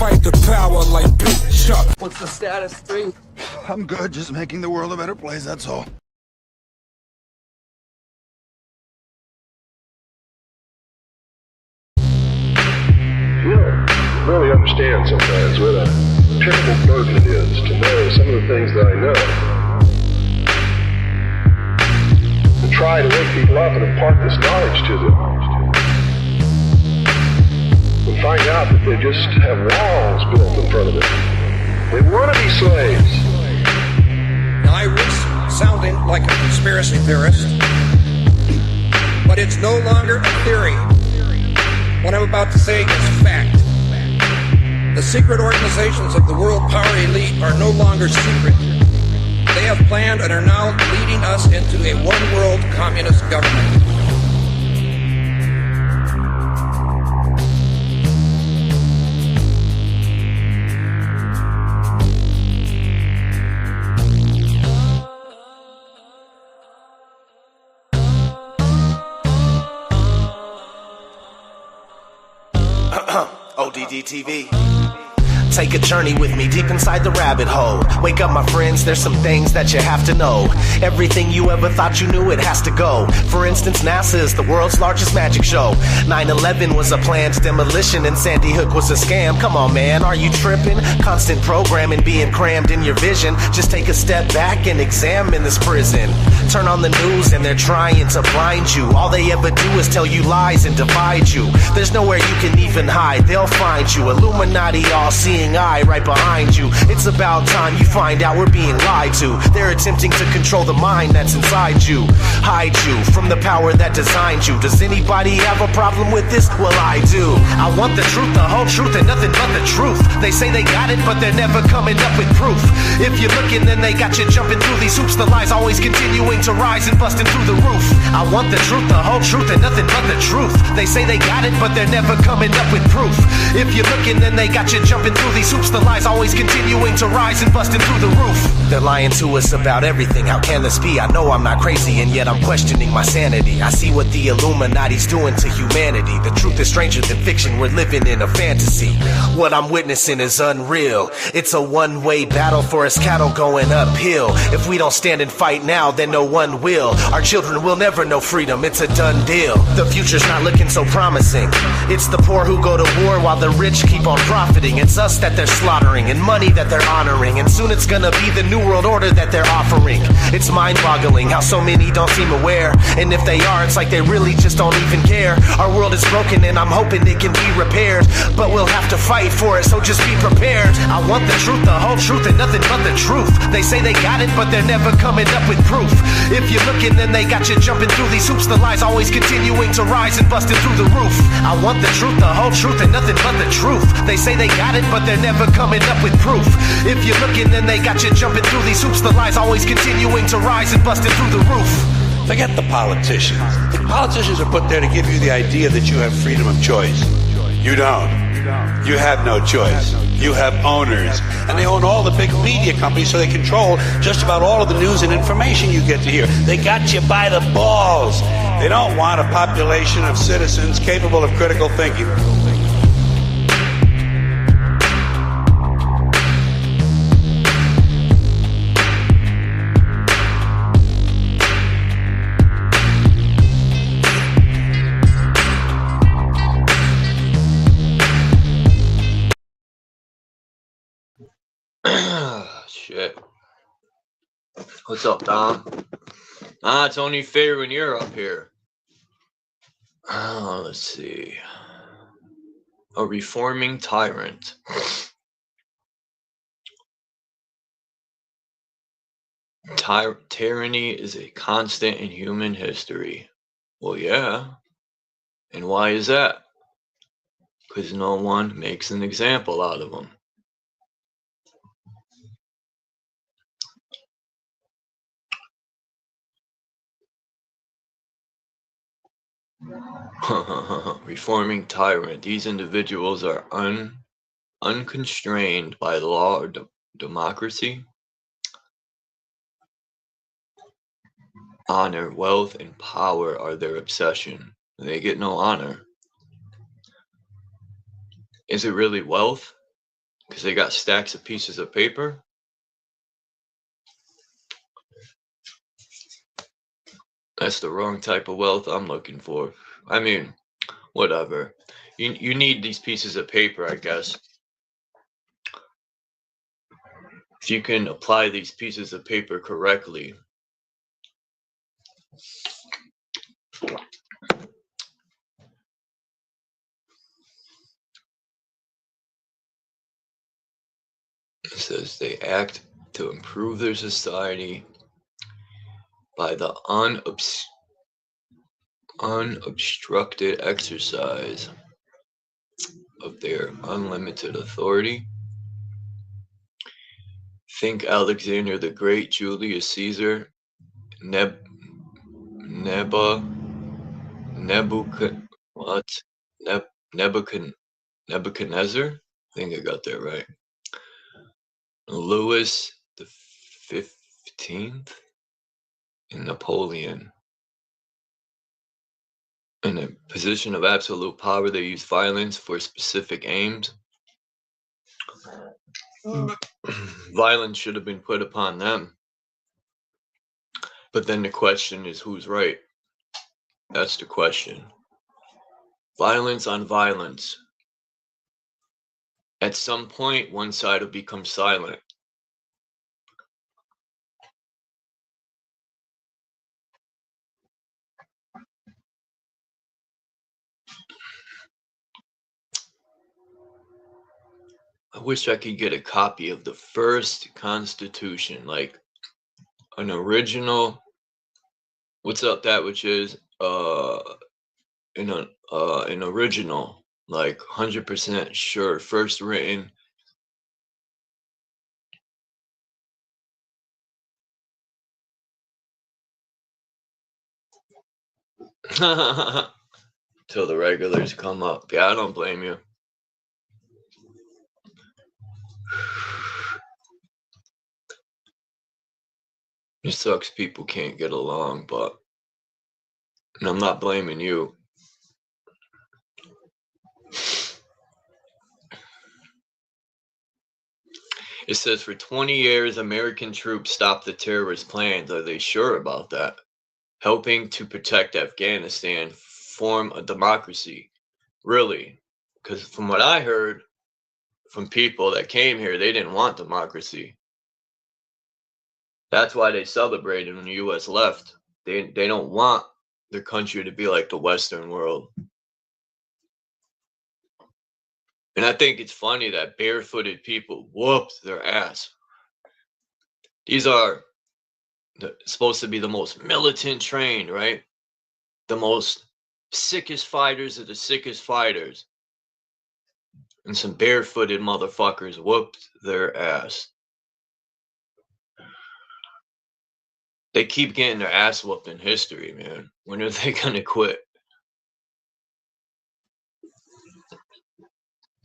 fight the power like BITCHUTE. What's the status, 3? I'm good, just making the world a better place, that's all. You don't really understand sometimes what a terrible burden it is to know some of the things that I know. And try to wake people up and impart this knowledge to them. And find out that they just have walls built in front of them. They want to be slaves. Now I risk sounding like a conspiracy theorist, but it's no longer a theory. What I'm about to say is fact. The secret organizations of the world power elite are no longer secret. They have planned and are now leading us into a one-world communist government. ODD TV. Take a journey with me deep inside the rabbit hole. Wake up, my friends, there's some things that you have to know. Everything you ever thought you knew, it has to go. For instance, NASA is the world's largest magic show. 9/11 was a planned demolition and Sandy Hook was a scam. Come on, man, are you tripping? Constant programming being crammed in your vision. Just take a step back and examine this prison. Turn on the news and they're trying to blind you. All they ever do is tell you lies and divide you. There's nowhere you can even hide, they'll find you. Illuminati all-seeing eye right behind you. It's about time you find out we're being lied to. They're attempting to control the mind that's inside you. Hide you from the power that designed you. Does anybody have a problem with this? Well, I do. I want the truth, the whole truth, and nothing but the truth. They say they got it, but they're never coming up with proof. If you're looking, then they got you jumping through these hoops. The lies always continuing to rise and busting through the roof. I want the truth, the whole truth, and nothing but the truth. They say they got it, but they're never coming up with proof. If you're looking, then they got you jumping through these hoops. The lies always continuing to rise and busting through the roof. They're lying to us about everything. How can this be? I know I'm not crazy, and yet I'm questioning my sanity. I see what the Illuminati's doing to humanity. The truth is stranger than fiction. We're living in a fantasy. What I'm witnessing is unreal. It's a one-way battle for us cattle going uphill. If we don't stand and fight now, then no one will. Our children will never know freedom. It's a done deal. The future's not looking so promising. It's the poor who go to war while the rich keep on profiting. It's us that they're slaughtering and money that they're honoring. And soon it's gonna be the new world order that they're offering. It's mind-boggling how so many don't seem aware. And if they are, it's like they really just don't even care. Our world is broken and I'm hoping it can be repaired. But we'll have to fight for it, so just be prepared. I want the truth, the whole truth, and nothing but the truth. They say they got it, but they're never coming up with proof. If you're looking, then they got you jumping through these hoops. The lies always continuing to rise and busting through the roof. I want the truth, the whole truth, and nothing but the truth. They say they got it, but they're never coming up with proof. If you're looking, then they got you jumping through these hoops. The lies always continuing to rise and busting through the roof. Forget the politicians. The politicians are put there to give you the idea that you have freedom of choice. You don't. You have no choice. You have owners. And they own all the big media companies, so they control just about all of the news and information you get to hear. They got you by the balls. They don't want a population of citizens capable of critical thinking. Shit. What's up, Dom? It's only fair when you're up here. Let's see. A reforming tyrant. Tyranny is a constant in human history. Well, yeah. And why is that? Because no one makes an example out of them. Reforming tyrant. These individuals are unconstrained by law or democracy. Honor, wealth, and power are their obsession. They get no honor. Is it really wealth? Because they got stacks of pieces of paper? That's the wrong type of wealth I'm looking for. I mean, whatever. You need these pieces of paper, I guess. If you can apply these pieces of paper correctly. It says they act to improve their society by the unobstructed exercise of their unlimited authority. Think Alexander the Great, Julius Caesar, Nebuchadnezzar, I think I got that right. Louis the 15th, and Napoleon. In a position of absolute power, they use violence for specific aims. Violence should have been put upon them. But then the question is, who's right? That's the question. Violence on violence. At some point, one side will become silent. I wish I could get a copy of the first Constitution, like an original. What's up, that which is an original, like 100% sure, first written. Till the regulars come up. Yeah, I don't blame you. It sucks people can't get along, but and I'm not blaming you. It says for 20 years, American troops stopped the terrorist plans. Are they sure about that? Helping to protect Afghanistan, form a democracy. Really? Because from what I heard from people that came here, they didn't want democracy. That's why they celebrated when the U.S. left. They don't want their country to be like the Western world. And I think it's funny that barefooted people whooped their ass. These are supposed to be the most militant trained, right? The most sickest fighters of the sickest fighters. And some barefooted motherfuckers whooped their ass. They keep getting their ass whooped in history, man. When are they gonna quit?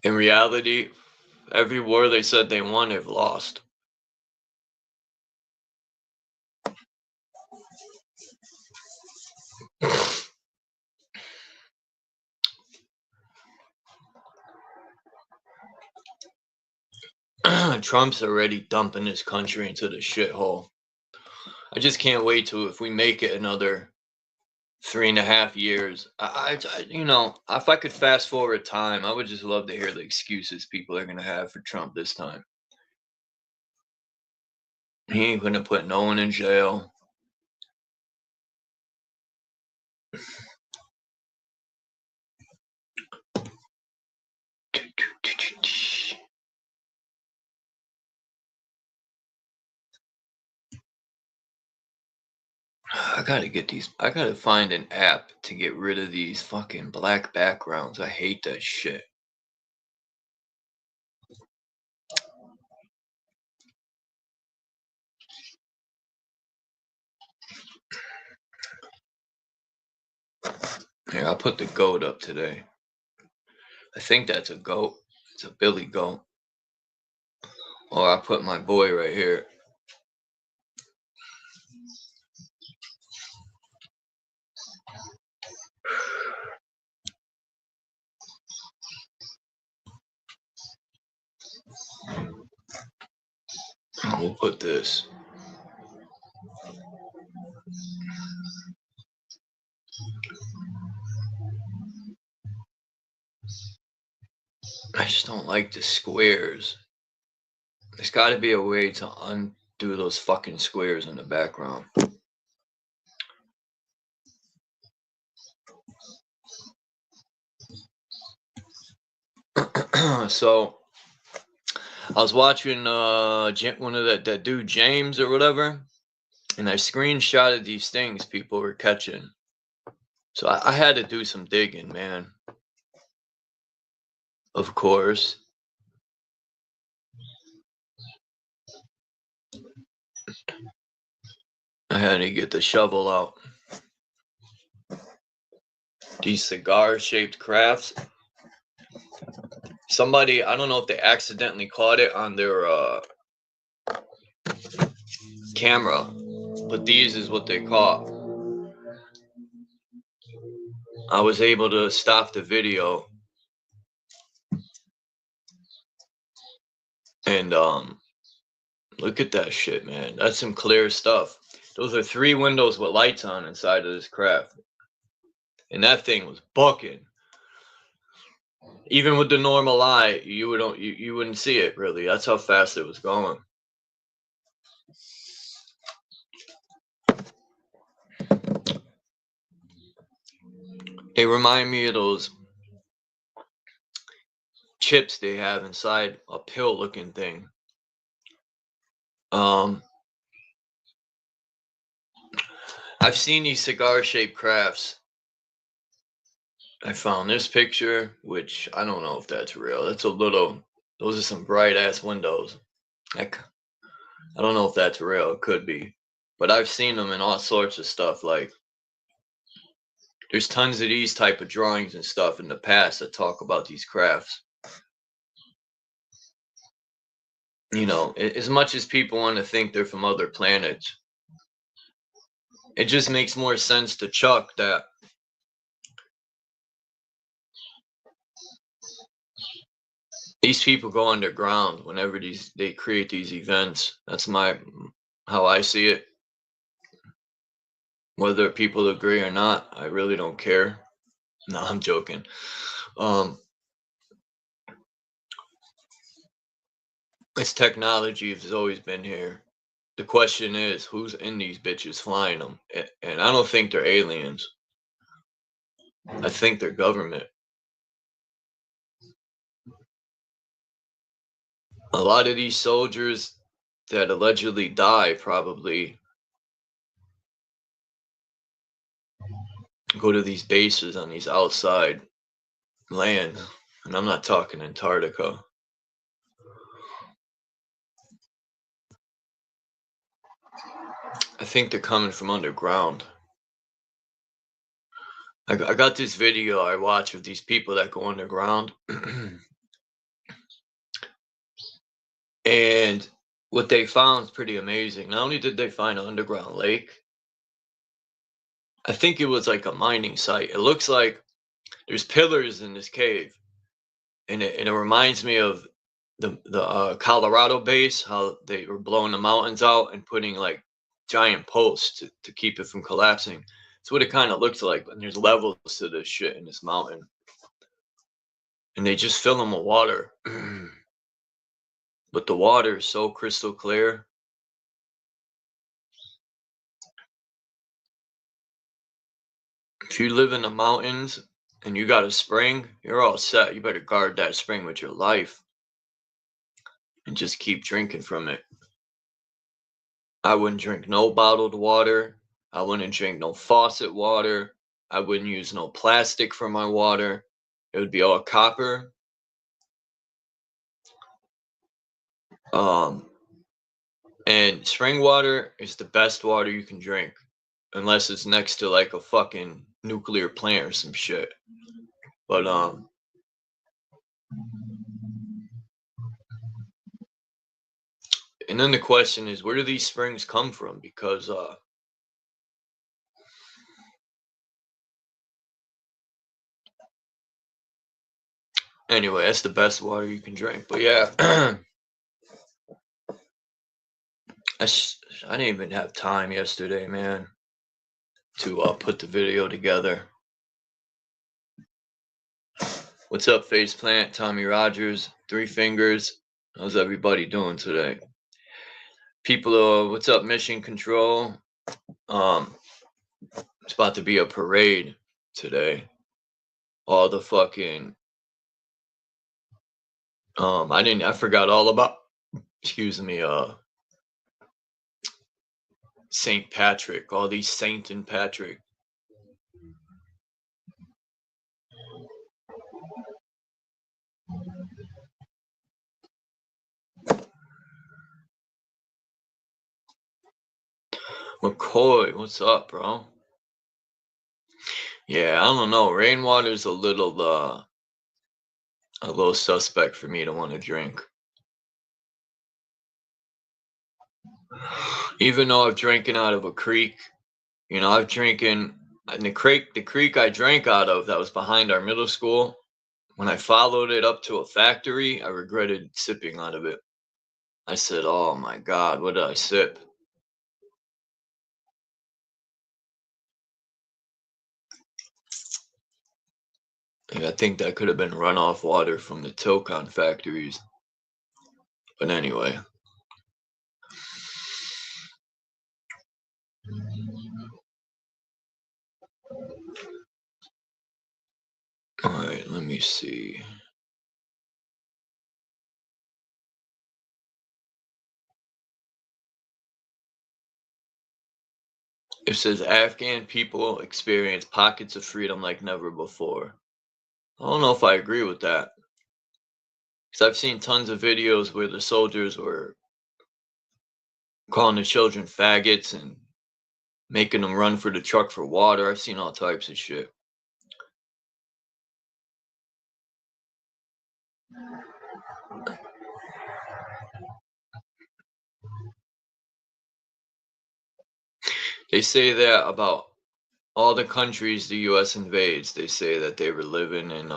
In reality, every war they said they won, they've lost. Trump's already dumping his country into the shithole. I just can't wait till if we make it another 3.5 years. You know, if I could fast forward time, I would just love to hear the excuses people are gonna have for Trump this time. He ain't gonna put no one in jail. I gotta get these. I gotta find an app to get rid of these fucking black backgrounds. I hate that shit. Here, I'll put the goat up today. I think that's a goat. It's a Billy goat. Or I'll put my boy right here. We'll put this. I just don't like the squares. There's got to be a way to undo those fucking squares in the background. So I was watching one of that dude James or whatever, and I screenshotted these things people were catching. So I had to do some digging, man. Of course. I had to get the shovel out. These cigar-shaped crafts. Somebody, I don't know if they accidentally caught it on their camera, but these is what they caught. I was able to stop the video and look at that shit, man. That's some clear stuff. Those are 3 windows with lights on inside of this craft, and that thing was bucking. Even with the normal eye, you wouldn't see it really. That's how fast it was going. They remind me of those chips they have inside a pill looking thing. I've seen these cigar shaped crafts. I found this picture, which I don't know if that's real. That's a little, those are some bright ass windows. I don't know if that's real. It could be. But I've seen them in all sorts of stuff. Like, there's tons of these type of drawings and stuff in the past that talk about these crafts. You know, as much as people want to think they're from other planets, it just makes more sense to Chuck that these people go underground whenever they create these events. That's how I see it. Whether people agree or not, I really don't care. No, I'm joking. It's technology has always been here. The question is, who's in these bitches flying them? And I don't think they're aliens. I think they're government. A lot of these soldiers that allegedly die probably go to these bases on these outside lands. And I'm not talking Antarctica. I think they're coming from underground. I got this video I watch of these people that go underground. And what they found is pretty amazing. Not only did they find an underground lake, I think it was like a mining site. It looks like there's pillars in this cave. And it reminds me of the Colorado base, how they were blowing the mountains out and putting like giant posts to keep it from collapsing. That's what it kind of looks like. And there's levels to this shit in this mountain. And they just fill them with water. But the water is so crystal clear. If you live in the mountains and you got a spring, you're all set. You better guard that spring with your life. And just keep drinking from it. I wouldn't drink no bottled water. I wouldn't drink no faucet water. I wouldn't use no plastic for my water. It would be all copper. And spring water is the best water you can drink. Unless it's next to like a fucking nuclear plant or some shit. But and then the question is, where do these springs come from? Because anyway, that's the best water you can drink. But yeah, I didn't even have time yesterday, man, to put the video together. What's up, Faceplant, Tommy Rogers, Three Fingers? How's everybody doing today? People, what's up, Mission Control? It's about to be a parade today. All the fucking I forgot all about, excuse me, Saint Patrick, all these Saint and Patrick. McCoy, what's up, bro? Yeah, I don't know. Rainwater's a little suspect for me to want to drink. Even though I've drinking out of a creek, you know, I've drinking in the creek I drank out of that was behind our middle school. When I followed it up to a factory, I regretted sipping out of it. I said, "Oh my God, what did I sip?" And I think that could have been runoff water from the Tilcon factories. But anyway. All right, let me see. It says Afghan people experience pockets of freedom like never before. I don't know if I agree with that. Because I've seen tons of videos where the soldiers were calling the children faggots and making them run for the truck for water. I've seen all types of shit. They say that about all the countries the U.S. invades. They say that they were living in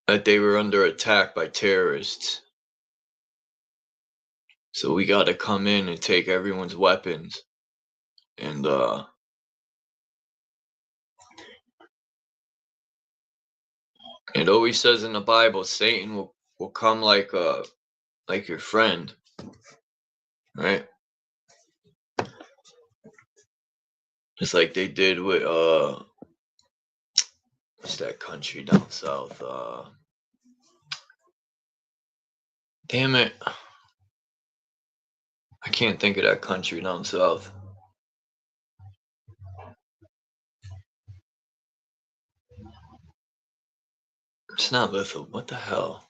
that they were under attack by terrorists. So we got to come in and take everyone's weapons. And it always says in the Bible, Satan will come like your friend, right? Just like they did with what's that country down south? Damn it. I can't think of that country down south. It's not Lithuania. What the hell?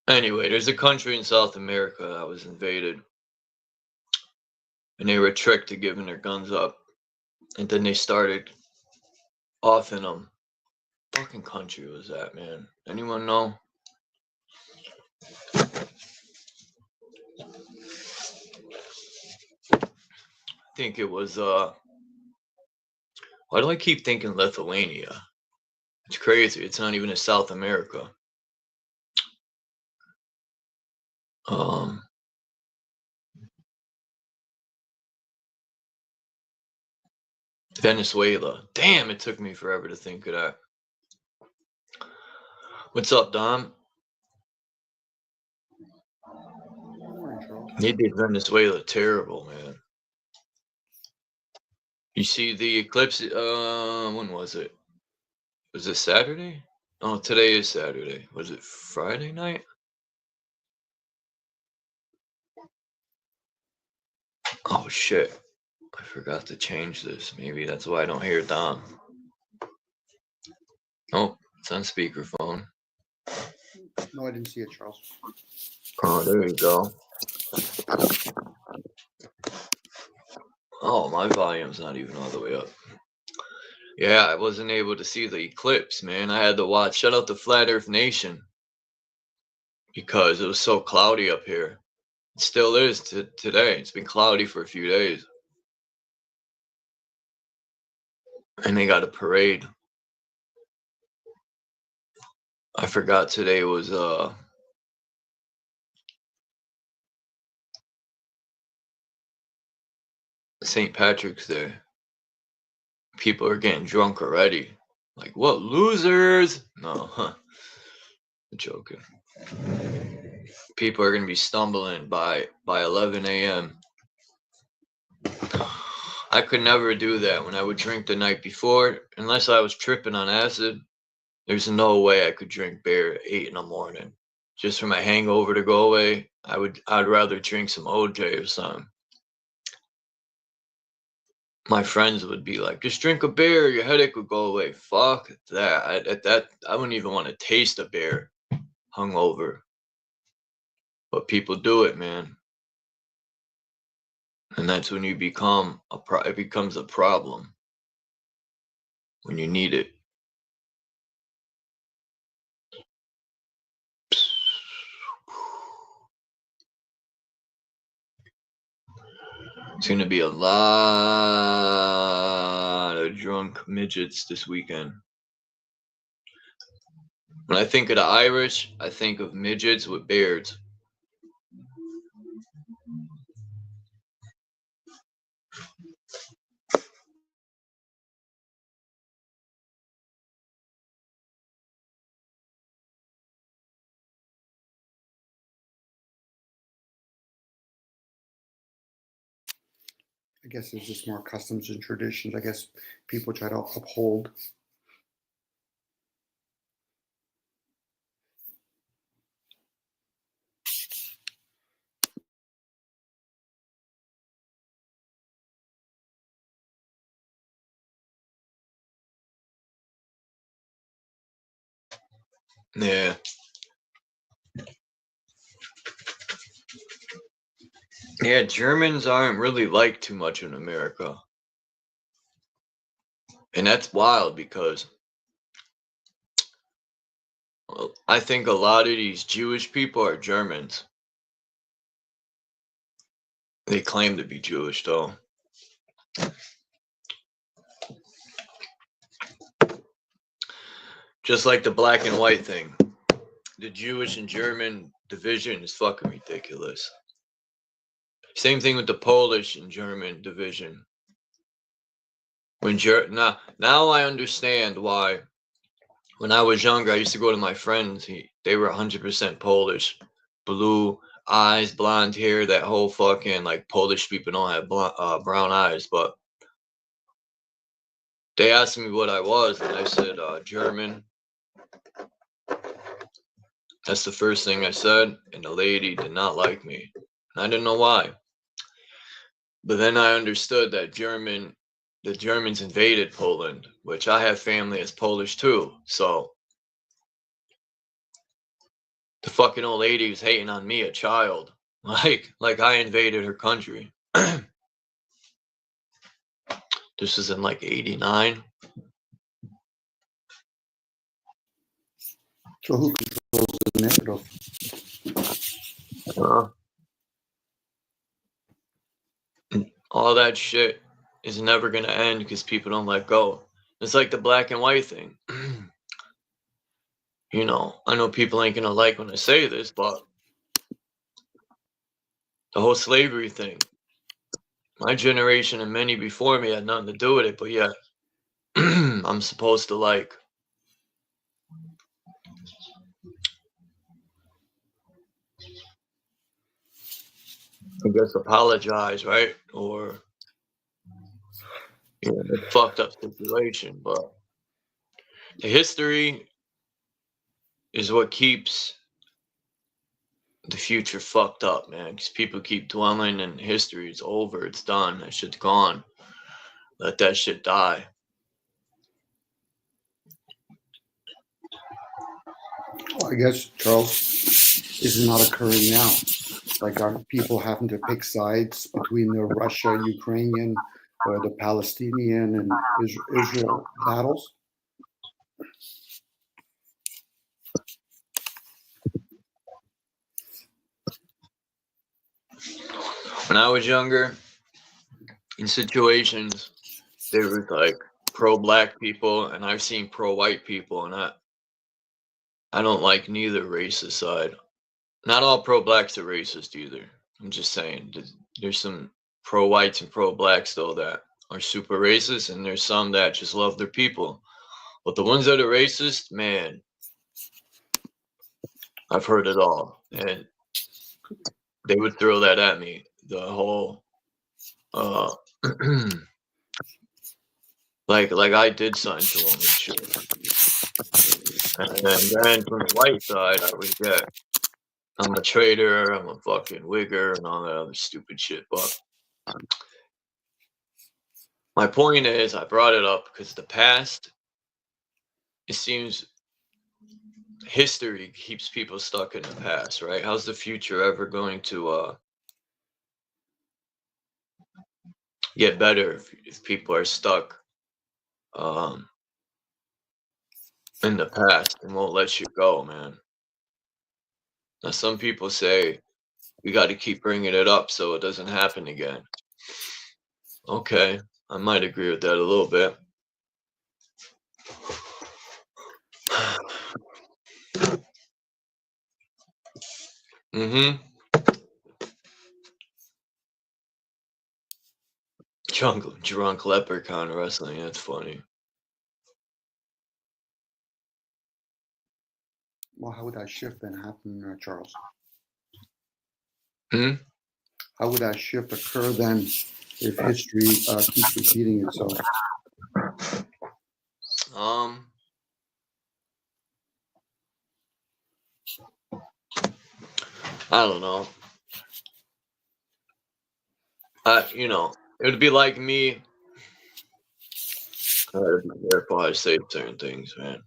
Anyway, there's a country in South America that was invaded. And they were tricked to giving their guns up. And then they started offing them. Fucking country was that, man? Anyone know? I think it was why do I keep thinking Lithuania? It's crazy. It's not even in South America. Venezuela. Damn, it took me forever to think of that. What's up, Dom? They did Venezuela terrible, man. You see the eclipse? When was it? Was it Saturday? Oh, today is Saturday. Was it Friday night? Oh shit! I forgot to change this. Maybe that's why I don't hear Dom. Oh, it's on speakerphone. No, I didn't see it, Charles. Oh, there you go. Oh, my volume's not even all the way up. Yeah, I wasn't able to see the eclipse, man. I had to watch. Shout out to Flat Earth Nation. Because it was so cloudy up here. It still is today. It's been cloudy for a few days. And they got a parade. I forgot today was St. Patrick's Day. People are getting drunk already. Like, what, losers? No, huh? I'm joking. People are gonna be stumbling by 11 a.m. I could never do that when I would drink the night before, unless I was tripping on acid. There's no way I could drink beer at 8 in the morning. Just for my hangover to go away, I'd rather drink some OJ or something. My friends would be like, just drink a beer, your headache would go away. Fuck that. I wouldn't even want to taste a beer hungover. But people do it, man. And that's when you become it becomes a problem. When you need it. It's gonna be a lot of drunk midgets this weekend. When I think of the Irish, I think of midgets with beards. I guess it's just more customs and traditions. I guess people try to uphold. Yeah. Yeah, Germans aren't really liked too much in America. And that's wild because I think a lot of these Jewish people are Germans. They claim to be Jewish, though. Just like the black and white thing. The Jewish and German division is fucking ridiculous. Same thing with the Polish and German division. Now I understand why. When I was younger, I used to go to my friends. They were 100% Polish, blue eyes, blonde hair. That whole fucking like Polish people don't have brown eyes. But they asked me what I was, and I said German. That's the first thing I said, and the lady did not like me. And I didn't know why. But then I understood that the Germans invaded Poland, which I have family as Polish too. So the fucking old lady was hating on me, a child, like I invaded her country. This is in like '89. So who controls the narrative? All that shit is never gonna end because people don't let go. It's like the black and white thing. You know, I know people ain't gonna like when I say this, but the whole slavery thing, my generation and many before me had nothing to do with it, but yet I'm supposed to like I guess apologize, right? Or a fucked up situation, but the history is what keeps the future fucked up, man. Because people keep dwelling in history. It's over. It's done. That shit's gone. Let that shit die. Well, I guess, Charles, is not occurring now. Like, are people having to pick sides between the Russia-Ukrainian or the Palestinian and Israel battles? When I was younger, in situations, there was like pro-black people, and I've seen pro-white people, and I don't like neither racist side. Not all pro-blacks are racist either. I'm just saying there's some pro-whites and pro-blacks though that are super racist, and there's some that just love their people. But the ones that are racist, man, I've heard it all, and they would throw that at me. The whole, like I did something to them and shit. And then from the white side, I would get, I'm a traitor, I'm a fucking wigger, and all that other stupid shit. But my point is, I brought it up because the past, it seems history keeps people stuck in the past, right? How's the future ever going to get better if people are stuck in the past and won't let you go, man? Now, some people say we got to keep bringing it up so it doesn't happen again. Okay, I might agree with that a little bit. Drunk leprechaun wrestling, that's funny. Well, how would that shift then happen, Charles? How would that shift occur then if history keeps repeating itself? I don't know. You know, it would be like me. I gotta be careful how I say certain things, man.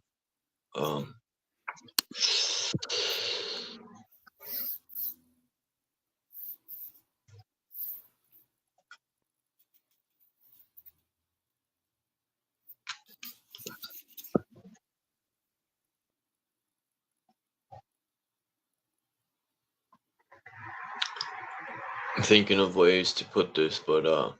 I'm thinking of ways to put this, but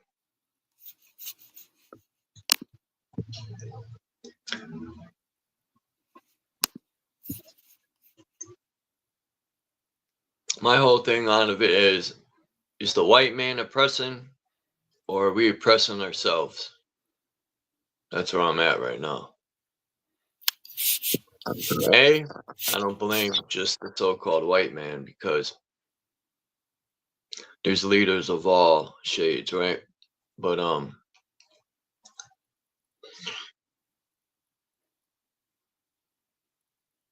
my whole thing on of it is the white man oppressing, or are we oppressing ourselves? That's where I'm at right now. I don't blame just the so-called white man, because there's leaders of all shades, right? But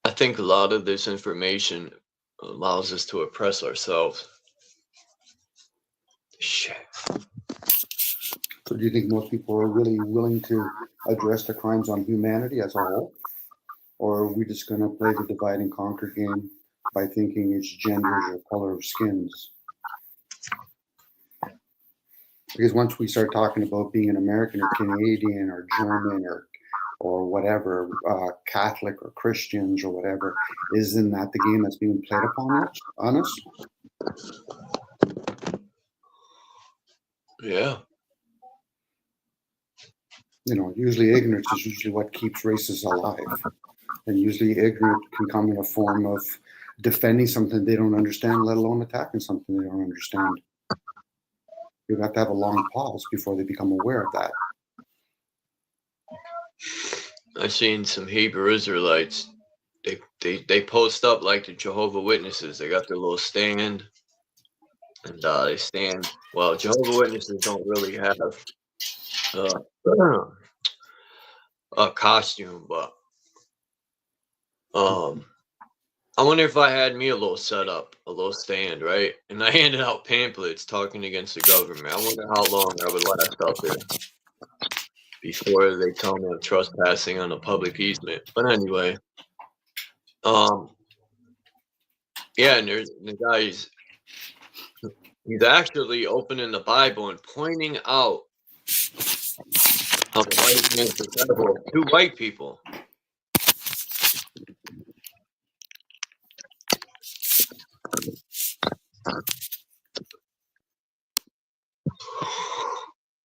I think a lot of this information allows us to oppress ourselves. Shit. So do you think most people are really willing to address the crimes on humanity as a whole? Or are we just going to play the divide and conquer game by thinking it's genders or color of skins? Because once we start talking about being an American or Canadian or German or whatever, Catholic or Christians or whatever, isn't that the game that's being played upon us, on us? Yeah. You know, usually ignorance is usually what keeps races alive. And usually ignorance can come in a form of defending something they don't understand, let alone attacking something they don't understand. You have to have a long pause before they become aware of that. I've seen some Hebrew Israelites. They post up like the Jehovah Witnesses. They got their little stand, and they stand. Well, Jehovah Witnesses don't really have a costume, but I wonder if I had me a little setup, a little stand, right? And I handed out pamphlets talking against the government. I wonder how long I would last out there before they tell me I'm trespassing on a public easement. But anyway, yeah, and there's the guy's he's actually opening the Bible and pointing out how the white man's susceptible to white people.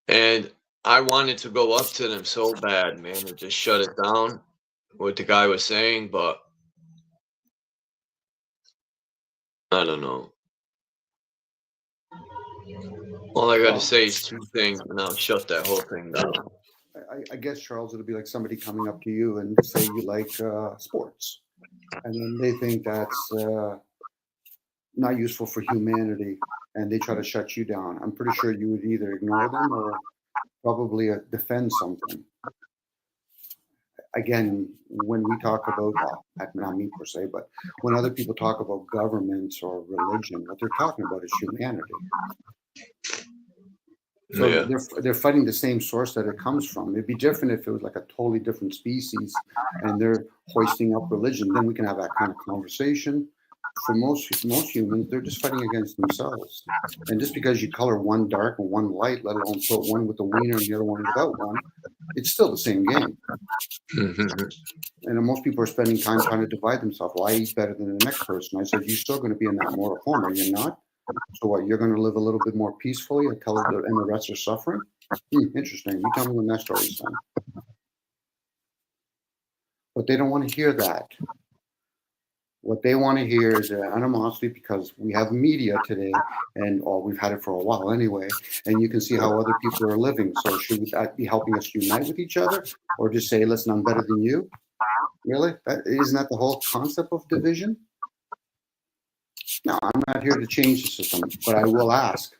And I wanted to go up to them so bad, man, and just shut it down, what the guy was saying, but I don't know. All I got to Well, say is two things, and I'll shut that whole thing down. I guess, Charles, it'll be like somebody coming up to you and say you like sports, and then they think that's not useful for humanity, and they try to shut you down. I'm pretty sure you would either ignore them or probably defend something. Again, when we talk about, not me per se, but when other people talk about governments or religion, what they're talking about is humanity. So Yeah. they're fighting the same source that it comes from. It'd be different if it was like a totally different species and they're hoisting up religion. Then we can have that kind of conversation. For most humans, they're just fighting against themselves. And just because you color one dark and one light, let alone put one with a wiener and the other one without one, it's still the same game. And most people are spending time trying to divide themselves. Well, I eat better than the next person. I said, you're still going to be in that mortal form, are you not? So what, you're going to live a little bit more peacefully and the rest are suffering? Interesting. You tell me when that story's done. But they don't want to hear that. What they want to hear is animosity, because we have media today, and we've had it for a while anyway, and you can see how other people are living. So should that be helping us unite with each other, or just say, listen, I'm better than you? Really? Isn't that the whole concept of division? No, I'm not here to change the system, but I will ask,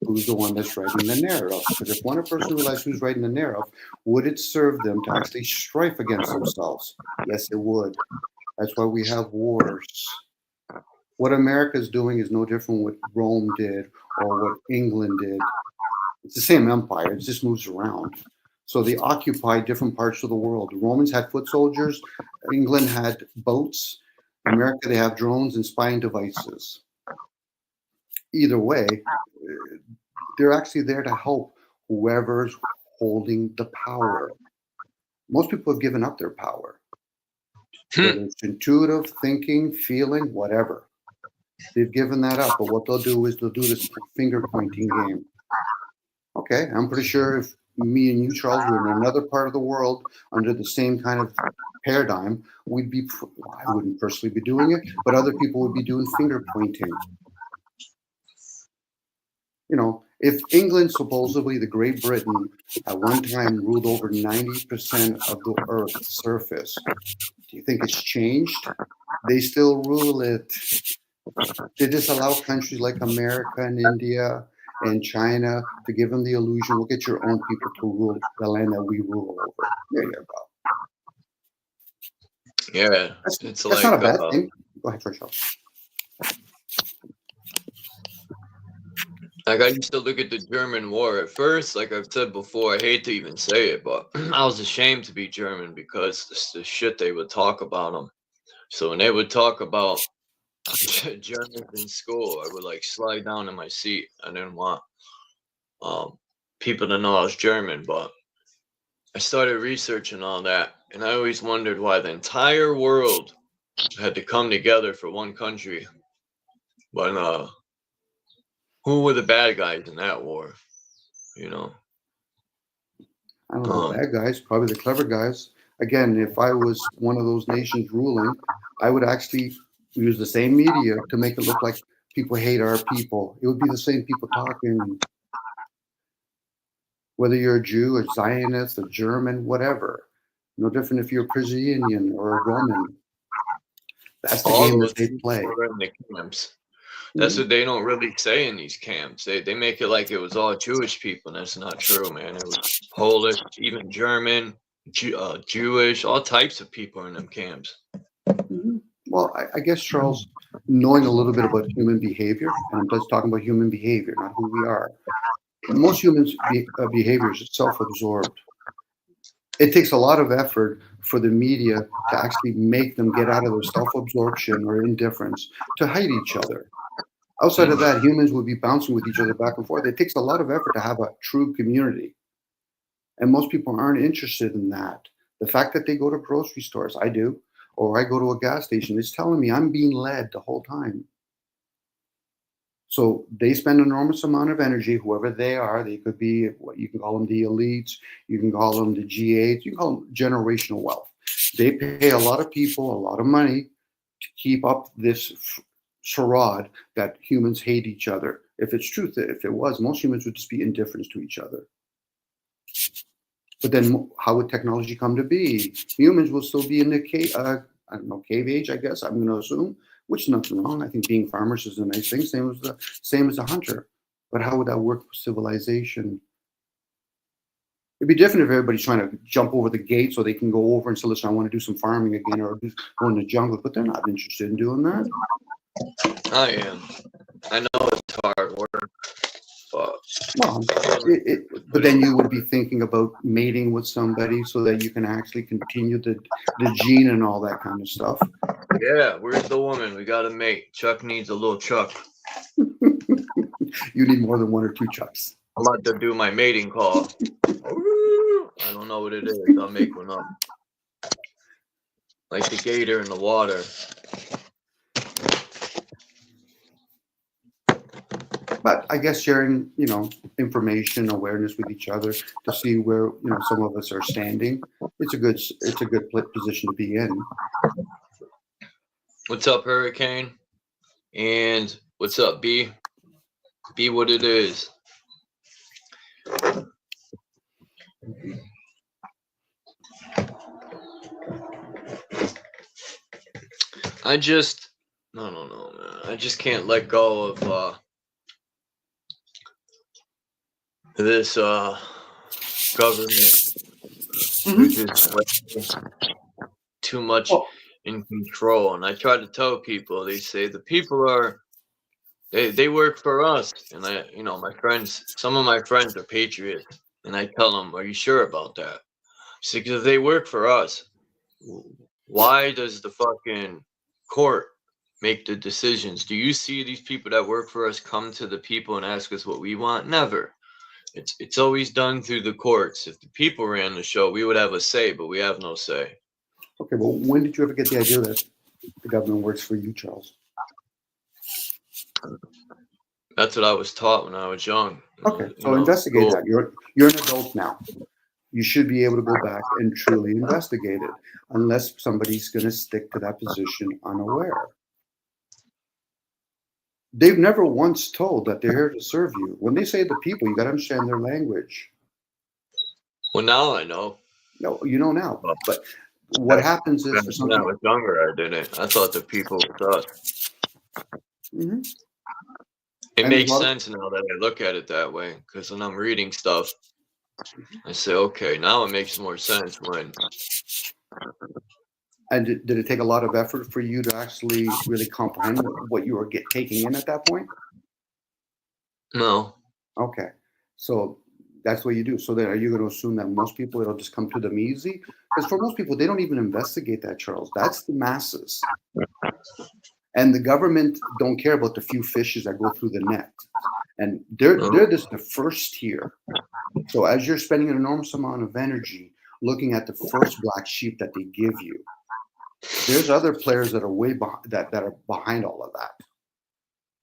who's the one that's writing the narrative? Because if one person realized who's writing the narrative, would it serve them to actually strife against themselves? Yes, it would. That's why we have wars. What America is doing is no different what Rome did or what England did. It's the same empire, it just moves around. So they occupy different parts of the world. The Romans had foot soldiers, England had boats, America, they have drones and spying devices. Either way, they're actually there to help whoever's holding the power. Most people have given up their power. Whether it's intuitive, thinking, feeling, whatever. They've given that up, but what they'll do is they'll do this finger pointing game. Okay, I'm pretty sure if me and you, Charles, were in another part of the world under the same kind of paradigm, I wouldn't personally be doing it, but other people would be doing finger pointing. You know, if England, supposedly the Great Britain, at one time ruled over 90% of the Earth's surface, do you think it's changed? They still rule it. They just allow countries like America and India and China to give them the illusion, we'll get your own people to rule the land that we rule over. There you go. Yeah, that's not a bad thing. Go ahead, Charles. Like, I used to look at the German war at first, like I've said before, I hate to even say it, but I was ashamed to be German because the shit they would talk about them. So when they would talk about Germans in school, I would like slide down in my seat. I didn't want people to know I was German, but I started researching all that, and I always wondered why the entire world had to come together for one country. But who were the bad guys in that war? You know? I don't know, bad guys, probably the clever guys. Again, if I was one of those nations ruling, I would actually use the same media to make it look like people hate our people. It would be the same people talking. Whether you're a Jew, a Zionist, a German, whatever. No different if you're a Persian or a Roman. That's the game that they play. In the camps. That's what they don't really say in these camps. They make it like it was all Jewish people, and that's not true, man. It was Polish, even German, Jewish, all types of people in them camps. Well, I guess, Charles, knowing a little bit about human behavior, and I'm just talking about human behavior, not who we are. Most humans' behavior is self-absorbed. It takes a lot of effort for the media to actually make them get out of their self-absorption or indifference to hate each other. Outside of that, humans would be bouncing with each other back and forth. It takes a lot of effort to have a true community. And most people aren't interested in that. The fact that they go to grocery stores, I do, or I go to a gas station, it's telling me I'm being led the whole time. So they spend an enormous amount of energy, whoever they are. They could be, what you can call them, the elites. You can call them the G8s. You can call them generational wealth. They pay a lot of people a lot of money to keep up this charade that humans hate each other. If it's truth, if it was, most humans would just be indifferent to each other. But then how would technology come to be? Humans will still be in the cave, I don't know, cave age, I guess, I'm going to assume, which is nothing wrong. I think being farmers is a nice thing, same as a hunter. But how would that work with civilization? It'd be different if everybody's trying to jump over the gate so they can go over and say, listen, I want to do some farming again or go in the jungle, but they're not interested in doing that. I am. I know it's hard work, but Well, but then you would be thinking about mating with somebody so that you can actually continue the gene and all that kind of stuff. yeah, where's the woman? We got to mate. Chuck needs a little Chuck. You need more than one or two Chucks. I'm about to do my mating call. I don't know what it is. I'll make one up. Like the gator in the water. But I guess sharing, information, awareness with each other to see where, some of us are standing. It's a good position to be in. What's up, Hurricane? And what's up, B? Be what it is. I just, no, man. I just can't let go of this government. Which is too much in control. And I try to tell people, they say the people are, they work for us. And my friends, some of my friends are patriots. And I tell them, are you sure about that? Because they work for us. Why does the fucking court make the decisions? Do you see these people that work for us come to the people and ask us what we want? Never. It's always done through the courts. If the people ran the show, we would have a say, but we have no say. Okay, well, when did you ever get the idea that the government works for you, Charles? That's what I was taught when I was young. Okay, so investigate that. You're an adult now. You should be able to go back and truly investigate it, unless somebody's going to stick to that position unaware. They've never once told that they're here to serve you. When they say the people, you got to understand their language. Well, now I know. No, you know now. But what happens is, for some when I was younger, I didn't. I thought the people was us. Mm-hmm. It makes sense now that I look at it that way, because when I'm reading stuff, I say, okay, now it makes more sense when. And did it take a lot of effort for you to actually really comprehend what you were taking in at that point? No. Okay. So that's what you do. So then are you going to assume that most people, it'll just come to them easy? Because for most people, they don't even investigate that, Charles. That's the masses. And the government don't care about the few fishes that go through the net. And they're just the first tier. So as you're spending an enormous amount of energy looking at the first black sheep that they give you, there's other players that are way that are behind all of that.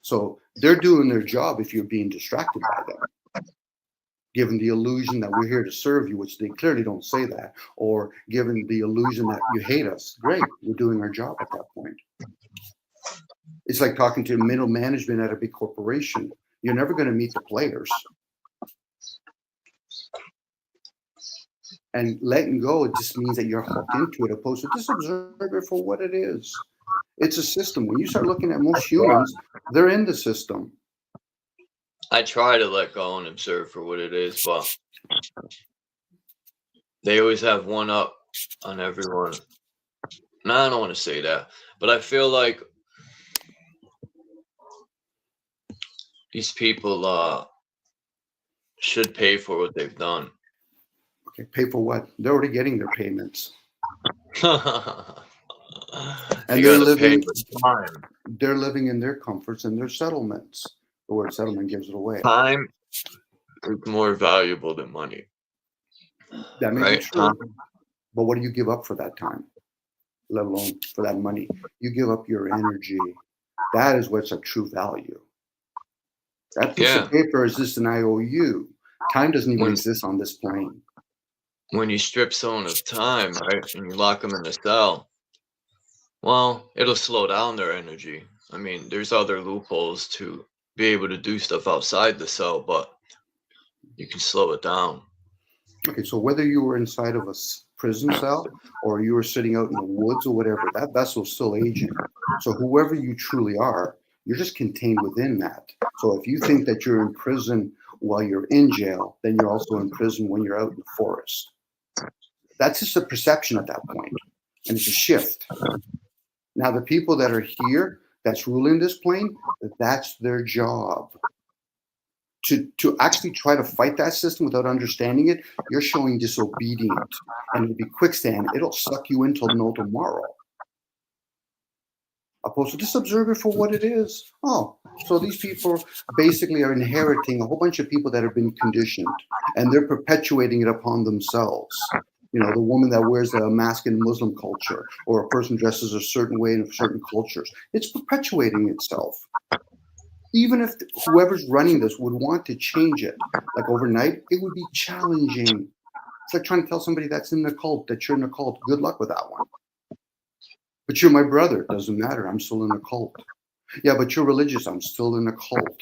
So they're doing their job if you're being distracted by them. Given the illusion that we're here to serve you, which they clearly don't say that, or given the illusion that you hate us, great, we're doing our job at that point. It's like talking to middle management at a big corporation. You're never going to meet the players. And letting go, it just means that you're hooked into it, opposed to just observe it for what it is. It's a system. When you start looking at most humans, they're in the system. I try to let go and observe for what it is, but they always have one up on everyone. No, I don't want to say that, but I feel like these people should pay for what they've done. Okay, pay for what? They're already getting their payments. And they're living in their comforts and their settlements. The word settlement gives it away. Time is more valuable than money. That may be true. But what do you give up for that time? Let alone for that money. You give up your energy. That is what's a true value. That piece of paper is just an IOU. Time doesn't even exist on this plane. When you strip someone of time, right, and you lock them in a cell, well, it'll slow down their energy. I mean, there's other loopholes to be able to do stuff outside the cell, but you can slow it down. Okay, so whether you were inside of a prison cell or you were sitting out in the woods or whatever, that vessel's still aging. So whoever you truly are, you're just contained within that. So if you think that you're in prison while you're in jail, then you're also in prison when you're out in the forest. That's just a perception at that point, and it's a shift. Now, the people that are here, that's ruling this plane, that's their job. To actually try to fight that system without understanding it, you're showing disobedient. And it'll be quicksand. It'll suck you until no tomorrow. Opposed to just observe it for what it is. Oh, so these people basically are inheriting a whole bunch of people that have been conditioned, and they're perpetuating it upon themselves. You know, the woman that wears a mask in Muslim culture, or a person dresses a certain way in certain cultures. It's perpetuating itself. Even if whoever's running this would want to change it, like overnight, it would be challenging. It's like trying to tell somebody that's in the cult that you're in a cult. Good luck with that one. But you're my brother. Doesn't matter. I'm still in a cult. Yeah, but you're religious. I'm still in a cult.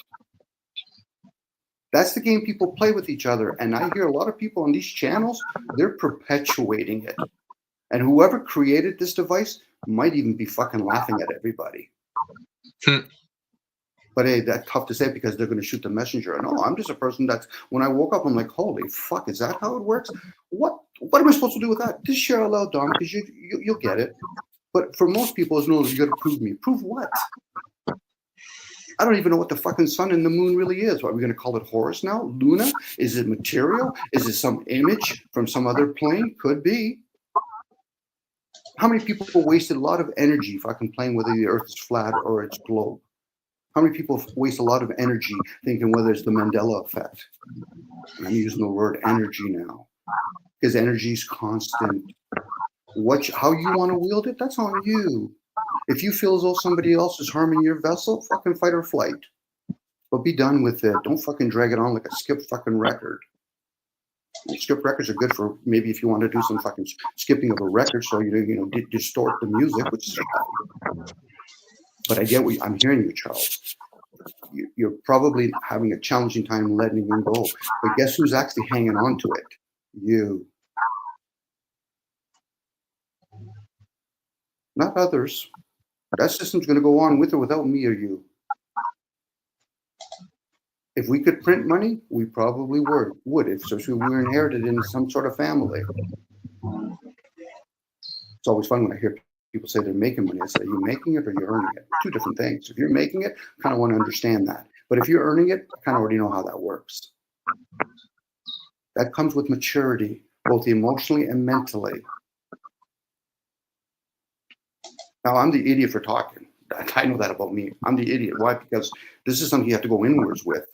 That's the game people play with each other. And I hear a lot of people on these channels, they're perpetuating it. And whoever created this device might even be fucking laughing at everybody. But hey, that's tough to say because they're going to shoot the messenger. No, I'm just a person that's, when I woke up, I'm like, holy fuck, is that how it works? What am I supposed to do with that? Just share aloud, Dom, because you'll get it. But for most people, it's no, you got to prove me. Prove what? I don't even know what the fucking sun and the moon really is. What, are we going to call it Horus now? Luna? Is it material? Is it some image from some other plane? Could be. How many people wasted a lot of energy fucking playing whether the earth is flat or it's globe? How many people waste a lot of energy thinking whether it's the Mandela effect? And I'm using the word energy now because energy is constant. How you want to wield it, that's on you. If you feel as though somebody else is harming your vessel, fucking fight or flight. But be done with it. Don't fucking drag it on like a skip fucking record. Skip records are good for maybe if you want to do some fucking skipping of a record so you distort the music, which is fine. But I get what I'm hearing you, Charles. You're probably having a challenging time letting him go. But guess who's actually hanging on to it? You. Not others. That system's going to go on with or without me or you. If we could print money, we probably would, especially if we were inherited in some sort of family. It's always fun when I hear people say they're making money. I say, are you making it or you're earning it? Two different things. If you're making it, I kind of want to understand that. But if you're earning it, I kind of already know how that works. That comes with maturity, both emotionally and mentally. Now, I'm the idiot for talking. I know that about me. I'm the idiot. Why? Because this is something you have to go inwards with.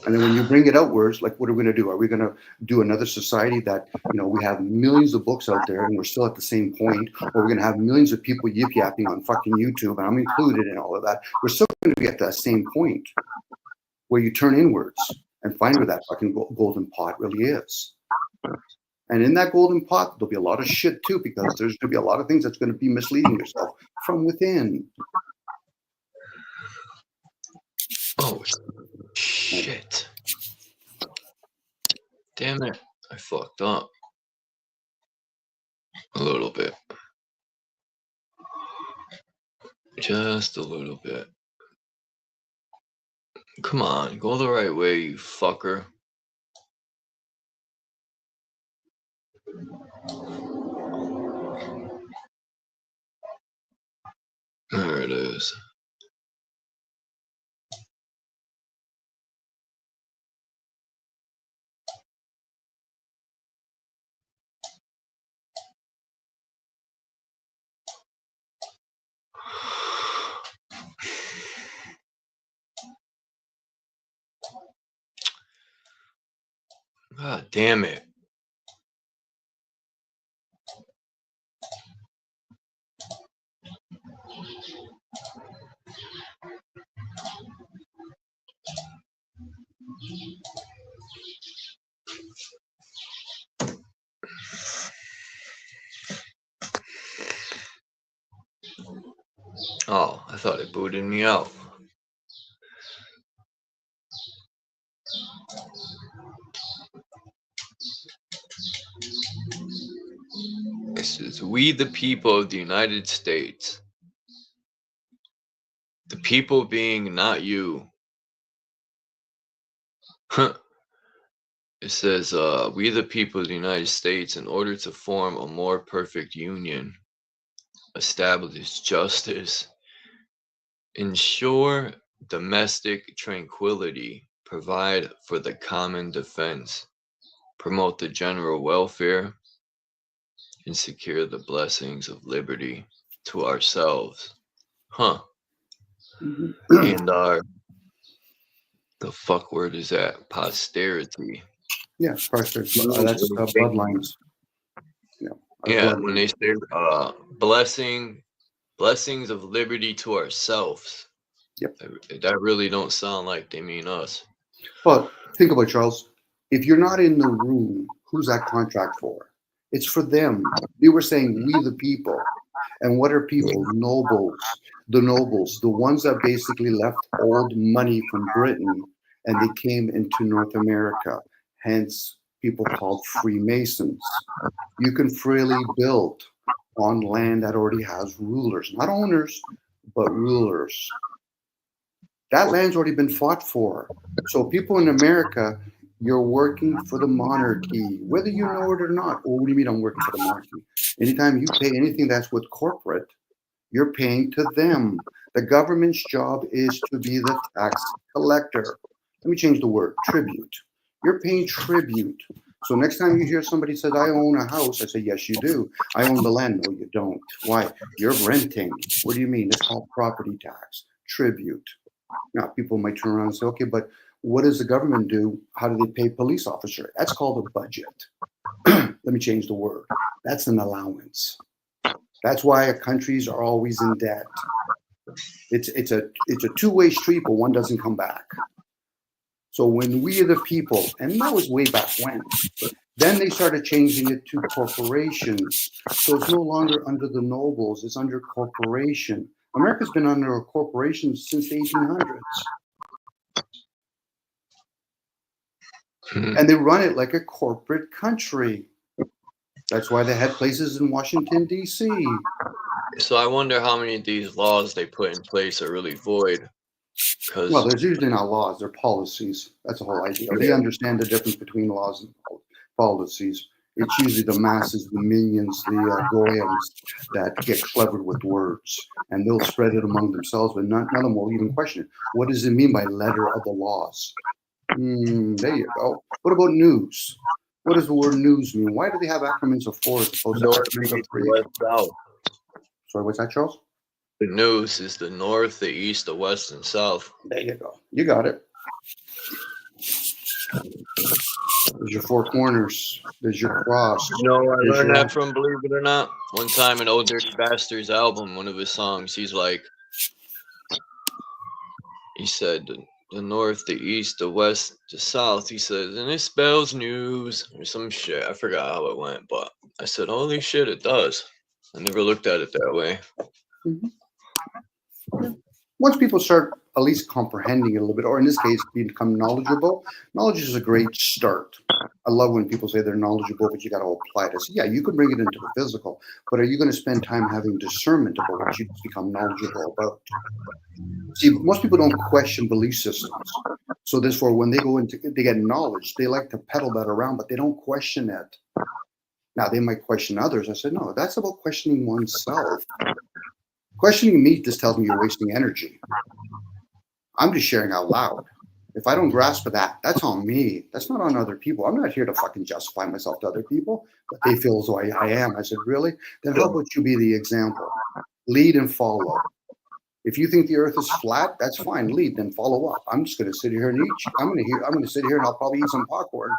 And then when you bring it outwards, like, what are we going to do? Are we going to do another society that, we have millions of books out there and we're still at the same point? Or we're going to have millions of people yip-yapping on fucking YouTube, and I'm included in all of that. We're still going to be at that same point where you turn inwards and find where that fucking golden pot really is. And in that golden pot, there'll be a lot of shit too, because there's going to be a lot of things that's going to be misleading yourself from within. Oh, shit. Damn it. I fucked up. A little bit. Just a little bit. Come on, go the right way, you fucker. There it is. God damn it. Oh, I thought it booted me out. It says, we the people of the United States. The people being not you. It says, we the people of the United States, in order to form a more perfect union, establish justice, ensure domestic tranquility, provide for the common defense, promote the general welfare, and secure the blessings of liberty to ourselves. And our, the fuck word is that? Posterity. Yeah, posterity. That's bloodlines. Yeah, when they say blessings of liberty to ourselves. Yep. That really don't sound like they mean us. But think about it, Charles. If you're not in the room, who's that contract for? It's for them. They were saying we the people. And what are people? Nobles. The nobles, the ones that basically left old money from Britain and they came into North America. Hence, people called Freemasons. You can freely build on land that already has rulers, not owners, but rulers. That land's already been fought for. So people in America, you're working for the monarchy, whether you know it or not. Well, what do you mean I'm working for the monarchy? Anytime you pay anything that's with corporate, you're paying to them. The government's job is to be the tax collector. Let me change the word, tribute. You're paying tribute. So next time you hear somebody says, I own a house, I say, yes, you do. I own the land. No, you don't. Why? You're renting. What do you mean? It's called property tax, tribute. Now, people might turn around and say, okay, but what does the government do? How do they pay police officer? That's called a budget. Let me change the word. That's an allowance. That's why countries are always in debt. It's a two-way street, but one doesn't come back. So when we are the people, and that was way back when, then they started changing it to corporations. So it's no longer under the nobles, it's under corporation. America's been under a corporation since the 1800s. And they run it like a corporate country. That's why they had places in Washington, D.C. So I wonder how many of these laws they put in place are really void. Well, there's usually not laws, they're policies. That's the whole idea. They understand the difference between laws and policies. It's usually the masses, the minions, the goyams that get clever with words. And they'll spread it among themselves, but none of them will even question it. What does it mean by letter of the laws? There you go. What about news? What does the word news mean? Why do they have acronyms of four as opposed to acronyms of three? Sorry, what's that, Charles? The news is the north, the east, the west, and south. There you go. You got it. There's your four corners. There's your cross. You know, I learned that from, believe it or not, one time in Old Dirty Bastard's album, one of his songs, he said, the north, the east, the west, the south. He says, and it spells news or some shit. I forgot how it went, but I said, holy shit, it does. I never looked at it that way. Once people start at least comprehending it a little bit, or in this case, become knowledgeable, knowledge is a great start. I love when people say they're knowledgeable, but you got to apply it. I say, yeah, you can bring it into the physical, but are you going to spend time having discernment about what you become knowledgeable about? See, most people don't question belief systems. So therefore, when they go into, they get knowledge, they like to peddle that around, but they don't question it. Now, they might question others. I said, no, that's about questioning oneself. Questioning me just tells me you're wasting energy. I'm just sharing out loud. If I don't grasp that, that's on me. That's not on other people. I'm not here to fucking justify myself to other people, but they feel as though I am. I said, really? Then how about you be the example? Lead and follow. If you think the earth is flat, that's fine. Lead, then follow up. I'm just going to sit here and eat. I'm going to sit here and I'll probably eat some popcorn.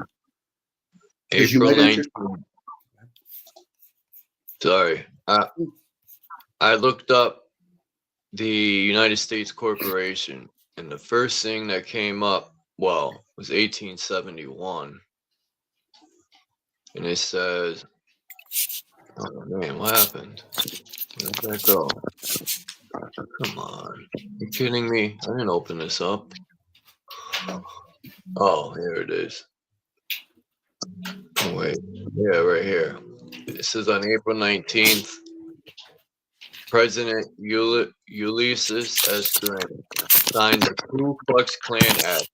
April 19th. Sorry. I looked up the United States Corporation, and the first thing that came up, was 1871. And it says, oh man, what happened? Where did that go? Come on. You kidding me? I didn't open this up. Oh, here it is. Oh, wait. Yeah, right here. This is on April 19th. President Ulysses S. Grant signed the Ku Klux Klan Act,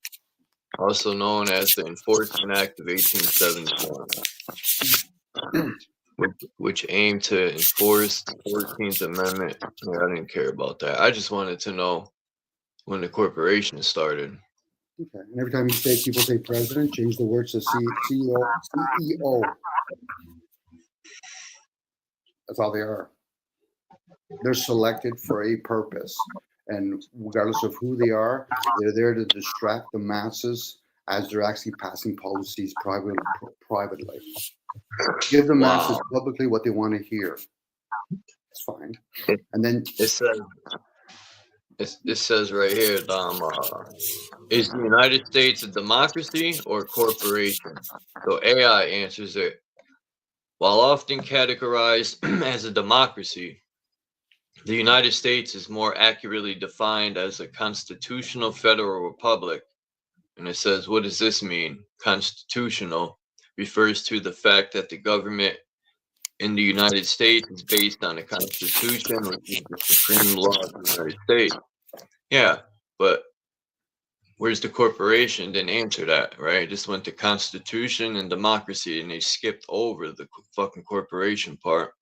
also known as the Enforcement Act of 1871, which aimed to enforce the 14th Amendment. Yeah, I didn't care about that. I just wanted to know when the corporation started. Okay. And every time people say president, change the words to CEO. That's all they are. They're selected for a purpose. And regardless of who they are, they're there to distract the masses as they're actually passing policies privately. Give the masses publicly what they want to hear. It's fine. And then it says right here, is the United States a democracy or corporation? So AI answers it. While often categorized as a democracy, the United States is more accurately defined as a constitutional federal republic. And it says, what does this mean? Constitutional refers to the fact that the government in the United States is based on the Constitution, which is the supreme law of the United States. Yeah, but where's the corporation? Didn't answer that, right? Just went to Constitution and democracy, and they skipped over the fucking corporation part.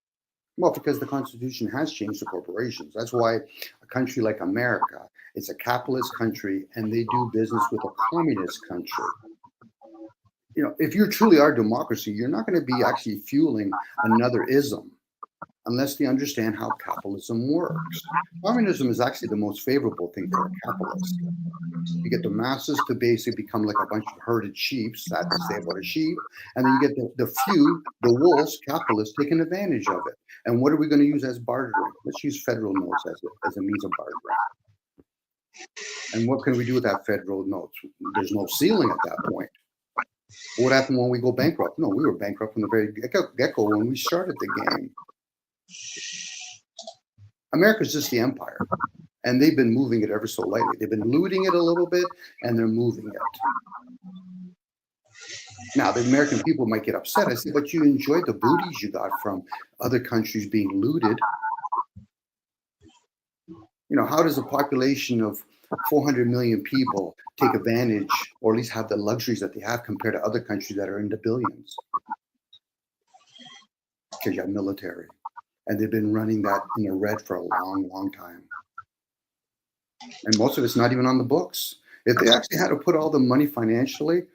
Well, because the Constitution has changed the corporations. That's why a country like America is a capitalist country, and they do business with a communist country. You know, if you truly are democracy, you're not going to be actually fueling another ism unless they understand how capitalism works. Communism is actually the most favorable thing for a capitalist. You get the masses to basically become like a bunch of herded sheep, sad to say about a sheep, and then you get the few, the wolves, capitalists, taking advantage of it. And what are we going to use as bartering? Let's use federal notes as a means of bartering. And what can we do with that federal notes? There's no ceiling at that point. What happened when we go bankrupt? No, we were bankrupt from the very get-go when we started the game. America's just the empire, and they've been moving it ever so lightly. They've been looting it a little bit, and they're moving it. Now, the American people might get upset. I say, but you enjoyed the booties you got from other countries being looted. You know, how does a population of 400 million people take advantage, or at least have the luxuries that they have compared to other countries that are in the billions? Because you have military. And they've been running that in the red for a long, long time. And most of it's not even on the books. If they actually had to put all the money financially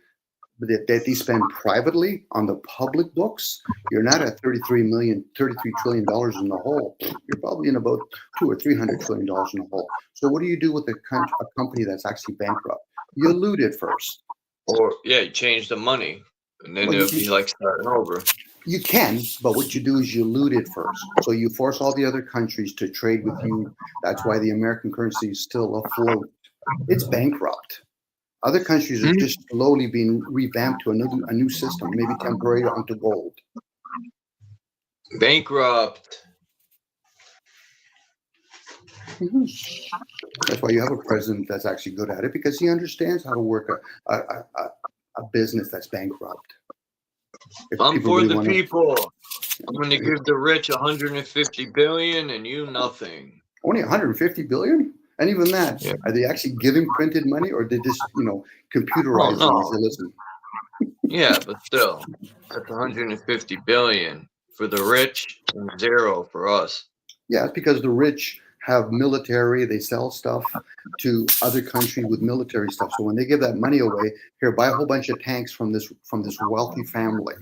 that they spend privately on the public books, you're not at $33 trillion in the hole. You're probably in about $200 or $300 trillion in the hole. So what do you do with a company that's actually bankrupt? You loot it first. Or, yeah, you change the money, and then it'll be like starting over. You can, but what you do is you loot it first. So you force all the other countries to trade with you. That's why the American currency is still afloat. It's bankrupt. Other countries are just slowly being revamped to a new system, maybe temporary onto gold. Bankrupt. Mm-hmm. That's why you have a president that's actually good at it, because he understands how to work a business that's bankrupt. I'm for the people. I'm going to give the rich 150 billion and you nothing. Only 150 billion? And even that, are they actually giving printed money, or they just, computerize it? No. Listen. Yeah, but still, that's 150 billion for the rich and zero for us. Yeah, it's because the rich have military. They sell stuff to other countries with military stuff. So when they give that money away, here, buy a whole bunch of tanks from this wealthy family.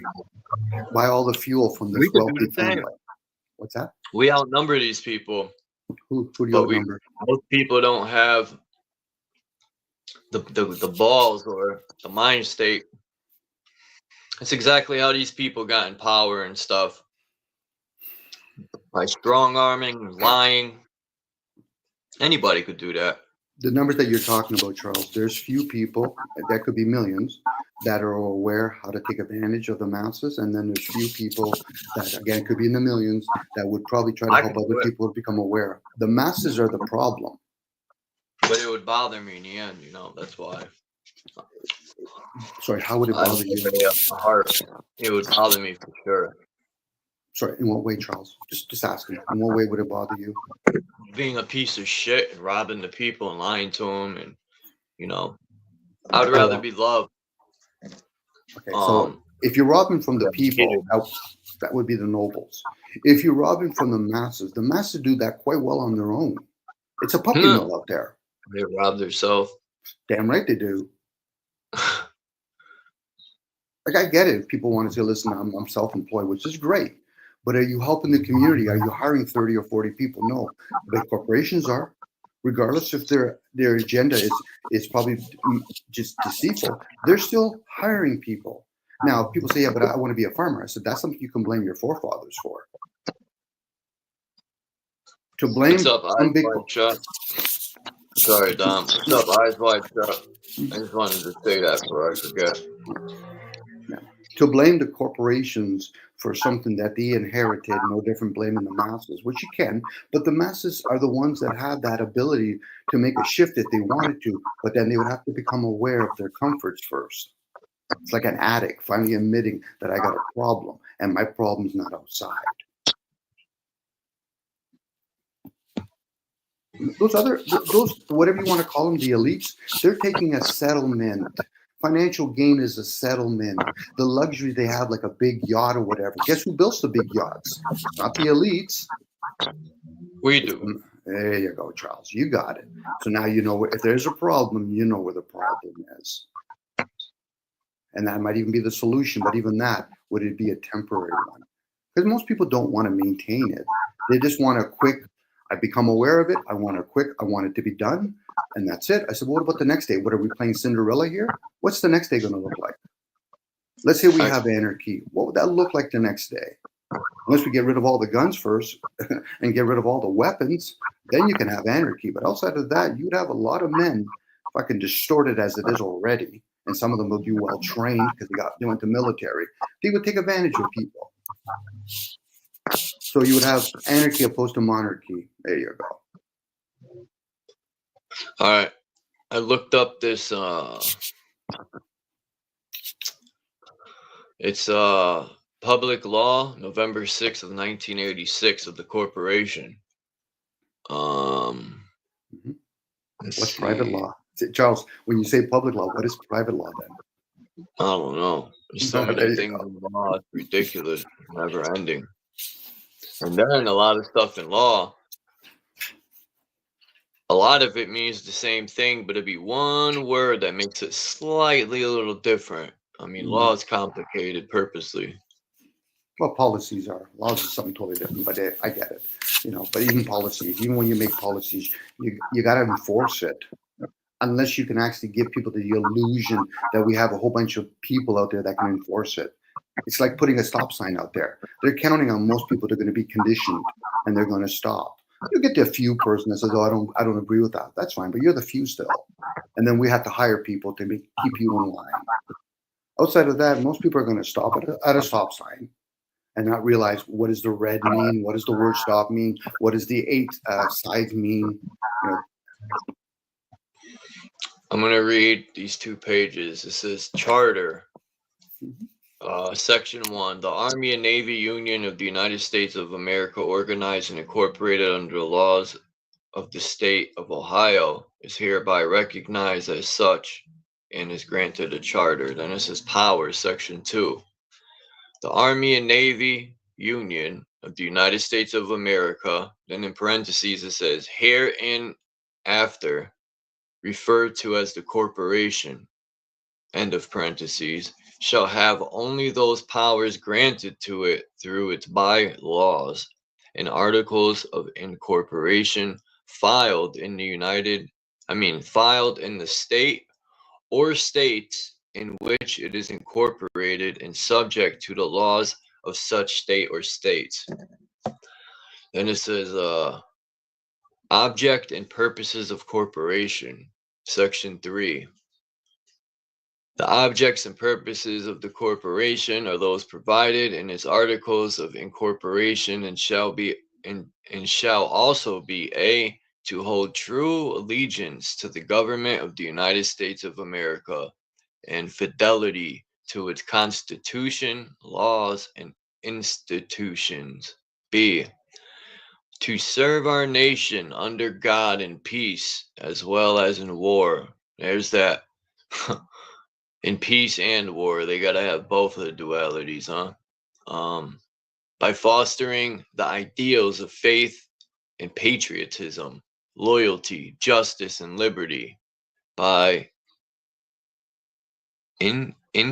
Buy all the fuel from this wealthy family. What's that? We outnumber these people. Who do you outnumber? Most people don't have the balls or the mind state. That's exactly how these people got in power and stuff. By strong arming, lying. Anybody could do that. the numbers that you're talking about, Charles, there's few people, that could be millions, that are aware how to take advantage of the masses, and then there's few people that, again, could be in the millions, that would probably try to I help can other do it, people become aware. The masses are the problem. but it would bother me in the end, you know. That's why Sorry, how would it I bother don't you? have any heart. It would bother me for sure. Sorry, in what way, Charles? Just asking. In what way would it bother you? Being a piece of shit and robbing the people and lying to them, and you know, I'd rather be loved. Okay, so if you're robbing from the people, that would be the nobles. If you're robbing from the masses do that quite well on their own. It's a puppy mill out there. They rob themselves. Damn right they do. Like, I get it. People want to say, listen, I'm self-employed, which is great. But are you helping the community? Are you hiring 30 or 40 people? No. But corporations are, regardless if their agenda is probably just deceitful, they're still hiring people. Now, people say, yeah, but I want to be a farmer. I said, that's something you can blame your forefathers for. To blame What's up, some big... Sorry, Dom. What's up, Eyes Wide Shut? I just wanted to say that before I forget. Yeah. To blame the corporations for something that they inherited, no different blaming the masses, which you can, but the masses are the ones that have that ability to make a shift if they wanted to, but then they would have to become aware of their comforts first. It's like an addict finally admitting that I got a problem, and my problem's not outside. Those whatever you want to call them, the elites, they're taking a settlement. Financial gain is a settlement. The luxury they have, like a big yacht or whatever. Guess who builds the big yachts? Not the elites. We do. There you go, Charles. You got it. So now you know if there's a problem, you know where the problem is. And that might even be the solution. But even that, would it be a temporary one? Because most people don't want to maintain it. They just want a quick, I become aware of it. I want it to be done. And that's it. I said, well, what about the next day? What are we playing Cinderella here? What's the next day going to look like? Let's say we have anarchy. What would that look like the next day? Unless we get rid of all the guns first and get rid of all the weapons, then you can have anarchy. But outside of that, you'd have a lot of men, fucking distorted as it is already. And some of them will be well trained because they went to military. They would take advantage of people. So you would have anarchy opposed to monarchy. There you go. All right. I looked up this it's public law, November 6th of 1986 of the corporation. What's private law? Charles, when you say public law, what is private law then? I don't know. There's so many things in law. It's ridiculous. Never ending. And then a lot of stuff in law, a lot of it means the same thing, but it'd be one word that makes it slightly a little different. I mean, law is complicated purposely. Well, policies are. Laws is something totally different, but I get it. You know, but even policies, even when you make policies, you got to enforce it. Unless you can actually give people the illusion that we have a whole bunch of people out there that can enforce it. It's like putting a stop sign out there. They're counting on most people that are going to be conditioned and they're going to stop. You get the few person that says, "Oh, I don't agree with that." That's fine, but you're the few still. And then we have to hire people to keep you in line. Outside of that, most people are going to stop at a stop sign and not realize what does the red mean, what does the word stop mean, what does the 8 sides mean. You know. I'm going to read these 2 pages. It says Charter, Section 1. The Army and Navy Union of the United States of America, organized and incorporated under the laws of the state of Ohio, is hereby recognized as such and is granted a charter. Then it says Powers, Section 2. The Army and Navy Union of the United States of America, then in parentheses it says hereinafter referred to as the corporation, end of parentheses, shall have only those powers granted to it through its bylaws and articles of incorporation filed in the state or states in which it is incorporated and subject to the laws of such state or states. Then it says Object and purposes of corporation. Section 3. The objects and purposes of the corporation are those provided in its articles of incorporation and shall also be A, to hold true allegiance to the government of the United States of America and fidelity to its constitution, laws, and institutions. B, to serve our nation under God in peace as well as in war. There's that. In peace and war, they gotta have both of the dualities, huh? By fostering the ideals of faith and patriotism, loyalty, justice, and liberty, by inculcating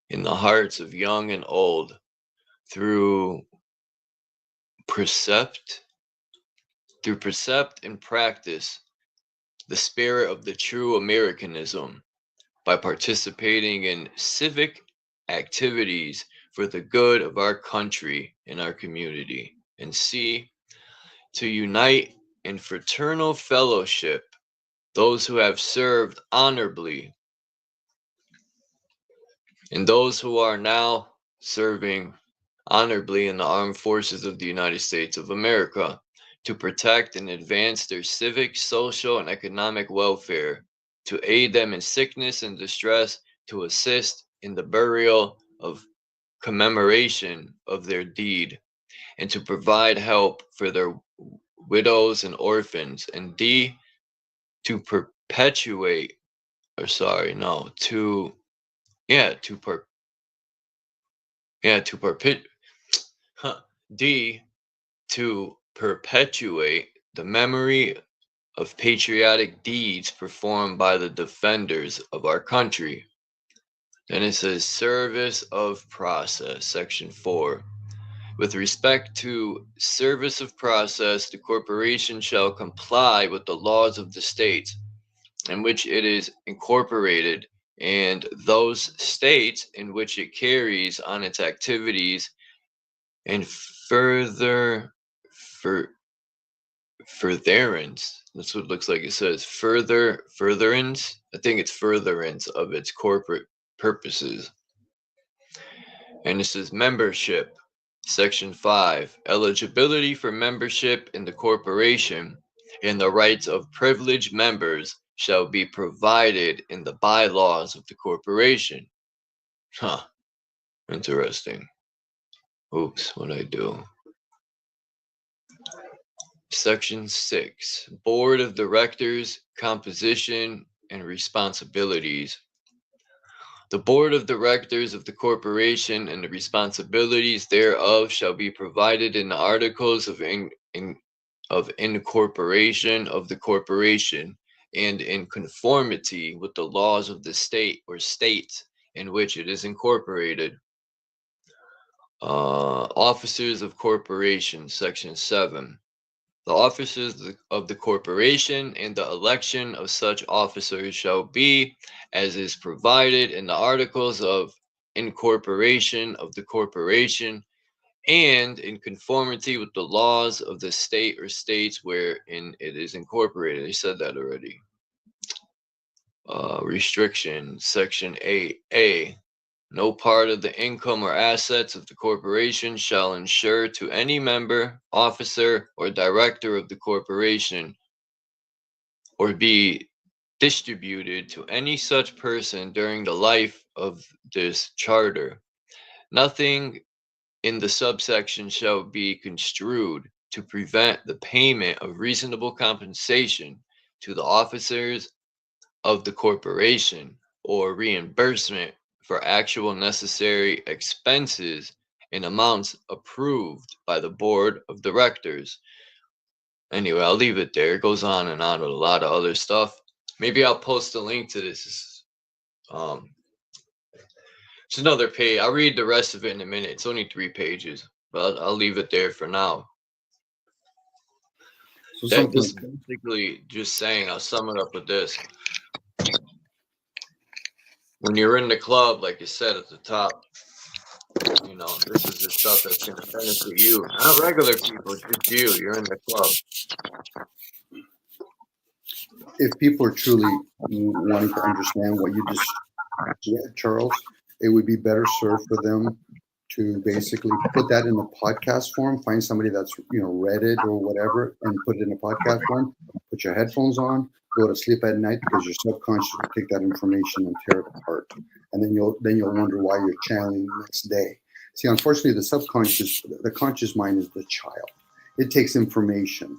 in the hearts of young and old through precept and practice the spirit of the true Americanism, by participating in civic activities for the good of our country and our community. And C, to unite in fraternal fellowship those who have served honorably and those who are now serving honorably in the armed forces of the United States of America, to protect and advance their civic, social, and economic welfare, to aid them in sickness and distress, to assist in the burial of commemoration of their deed, and to provide help for their widows and orphans. And D, to perpetuate, or sorry, no, to, yeah, to D, to perpetuate the memory of patriotic deeds performed by the defenders of our country. Then it says service of process, section 4. With respect to service of process, the corporation shall comply with the laws of the states in which it is incorporated and those states in which it carries on its activities, and furtherance. That's what it looks like. It says furtherance. I think it's furtherance of its corporate purposes. And it says membership, section 5. Eligibility for membership in the corporation and the rights of privileged members shall be provided in the bylaws of the corporation. Huh. Interesting. Oops, what'd I do? Section 6. Board of Directors, composition, and responsibilities. The board of directors of the corporation and the responsibilities thereof shall be provided in the articles of incorporation of the corporation, and in conformity with the laws of the state or states in which it is incorporated. Officers of corporation, section 7. The officers of the corporation and the election of such officers shall be as is provided in the articles of incorporation of the corporation, and in conformity with the laws of the state or states wherein it is incorporated. I said that already. Restriction, section 8A. No part of the income or assets of the corporation shall insure to any member, officer, or director of the corporation, or be distributed to any such person during the life of this charter. Nothing in the subsection shall be construed to prevent the payment of reasonable compensation to the officers of the corporation, or reimbursement for actual necessary expenses in amounts approved by the board of directors. Anyway, I'll leave it there. It goes on with a lot of other stuff. Maybe I'll post a link to this. It's another page. I'll read the rest of it in a minute. It's only 3 pages, but I'll leave it there for now. So That is basically just saying, I'll sum it up with this. When you're in the club, like you said at the top, You know, this is the stuff that's going to benefit you. Not regular people, just you. You're in the club. If people are truly wanting to understand what you just said, Charles, it would be better served for them to basically put that in a podcast form, find somebody that's, read it or whatever, and put it in a podcast form, put your headphones on, go to sleep at night, because your subconscious will take that information and tear it apart. And then you'll wonder why you're channeling the next day. See, unfortunately, the conscious mind is the child. It takes information,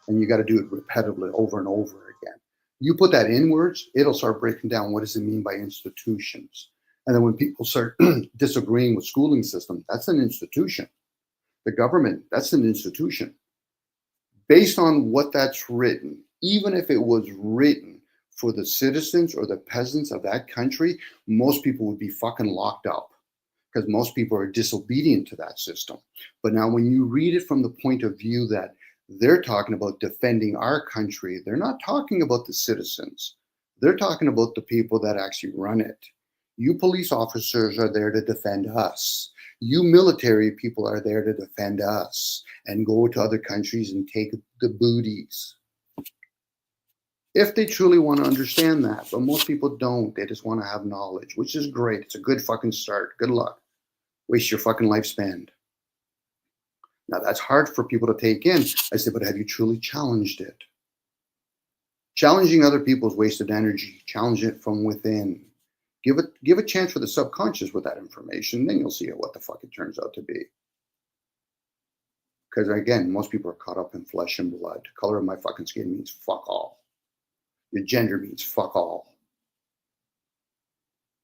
and you got to do it repetitively over and over again. You put that in words, it'll start breaking down what does it mean by institutions. And then when people start disagreeing with schooling system, that's an institution. The government, that's an institution. Based on what that's written, even if it was written for the citizens or the peasants of that country, most people would be fucking locked up, because most people are disobedient to that system. But now when you read it from the point of view that they're talking about defending our country, they're not talking about the citizens. They're talking about the people that actually run it. You police officers are there to defend us. You military people are there to defend us and go to other countries and take the booties. If they truly want to understand that, but most people don't. They just want to have knowledge, which is great. It's a good fucking start. Good luck. Waste your fucking lifespan. Now that's hard for people to take in. I say, but have you truly challenged it? Challenging other people is wasted energy. Challenge it from within. Give a chance for the subconscious with that information. Then you'll see what the fuck it turns out to be. Because again, most people are caught up in flesh and blood. Color of my fucking skin means fuck all. Your gender means fuck all.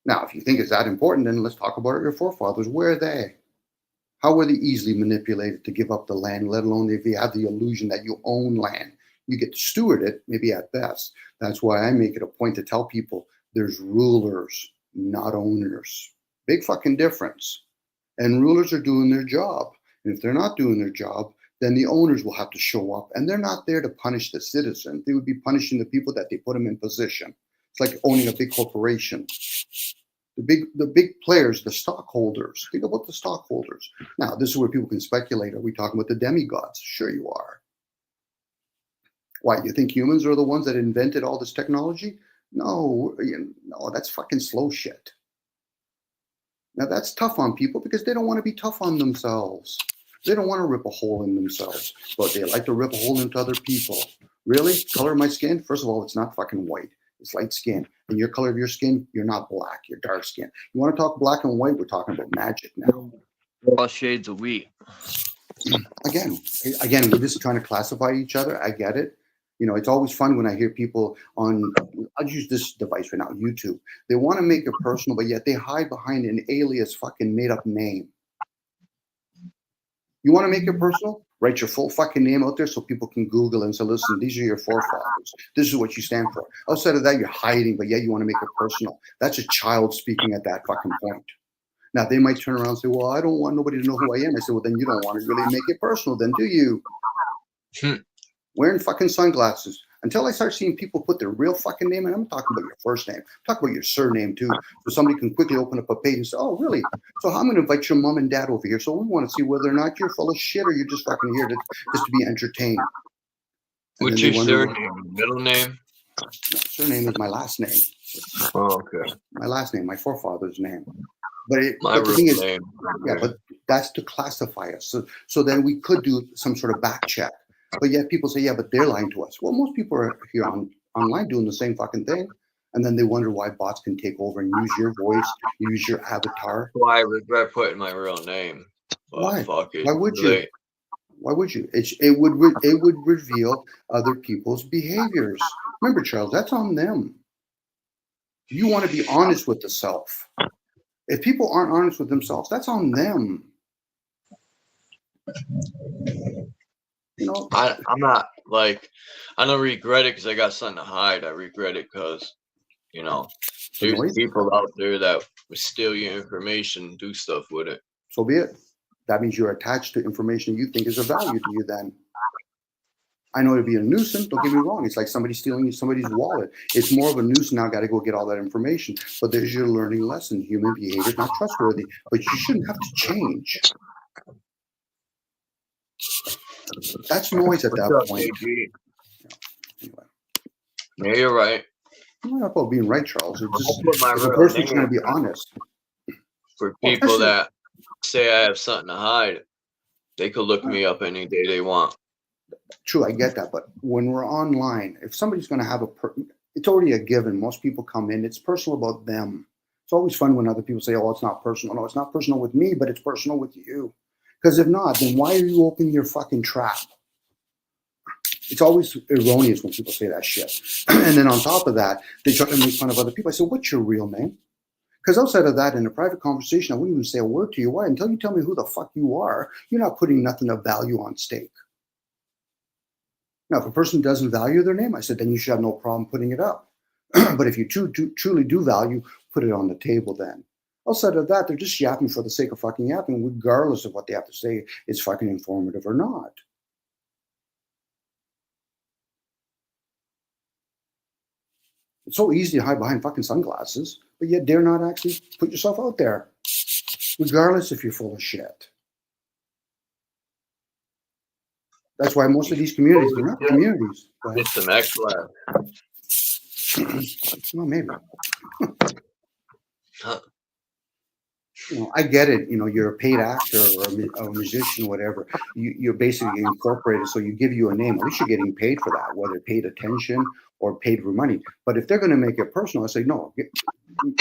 Now, if you think it's that important, then let's talk about your forefathers. Where are they? How were they easily manipulated to give up the land, let alone if you have the illusion that you own land? You get to steward it, maybe at best. That's why I make it a point to tell people there's rulers, not owners. Big fucking difference. And rulers are doing their job. And if they're not doing their job, then the owners will have to show up. And they're not there to punish the citizen. They would be punishing the people that they put them in position. It's like owning a big corporation. The big players, the stockholders. Think about the stockholders. Now, this is where people can speculate. Are we talking about the demigods? Sure you are. Why, you think humans are the ones that invented all this technology? No, that's fucking slow shit. Now that's tough on people because they don't want to be tough on themselves. They don't want to rip a hole in themselves, but they like to rip a hole into other people. Really? Color of my skin? First of all, it's not fucking white. It's light skin. And your color of your skin, you're not black. You're dark skin. You want to talk black and white? We're talking about magic now. All shades of wheat. Again, we're just trying to classify each other. I get it. It's always fun when I hear people on, I'll use this device right now, YouTube. They want to make it personal, but yet they hide behind an alias fucking made up name. You want to make it personal? Write your full fucking name out there so people can Google and say, listen, these are your forefathers. This is what you stand for. Outside of that, you're hiding, but yet you want to make it personal. That's a child speaking at that fucking point. Now, they might turn around and say, well, I don't want nobody to know who I am. I say, well, then you don't want to really make it personal, then do you? Wearing fucking sunglasses. Until I start seeing people put their real fucking name in, I'm talking about your first name. Talk about your surname too. So somebody can quickly open up a page and say, oh, really? So I'm going to invite your mom and dad over here. So we want to see whether or not you're full of shit or you're just fucking here just to be entertained. And what's your surname? Middle name? No, surname is my last name. Oh, okay. My last name, my forefather's name. But the thing is, name. Yeah, but that's to classify us. So then we could do some sort of back check. But yet people say, yeah, but they're lying to us. Well, most people are here online doing the same fucking thing. And then they wonder why bots can take over and use your voice, use your avatar. Why I regret putting my real name. Why? Fuck it. Why would you? Why would you? It would reveal other people's behaviors. Remember, Charles, that's on them. You want to be honest with the self. If people aren't honest with themselves, that's on them. I'm not like, I don't regret it because I got something to hide. I regret it because, there's people out there that would steal your information, do stuff with it. So be it. That means you're attached to information you think is of value to you then. I know it'd be a nuisance. Don't get me wrong. It's like somebody stealing somebody's wallet. It's more of a nuisance. Now I got to go get all that information. But there's your learning lesson. Human behavior is not trustworthy, but you shouldn't have to change. That's noise at that point. Anyway. Yeah, you're right. I'm not about being right, Charles. It's just put my if a real person's name trying to be honest. For Well, people especially- that say I have something to hide, they could look me up any day they want. True, I get that. But when we're online, if somebody's going to have it's already a given. Most people come in, it's personal about them. It's always fun when other people say, oh, it's not personal. No, it's not personal with me, but it's personal with you. Because if not, then why are you opening your fucking trap? It's always erroneous when people say that shit. And then on top of that, they try to make fun of other people. I say, what's your real name? Because outside of that, in a private conversation, I wouldn't even say a word to you. Why? Until you tell me who the fuck you are, you're not putting nothing of value on stake. Now, if a person doesn't value their name, I said, then you should have no problem putting it up. But if you truly do value, put it on the table then. Outside of that, they're just yapping for the sake of fucking yapping, regardless of what they have to say is fucking informative or not. It's so easy to hide behind fucking sunglasses, but yet dare not actually put yourself out there, regardless if you're full of shit. That's why most of these communities, they're not communities. Get some X-Lab. Well, maybe. Huh. I get it. You're a paid actor or a musician, whatever. You're basically incorporated, so you give you a name. At least you're getting paid for that, whether paid attention or paid for money. But if they're going to make it personal, I say, no,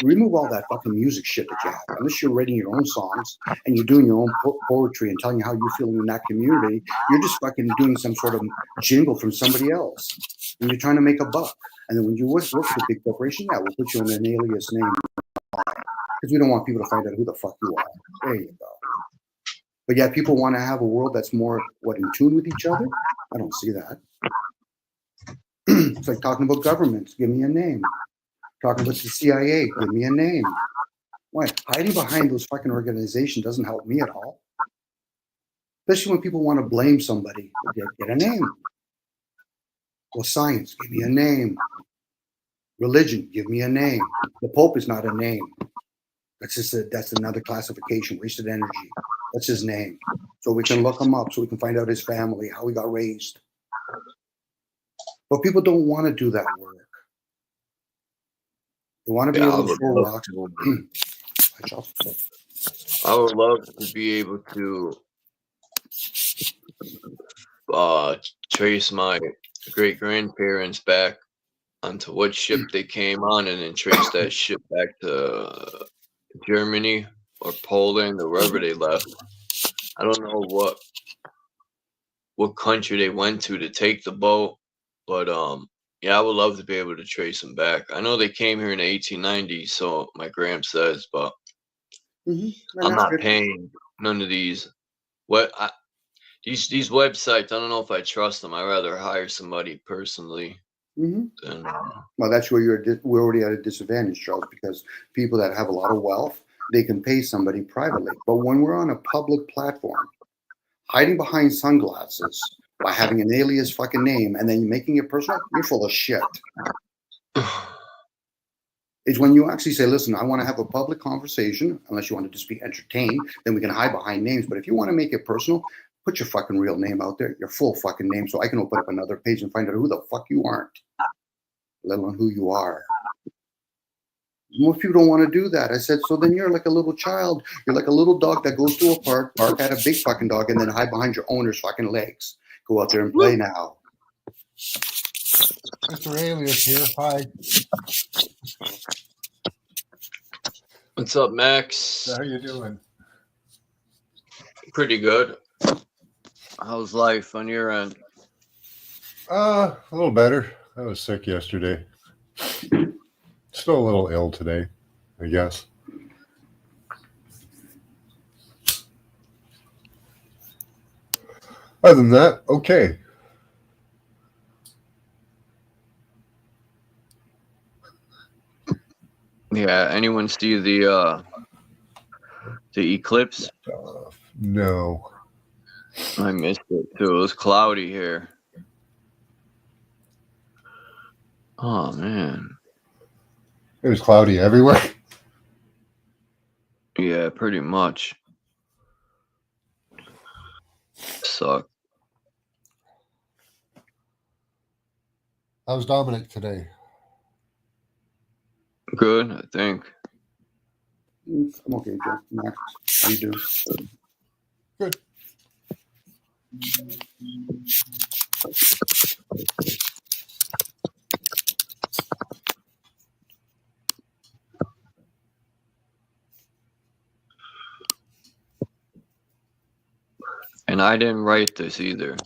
remove all that fucking music shit that you have. Unless you're writing your own songs and you're doing your own poetry and telling how you're feeling in that community, you're just fucking doing some sort of jingle from somebody else. And you're trying to make a buck. And then when you work with a big corporation, yeah, we'll put you in an alias name. Because we don't want people to find out who the fuck you are. There you go. But yeah, people want to have a world that's more, in tune with each other? I don't see that. It's like talking about governments. Give me a name. Talking about the CIA. Give me a name. Why? Hiding behind those fucking organizations doesn't help me at all. Especially when people want to blame somebody. Get a name. Well, science. Give me a name. Religion. Give me a name. The Pope is not a name. That's another classification. Wasted energy. That's his name. So we can look him up. So we can find out his family, how he got raised. But people don't want to do that work. They want to be able to throw rocks. I would love to be able to trace my great-grandparents back onto what ship they came on and then trace that ship back to Germany or Poland or wherever they left. I don't know what country they went to take the boat, but yeah, I would love to be able to trace them back. I know they came here in the 1890s, so my grand says, but I'm not paying none of these. These websites, I don't know if I trust them. I'd rather hire somebody personally. Than, well, that's where we're already at a disadvantage, Charles, because people that have a lot of wealth, they can pay somebody privately. But when we're on a public platform, hiding behind sunglasses by having an alias fucking name and then making it personal, you're full of shit. It's when you actually say, listen, I want to have a public conversation, unless you want to just be entertained, then we can hide behind names. But if you want to make it personal, put your fucking real name out there, your full fucking name, so I can open up another page and find out who the fuck you aren't, let alone who you are. Most people don't want to do that. I said, so then you're like a little child. You're like a little dog that goes to a park, bark at a big fucking dog, and then hide behind your owner's fucking legs. Go out there and play now. Mr. Alias here. Hi. What's up, Max? How you doing? Pretty good. How's life on your end? A little better. I was sick yesterday. Still a little ill today, I guess. Other than that, okay. Yeah, anyone see the eclipse? No. I missed it too. It was cloudy here. Oh man. It was cloudy everywhere. Yeah, pretty much. Suck. How's Dominic today? Good, I think. I'm okay, Joe. Max, how you doing? Good. And I didn't write this either.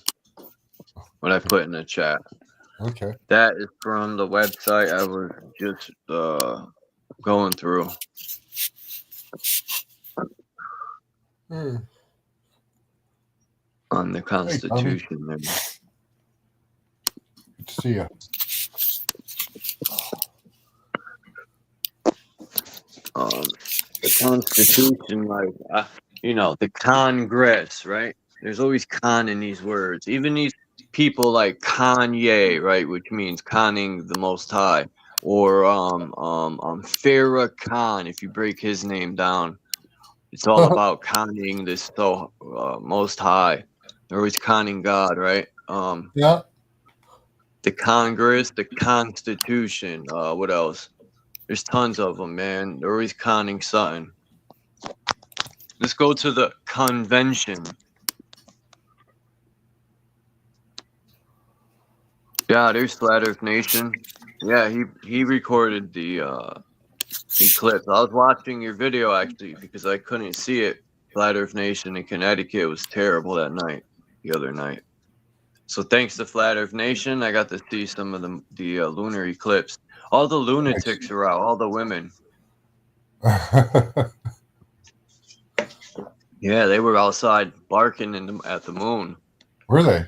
What I put in the chat. Okay. That is from the website I was just going through. On the Constitution. Hey, good to see you. The Constitution, like, the Congress, right? There's always con in these words. Even these people like Kanye, right, which means conning the Most High, or Farrakhan, if you break his name down, it's all about conning this Most High. They're always conning God, right? Yeah. The Congress, the Constitution, what else? There's tons of them, man. They're always conning something. Let's go to the convention. Yeah, there's Flat Earth Nation. Yeah, he recorded the eclipse. I was watching your video actually because I couldn't see it. Flat Earth Nation in Connecticut was terrible that night, the other night. So thanks to Flat Earth Nation, I got to see some of the lunar eclipse. All the lunatics are out, all the women. Yeah, they were outside barking at the moon. Were they?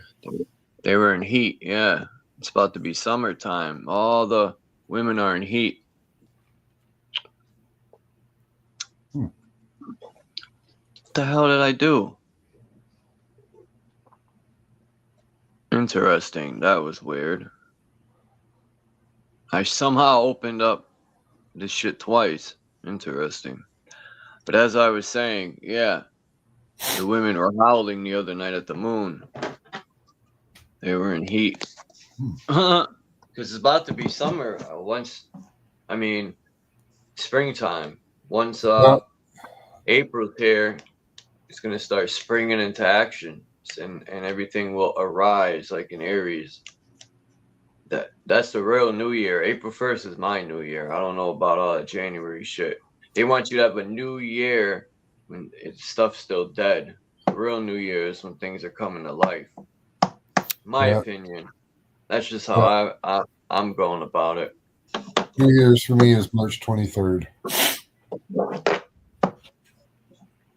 They were in heat, yeah. It's about to be summertime. All the women are in heat. What the hell did I do? Interesting. That was weird. I somehow opened up this shit twice. Interesting. But as I was saying, yeah, the women were howling the other night at the moon. They were in heat. Because it's about to be summer. Springtime. Once April's here, it's going to start springing into action. And everything will arise like in Aries. That's the real new year. April 1st is my new year. I don't know about all that January shit. They want you to have a new year when stuff's still dead. The real new year is when things are coming to life. My opinion. That's just how I'm going about it. New Year's for me is March 23rd.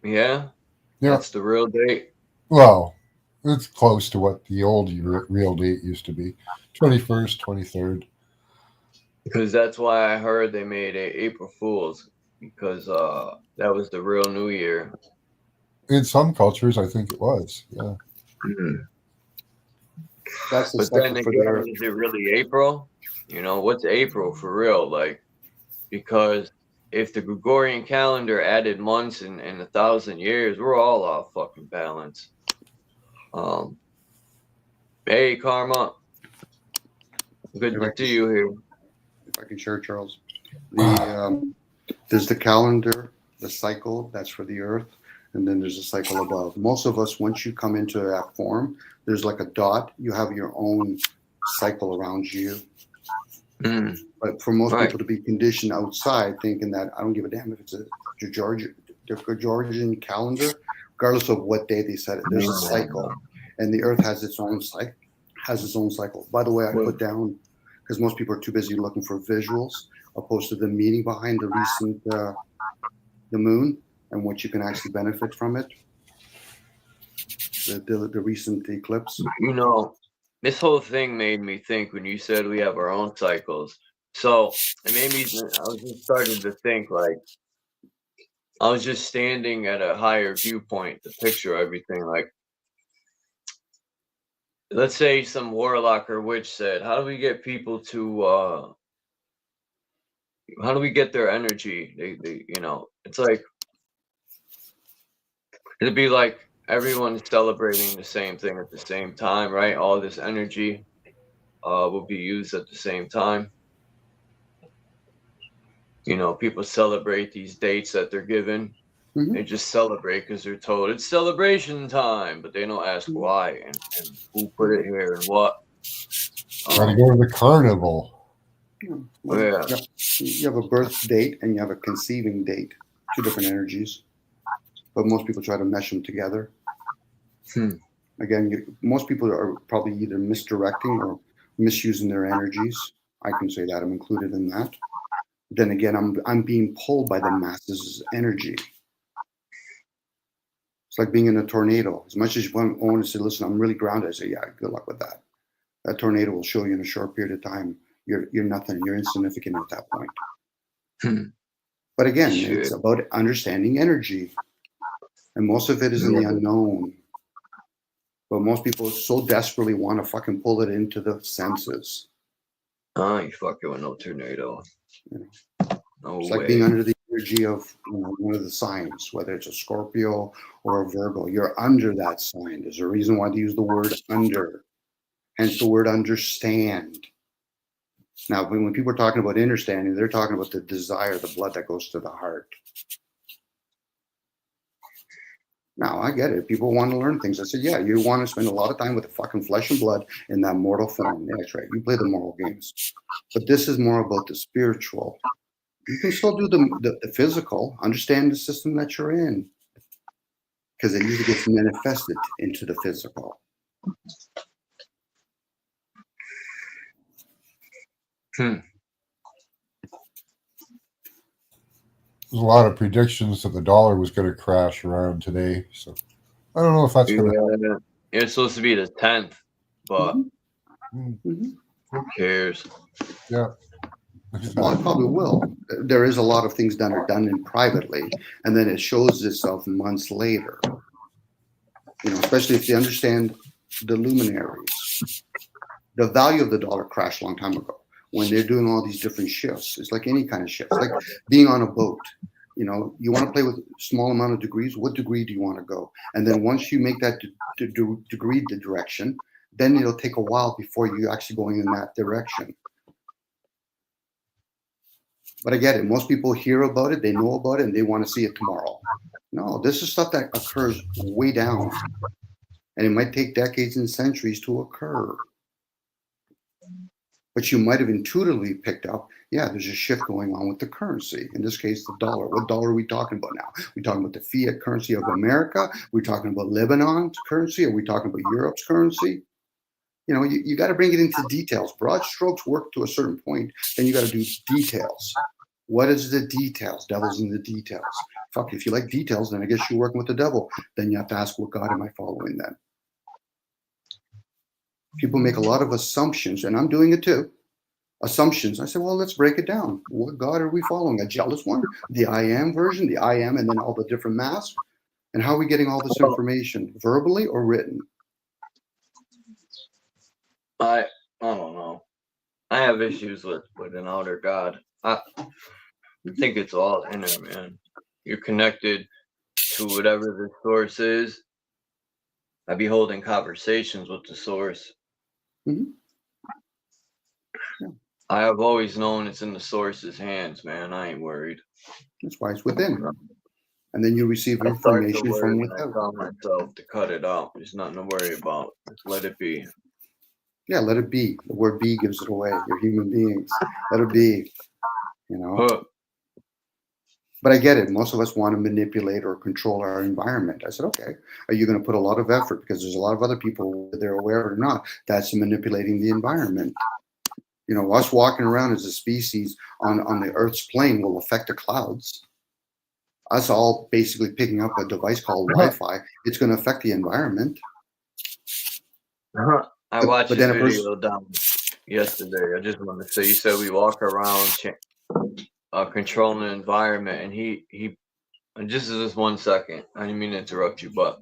Yeah? That's the real date? Well, it's close to what the old real date used to be. 21st, 23rd. Because that's why I heard they made April Fools. Because that was the real new year. In some cultures, I think it was. Yeah. That's the but then again, is it really April? What's April for real? Like, because if the Gregorian calendar added months in 1,000 years, we're all off fucking balance. Hey, Karma. Good to see you here. If I can share, Charles. There's the calendar, the cycle, that's for the earth, and then there's a cycle above. Most of us, once you come into that form, there's like a dot. You have your own cycle around you. But for most people to be conditioned outside, thinking that I don't give a damn if it's a Georgian calendar, regardless of what day they set it, there's a cycle, and the earth has its own cycle. By the way, I put down, because most people are too busy looking for visuals. I'll post the meaning behind the recent the moon and what you can actually benefit from it. The recent eclipse. This whole thing made me think when you said we have our own cycles. So it made me. I was just starting to think like I was just standing at a higher viewpoint to picture everything. Like let's say some warlock or witch said, how do we get people to how do we get their energy? They you know, it's like it'd be like everyone's celebrating the same thing at the same time, right? All this energy will be used at the same time. You know, people celebrate these dates that they're given. They just celebrate because they're told it's celebration time, but they don't ask why and who put it here and what. Gotta go to the carnival. Yeah. You have a birth date and you have a conceiving date, 2 different energies. But most people try to mesh them together. Again, most people are probably either misdirecting or misusing their energies. I can say that I'm included in that. Then again, I'm being pulled by the masses' energy. It's like being in a tornado. As much as you want to say, listen, I'm really grounded, I say, yeah, good luck with that. That tornado will show you in a short period of time you're nothing, you're insignificant at that point. But again, it's about understanding energy. And most of it is in the unknown. But most people so desperately want to fucking pull it into the senses. I ain't fucking with no tornado. No It's way. like being under the energy of one of the signs, whether it's a Scorpio or a Virgo. You're under that sign. There's a reason why they use the word under. Hence the word understand. Now, when people are talking about understanding, they're talking about the desire, the blood that goes to the heart. Now, I get it. People want to learn things. I said, yeah, you want to spend a lot of time with the fucking flesh and blood in that mortal form. That's right. You play the moral games. But this is more about the spiritual. You can still do the physical, understand the system that you're in, because it usually gets manifested into the physical. There's a lot of predictions that the dollar was going to crash around today. So I don't know if that's going to. It's supposed to be the 10th, but who cares? Yeah. Well, it probably will. There is a lot of things that are done in privately, and then it shows itself months later. You know, especially if you understand the luminaries. The value of the dollar crashed a long time ago when they're doing all these different shifts. It's like any kind of shift. It's like being on a boat. You know, you want to play with a small amount of degrees. What degree do you want to go? And then once you make that degree the direction, then it'll take a while before you're actually going in that direction. But I get it. Most people hear about it, they know about it, and they want to see it tomorrow. No, this is stuff that occurs way down. And it might take decades and centuries to occur. But you might have intuitively picked up, yeah, there's a shift going on with the currency. In this case, the dollar. What dollar are we talking about now? Are we talking about the fiat currency of America? Are we talking about Lebanon's currency? Are we talking about Europe's currency? You know, you got to bring it into details. Broad strokes work to a certain point, then you got to do details. What is the details? Devil's in the details. Fuck, if you like details, then I guess you're working with the devil. Then you have to ask, what God am I following then? People make a lot of assumptions, and I'm doing it too. Assumptions. I said, well, let's break it down. What God are we following? A jealous one? The I am version, the I am, and then all the different masks? And how are we getting all this information? Verbally or written? I don't know. I have issues with an outer God. I think it's all in there, man. You're connected to whatever the source is. I be holding conversations with the source. Yeah. I have always known it's in the source's hands, man. I ain't worried. That's why it's within. And then you receive information from without. I tell myself to cut it out. There's nothing to worry about. Just let it be. Yeah, let it be. The word be gives it away. You're human beings. Let it be. You know? But I get it. Most of us want to manipulate or control our environment. I said, okay, are you going to put a lot of effort? Because there's a lot of other people, whether they're aware or not, that's manipulating the environment. You know, us walking around as a species on the Earth's plane will affect the clouds. Us all basically picking up a device called Wi-Fi, it's going to affect the environment. I watched this video down yesterday. I just wanted to say, you said we walk around controlling the environment, and he and just this 1 second, I didn't mean to interrupt you, but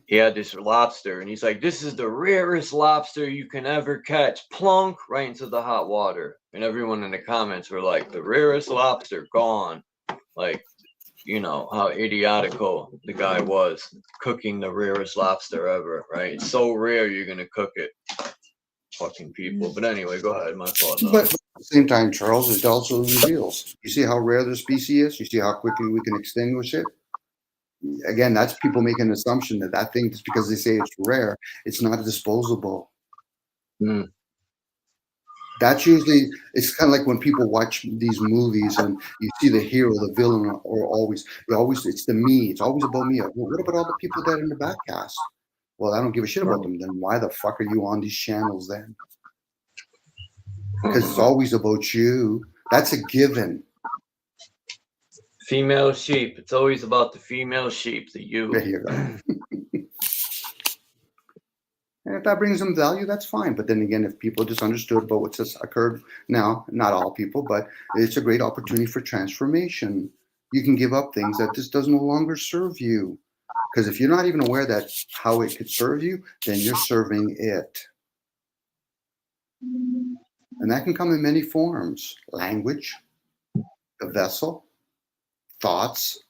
he had this lobster, and he's like, "This is the rarest lobster you can ever catch." Plunk right into the hot water, and everyone in the comments were like, "The rarest lobster gone." Like, you know how idiotical the guy was cooking the rarest lobster ever, right? It's so rare you're gonna cook it. Fucking people. But anyway, go ahead. My fault. But at the same time, Charles, it also reveals. You see how rare the species is? You see how quickly we can extinguish it? Again, that's people making an assumption that that thing, just because they say it's rare, it's not disposable. Mm. That's usually, it's kind of like when people watch these movies and you see the hero, the villain, or always, it's the me. It's always about me. Well, what about all the people that are in the back cast? Well, I don't give a shit about them. Then why the fuck are you on these channels then? Because it's always about you. That's a given. Female sheep. It's always about the female sheep, the you. There you go. And if that brings them value, that's fine. But then again, if people just understood about what's just occurred now, not all people, but it's a great opportunity for transformation. You can give up things that just does no longer serve you. Because if you're not even aware that how it could serve you, then you're serving it. And that can come in many forms. Language, the vessel, thoughts.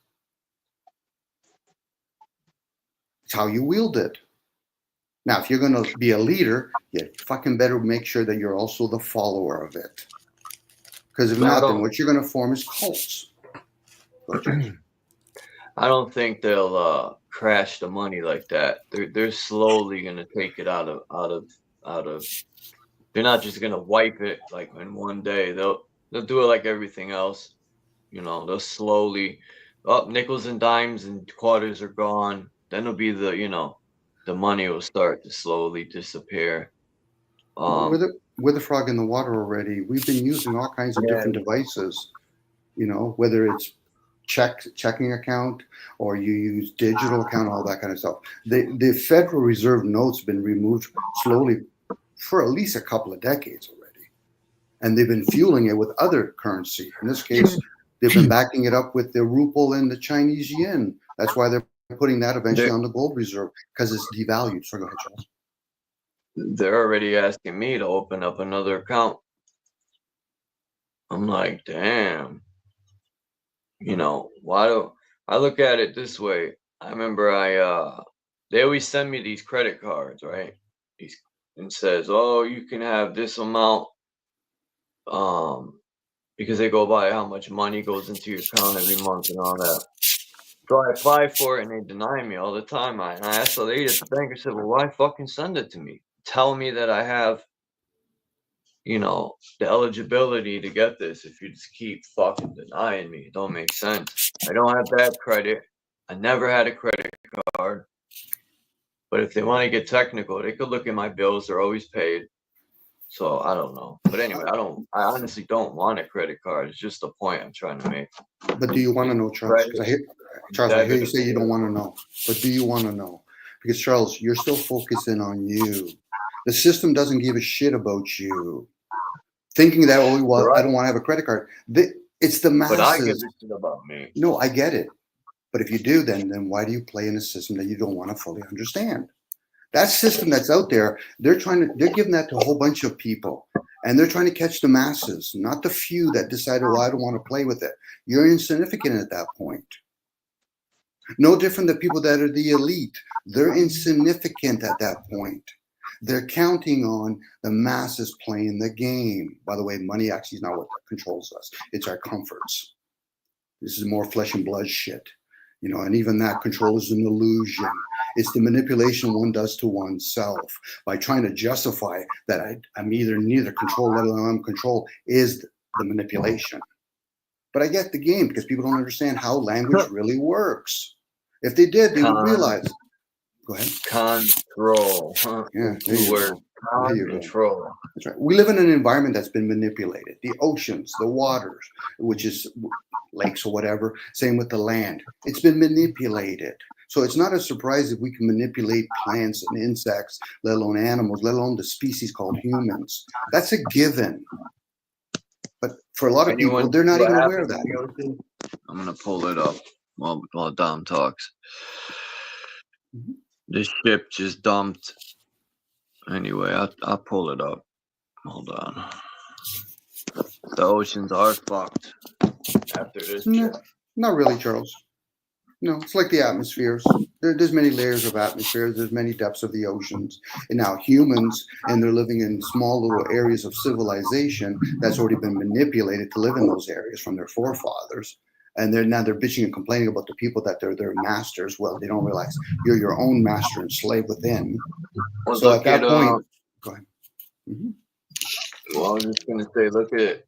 It's how you wield it. Now, if you're going to be a leader, you fucking better make sure that you're also the follower of it. Because if not, then what you're going to form is cults. I don't think they'll crash the money like that. They're slowly going to take it out of. They're not just going to wipe it like in one day. They'll do it like everything else. You know, they'll slowly nickels and dimes and quarters are gone. Then it'll be the money will start to slowly disappear. We're the frog in the water already. We've been using all kinds of different devices, whether it's checking account or you use digital account, all that kind of stuff. The Federal Reserve note's been removed slowly for at least a couple of decades already. And they've been fueling it with other currency. In this case, they've been backing it up with the ruble and the Chinese yen. That's why they're putting that eventually on the gold reserve, because it's devalued. So go ahead, Charles. They're already asking me to open up another account. I'm like, damn. Why do I look at it this way? I remember they always send me these credit cards, right? And says, oh, you can have this amount, because they go by how much money goes into your account every month and all that. So I apply for it and they deny me all the time. And I asked the lady at the bank, I said, well, why fucking send it to me? Tell me that I have, the eligibility to get this if you just keep fucking denying me. It don't make sense. I don't have bad credit. I never had a credit card. But if they want to get technical, they could look at my bills. They're always paid. So I don't know. But anyway, I honestly don't want a credit card. It's just the point I'm trying to make. But do you want to know, Charles? I hear you say you don't want to know. But do you want to know? Because, Charles, you're still focusing on you. The system doesn't give a shit about you. Thinking that, I don't want to have a credit card. It's the masses. But I give a shit about me. No, I get it. But if you do, then why do you play in a system that you don't want to fully understand? That system that's out there, they're giving that to a whole bunch of people. And they're trying to catch the masses, not the few that decided, well, I don't want to play with it. You're insignificant at that point. No different than people that are the elite. They're insignificant at that point. They're counting on the masses playing the game. By the way, money actually is not what controls us. It's our comforts. This is more flesh and blood shit. And even that control is an illusion. It's the manipulation one does to oneself by trying to justify that I'm neither controlled, let alone I'm controlled, is the manipulation. But I get the game because people don't understand how language really works. If they did, they would realize. Go ahead. Control. Huh? Yeah, control. That's right. We live in an environment that's been manipulated. The oceans, the waters, which is lakes or whatever. Same with the land. It's been manipulated. So it's not a surprise if we can manipulate plants and insects, let alone animals, let alone the species called humans. That's a given. But for a lot of people, they're not even aware of that. I'm going to pull it up while Dom talks. This ship just dumped. Anyway, I'll pull it up. Hold on. The oceans are fucked after this trip. Not really, Charles. No, it's like the atmospheres. There's many layers of atmospheres. There's many depths of the oceans. And now humans, and they're living in small little areas of civilization that's already been manipulated to live in those areas from their forefathers. And they're bitching and complaining about the people that they're their masters. Well, they don't realize you're your own master and slave within. Well, so at that point, go ahead. Mm-hmm. Well, I was just gonna say, look at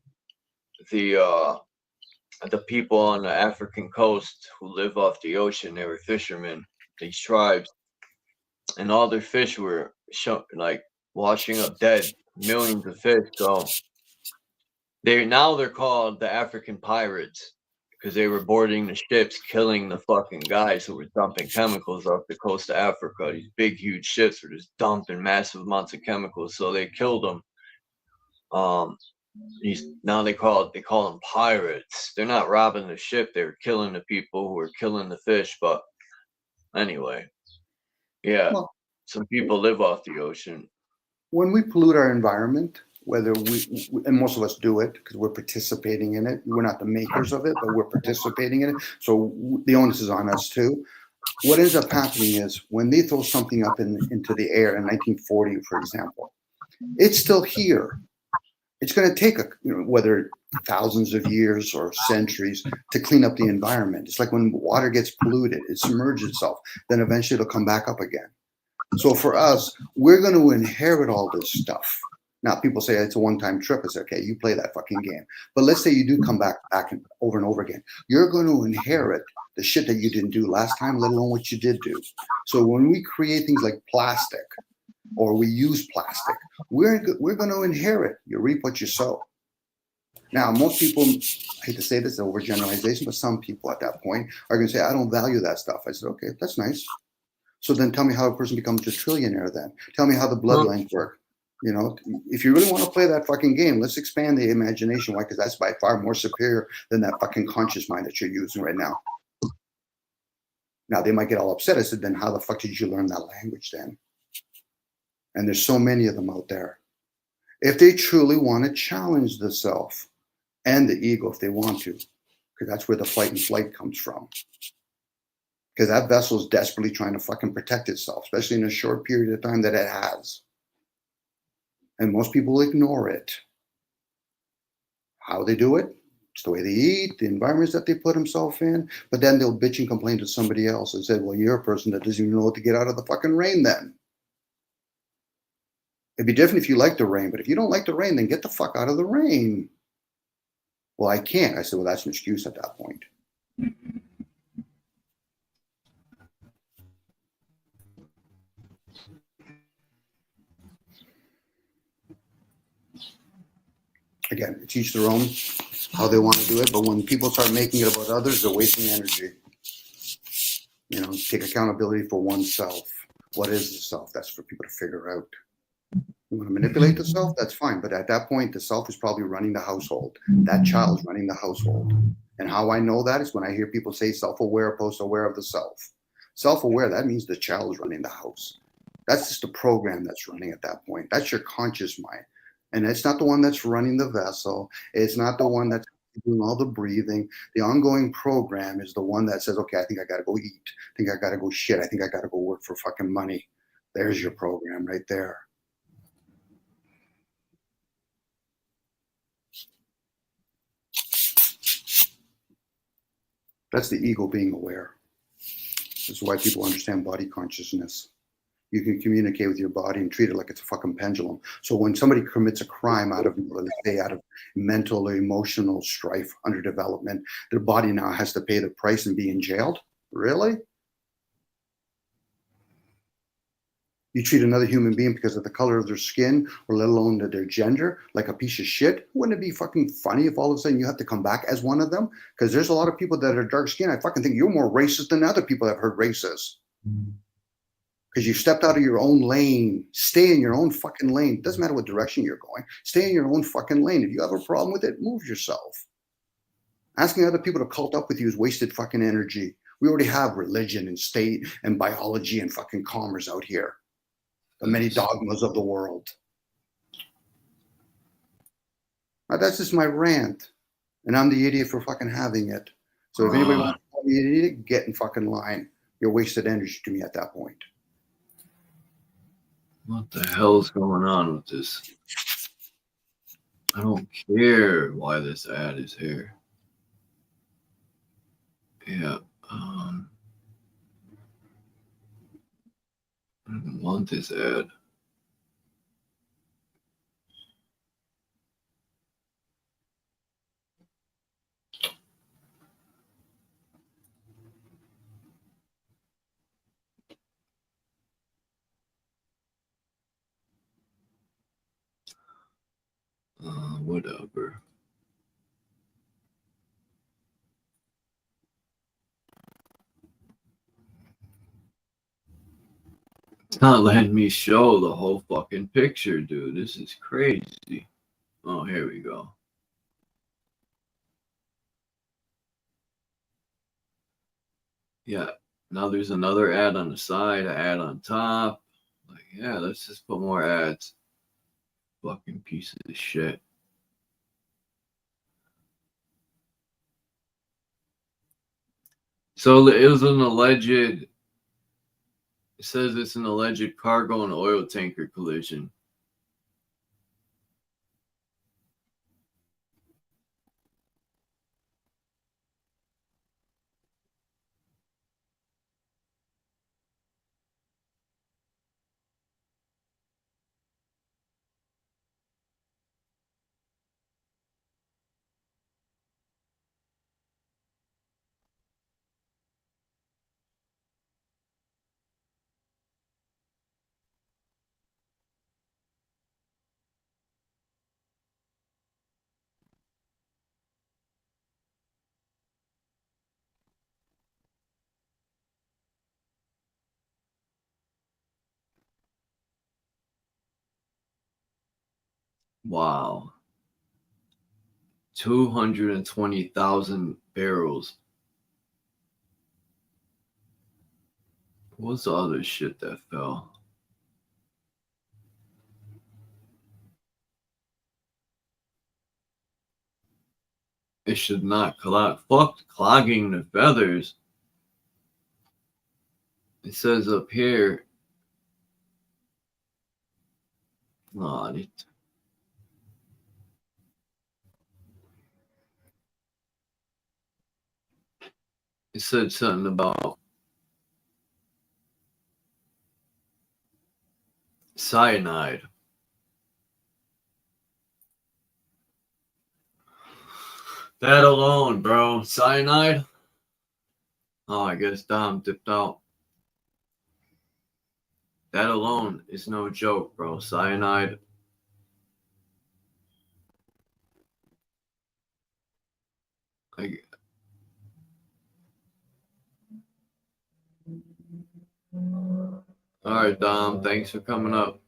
the people on the African coast who live off the ocean. They were fishermen, these tribes, and all their fish were like washing up dead, millions of fish. So they're called the African pirates because they were boarding the ships, killing the fucking guys who were dumping chemicals off the coast of Africa. These big, huge ships were just dumping massive amounts of chemicals, so they killed them. Now they call them pirates. They're not robbing the ship, they're killing the people who are killing the fish. But anyway, yeah, well, some people live off the ocean. When we pollute our environment, whether we and most of us do it because we're participating in it. We're not the makers of it, but we're participating in it. So the onus is on us too. What ends up happening is when they throw something up into the air in 1940, for example, it's still here. It's going to take whether thousands of years or centuries to clean up the environment. It's like when water gets polluted, it submerges itself. Then eventually it'll come back up again. So for us, we're going to inherit all this stuff. Now, people say it's a one-time trip. It's okay. You play that fucking game. But let's say you do come back and over again. You're going to inherit the shit that you didn't do last time, let alone what you did do. So when we create things like plastic, or we use plastic, we're going to inherit. You reap what you sow. Now, most people, I hate to say this, overgeneralization, but some people at that point are going to say, I don't value that stuff. I said, okay, that's nice. So then tell me how a person becomes a trillionaire then. Tell me how the bloodlines work. You know, if you really want to play that fucking game, let's expand the imagination. Why? Because that's by far more superior than that fucking conscious mind that you're using right now. Now, they might get all upset. I said, then how the fuck did you learn that language then? And there's so many of them out there. If they truly want to challenge the self and the ego, if they want to, because that's where the fight and flight comes from. Because that vessel is desperately trying to fucking protect itself, especially in a short period of time that it has. And most people ignore it. How they do it? It's the way they eat, the environments that they put themselves in. But then they'll bitch and complain to somebody else and say, well, you're a person that doesn't even know what to get out of the fucking rain then. It'd be different if you like the rain, but if you don't like the rain, then get the fuck out of the rain. Well, I can't. I said, well, that's an excuse at that point. Again, it's each their own, how they want to do it. But when people start making it about others, they're wasting energy. You know, take accountability for oneself. What is the self? That's for people to figure out. You want to manipulate the self? That's fine. But at that point, the self is probably running the household. That child's running the household. And how I know that is when I hear people say self-aware opposed to aware of the self. Self-aware, that means the child is running the house. That's just a program that's running at that point. That's your conscious mind. And it's not the one that's running the vessel. It's not the one that's doing all the breathing. The ongoing program is the one that says, okay, I think I got to go eat. I think I got to go shit. I think I got to go work for fucking money. There's your program right there. That's the ego being aware. This is why people understand body consciousness. You can communicate with your body and treat it like it's a fucking pendulum. So when somebody commits a crime out of, let's say, out of mental or emotional strife, underdevelopment, their body now has to pay the price and be in jail? Really? You treat another human being because of the color of their skin, or let alone their gender, like a piece of shit? Wouldn't it be fucking funny if all of a sudden you have to come back as one of them? Because there's a lot of people that are dark skinned. I fucking think you're more racist than other people that have heard racist. Because you stepped out of your own lane. Stay in your own fucking lane. Doesn't matter what direction you're going. Stay in your own fucking lane. If you have a problem with it, move yourself. Asking other people to cult up with you is wasted fucking energy. We already have religion and state and biology and fucking commerce out here. The many dogmas of the world. Now, that's just my rant. And I'm the idiot for fucking having it. So if anybody wants to call me an idiot, get in fucking line. You're wasted energy to me at that point. What the hell's going on with this? I don't care why this ad is here. Yeah. I don't want this ad. Whatever. It's not letting me show the whole fucking picture, dude. This is crazy. Oh, here we go. Yeah. Now there's another ad on the side, an ad on top. Like, yeah, let's just put more ads. Fucking piece of shit. So it was an alleged, it says it's an alleged cargo and oil tanker collision. Wow. 220,000 barrels. What's the other shit that fell? It should not clog. Fuck clogging the feathers. It says up here. Oh, it said something about cyanide. That alone, bro. Cyanide? Oh, I guess Dom dipped out. That alone is no joke, bro. Cyanide. All right, Dom. Thanks for coming up.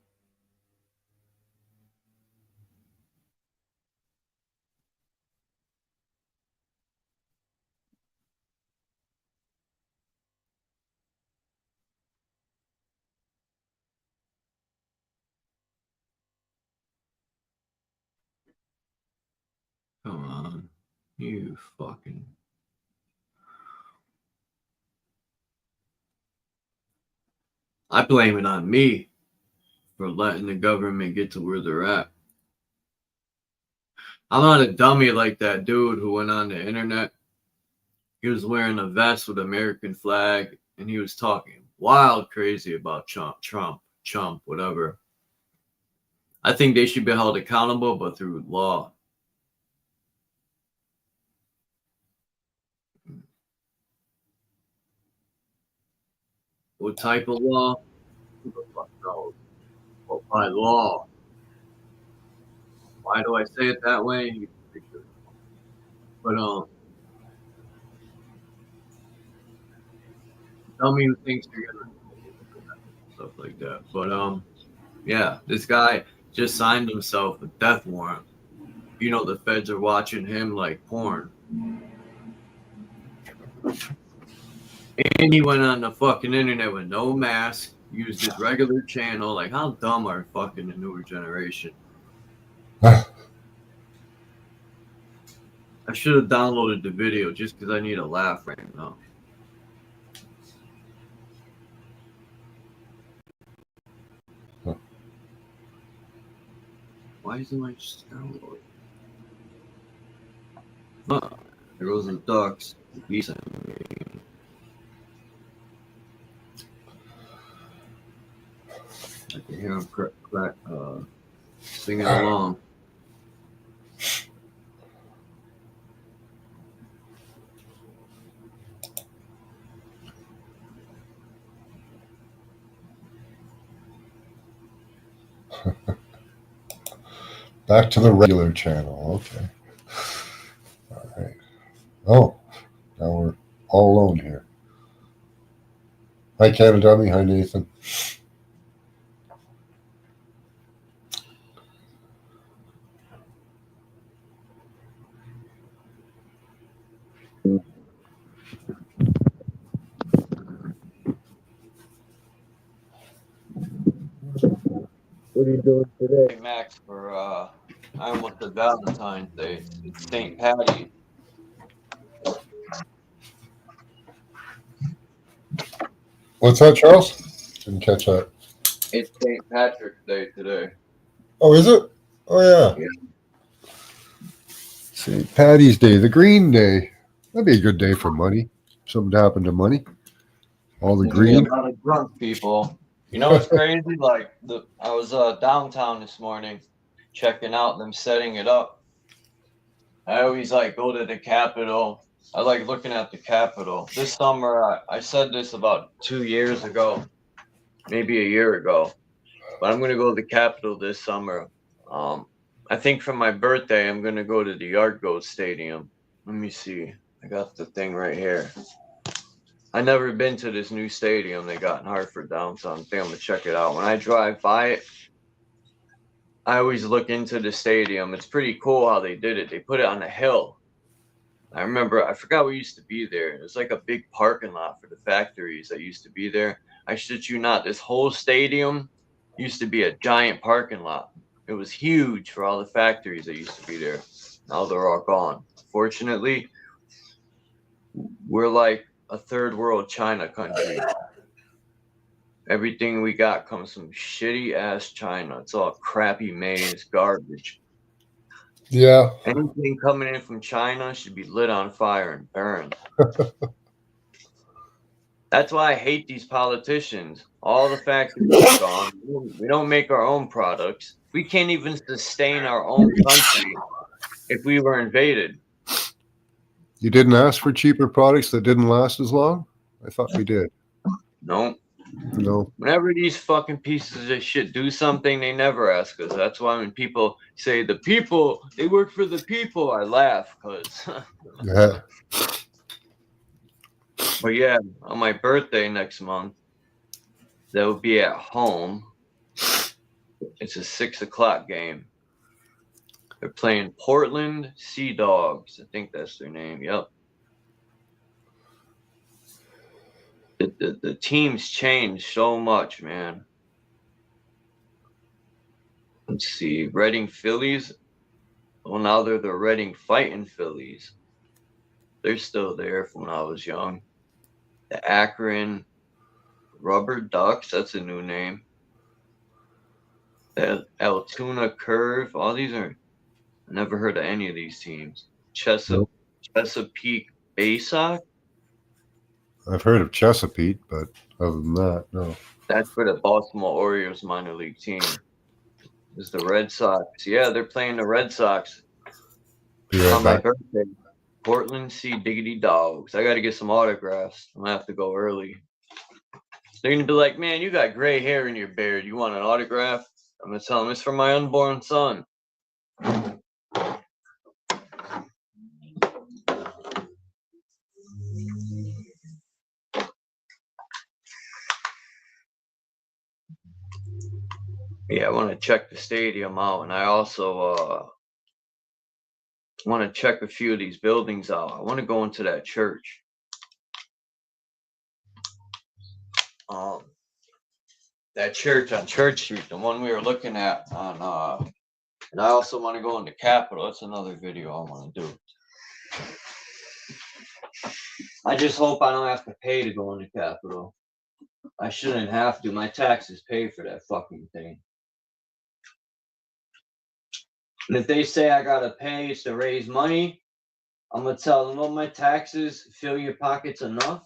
Come on. You fucking... I blame it on me for letting the government get to where they're at. I'm not a dummy like that dude who went on the internet. He was wearing a vest with American flag, and he was talking wild crazy about Trump, whatever. I think they should be held accountable, but through law. What type of law? Who the fuck knows? Well, by law. Why do I say it that way? But tell me who thinks you're gonna stuff like that. But yeah, this guy just signed himself a death warrant. You know, the feds are watching him like porn. And he went on the fucking internet with no mask, used his regular channel. Like, how dumb are fucking the newer generation? I should have downloaded the video just because I need a laugh right now. Why isn't I just downloading? There goes the ducks. Geese, I mean. I can hear him singing along. Back to the regular channel. Okay. All right. Oh, now we're all alone here. Hi, Canada. Hi, Nathan. What are you doing today, Max? For I almost said Valentine's Day. It's St. Patty. What's that, Charles? Didn't catch that. It's St. Patrick's Day today. Oh, is it? Oh, yeah. St. Patty's Day, the Green Day. That'd be a good day for money. Something happened to money. All the green. A lot of drunk people. You know what's crazy? Like I was downtown this morning, checking out them setting it up. I always like go to the Capitol. I like looking at the Capitol. This summer, I said this about 2 years ago, maybe a year ago, but I'm gonna go to the Capitol this summer. I think for my birthday, I'm gonna go to the Yardgoat Stadium. Let me see. I got the thing right here. I never been to this new stadium they got in Hartford downtown. I think I'm gonna check it out. When I drive by it, I always look into the stadium. It's pretty cool how they did it. They put it on a hill. I remember, I forgot what used to be there. It was like a big parking lot for the factories that used to be there. I shit you not, this whole stadium used to be a giant parking lot. It was huge for all the factories that used to be there. Now they're all gone. Fortunately, we're like a third world China country. Everything we got comes from shitty ass China. It's all crappy made. It's garbage. Yeah. Anything coming in from China should be lit on fire and burned. That's why I hate these politicians. All the factories are gone. We don't make our own products. We can't even sustain our own country if we were invaded. You didn't ask for cheaper products that didn't last as long? I thought we did. No. No. Whenever these fucking pieces of shit do something, they never ask us. That's why when people say the people, they work for the people, I laugh because. Yeah. But yeah, on my birthday next month, they'll be at home. It's a 6 o'clock game. They're playing Portland Sea Dogs. I think that's their name. Yep. The teams changed so much, man. Let's see. Reading Phillies. Well, now they're the Reading Fighting Phillies. They're still there from when I was young. The Akron Rubber Ducks. That's a new name. The Altoona Curve. All these are... I never heard of any of these teams. Chesapeake Bay Sox. I've heard of Chesapeake, but other than that, no. That's for the Baltimore Orioles minor league team. Is the Red Sox. Yeah, they're playing the Red Sox on my birthday. Portland Sea Diggity Dogs. I got to get some autographs. I'm going to have to go early. They're going to be like, man, you got gray hair in your beard. You want an autograph? I'm going to tell them it's for my unborn son. Yeah, I want to check the stadium out, and I also want to check a few of these buildings out. I want to go into that church. that church on Church Street, the one we were looking at on and I also want to go into Capitol. That's another video I want to do. I just hope I don't have to pay to go into Capitol. I shouldn't have to. My taxes pay for that fucking thing. And if they say I gotta pay to raise money, I'm gonna tell them, oh, my taxes fill your pockets enough.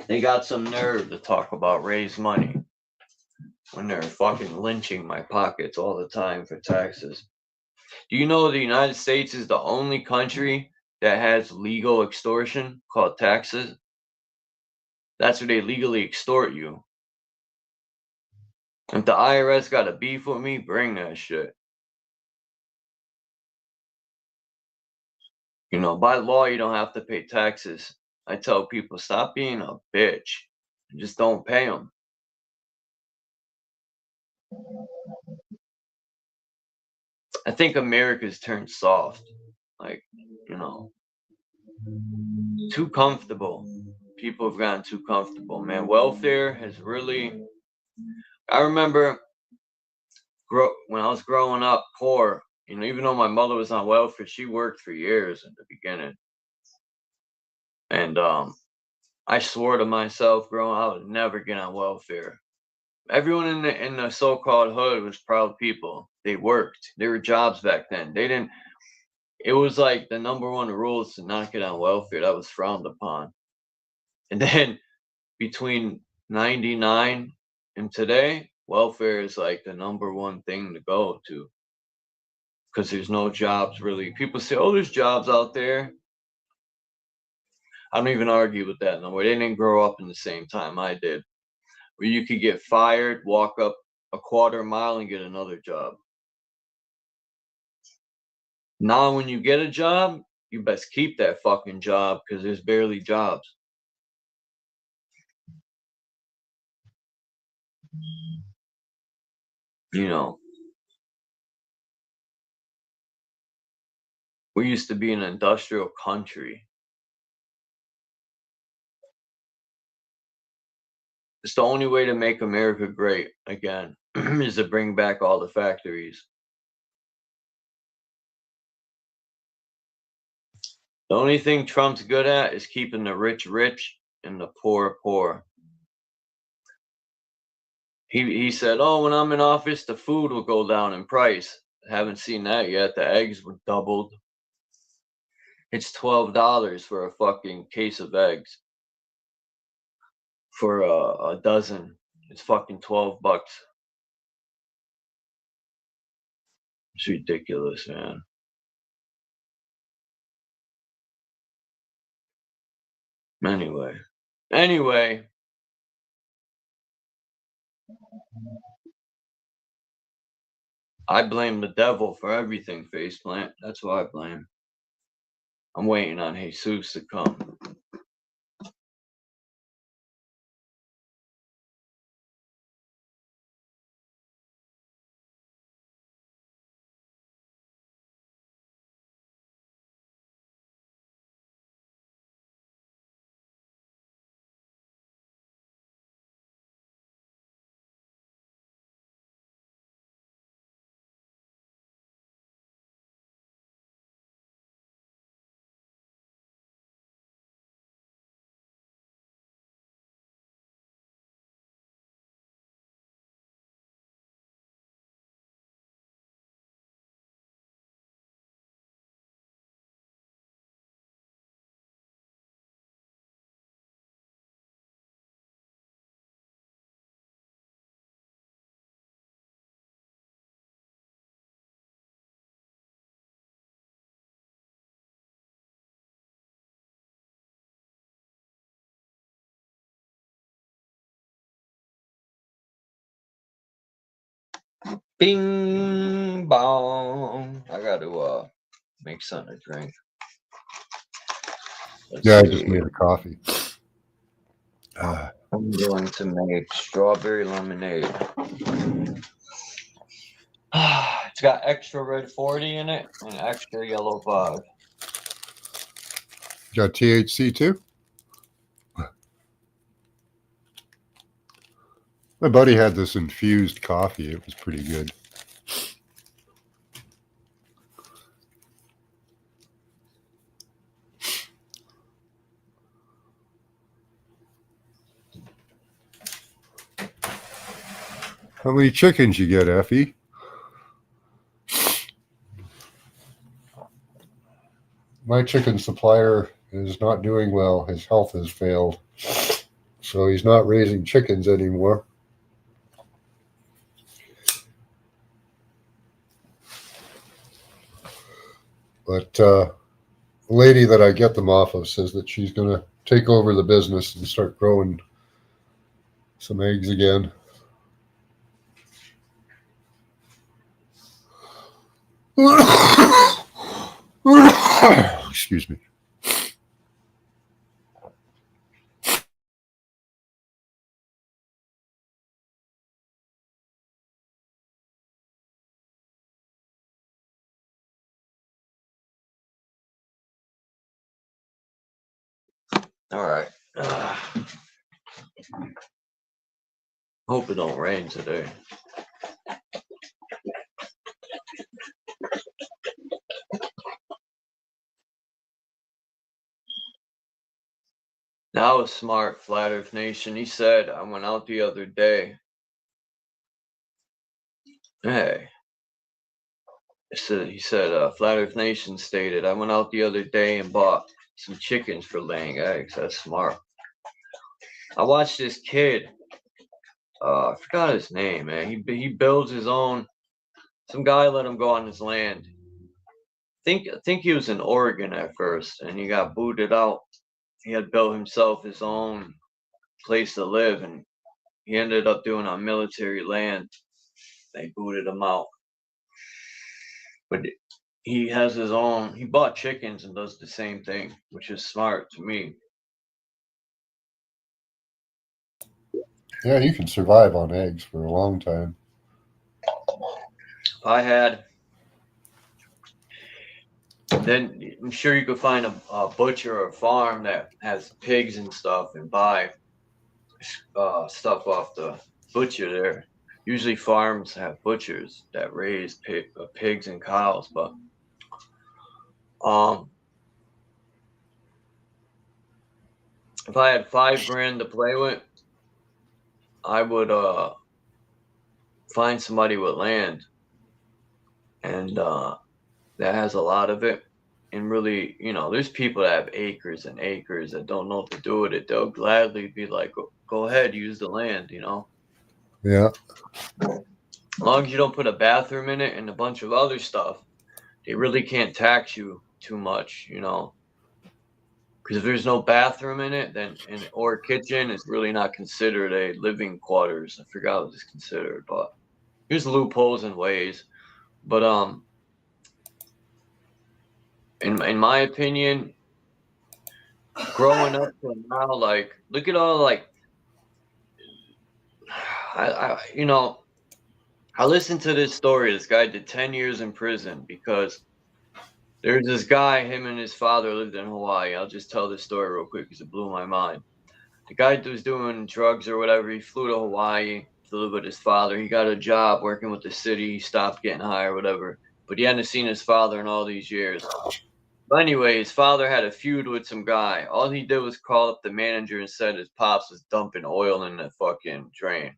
They got some nerve to talk about raise money when they're fucking lynching my pockets all the time for taxes. Do you know the United States is the only country that has legal extortion called taxes? That's where they legally extort you. If the IRS got a beef with me, bring that shit. You know, by law, you don't have to pay taxes. I tell people, stop being a bitch. Just don't pay them. I think America's turned soft. Like, you know, too comfortable. People have gotten too comfortable, man. Welfare has really... I remember when I was growing up poor, you know, even though my mother was on welfare, she worked for years in the beginning. And I swore to myself growing up I would never get on welfare. Everyone in the so-called hood was proud people. They worked. There were jobs back then. They didn't... It was like the number one rule is to not get on welfare. That was frowned upon. And then between 99 and today, welfare is like the number one thing to go to. Because there's no jobs really. People say, oh, there's jobs out there. I don't even argue with that no more. They didn't grow up in the same time I did. Where you could get fired, walk up a quarter mile and get another job. Now when you get a job, you best keep that fucking job because there's barely jobs. You know, we used to be an industrial country. It's the only way to make America great again is to bring back all the factories. The only thing Trump's good at is keeping the rich rich and the poor poor. He said, oh, when I'm in office, the food will go down in price. Haven't seen that yet. The eggs were doubled. It's $12 for a fucking case of eggs. For a dozen. It's fucking $12. It's ridiculous, man. Anyway. I blame the devil for everything, Faceplant. That's who I blame. I'm waiting on Jesus to come. Bing bong. I gotta make something to drink. I just made a coffee. I'm going to make strawberry lemonade. It's got extra red 40 in it and extra yellow 5. Got THC too? My buddy had this infused coffee. It was pretty good. How many chickens you get, Effie? My chicken supplier is not doing well. His health has failed. So he's not raising chickens anymore. But the lady that I get them off of says that she's going to take over the business and start growing some eggs again. Excuse me. All right. Hope it don't rain today. That was smart, Flat Earth Nation. He said, I went out the other day. Hey. He said, Flat Earth Nation stated, I went out the other day and bought some chickens for laying eggs. That's smart. I watched this kid. I forgot his name, man. He builds his own. Some guy let him go on his land. I think he was in Oregon at first, and he got booted out. He had built himself his own place to live, and he ended up doing on military land. They booted him out. But he has his own. He bought chickens and does the same thing, which is smart to me. Yeah, you can survive on eggs for a long time. If I had, then I'm sure you could find a butcher or a farm that has pigs and stuff and buy stuff off the butcher there. Usually farms have butchers that raise pigs and cows, but if I had $5,000 to play with, I would find somebody with land and that has a lot of it. And really, there's people that have acres and acres that don't know what to do with it. They'll gladly be like, go ahead, use the land, Yeah. As long as you don't put a bathroom in it and a bunch of other stuff, they really can't tax you too much, because if there's no bathroom in it, then or kitchen, it's really not considered a living quarters. I forgot what it's considered, but there's loopholes and ways. But in my opinion, growing up to now, like, look at all, like, I listened to this story. This guy did 10 years in prison because there's this guy, him and his father lived in Hawaii. I'll just tell this story real quick because it blew my mind. The guy was doing drugs or whatever. He flew to Hawaii to live with his father. He got a job working with the city. He stopped getting high or whatever. But he hadn't seen his father in all these years. But anyway, his father had a feud with some guy. All he did was call up the manager and said his pops was dumping oil in the fucking drain.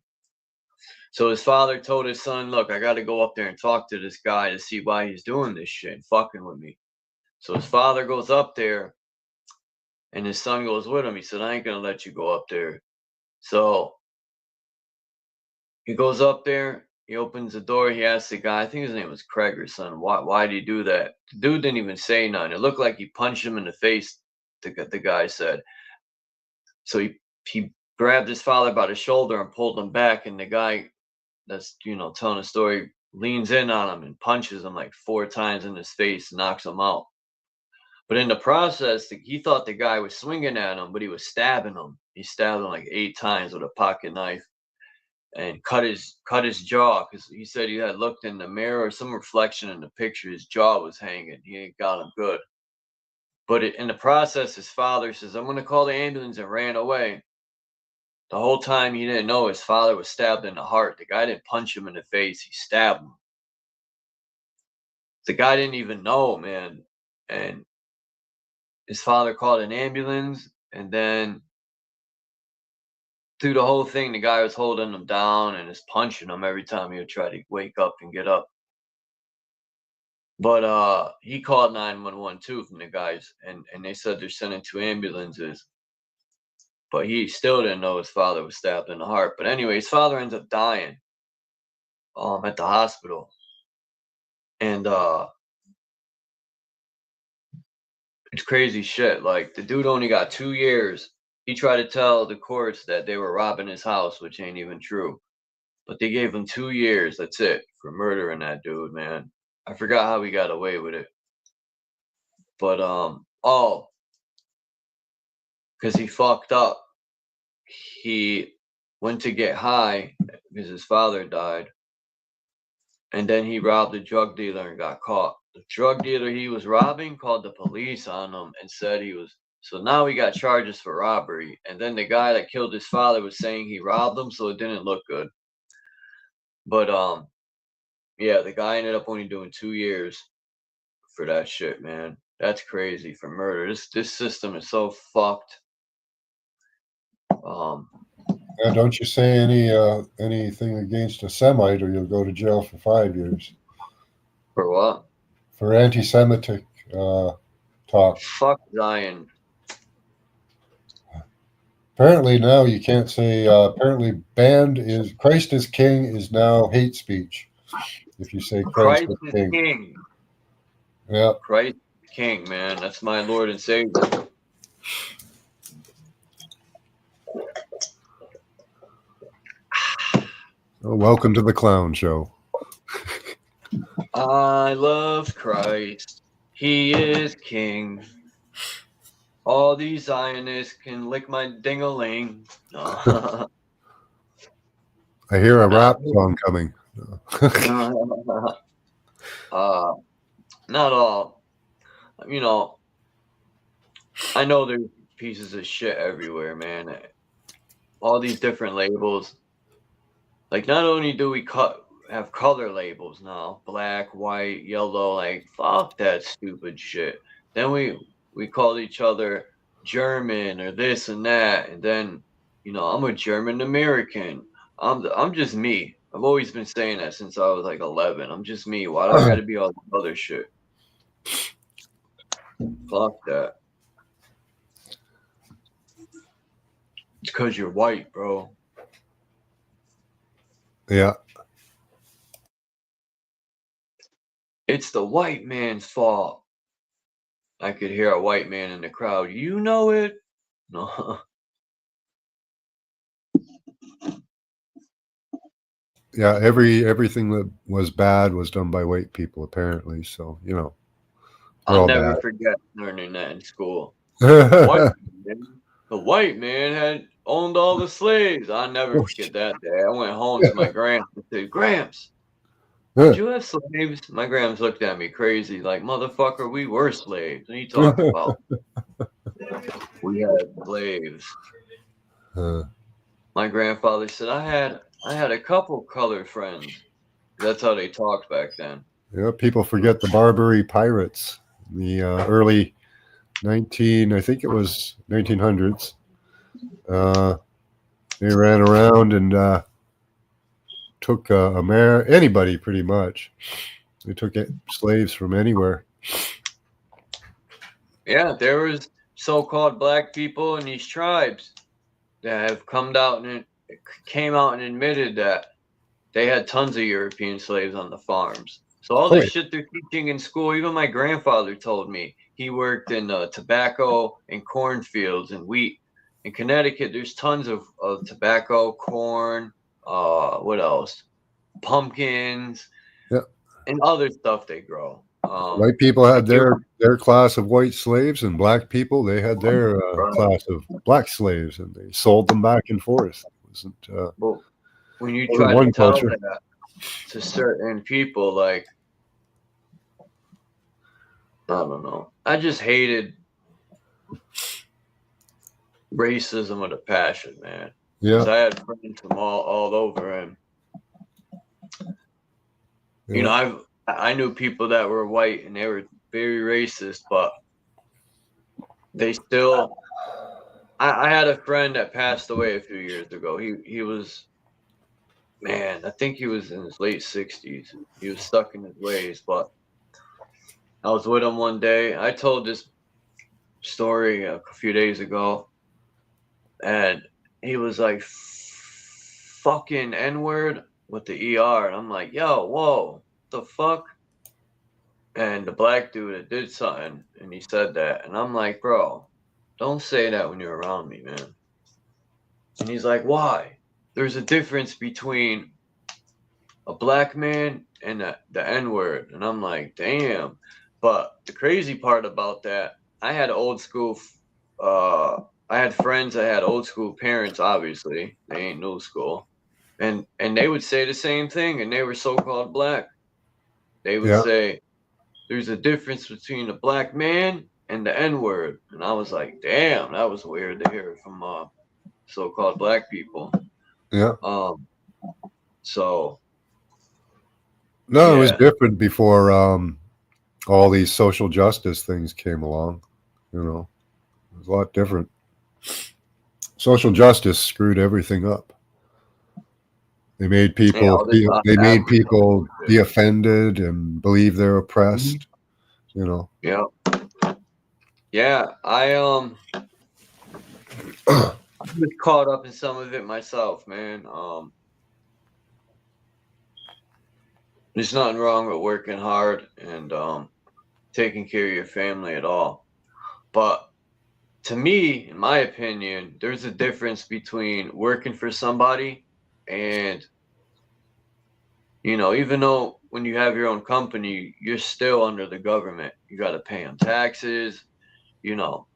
So his father told his son, look, I got to go up there and talk to this guy to see why he's doing this shit, fucking with me. So his father goes up there and his son goes with him. He said, I ain't going to let you go up there. So he goes up there. He opens the door. He asks the guy, I think his name was Craig or something, why did he do that? The dude didn't even say nothing. It looked like he punched him in the face, the guy said. So he grabbed his father by the shoulder and pulled him back, and the guy that's, telling the story leans in on him and punches him like 4 times in his face, knocks him out. But in the process, he thought the guy was swinging at him, but he was stabbing him. He stabbed him like 8 times with a pocket knife and cut his jaw, because he said he had looked in the mirror or some reflection in the picture. His jaw was hanging. He ain't got him good. But in the process, his father says, I'm going to call the ambulance, and ran away. The whole time he didn't know his father was stabbed in the heart. The guy didn't punch him in the face. He stabbed him. The guy didn't even know, man. And his father called an ambulance, and then through the whole thing, the guy was holding him down and is punching him every time he would try to wake up and get up. But he called 911 too from the guys, and they said they're sending 2 ambulances. But he still didn't know his father was stabbed in the heart. But anyway, his father ends up dying at the hospital. And it's crazy shit. Like, the dude only got 2 years. He tried to tell the courts that they were robbing his house, which ain't even true. But they gave him 2 years, that's it, for murdering that dude, man. I forgot how he got away with it. But, because he fucked up. He went to get high because his father died. And then he robbed a drug dealer and got caught. The drug dealer he was robbing called the police on him and said he was. So now he got charges for robbery. And then the guy that killed his father was saying he robbed him, so it didn't look good. But, yeah, the guy ended up only doing 2 years for that shit, man. That's crazy for murder. This system is so fucked. Yeah, don't you say anything against a Semite, or you'll go to jail for 5 years. For what? For anti-Semitic talk. Fuck Zion. Apparently now you can't say. Apparently, banned is Christ is King is now hate speech. If you say Christ is King. Yeah. Christ is King, man. That's my Lord and Savior. Oh, welcome to the clown show. I love Christ. He is King. All these Zionists can lick my ding-a-ling. No. I hear a rap song coming. Not all. You know, I know there's pieces of shit everywhere, man. All these different labels. Like, not only do we have color labels now, black, white, yellow, like, fuck that stupid shit. Then we call each other German or this and that, and then, you know, I'm a German American. I'm just me. I've always been saying that since I was like 11. I'm just me. Why do I gotta be all this other shit? Fuck that. It's because you're white, bro. Yeah. It's the white man's fault. I could hear a white man in the crowd. You know it? No. Yeah, everything that was bad was done by white people, apparently. So, you know. I'll never forget learning that in school. The white man had owned all the slaves. I'll never forget that day. I went home to my Gramps and said, Gramps, did you have slaves? My Gramps looked at me crazy, like, motherfucker, we were slaves. What are you talking about? We had slaves. My grandfather said, I had a couple colored friends. That's how they talked back then. Yeah, people forget the Barbary pirates. The early I think it was 1900s. They ran around and took anybody pretty much. They took slaves from anywhere. Yeah, there was so-called black people in these tribes that have came out and admitted that they had tons of European slaves on the farms. So all this shit they're teaching in school, even my grandfather told me he worked in tobacco and cornfields and wheat. In Connecticut, there's tons of tobacco, corn, what else? Pumpkins, and other stuff they grow. White people had their class of white slaves, and black people, they had their class of black slaves, and they sold them back and forth. It wasn't, well, when you try to tell that to certain people, like, I don't know. I just hated racism of the passion, man. Yeah. Because I had friends from all over, and you know, I knew people that were white and they were very racist, but they still. I had a friend that passed away a few years ago. He was, man, I think he was in his late 60s. He was stuck in his ways, but I was with him one day. I told this story a few days ago, and he was like, fucking N-word with the ER. And I'm like, yo, whoa, the fuck? And the black dude that did something, and he said that. And I'm like, bro, don't say that when you're around me, man. And he's like, why? There's a difference between a black man and the N-word. And I'm like, damn. But the crazy part about that, I had old school, I had friends that had old school parents, obviously. They ain't new school. And they would say the same thing, and they were so-called black. They would say, there's a difference between a black man and the N-word. And I was like, damn, that was weird to hear from so-called black people. Yeah. So. No, it was different before all these social justice things came along. You know, it was a lot different. Social justice screwed everything up. They made people be offended and believe they're oppressed. You know. Yeah. Yeah, I was caught up in some of it myself, man. There's nothing wrong with working hard and taking care of your family at all. But to me, in my opinion, there's a difference between working for somebody and, you know, even though when you have your own company, you're still under the government. You got to pay them taxes, you know.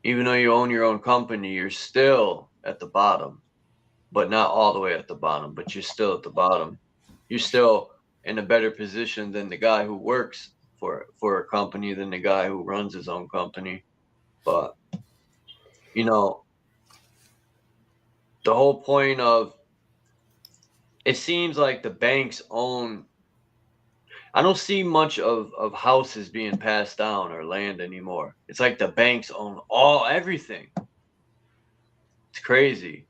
Even though you own your own company, you're still at the bottom, but not all the way at the bottom, but you're still at the bottom. You're still in a better position than the guy who works for a company, than the guy who runs his own company. But, you know, the whole point of, it seems like the banks own, I don't see much of houses being passed down or land anymore. It's like the banks own everything. It's crazy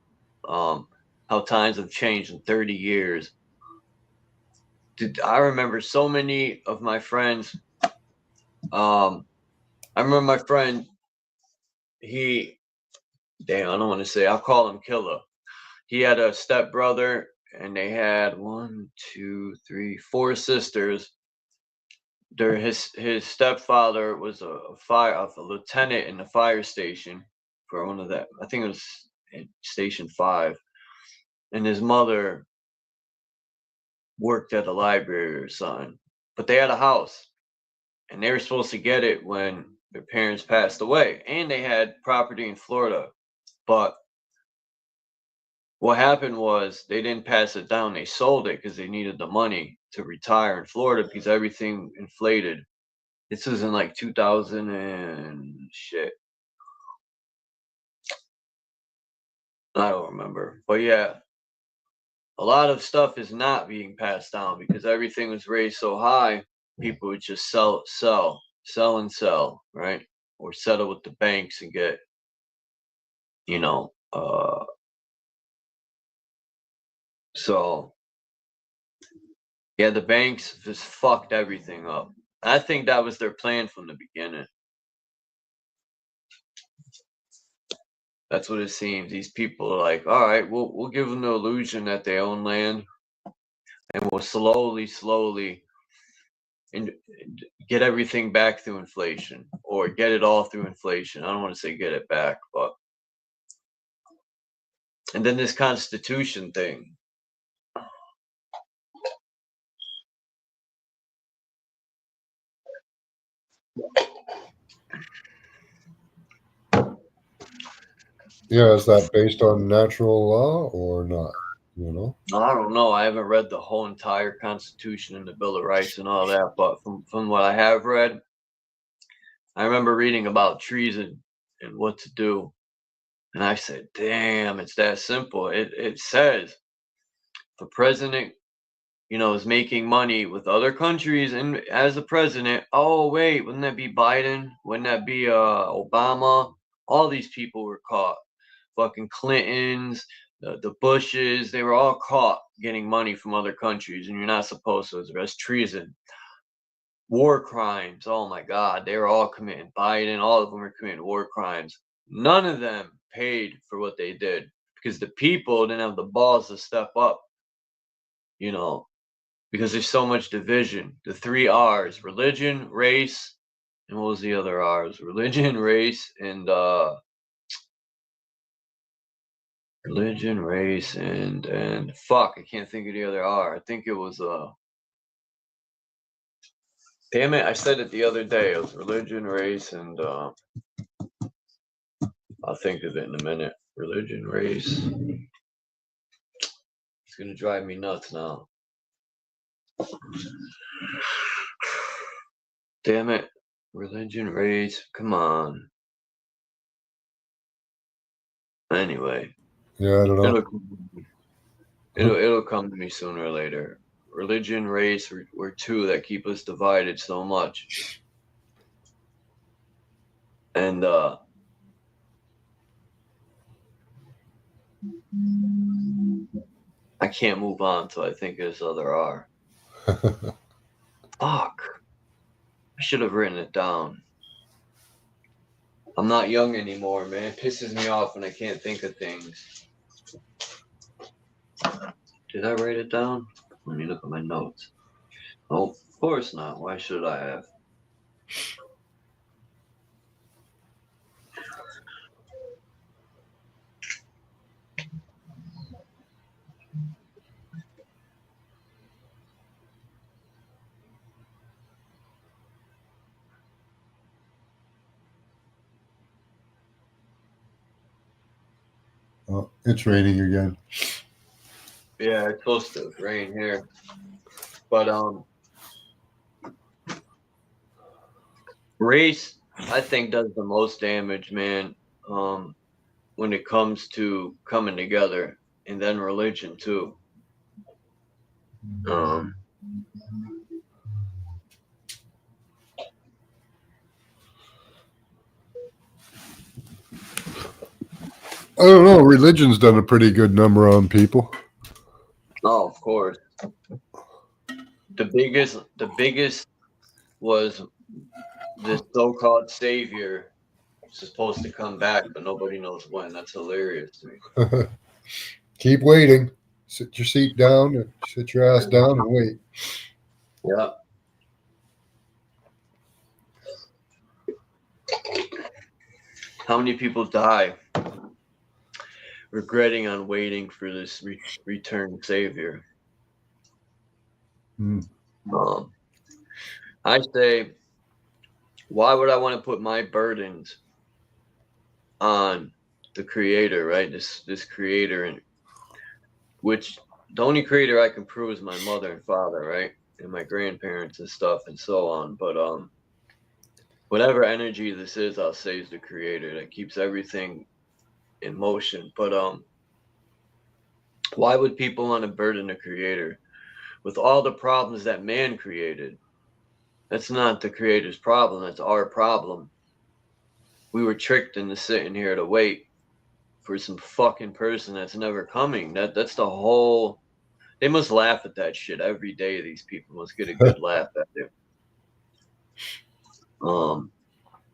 how times have changed in 30 years. Dude, I remember so many of my friends. I remember my friend, I don't want to say, I'll call him Killer. He had a stepbrother, and they had 4 sisters. His stepfather was a lieutenant in the fire station for one of that. I think it was Station 5, and his mother worked at a library or something. But they had a house, and they were supposed to get it when their parents passed away, and they had property in Florida. But what happened was they didn't pass it down. They sold it because they needed the money to retire in Florida because everything inflated. This was in like 2000 and shit. I don't remember. But yeah, a lot of stuff is not being passed down because everything was raised so high. People would just sell, right? Or settle with the banks and get, you know, so yeah, the banks just fucked everything up. I think that was their plan from the beginning. That's what it seems. These people are like, all right, we'll give them the illusion that they own land, and we'll slowly and get everything back through inflation, or get it all through inflation. I don't want to say get it back, but. And then this Constitution thing. Yeah, is that based on natural law or not? You know? I don't know. I haven't read the whole entire Constitution and the Bill of Rights and all that, but from what I have read, I remember reading about treason and what to do. And I said, damn, it's that simple. It says the president, is making money with other countries and as a president. Oh, wait, wouldn't that be Biden? Wouldn't that be Obama? All these people were caught. Fucking Clintons, the Bushes, they were all caught getting money from other countries, and you're not supposed to. That's treason. War crimes. Oh my God, they were all committing. Biden, all of them were committing war crimes. None of them paid for what they did because the people didn't have the balls to step up, because there's so much division. The 3 R's: religion, race, and what was the other R's? Religion, race, and religion, race, and fuck, I can't think of the other R. I think it was damn it, I said it the other day. It was religion, race, and I'll think of it in a minute. Religion, race. It's gonna drive me nuts now. Damn it. Religion, race. Come on. Anyway. Yeah, I don't know. It'll come to me sooner or later. Religion, race were 2 that keep us divided so much. And I can't move on till I think of this other R. Fuck. I should have written it down. I'm not young anymore, man. It pisses me off when I can't think of things. Did I write it down? Let me look at my notes. Oh, of course not. Why should I have? Oh, it's raining again. Yeah, it's supposed to rain here. But race, I think, does the most damage, man. When it comes to coming together, and then religion too. I don't know. Religion's done a pretty good number on people. Oh, of course. The biggest was this so-called savior supposed to come back, but nobody knows when. That's hilarious to me. Keep waiting. Sit your seat down and sit your ass down and wait. Yeah. How many people die regretting on waiting for this return savior? I say, why would I want to put my burdens on the creator, right? This creator, and which the only creator I can prove is my mother and father, right? And my grandparents and stuff and so on. But whatever energy this is, I'll say is the creator that keeps everything in motion. But why would people want to burden the creator with all the problems that man created? That's not the creator's problem. That's our problem. We were tricked into sitting here to wait for some fucking person that's never coming. That's the whole. They must laugh at that shit every day. These people must get a good laugh at it.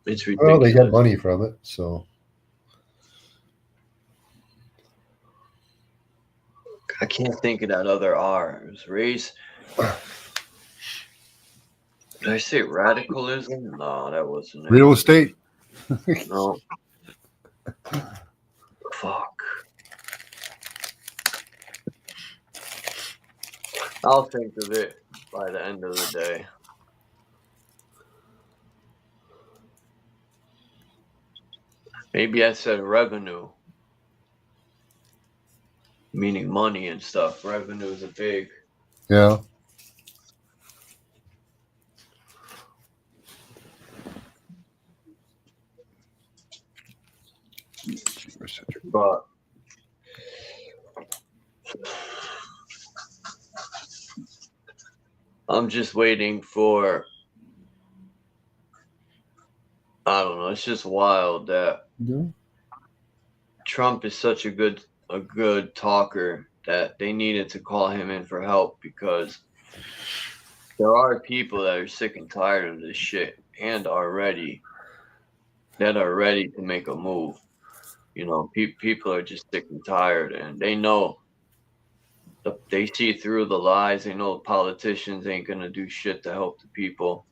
It's ridiculous. Well, they get money from it, so. I can't think of that other R. It was race. Did I say radicalism? No, that wasn't it. Real estate? No. Fuck. I'll think of it by the end of the day. Maybe I said revenue. Meaning money and stuff. Revenue is a big. Yeah. But I'm just waiting for, I don't know, it's just wild that Trump is such a good talker that they needed to call him in for help, because there are people that are sick and tired of this shit and are ready to make a move. You know, people are just sick and tired, and they know they see through the lies. They know politicians ain't gonna do shit to help the people.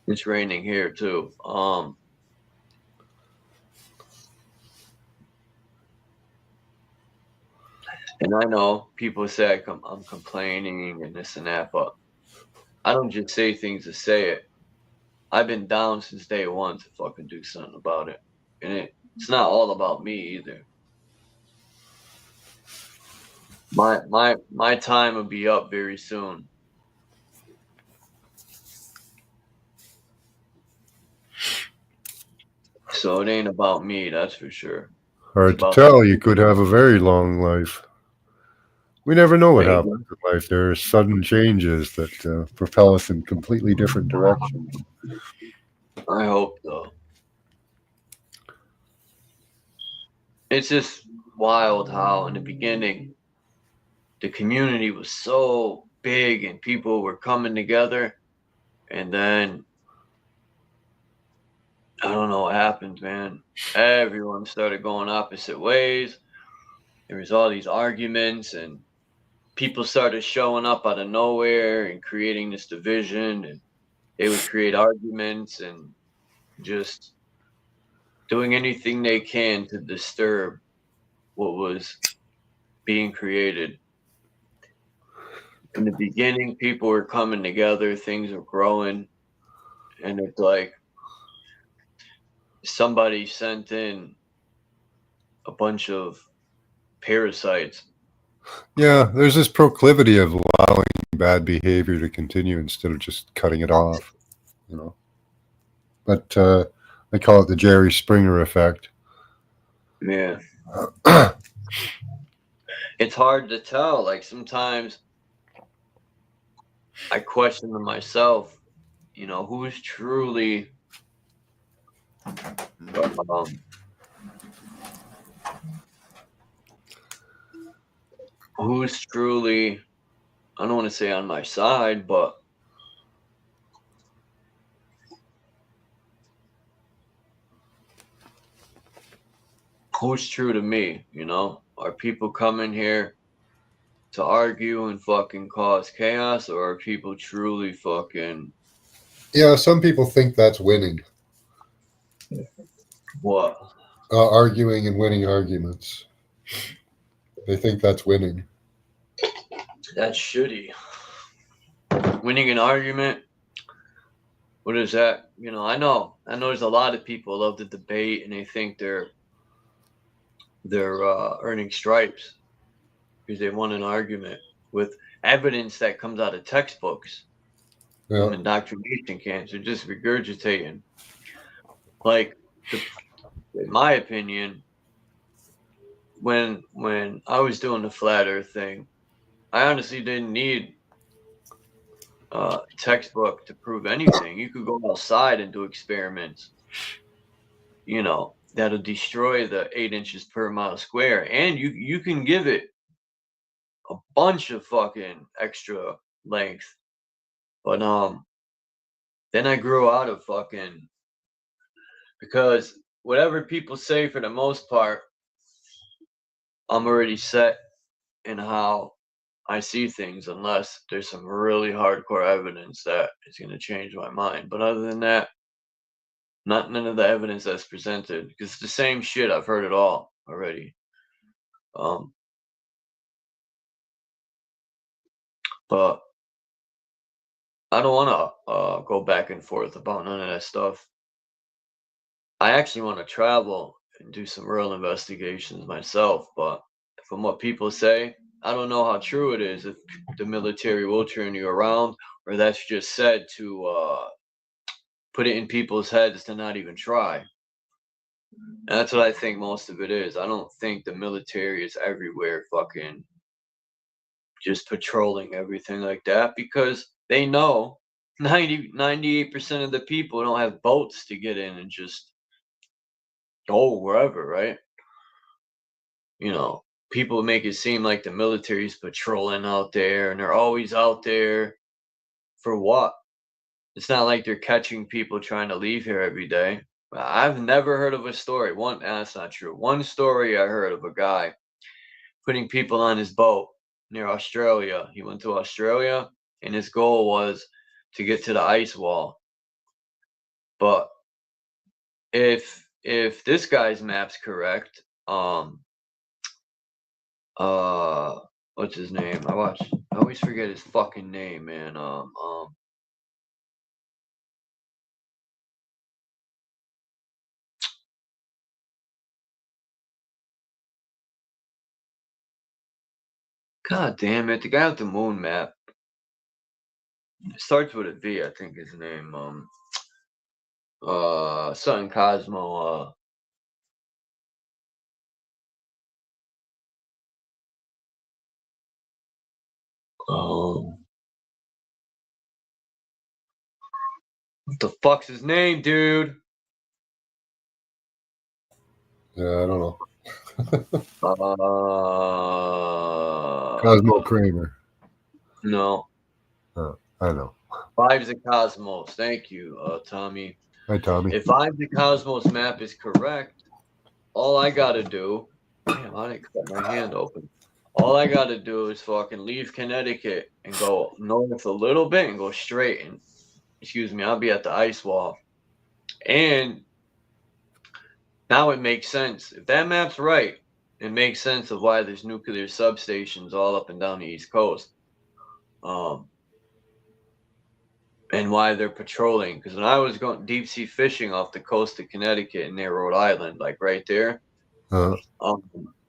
It's raining here too. And I know people say I'm complaining and this and that, but I don't just say things to say it. I've been down since day one to fucking do something about it. And it's not all about me either. My time will be up very soon. So it ain't about me, that's for sure. Hard to tell. You could have a very long life. We never know what happens in life. There are sudden changes that propel us in completely different directions. I hope so. It's just wild how in the beginning the community was so big and people were coming together, and then I don't know what happened, man. Everyone started going opposite ways. There was all these arguments, and people started showing up out of nowhere and creating this division, and they would create arguments and just doing anything they can to disturb what was being created. In the beginning, people were coming together, things were growing, and it's like somebody sent in a bunch of parasites. Yeah, there's this proclivity of allowing bad behavior to continue instead of just cutting it off, you know. But I call it the Jerry Springer effect. Yeah. It's hard to tell. Like sometimes I question to myself, you know, who's truly I don't want to say on my side, but who's true to me, you know? Are people coming here to argue and fucking cause chaos, or are people truly fucking... Yeah, some people think that's winning. What? Arguing and winning arguments. They think that's winning. That's shitty. Winning an argument? What is that? You know, I know there's a lot of people love to debate and they think they're earning stripes because they won an argument with evidence that comes out of textbooks. Yeah. From indoctrination camps. They're just regurgitating. Like, in my opinion, when I was doing the flat earth thing, I honestly didn't need a textbook to prove anything. You could go outside and do experiments, you know, that'll destroy the 8 inches per mile square, and you can give it a bunch of fucking extra length. But then I grew out of fucking, because whatever people say, for the most part, I'm already set in how I see things, unless there's some really hardcore evidence that is going to change my mind. But other than that, none of the evidence that's presented, because it's the same shit. I've heard it all already. But I don't want to go back and forth about none of that stuff. I actually want to travel and do some real investigations myself, but from what people say, I don't know how true it is, if the military will turn you around, or that's just said to put it in people's heads to not even try. And that's what I think most of it is. I don't think the military is everywhere fucking just patrolling everything like that, because they know 98% of the people don't have boats to get in and just go wherever, right? You know, people make it seem like the military's patrolling out there and they're always out there for what? It's not like they're catching people trying to leave here every day. I've never heard of a story. That's not true. One story I heard of a guy putting people on his boat near Australia. He went to Australia and his goal was to get to the ice wall. But if this guy's map's correct, what's his name? I always forget his fucking name, man. God damn it, the guy with the moon map. It starts with a V, I think his name. Something Cosmo. What the fuck's his name, dude? Yeah, I don't know. Uh, Cosmo Kramer. No. I know. Vibes of Cosmos. Thank you, Tommy. Hi, Tommy. If Vibes of Cosmos map is correct, all I gotta do. Damn, I didn't cut my hand open. All I gotta do is fucking leave Connecticut and go north a little bit and go straight, and excuse me, I'll be at the ice wall. And now it makes sense. If that map's right, it makes sense of why there's nuclear substations all up and down the East Coast. And why they're patrolling. Because when I was going deep sea fishing off the coast of Connecticut near Rhode Island, like right there,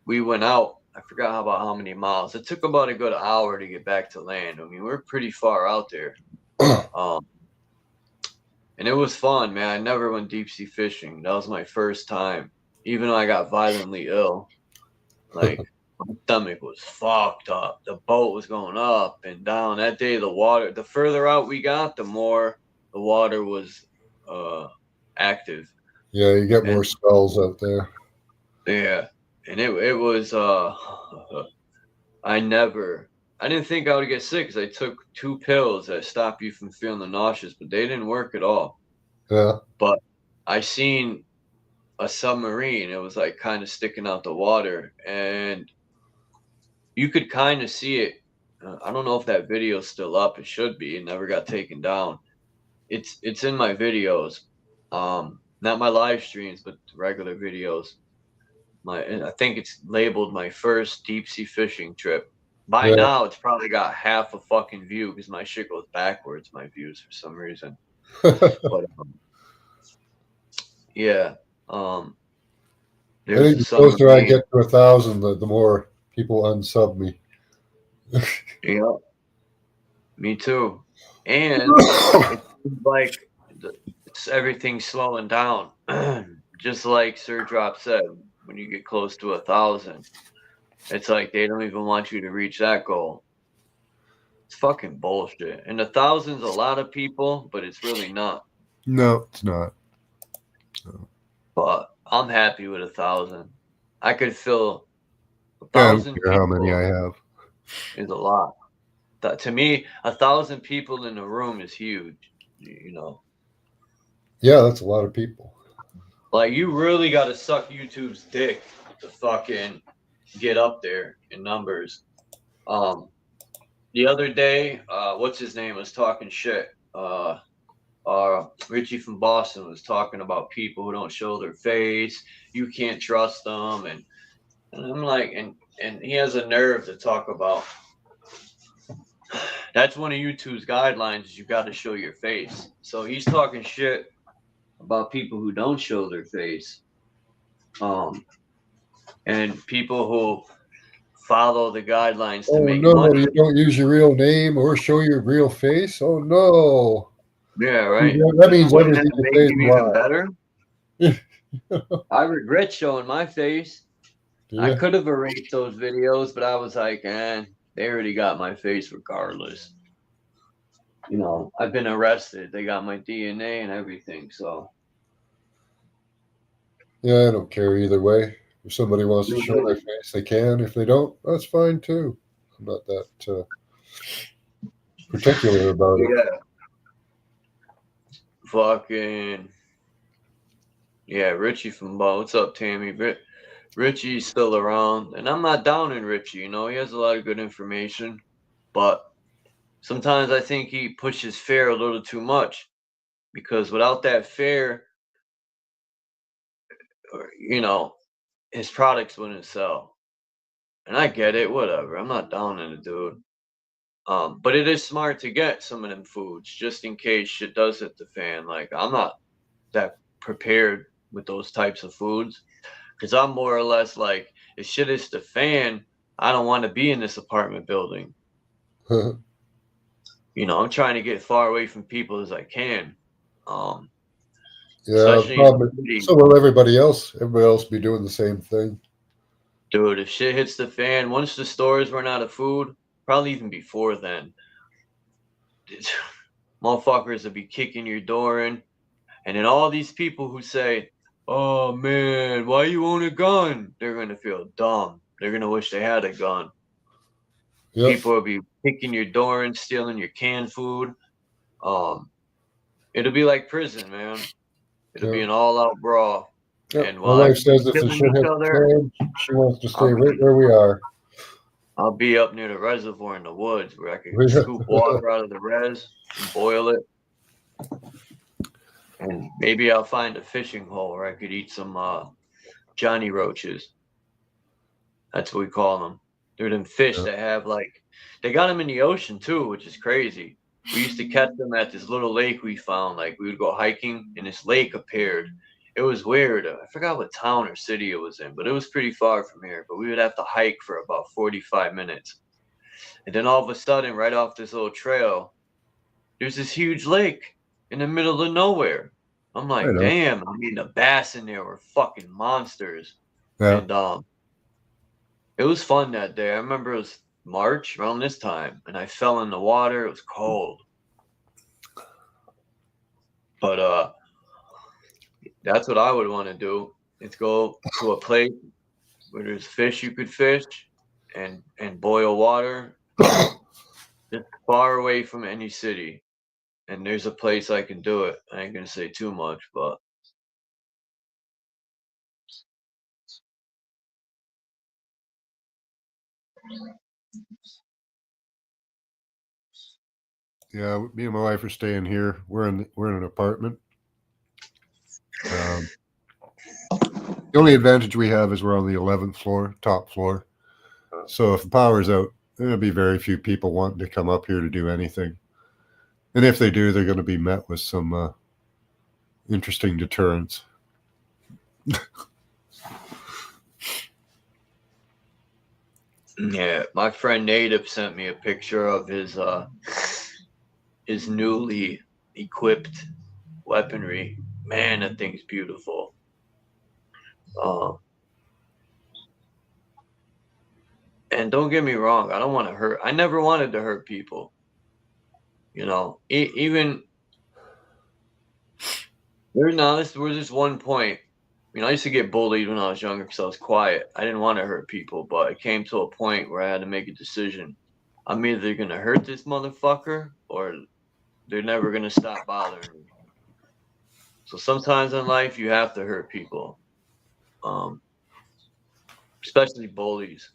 we went out. I forgot about how many miles. It took about a good hour to get back to land. I mean, we're pretty far out there. And it was fun, man. I never went deep sea fishing. That was my first time. Even though I got violently ill, like my stomach was fucked up. The boat was going up and down. That day, the further out we got, the more the water was active. Yeah, you get more spells out there. Yeah, and it was I didn't think I would get sick because I took 2 pills that stop you from feeling the nauseous, but they didn't work at all. Yeah. But I seen a submarine. It was like kind of sticking out the water, and you could kind of see it. I don't know if that video's still up. It should be. It never got taken down. It's in my videos. Not my live streams, but regular videos. I think it's labeled my first deep sea fishing trip. By now, it's probably got half a fucking view because my shit goes backwards, my views, for some reason. But, yeah. I think the closer I get to 1,000, the more people unsub me. Yeah. Me too. And it's like everything's slowing down. Just like Sir Drop said, when you get close to 1,000, it's like they don't even want you to reach that goal. It's fucking bullshit. And 1,000's a lot of people, but it's really not. No, it's not. No. But I'm happy with 1,000. I could fill 1,000 people. How many I have is a lot. To me, 1,000 people in a room is huge. You know. Yeah, that's a lot of people. Like, you really got to suck YouTube's dick to fucking get up there in numbers. The other day, what's his name was talking shit. Richie from Boston was talking about people who don't show their face. You can't trust them, and I'm like, and he has a nerve to talk about. That's one of YouTube's guidelines: is you got to show your face. So he's talking shit about people who don't show their face, and people who follow the guidelines to make money. You don't use your real name or show your real face. Oh no. Yeah, right. That means everything make you even better. I regret showing my face. I Yeah. could have erased those videos, but I was like, they already got my face regardless. You know, I've been arrested. They got my DNA and everything, so. Yeah, I don't care either way. If somebody wants to show their face, they can. If they don't, that's fine too. I'm not that particular about it. Yeah. Fucking. Yeah, Richie from Bo. What's up, Tammy? Richie's still around, and I'm not downing Richie. You know, he has a lot of good information, but sometimes I think he pushes fair a little too much, because without that fair, you know, his products wouldn't sell. And I get it, whatever. I'm not downing the dude. But it is smart to get some of them foods just in case shit does hit the fan. Like, I'm not that prepared with those types of foods, because I'm more or less like, if shit hits the fan, I don't want to be in this apartment building. You know, I'm trying to get far away from people as I can. Yeah, probably. So will everybody else. Everybody else be doing the same thing. Dude, if shit hits the fan, once the stores run out of food, probably even before then, motherfuckers will be kicking your door in. And then all these people who say, oh man, why you own a gun? They're going to feel dumb. They're going to wish they had a gun. Yep. People will be kicking your door and stealing your canned food. It'll be like prison, man. It'll be an all-out brawl. Yep. And my wife says if the shit hits the fan, she wants to stay right where we are. I'll be up near the reservoir in the woods where I can scoop water out of the res and boil it. And maybe I'll find a fishing hole where I could eat some Johnny roaches. That's what we call them. They're them fish that have, like, they got them in the ocean too, which is crazy. We used to catch them at this little lake we found. Like, we would go hiking and this lake appeared. It was weird. I forgot what town or city it was in, but it was pretty far from here. But we would have to hike for about 45 minutes. And then all of a sudden, right off this little trail, there's this huge lake in the middle of nowhere. I'm like, damn, I mean, the bass in there were fucking monsters. Yeah. And it was fun that day. I remember it was March, around this time, and I fell in the water. It was cold. But that's what I would want to do. Is go to a place where there's fish you could fish and boil water just far away from any city. And there's a place I can do it. I ain't gonna say too much, but yeah, me and my wife are staying here. We're in an apartment. The only advantage we have is we're on the 11th floor, top floor. So if the power's out, there'll be very few people wanting to come up here to do anything. And if they do, they're going to be met with some interesting deterrence. Yeah, my friend Native sent me a picture of his newly equipped weaponry. Man, that thing's beautiful. And don't get me wrong, I don't want to hurt. I never wanted to hurt people. You know, even there was this one point. You know, I used to get bullied when I was younger because I was quiet. I didn't want to hurt people, but it came to a point where I had to make a decision. I'm either going to hurt this motherfucker or they're never going to stop bothering me. So sometimes in life, you have to hurt people, especially bullies.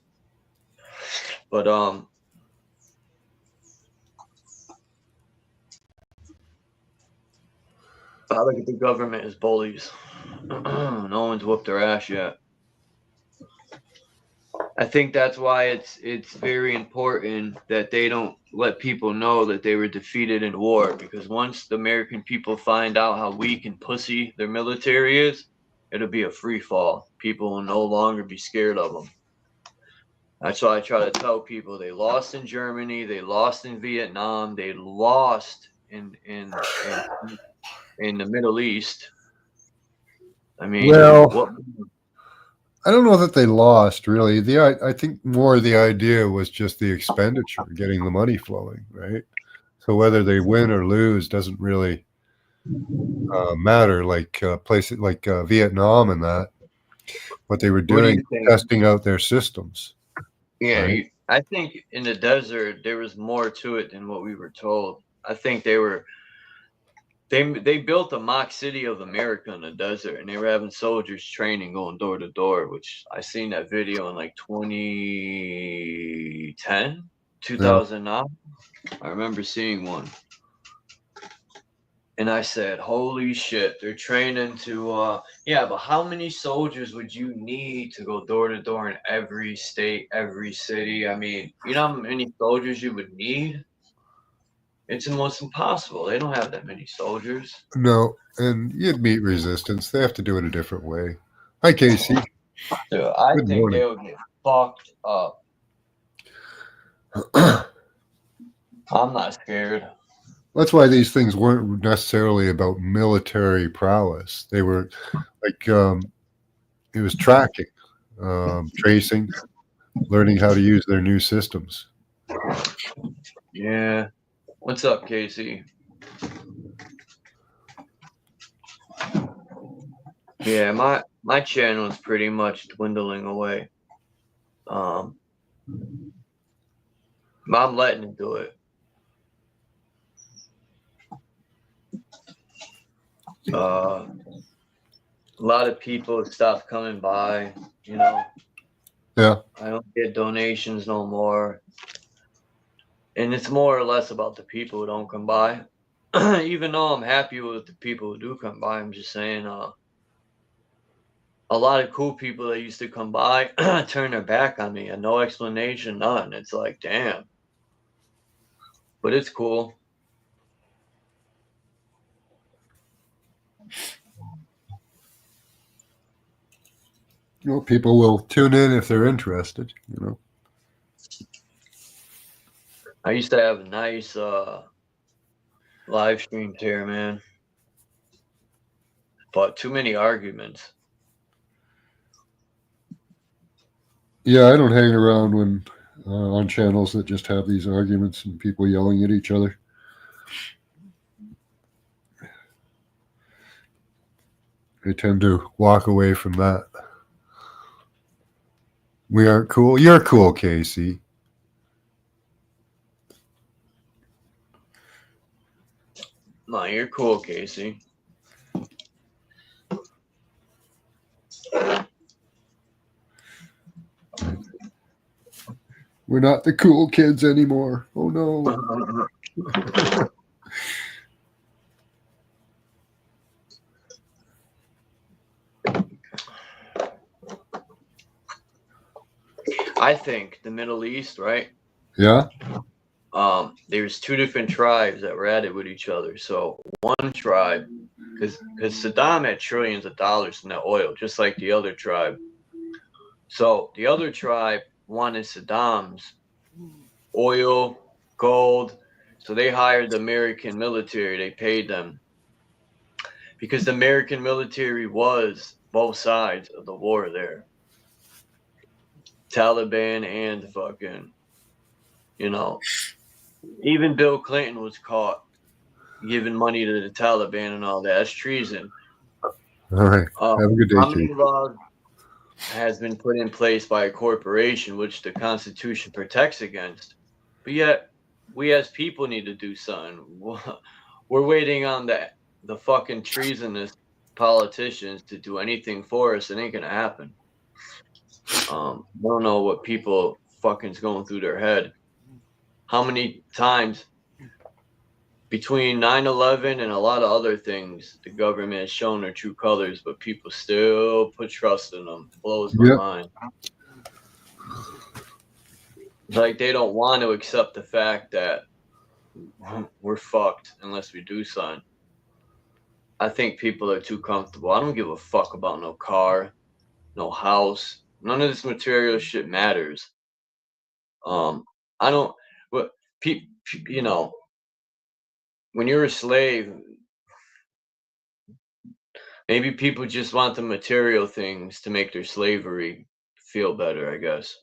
But I look at the government as bullies. No one's whooped their ass yet. I think that's why it's very important that they don't let people know that they were defeated in war, because once the American people find out how weak and pussy their military is, it'll be a free fall. People will no longer be scared of them. That's why I try to tell people they lost in Germany, they lost in Vietnam, they lost in the Middle East. I mean, Well, what? I don't know that they lost really. I think more the idea was just the expenditure, getting the money flowing, right? So whether they win or lose doesn't really matter. Like places like Vietnam and that, what they were What do doing, you think? testing out their systems, Yeah, right? I think in the desert there was more to it than what we were told. I think they built a mock city of America in the desert, and they were having soldiers training going door to door, which I seen that video in like 2010, Yeah. 2009. I remember seeing one. And I said, holy shit, they're training to, yeah, but how many soldiers would you need to go door to door in every state, every city? I mean, you know how many soldiers you would need? It's almost impossible. They don't have that many soldiers. No, and you'd meet resistance. They have to do it a different way. Hi, Casey. So I Good think morning. they would get fucked up. I'm not scared. That's why these things weren't necessarily about military prowess. They were like it was tracking, tracing, learning how to use their new systems. Yeah. What's up, Casey? Yeah, my channel is pretty much dwindling away. But I'm letting it do it. A lot of people stopped coming by, you know. Yeah. I don't get donations no more. And it's more or less about the people who don't come by. Even though I'm happy with the people who do come by, I'm just saying a lot of cool people that used to come by turn their back on me and no explanation, none. It's like, damn. But it's cool. You know, people will tune in if they're interested, you know. I used to have nice live streams here, man. But too many arguments. Yeah, I don't hang around when on channels that just have these arguments and people yelling at each other. I tend to walk away from that. We aren't cool. You're cool, Casey. No, you're cool, Casey. We're not the cool kids anymore. Oh no. I think the Middle East, right? Yeah. There's two different tribes that were at it with each other. So one tribe, because Saddam had trillions of dollars in that oil, just like the other tribe. So the other tribe wanted Saddam's oil, gold. So they hired the American military. They paid them because the American military was both sides of the war there. Taliban and fucking, you know, even Bill Clinton was caught giving money to the Taliban and all that. That's treason. All right. Have a good day, Common law has been put in place by a corporation, which the Constitution protects against. But yet, we as people need to do something. We're waiting on the fucking treasonous politicians to do anything for us. It ain't gonna happen. I don't know what people fucking's going through their head. How many times between 9/11 and a lot of other things, the government has shown their true colors, but people still put trust in them. It blows my mind. It's like they don't want to accept the fact that we're fucked unless we do something. I think people are too comfortable. I don't give a fuck about no car, no house. None of this material shit matters. I don't. What you know, when you're a slave, Maybe people just want the material things to make their slavery feel better, I guess.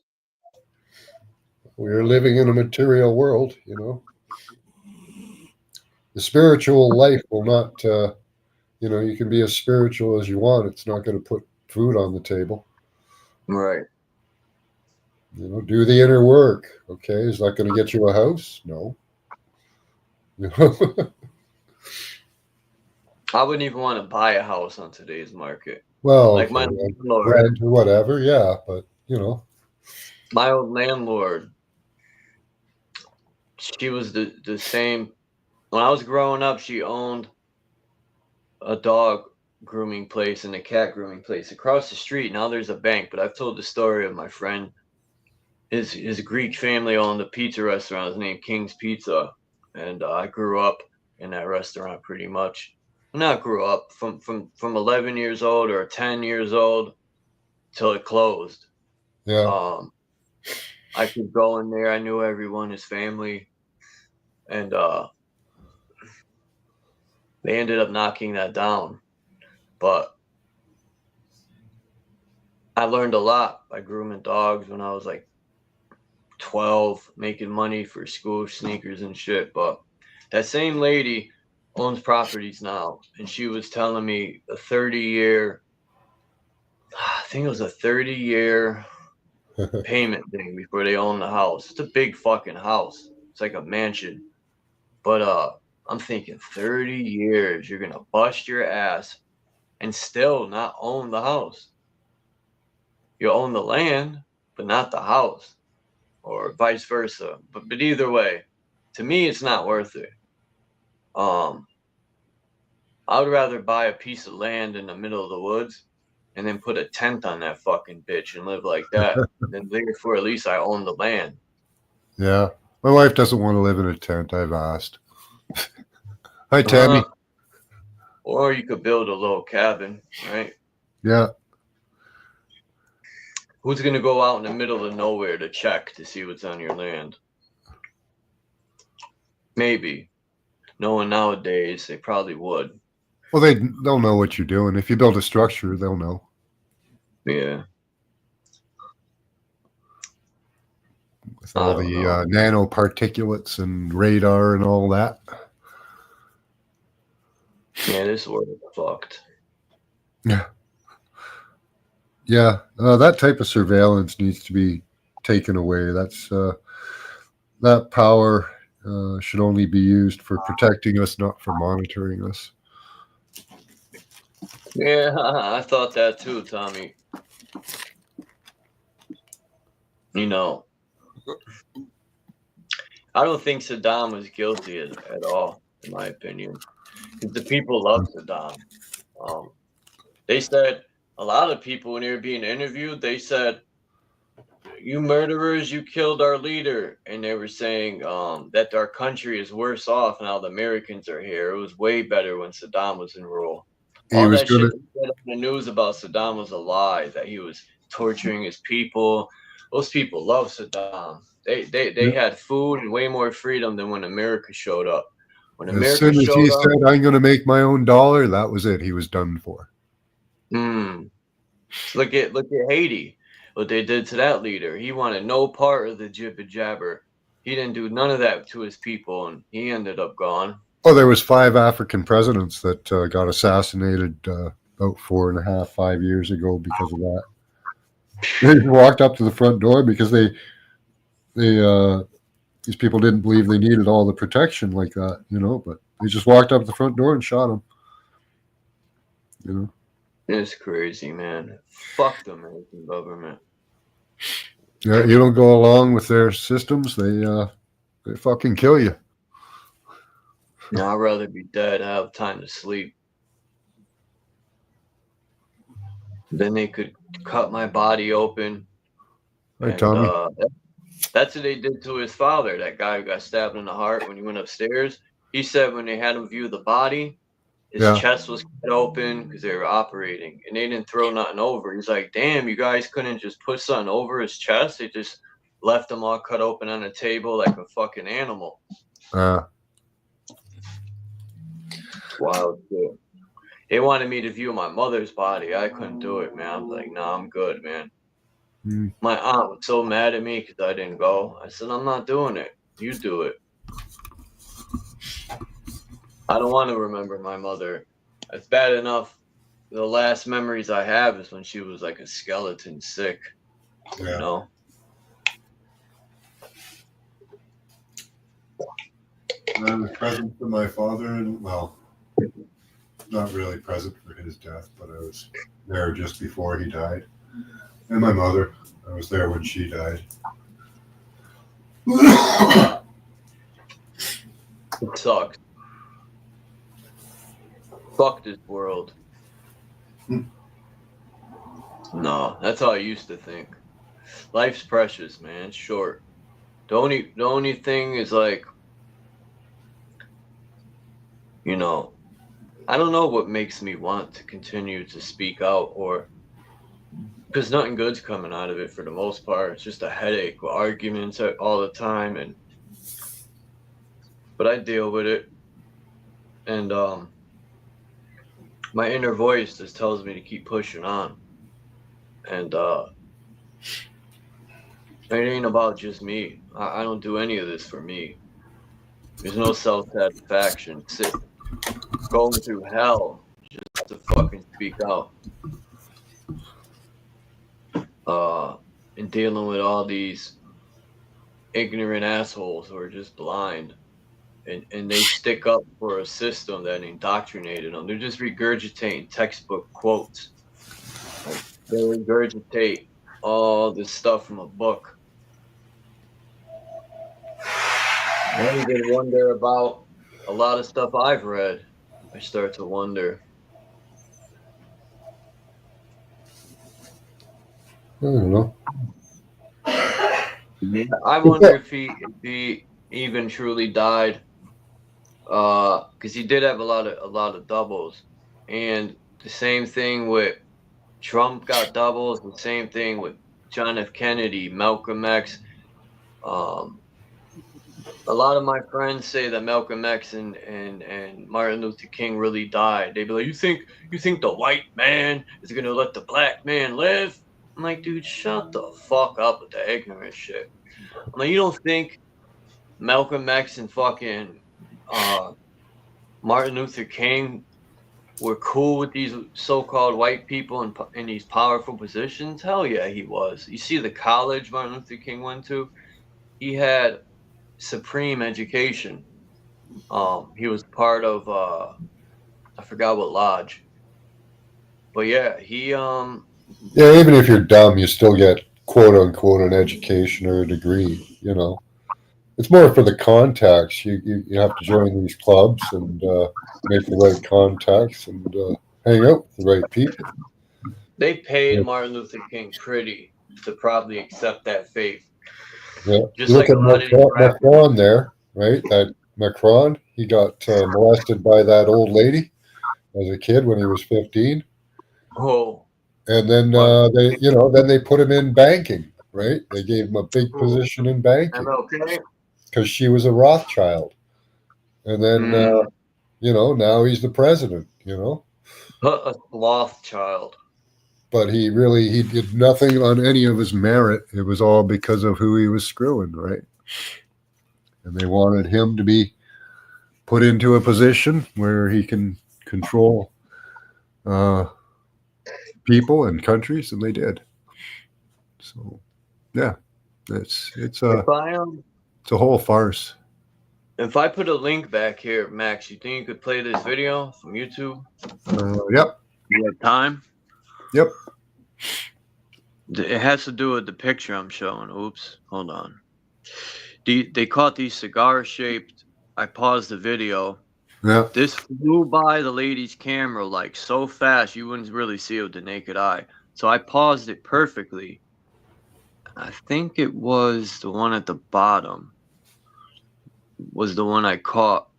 We're living in a material world, you know. The spiritual life will not, you know, you can be as spiritual as you want. It's not going to put food on the table. Right. You know, do the inner work. Okay. Is that going to get you a house? No. You know? I wouldn't even want to buy a house on today's market. Well, Like okay, my landlord, rent or whatever, yeah, but you know, my old landlord, she was the same. When I was growing up, she owned a dog grooming place and a cat grooming place across the street. Now there's a bank, but I've told the story of my friend. His Greek family owned a pizza restaurant. It was named King's Pizza, and I grew up in that restaurant pretty much. Not grew up from 11 years old or 10 years old till it closed. yeah, I could go in there. I knew everyone, his family, and they ended up knocking that down. But I learned a lot by grooming dogs when I was like 12, making money for school sneakers and shit. But that same lady owns properties now, and she was telling me a 30-year, I think it was a 30-year payment thing before they own the house. It's a big fucking house. It's like a mansion. But I'm thinking 30 years, you're gonna bust your ass and still not own the house. You own the land, but not the house, or vice versa. But either way, to me, it's not worth it. I would rather buy a piece of land in the middle of the woods and then put a tent on that fucking bitch and live like that. Then therefore, at least I own the land. yeah. My wife doesn't want to live in a tent. I've asked. Hi, Tammy. Or you could build a little cabin, right? Yeah. Who's gonna go out in the middle of nowhere to check to see what's on your land? Maybe. No one nowadays, they probably would. Well, they'll know what you're doing. If you build a structure, they'll know. Yeah. With all the nanoparticulates and radar and all that. Yeah, this world is fucked. Yeah. Yeah. That type of surveillance needs to be taken away. That's that power should only be used for protecting us, not for monitoring us. Yeah, I thought that too, Tommy. You know, I don't think Saddam was guilty at all, in my opinion. Because the people love Saddam. They said, a lot of people, when they were being interviewed, they said, "You murderers, you killed our leader." And they were saying that our country is worse off now the Americans are here. It was way better when Saddam was in rule. All that shit they said on the news about Saddam was a lie, that he was torturing his people. Those people love Saddam. They had food and way more freedom than when America showed up. When As America soon as he showed up, said, "I'm going to make my own dollar," that was it. He was done for. Look at Haiti. What they did to that leader. He wanted no part of the jibber jabber. He didn't do none of that to his people, and he ended up gone. Oh, there was 5 African presidents that got assassinated about 5 years ago because of that. They walked up to the front door because these people didn't believe they needed all the protection like that, you know. But they just walked up to the front door and shot them. You know, it's crazy, man. Fuck the American government. Yeah, you don't go along with their systems, they fucking kill you. No, I'd rather be dead, have time to sleep. Then they could cut my body open. Right, Tommy. That's what they did to his father, that guy who got stabbed in the heart when he went upstairs. He said when they had him view the body, his chest was cut open because they were operating, and they didn't throw nothing over. He's like, damn, you guys couldn't just put something over his chest? They just left him all cut open on a table like a fucking animal. Wild shit. They wanted me to view my mother's body. I couldn't do it, man. I'm like, nah, I'm good, man. My aunt was so mad at me because I didn't go. I said, I'm not doing it. You do it. I don't want to remember my mother. It's bad enough. The last memories I have is when she was like a skeleton sick, you know? I was present for my father, and well, not really present for his death, but I was there just before he died. And my mother, I was there when she died. It sucks. Fuck this world. No, that's how I used to think. Life's precious, man. It's short. The only thing is like, you know, I don't know what makes me want to continue to speak out, or because nothing good's coming out of it for the most part. It's just a headache with arguments all the time, but I deal with it, and my inner voice just tells me to keep pushing on, and it ain't about just me. I don't do any of this for me. There's no self-satisfaction. Going through hell just to fucking speak out. And dealing with all these ignorant assholes who are just blind. And they stick up for a system that indoctrinated them. They're just regurgitating textbook quotes. Like, they regurgitate all this stuff from a book. I even wonder about a lot of stuff I've read. I start to wonder. I don't know. I wonder if he even truly died, because he did have a lot of doubles, and the same thing with Trump got doubles. The same thing with John F. Kennedy, Malcolm X. A lot of my friends say that Malcolm X and Martin Luther King really died. They'd be like, you think the white man is gonna let the black man live? I'm like, dude, shut the fuck up with the ignorant shit. I'm like, you don't think Malcolm X and fucking Martin Luther King were cool with these so-called white people in these powerful positions? Hell yeah, he was. You see the college Martin Luther King went to? He had supreme education. He was part of I forgot what lodge. But yeah, he Yeah, even if you're dumb, you still get quote unquote an education or a degree, you know. It's more for the contacts. You have to join these clubs and make the right contacts and hang out with the right people. They paid Martin Luther King pretty to probably accept that faith. Yeah. Just You look like at Macron there, right? That Macron, he got molested by that old lady as a kid when he was 15. Oh. And then they put him in banking, right? They gave him a big position in banking because she was a Rothschild. And then now he's the president, you know. A Rothschild. But he did nothing on any of his merit. It was all because of who he was screwing, right? And they wanted him to be put into a position where he can control people and countries, and they did. So, yeah, it's a whole farce. If I put a link back here, Max, you think you could play this video from YouTube? Yep. You have time? Yep. It has to do with the picture I'm showing. Oops, hold on. They caught these cigar-shaped. I paused the video. Yeah. This flew by the lady's camera like so fast you wouldn't really see it with the naked eye. So I paused it perfectly. I think it was the one at the bottom. Was the one I caught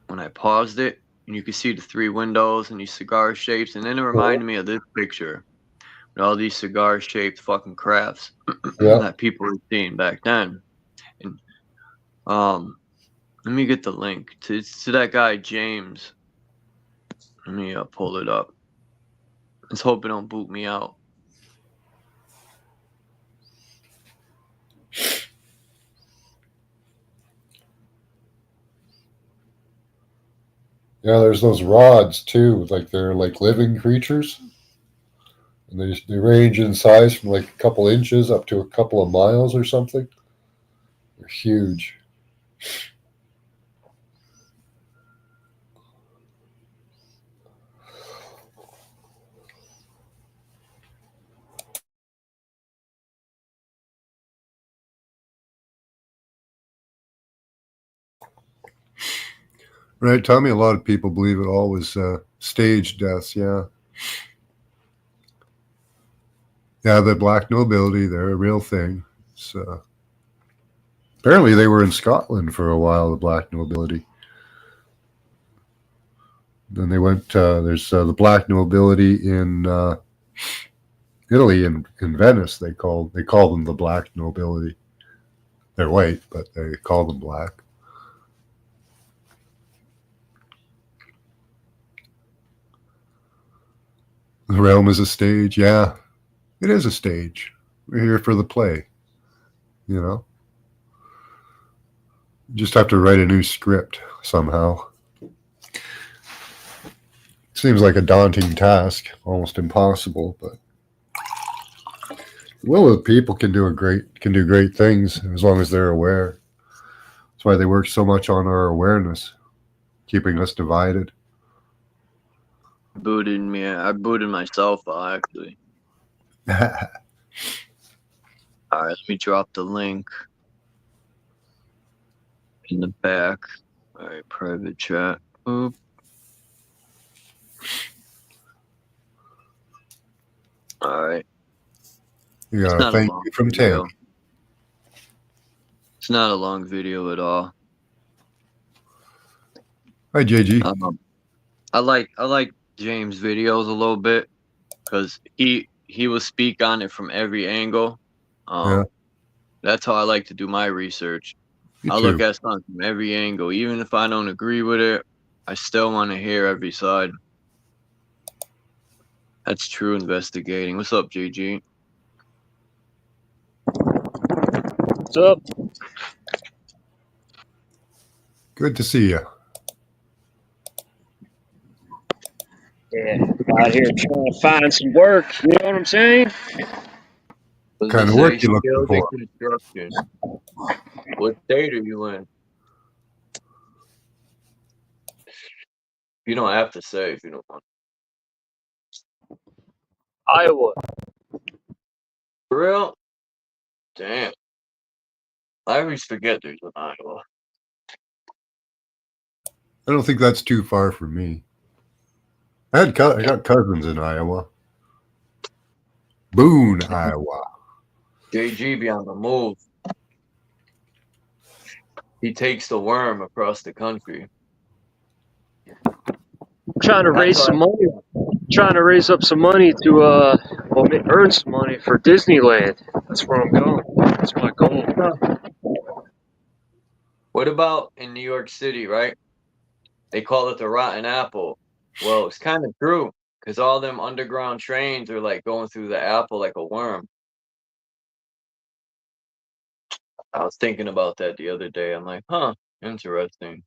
when I paused it, and you could see the three windows and these cigar shapes, and then it reminded me of this picture with all these cigar shaped fucking crafts that people were seeing back then. And let me get the link to that guy James. Let me pull it up. Let's hope it don't boot me out. Yeah, there's those rods too. Like they're like living creatures. And they range in size from like a couple inches up to a couple of miles or something. They're huge. Right, Tommy? A lot of people believe it all was staged deaths, yeah. Yeah, the black nobility, they're a real thing. It's, apparently they were in Scotland for a while, the black nobility. Then they went, there's the black nobility in Italy, in Venice. They call them the black nobility. They're white, but they call them black. The realm is a stage, yeah. It is a stage. We're here for the play, you know. You just have to write a new script somehow. Seems like a daunting task, almost impossible, but the will of the people can do great things as long as they're aware. That's why they work so much on our awareness, keeping us divided. Booted me. I booted myself out, actually. All right, let me drop the link in the back. All right, private chat. Oop. All right. Yeah, thank you from video. Tammy. It's not a long video at all. Hi, JG. I like James' videos a little bit because he will speak on it from every angle. Yeah. That's how I like to do my research. Me I too. look at something from every angle, even if I don't agree with it. I still want to hear every side. That's true investigating. What's up, JG? What's up? Good to see you. Yeah, out here trying to find some work. You know what I'm saying? What kind of work you looking for? Construction. What state are you in? You don't have to say if you don't want. Iowa. For real? Damn. I always forget there's an Iowa. I don't think that's too far from me. I got cousins in Iowa. Boone, Iowa. JG be on the move. He takes the worm across the country. I'm trying to raise some money. Trying to raise up some money to earn some money for Disneyland. That's where I'm going. That's my goal. What about in New York City, right? They call it the rotten apple. Well, it's kind of true because all them underground trains are like going through the apple like a worm. I was thinking about that the other day. I'm like, huh, interesting.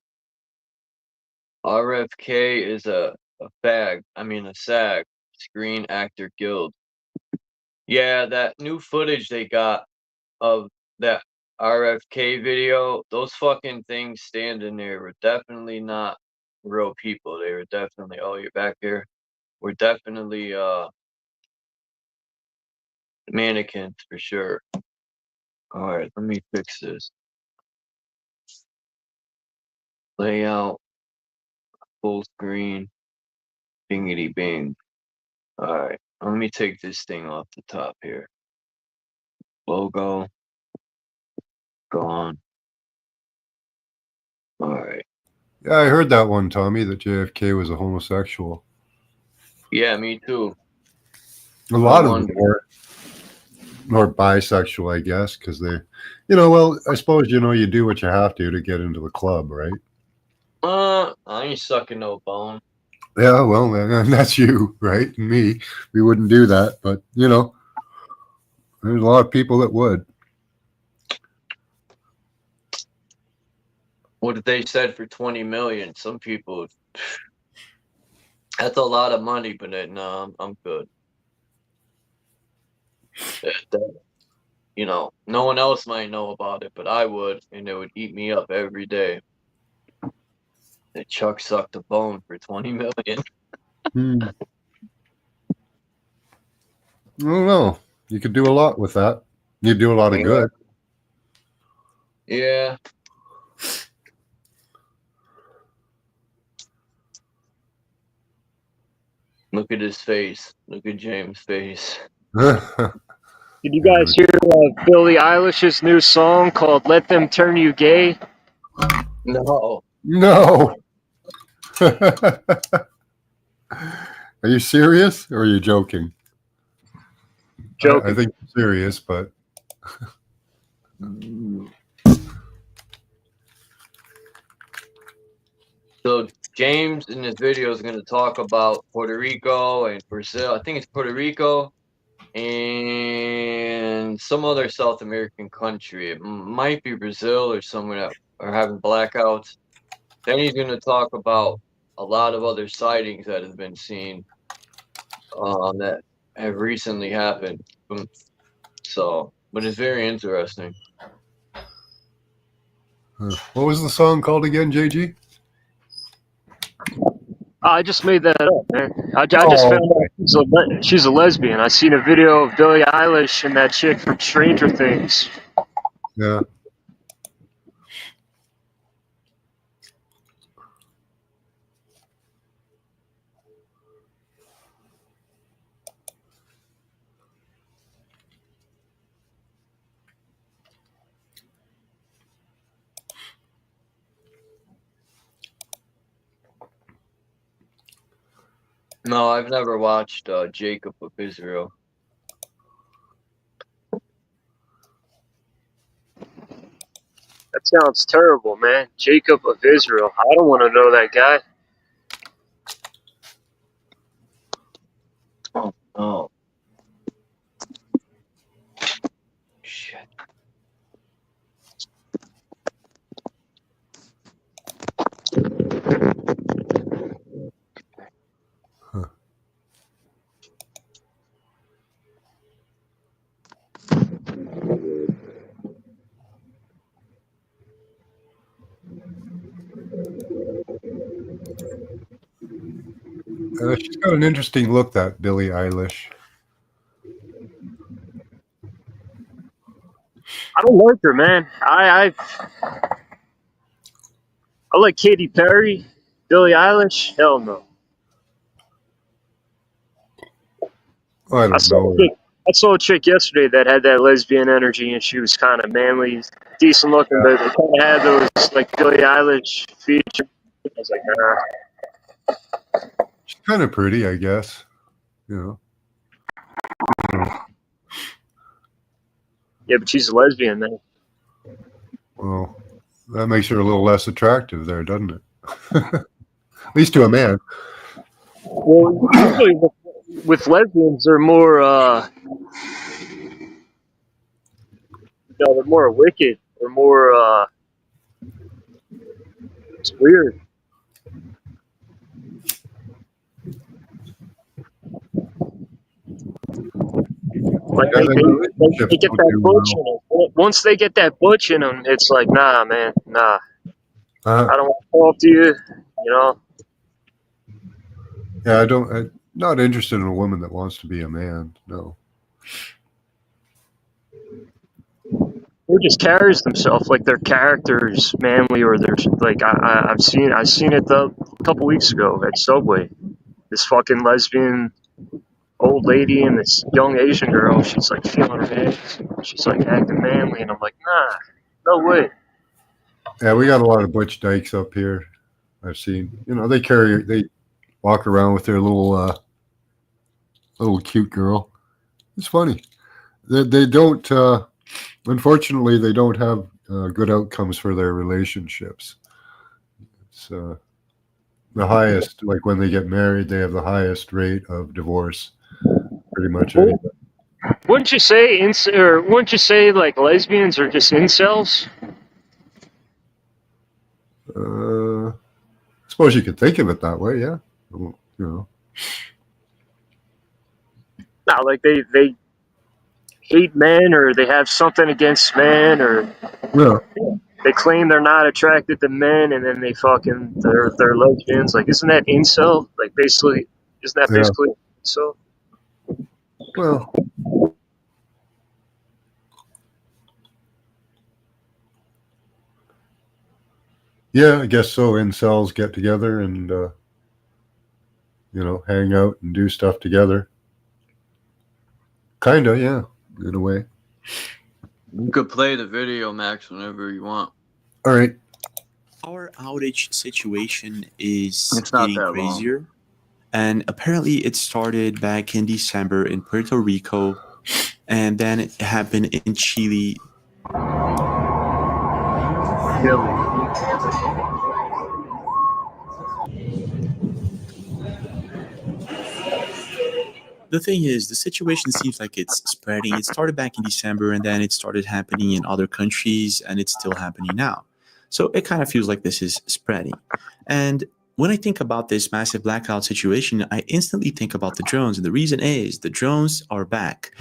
RFK is a SAG, Screen Actor Guild. Yeah, that new footage they got of that RFK video, those fucking things standing there were definitely not real people. They were definitely, oh, you're back here. We're definitely mannequins for sure. All right, let me fix this. Layout, full screen, bingity bing. All right, let me take this thing off the top here. Logo, gone. All right. Yeah, I heard that one, Tommy, that JFK was a homosexual. Yeah, me too. A lot of them were bisexual, I guess, because they, well, I suppose, you do what you have to get into the club, right? I ain't sucking no bone. Yeah, well, man, that's you, right? And me. We wouldn't do that, but you know, there's a lot of people that would. What if they said for 20 million? Some people, that's a lot of money, but no, I'm good. You know, no one else might know about it, but I would, and it would eat me up every day. That Chuck sucked a bone for 20 million. I don't know. You could do a lot with that. You'd do a lot of good. Yeah. Look at his face. Look at James' face. Did you guys hear Billie Eilish's new song called "Let Them Turn You Gay"? No. No. Are you serious or are you joking? Joking. I think you're serious, but So James in this video is going to talk about Puerto Rico and Brazil. I think it's Puerto Rico and some other South American country. It might be Brazil or somewhere that are having blackouts. Then he's going to talk about a lot of other sightings that have been seen that have recently happened. So, but it's very interesting. what was the song called again, JG? I just made that up, man. I just found out she's a lesbian. I seen a video of Billie Eilish and that chick from Stranger Things. Yeah. No, I've never watched Jacob of Israel. That sounds terrible, man. Jacob of Israel. I don't want to know that guy. Oh. Shit. She's got an interesting look, that Billie Eilish. I don't like her, man. I like Katy Perry, Billie Eilish. Hell no. I don't know. I saw a chick yesterday that had that lesbian energy, and she was kind of manly, decent looking, but it kind of had those like Billie Eilish features. I was like, nah. She's kind of pretty, I guess. You know. Yeah, but she's a lesbian, man. Well, that makes her a little less attractive there, doesn't it? At least to a man. Well, usually with lesbians, they're more, they're more wicked. They're more, it's weird. Like they get that butch in them. Once they get that butch in them, it's like, nah, man, nah. I don't want to talk to you, you know. Yeah, I'm not interested in a woman that wants to be a man. No. Who just carries themselves like their character's manly, or they're like I've seen it a couple weeks ago at Subway. This fucking lesbian old lady and this young Asian girl. She's like feeling her eggs. She's like acting manly, and I'm like, nah, no way. Yeah, we got a lot of butch dykes up here. I've seen. You know, they walk around with their little cute girl. It's funny. They don't. Unfortunately, they don't have good outcomes for their relationships. It's The highest, like when they get married, they have the highest rate of divorce. Pretty much Well, anybody. wouldn't you say or wouldn't you say like lesbians are just incels? I suppose you could think of it that way, yeah. Well, you know. Not like they hate men or they have something against men or Yeah. they claim they're not attracted to men and then they're lesbians. Like, isn't that incel? Like, basically, isn't that Yeah. basically so? Well, yeah, I guess so. Incels get together and hang out and do stuff together. Kinda, yeah, in a way. You could play the video, Max, whenever you want. All right. Our outage situation is It's not getting that crazier. And apparently it started back in December in Puerto Rico, and then it happened in Chile. The thing is, the situation seems like it's spreading. It started back in December, and then it started happening in other countries, and it's still happening now. So it kind of feels like this is spreading. And when I think about this massive blackout situation, I instantly think about the drones. And the reason is the drones are back.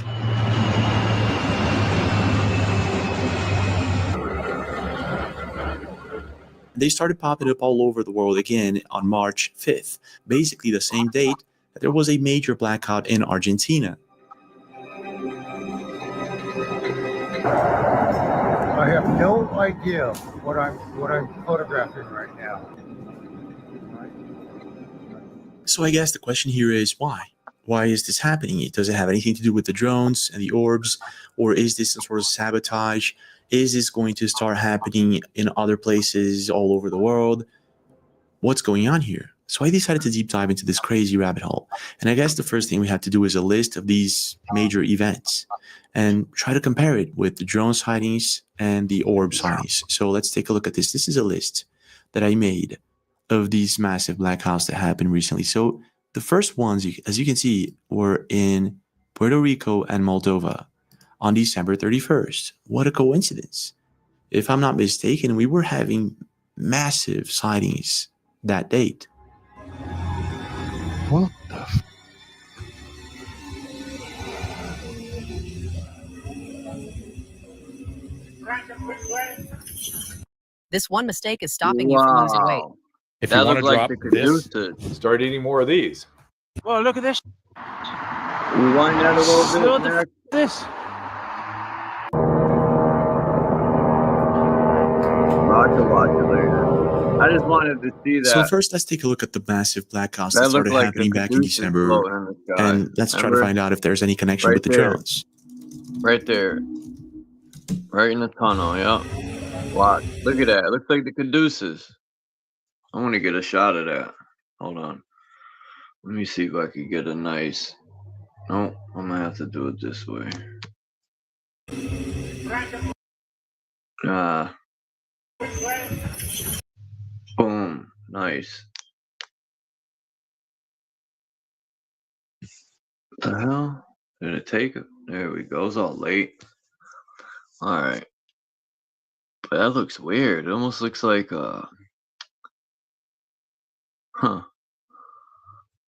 They started popping up all over the world again on March 5th, basically the same date that there was a major blackout in Argentina. I have no idea what I'm photographing right now. So I guess the question here is why? Why is this happening? Does it have anything to do with the drones and the orbs? Or is this some sort of sabotage? Is this going to start happening in other places all over the world? What's going on here? So I decided to deep dive into this crazy rabbit hole. And I guess the first thing we have to do is a list of these major events and try to compare it with the drone sightings and the orb sightings. So let's take a look at this. This is a list that I made of these massive blackouts that happened recently. So the first ones, as you can see, were in Puerto Rico and Moldova on December 31st. What a coincidence. If I'm not mistaken, we were having massive sightings that date. What the This one mistake is stopping you from losing weight. If That you want to looked like drop the this, Caduceus. start eating more of these. Well, look at this. Rewind that a little bit, Max. This. Watch it later. I just wanted to see that. So first, let's take a look at the massive blackouts that That started looked like happening the back in Caduceus December. floating in the sky. And let's try to Remember? find out if there's any connection Right with the there. drones. Right there. Right in the tunnel, yeah. Watch. Look at that. It looks like the Caduceus. I want to get a shot of that. Hold on. Let me see if I can get a nice... No, I'm going to have to do it this way. Boom. Nice. What the hell? Did it take it? There we go. It's all late. Alright. But that looks weird. It almost looks like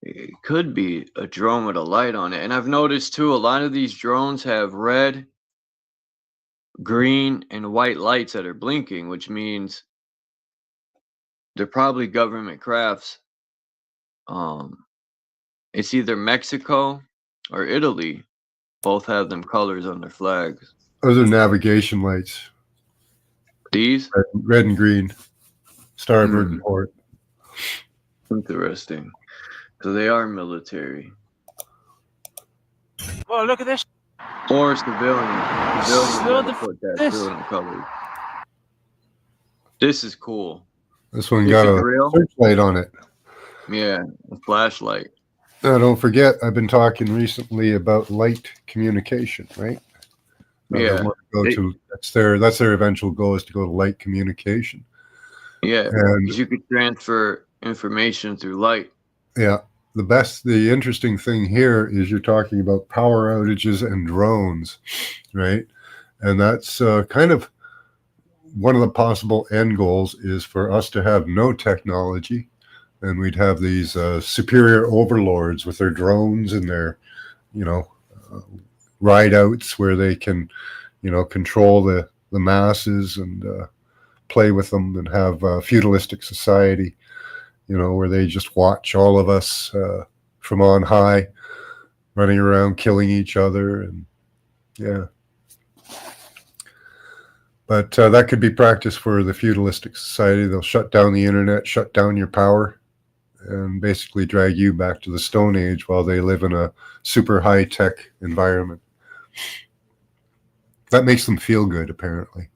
it could be a drone with a light on it. And I've noticed too, a lot of these drones have red, green, and white lights that are blinking, which means they're probably government crafts. It's either Mexico or Italy. Both have them colors on their flags. Those are navigation lights. These? Red and green. Starboard and port. Interesting. So they are military. Well, look at this. Or civilian. Civilian Look put that this. too in colors. This is cool. This one This got is a real? searchlight on it. Yeah, a flashlight. Now, don't forget, I've been talking recently about light communication, right? Yeah. They want to go that's their eventual goal is to go to light communication. Yeah, And 'cause you could transfer information through light. Yeah. The interesting thing here is you're talking about power outages and drones, right? And that's kind of one of the possible end goals is for us to have no technology, and we'd have these superior overlords with their drones and their, ride outs where they can, control the masses and play with them, and have a feudalistic society, where they just watch all of us from on high, running around killing each other. And yeah. But that could be practiced for the feudalistic society. They'll shut down the internet, shut down your power, and basically drag you back to the Stone Age while they live in a super high-tech environment. That makes them feel good, apparently.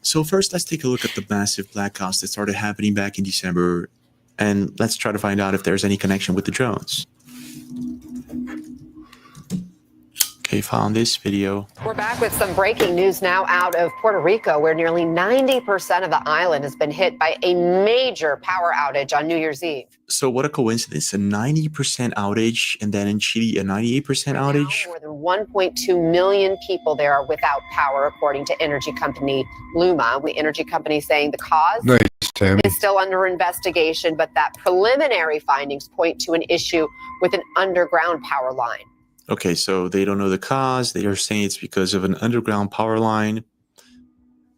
So first, let's take a look at the massive blackouts that started happening back in December, and let's try to find out if there's any connection with the drones. Okay, found this video. We're back with some breaking news now out of Puerto Rico, where nearly 90% of the island has been hit by a major power outage on New Year's Eve. So what a coincidence, a 90% outage, and then in Chile, a 98% outage. More than 1.2 million people there are without power, according to energy company Luma. The energy company saying the cause is still under investigation, but that preliminary findings point to an issue with an underground power line. Okay, so they don't know the cause. They are saying it's because of an underground power line.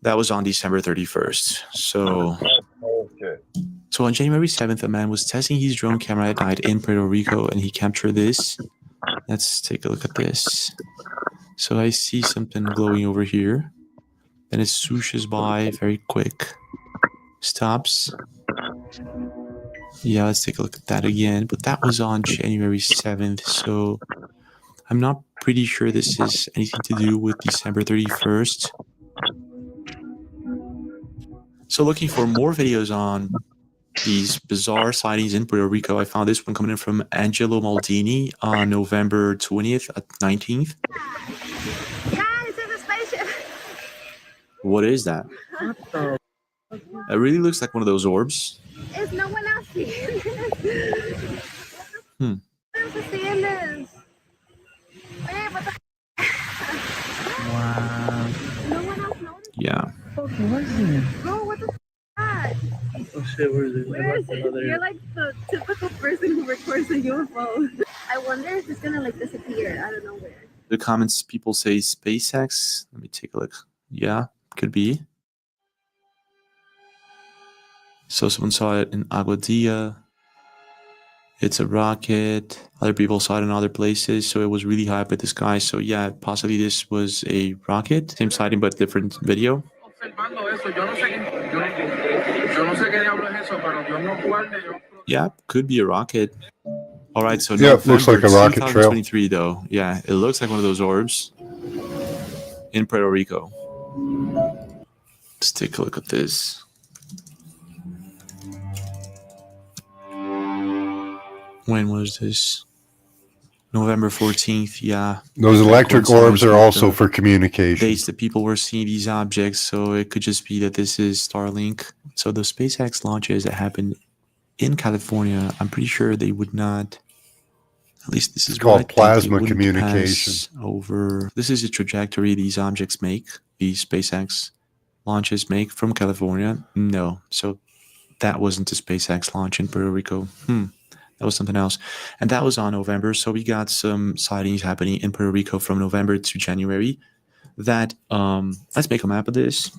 That was on December 31st. So on January 7th, a man was testing his drone camera at night in Puerto Rico, and he captured this. Let's take a look at this. So I see something glowing over here. Then it swooshes by very quick. Stops. Yeah, let's take a look at that again. But that was on January 7th, so I'm not pretty sure this is anything to do with December 31st. So looking for more videos on these bizarre sightings in Puerto Rico, I found this one coming in from Angelo Maldini on November 20th at 19th. Guys, it's a spaceship. What is that? It really looks like one of those orbs. It's no one else seeing this. Hmm. No one else is seeing this. Wait, what the Wow. No one else noticed? Yeah. Bro, what the that? Oh shit, where is it? Where is it? You're like the typical person who records a UFO. I wonder if it's gonna like disappear out of nowhere. The comments, people say SpaceX. Let me take a look. Yeah, could be. So someone saw it in Aguadilla. It's a rocket. Other people saw it in other places, so it was really high up at the sky. So yeah, possibly this was a rocket. Same sighting, but different video. Yeah, could be a rocket. All right, so yeah, it looks like a rocket trail. 2023, though. Yeah, it looks like one of those orbs in Puerto Rico. Let's take a look at this. When was this? November 14th, yeah. Those electric orbs are also for communication. Dates that people were seeing these objects, so it could just be that this is Starlink. So the SpaceX launches that happened in California, I'm pretty sure they would not, at least this is called plasma communication. Over. This is the trajectory these objects make, these SpaceX launches make from California. No, so that wasn't a SpaceX launch in Puerto Rico. That was something else. And that was on November. So we got some sightings happening in Puerto Rico from November to January. That, let's make a map of this.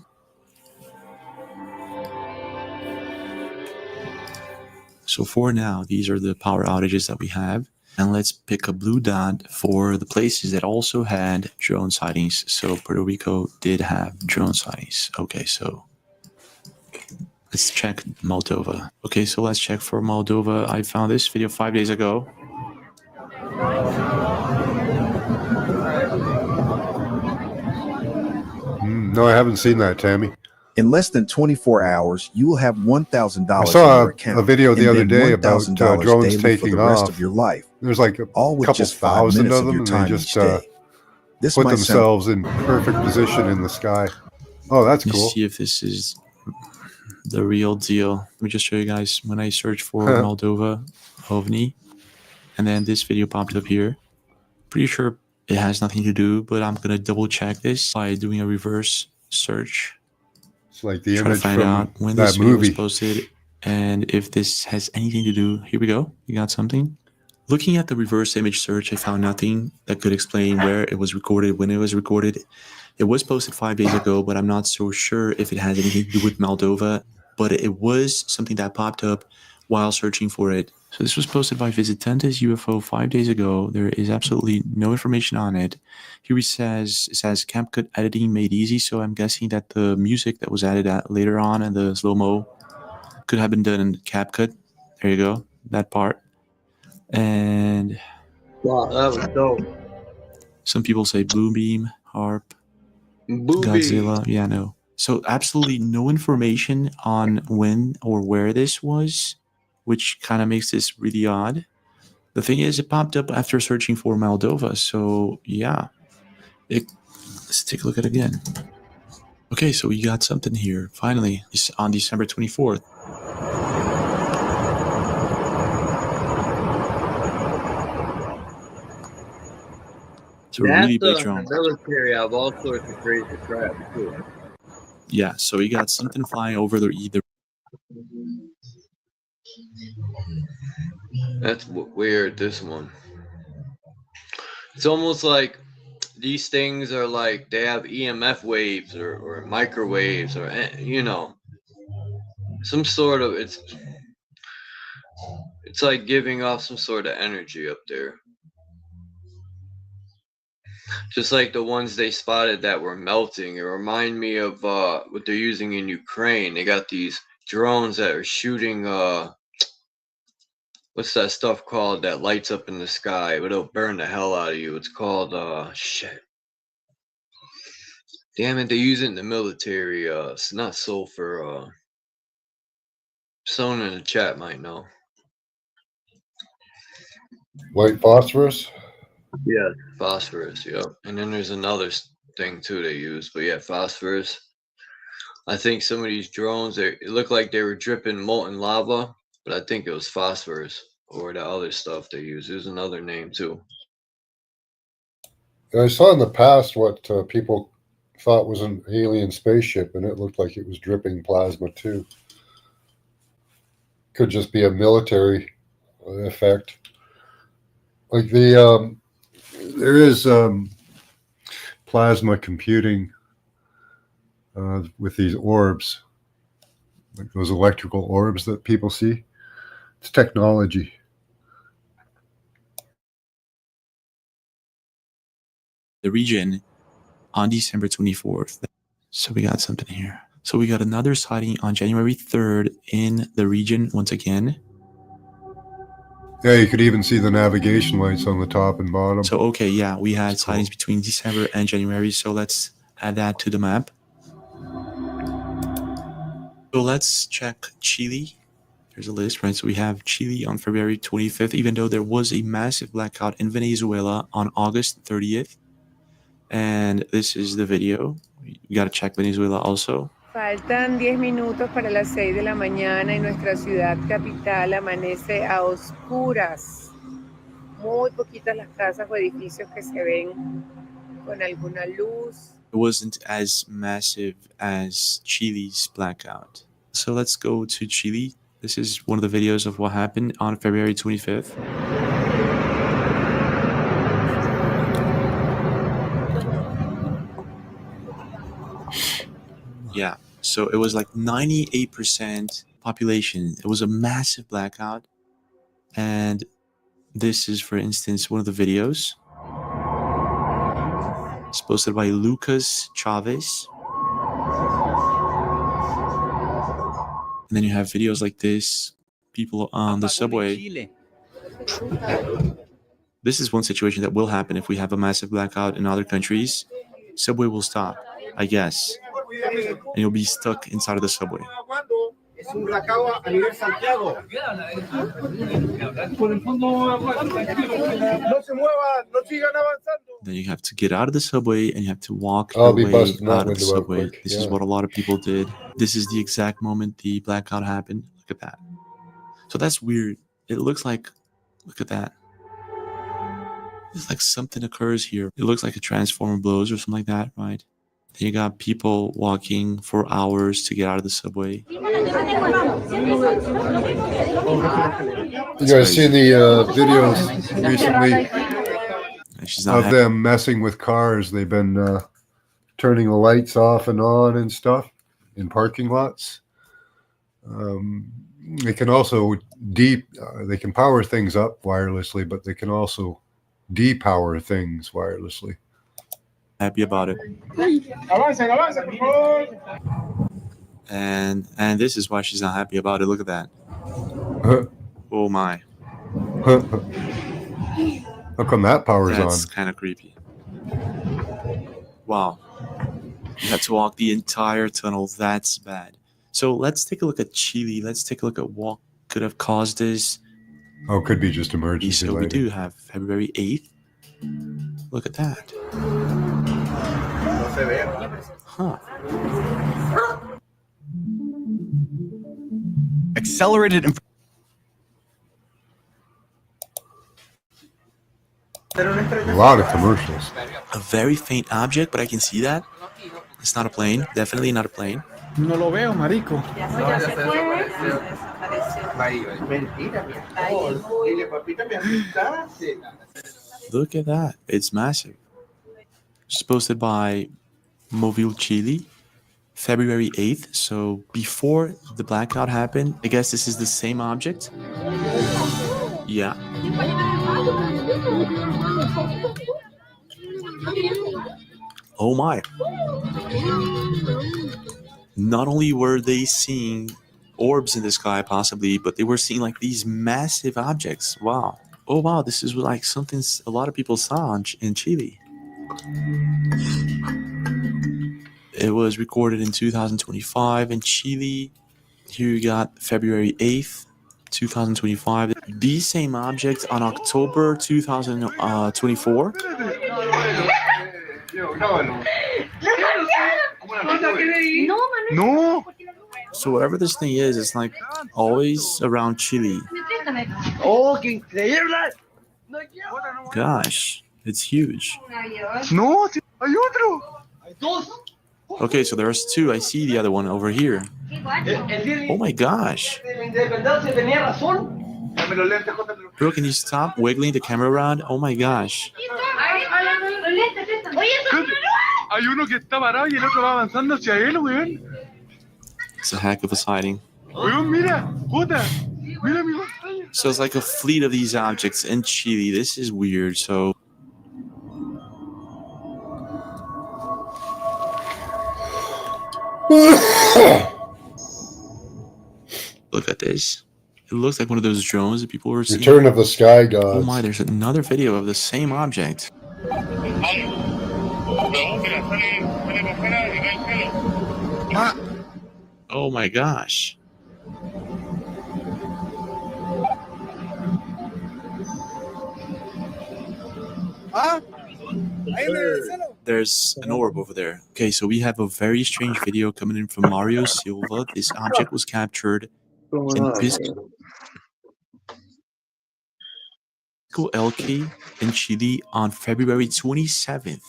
So for now, these are the power outages that we have. And let's pick a blue dot for the places that also had drone sightings. So Puerto Rico did have drone sightings. Okay, so let's check Moldova. Okay, so let's check for Moldova. I found this video 5 days ago. No, I haven't seen that, Tammy. In less than 24 hours, you will have $1,000 I in saw your account. a video the and other then day about $1,000 drones daily for taking the rest off. of your life. There's like all a with couple just 5 thousand minutes of them, your and time they just each day. This put might sound themselves in perfect position in the sky. Oh, that's Let's cool. see if this is the real deal. Let me just show you guys when I search for Moldova OVNI, and then this video popped up here. Pretty sure it has nothing to do, but I'm gonna double check this by doing a reverse search. It's like the Try to image find out from when that this video was movie. posted and if this has anything to do. Here we go. You got something. Looking at the reverse image search, I found nothing that could explain where it was recorded, when it was recorded. It was posted 5 days ago, but I'm not so sure if it has anything to do with Moldova. But it was something that popped up while searching for it. So this was posted by Visitantes UFO 5 days ago. There is absolutely no information on it. Here it says CapCut editing made easy. So I'm guessing that the music that was added later on and the slow-mo could have been done in CapCut. There you go, that part. And wow, that was dope. Some people say Blue Beam, Harp, Booby. Godzilla. Yeah, no. So absolutely no information on when or where this was, which kind of makes this really odd. The thing is, it popped up after searching for Moldova. So yeah, let's take a look at it again. Okay, so we got something here. Finally, it's on December 24th. It's a really big drone. The military have all sorts of crazy crap too. Yeah, so we got something flying over the either. That's weird, this one. It's almost like these things are like they have EMF waves or microwaves or, you know, some sort of, it's like giving off some sort of energy up there. Just like the ones they spotted that were melting. It remind me of what they're using in Ukraine. They got these drones that are shooting what's that stuff called that lights up in the sky, but it'll burn the hell out of you. It's called shit. Damn it, they use it in the military. It's not sulfur. Someone in the chat might know. White phosphorus? Yeah, phosphorus, yep. And then there's another thing too they use, but yeah, phosphorus. I think some of these drones, it looked like they were dripping molten lava, but I think it was phosphorus or the other stuff they use. There's another name too. And I saw in the past what people thought was an alien spaceship, and it looked like it was dripping plasma too. Could just be a military effect. Like there is plasma computing with these orbs, like those electrical orbs that people see. It's technology. The region on December 24th. So we got something here. So we got another sighting on January 3rd in the region once again. Yeah, you could even see the navigation lights on the top and bottom. So, okay, yeah, we had sightings between December and January. So let's add that to the map. So let's check Chile. There's a list, right? So we have Chile on February 25th, even though there was a massive blackout in Venezuela on August 30th. And this is the video. You got to check Venezuela also. Faltan 10 minutos para las 6 de la mañana y nuestra ciudad capital amanece a oscuras. Muy poquitas las casas o edificios que se ven con alguna luz. It wasn't as massive as Chile's blackout. So let's go to Chile. This is one of the videos of what happened on February 25th. Yeah, so it was like 98% population. It was a massive blackout. And this is, for instance, one of the videos. It's posted by Lucas Chavez. And then you have videos like this, people on the subway. This is one situation that will happen if we have a massive blackout in other countries. Subway will stop, I guess. and you'll be stuck inside of the subway. Es un blackout a nivel Santiago. No se muevan, no sigan avanzando. Then you have to get out of the subway and you have to walk I'll your be way busting that out of the window out subway. quick, This is yeah. what a lot of people did. This is the exact moment the blackout happened. Look at that. So that's weird. It looks like, look at that. It's like something occurs here. It looks like a transformer blows or something like that, right? Then you got people walking for hours to get out of the subway. You guys seen the videos recently of them messing with cars? They've been turning the lights off and on and stuff in parking lots. They can also they can power things up wirelessly, but they can also depower things wirelessly. Happy about it. And this is why she's not happy about it. Look at that. Oh my. How come that power's on? That's kind of creepy. Wow. You have to walk the entire tunnel. That's bad. So let's take a look at Chile. Let's take a look at what could have caused this. Oh, it could be just emergency So we lighting. do have February 8th. Look at that. Huh. Accelerated A lot of commercials. A very faint object, but I can see that. It's not a plane. Definitely not a plane. No lo veo, marico. Look at that. It's massive. It's posted by Mobile Chile, February 8th. So before the blackout happened, I guess this is the same object. Yeah. Oh my. Not only were they seeing orbs in the sky possibly, but they were seeing like these massive objects. Wow. Oh wow, this is like something a lot of people saw in Chile. It was recorded in 2025 in Chile. Here you got February 8th, 2025. These same objects on October 2024. No. So whatever this thing is, it's like always around Chile. Oh, qué increíble. Gosh, it's huge. No, hay otro. Hay dos. Okay, so there's two. I see the other one over here. Oh my gosh. Bro, can you stop wiggling the camera around? Oh my gosh. Hay uno que está parado y el otro va avanzando hacia él, weón. It's a heck of a sighting. Weón, mira, puta. Mira mi pantalla. So it's like a fleet of these objects in Chile. This is weird. So look at this. It looks like one of those drones that people were seeing. Return of the Sky Gods. Oh my, there's another video of the same object. Oh my gosh. There's an orb over there. Okay, so we have a very strange video coming in from Mario Silva. This object was captured in Pisco LK in Chile on February 27th,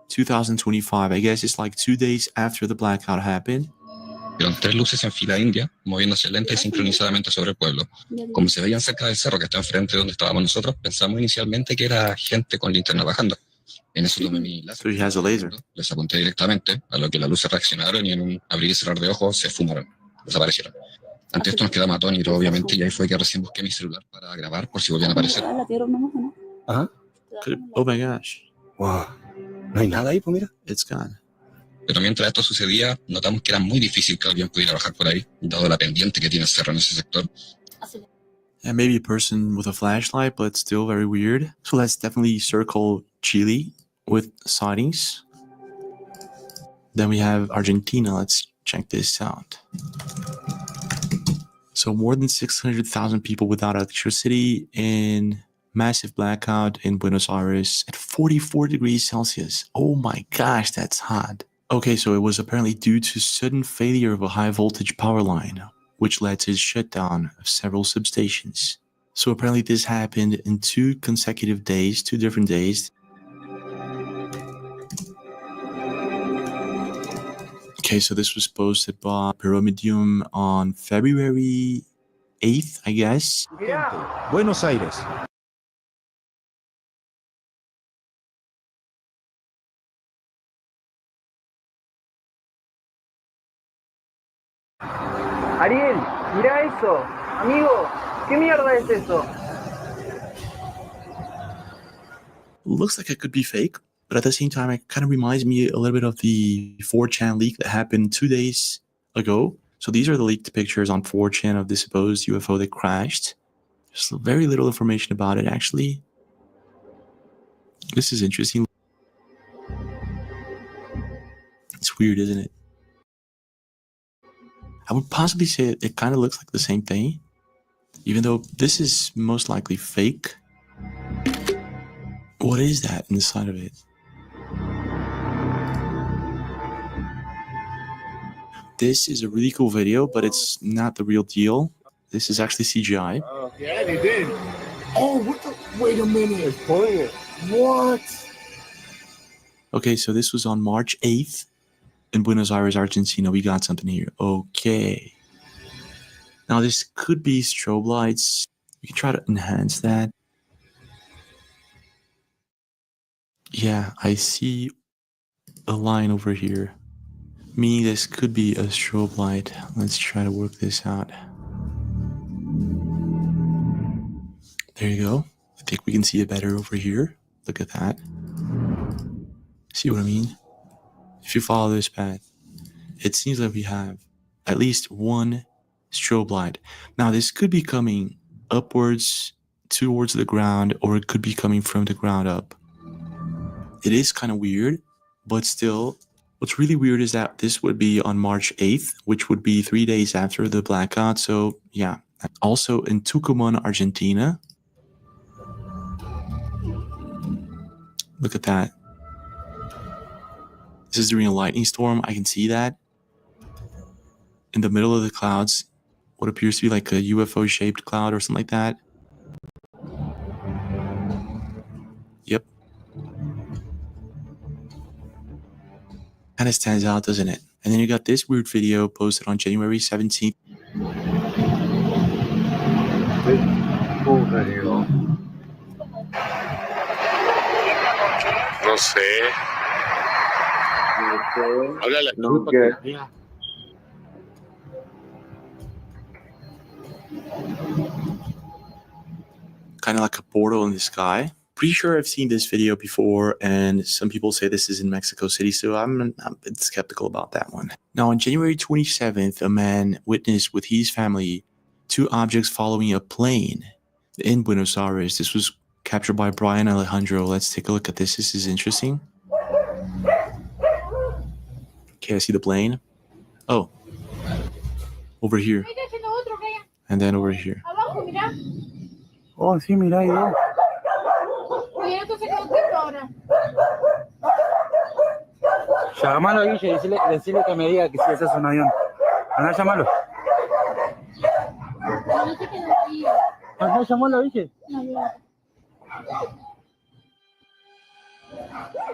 2025. I guess it's like 2 days after the blackout happened. Vieron tres luces en fila india, moviéndose lenta y sincronizadamente sobre el pueblo. Como se veían cerca del cerro que está enfrente de donde estábamos nosotros, pensamos inicialmente que era gente con linterna bajando. En eso tomé mi láser. So he has a laser. Les apunté directamente, a lo que las luces reaccionaron y en un abrir y cerrar de ojos se fumaron, desaparecieron. Ante esto nos quedamos atónitos, obviamente, y ahí fue que recién busqué mi celular para grabar por si volvían a aparecer. Ajá. Oh my gosh. Wow. No hay nada ahí, pues mira. It's gone. Pero mientras esto sucedía, notamos que era muy difícil que alguien pudiera bajar por ahí, dado la pendiente que tiene el cerro en ese sector. Yeah, maybe a person with a flashlight, but still very weird. So let's definitely circle Chile with sightings. Then we have Argentina. Let's check this out. So more than 600,000 people without electricity in massive blackout in Buenos Aires at 44 degrees Celsius. Oh my gosh, that's hot. Okay, so it was apparently due to sudden failure of a high voltage power line, which led to the shutdown of several substations. So apparently this happened in 2 consecutive days, 2 different days. Okay, so this was posted by Pyramidium on February 8th, I guess. Buenos Aires. Ariel, mira eso. Amigo, ¿qué mierda es eso? Looks like it could be fake, but at the same time, it kind of reminds me a little bit of the 4chan leak that happened 2 days ago. So these are the leaked pictures on 4chan of the supposed UFO that crashed. There's very little information about it, actually. This is interesting. It's weird, isn't it? I would possibly say it kind of looks like the same thing, even though this is most likely fake. What is that inside of it? This is a really cool video, but it's not the real deal. This is actually CGI. Yeah, they did. Oh, what the? Wait a minute. What? Okay, so this was on March 8th in Buenos Aires, Argentina. We got something here. Okay. Now, this could be strobe lights. We can try to enhance that. Yeah, I see a line over here. Meaning this could be a strobe light. Let's try to work this out. There you go. I think we can see it better over here. Look at that. See what I mean? If you follow this path, it seems like we have at least one strobe light. Now, this could be coming upwards towards the ground, or it could be coming from the ground up. It is kind of weird, but still, what's really weird is that this would be on March 8th, which would be 3 days after the blackout. So, yeah. Also in Tucumán, Argentina. Look at that. This is during a lightning storm. I can see that. In the middle of the clouds, what appears to be like a UFO-shaped cloud or something like that. Yep. Kind of stands out, doesn't it? And then you got this weird video posted on January 17th. Cool video. No sé. Háblale. No get. Kind of like a portal in the sky. Pretty sure I've seen this video before, and some people say this is in Mexico City, so I'm a bit skeptical about that one. Now, on January 27th, a man witnessed with his family 2 objects following a plane in Buenos Aires. This was captured by Brian Alejandro. Let's take a look at this. This is interesting. Okay, I see the plane. Oh. Over here. And then over here. Oh, sí, mira, ahí va. Llámalo, Guille, decirle que me diga que si ese es un avión. Anda, llámalo. Anda, llámalo, Guille.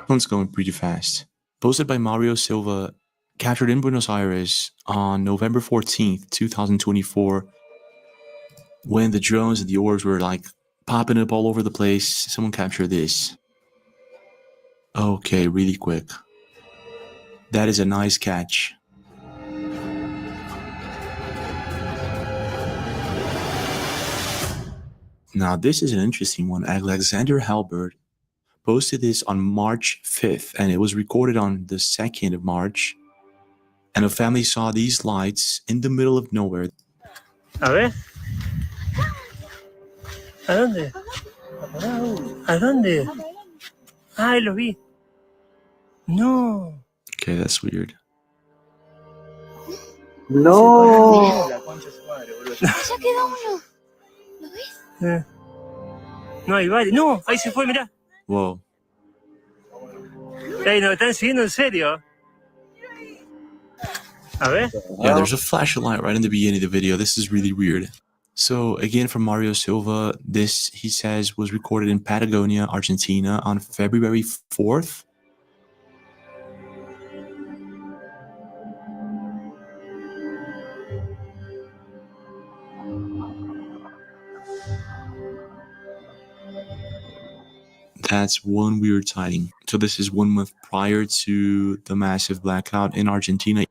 One's going pretty fast. Posted by Mario Silva, captured in Buenos Aires on November 14th, 2024, when the drones and the orbs were like popping up all over the place. Someone captured this. Okay, really quick. That is a nice catch. Now, this is an interesting one. Alexander Halbert posted this on March 5th, and it was recorded on the 2nd of March. And a family saw these lights in the middle of nowhere. A ver. ¿A dónde? ¿A dónde? Ay, lo vi. No. Okay, that's weird. No. Ya quedó uno. ¿Lo ves? No hay varios. No, ahí se fue, mirá. Whoa. Ey, nos están siguiendo en serio. A ver. Yeah, there's a flashlight right in the beginning of the video. This is really weird. So again, from Mario Silva, this, he says, was recorded in Patagonia, Argentina on February 4th. That's one weird sighting. So this is 1 month prior to the massive blackout in Argentina.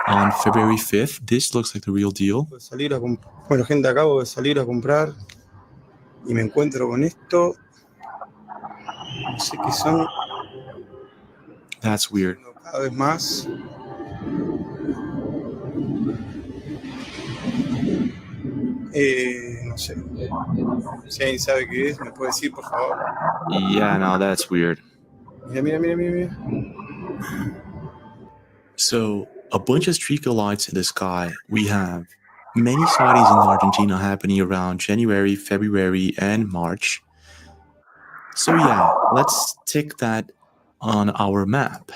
On February 5th, this looks like the real deal. Bueno, gente, acabo de salir a comprar y me encuentro con esto. No sé qué son. That's weird. Cada vez más. No sé. Si alguien sabe qué es, me puede decir, por favor. Yeah, no, that's weird. Mira. So, a bunch of streaker lights in the sky. We have many sightings in Argentina happening around January, February, and March. So yeah, let's tick that on our map.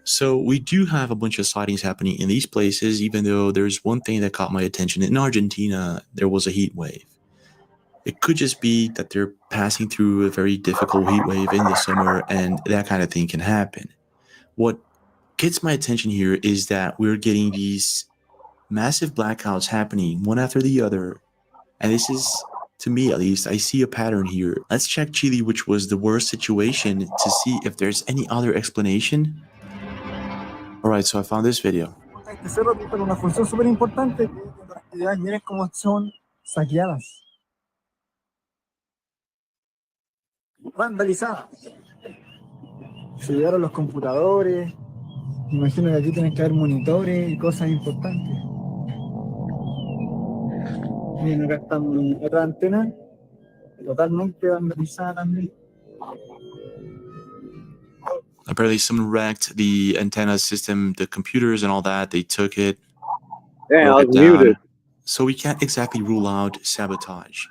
So we do have a bunch of sightings happening in these places, even though there's one thing that caught my attention. In Argentina, there was a heat wave. It could just be that they're passing through a very difficult heat wave in the summer, and that kind of thing can happen. What gets my attention here is that we're getting these massive blackouts happening one after the other. And this is, to me at least, I see a pattern here. Let's check Chile, which was the worst situation, to see if there's any other explanation. Alright, so I found this video. Este cerro tiene una función súper importante, que las actividades, miren cómo son saqueadas, vandalizadas. Se llevaron los computadores, imagino que aquí tienen que haber monitores y cosas importantes. Miren, acá están otra antena, totalmente vandalizada también. Apparently someone wrecked the antenna system, the computers and all that. They took it. Yeah, I was muted. So we can't exactly rule out sabotage.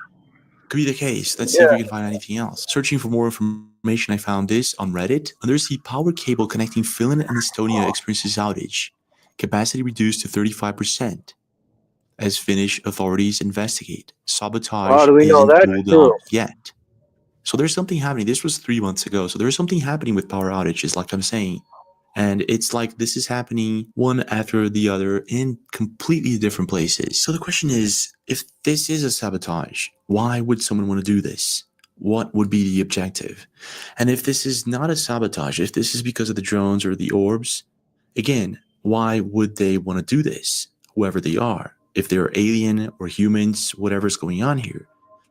Could be the case. Let's see if we can find anything else. Searching for more information, I found this on Reddit. Undersea power cable connecting Finland and Estonia experiences outage. Capacity reduced to 35%. As Finnish authorities investigate. Sabotage How do we know isn't that's ruled true? out yet. So there's something happening. This was 3 months ago. So there's something happening with power outages, like I'm saying. And it's like this is happening one after the other in completely different places. So the question is, if this is a sabotage, why would someone want to do this? What would be the objective? And if this is not a sabotage, if this is because of the drones or the orbs, again, why would they want to do this? Whoever they are, if they're alien or humans, whatever's going on here.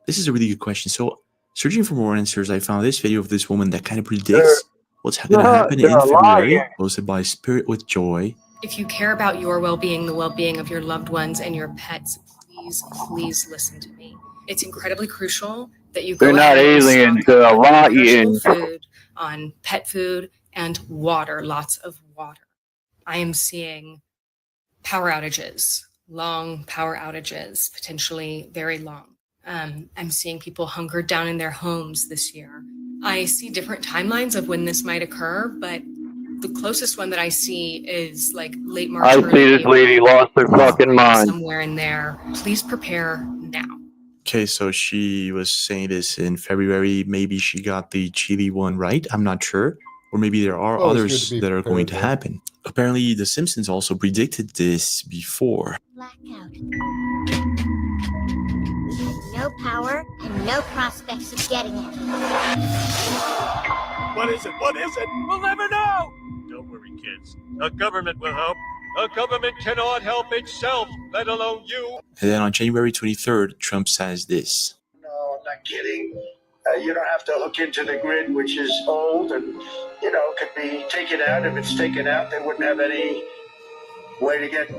This is a really good question. So searching for more answers, I found this video of this woman that kind of predicts what's going to happen in February, posted by Spirit with Joy. If you care about your well-being, the well-being of your loved ones and your pets, please listen to me. It's incredibly crucial that you go They're not aliens, they're lying. Food on pet food and water, lots of water. I am seeing power outages, long power outages, potentially very long. I'm seeing people hunkered down in their homes this year. I see different timelines of when this might occur, but the closest one that I see is like late March. I see this lady lost her fucking mind. Somewhere in there. Please prepare now. Okay, so she was saying this in February. Maybe she got the Chile one right. I'm not sure. Or maybe there are others that are going to happen. Apparently, The Simpsons also predicted this before. Blackout. No power and no prospects of getting it. What is it? What is it? We'll never know. Don't worry, kids. The government will help. The government cannot help itself, let alone you. And then on January 23rd, Trump says this. No, I'm not kidding. You don't have to hook into the grid, which is old and, could be taken out. If it's taken out, they wouldn't have any way to get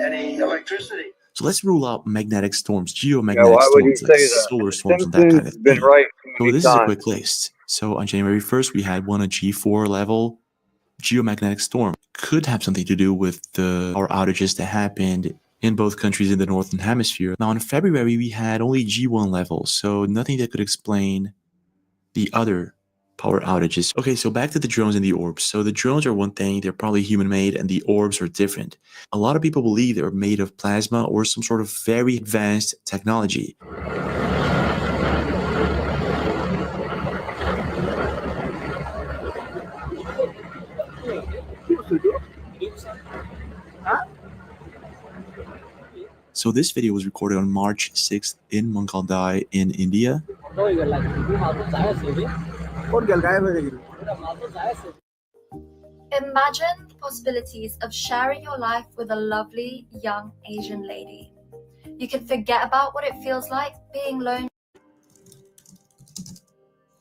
any electricity. So let's rule out magnetic storms, Yeah, geomagnetic why would he storms, like say that? solar The storms and that kind Simpsons of have been thing. right too So many this is a times. quick list. So on January 1st, we had one, a G4 level geomagnetic storm. Could have something to do with the power outages that happened in both countries in the Northern Hemisphere. Now in February, we had only G1 levels, so nothing that could explain the other power outages. Okay, so back to the drones and the orbs. So the drones are one thing, they're probably human-made, and the orbs are different. A lot of people believe they're made of plasma or some sort of very advanced technology. So this video was recorded on March 6th in Mangaldan in India. Imagine the possibilities of sharing your life with a lovely young Asian lady. You can forget about what it feels like being lonely.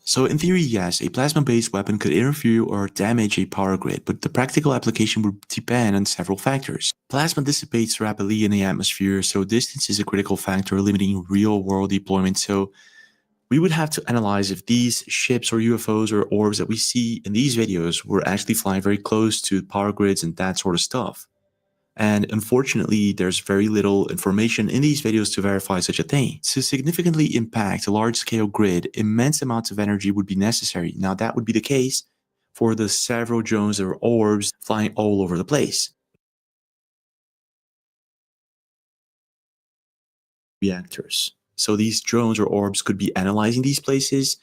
So in theory, yes, a plasma-based weapon could interfere or damage a power grid, but the practical application would depend on several factors. Plasma dissipates rapidly in the atmosphere, so distance is a critical factor limiting real-world deployment. So we would have to analyze if these ships or UFOs or orbs that we see in these videos were actually flying very close to power grids and that sort of stuff. And unfortunately, there's very little information in these videos to verify such a thing. To significantly impact a large-scale grid, immense amounts of energy would be necessary. Now, that would be the case for the several drones or orbs flying all over the place. Reactors. So these drones or orbs could be analyzing these places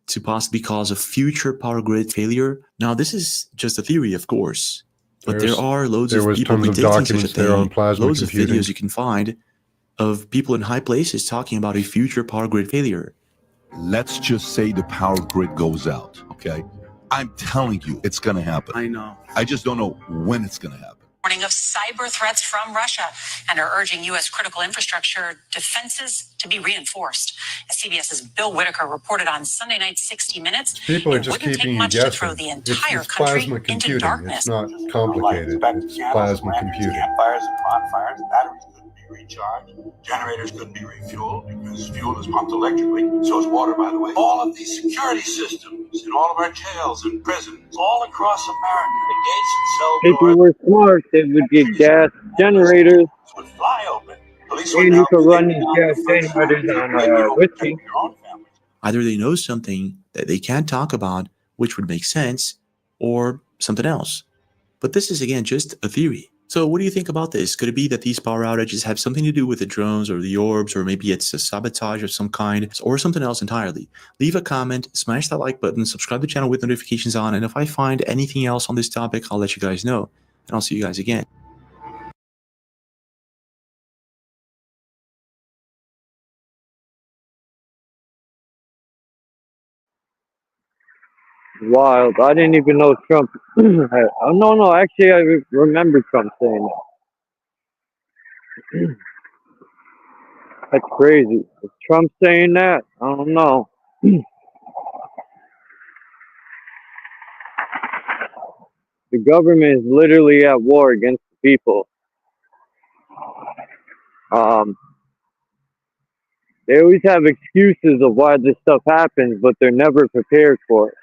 to possibly cause a future power grid failure. Now, this is just a theory, of course. But there are loads of people predicting such a thing, loads of videos you can find of people in high places talking about a future power grid failure. Let's just say the power grid goes out, okay? I'm telling you, it's gonna happen. I know. I just don't know when it's gonna happen. Warning of cyber threats from Russia and are urging U.S. critical infrastructure defenses to be reinforced. As CBS's Bill Whitaker reported on Sunday night 60 Minutes, People are it just wouldn't keeping take you much guessing. to throw the It's entire country plasma into computing. darkness. It's not complicated. It's plasma computing. Campfires and bonfires, batteries couldn't be recharged, generators couldn't be refueled because fuel is pumped electrically. So is water, by the way. All of these security systems in all of our jails and prisons, all across America, the gates and cell If we doors were smart, they would get gas generators, would fly open. Police would and now you could be run digging these out gas the front generators side on when you don't whiskey. protect your own family. Either they know something that they can't talk about, which would make sense, or something else. But this is, again, just a theory. So what do you think about this? Could it be that these power outages have something to do with the drones or the orbs, or maybe it's a sabotage of some kind, or something else entirely? Leave a comment, smash that like button, subscribe to the channel with notifications on, and if I find anything else on this topic, I'll let you guys know. And I'll see you guys again. Wild. I didn't even know Trump. Oh, no, actually, I remember Trump saying that. That's crazy. Is Trump saying that? I don't know. The government is literally at war against the people. They always have excuses of why this stuff happens, but they're never prepared for it.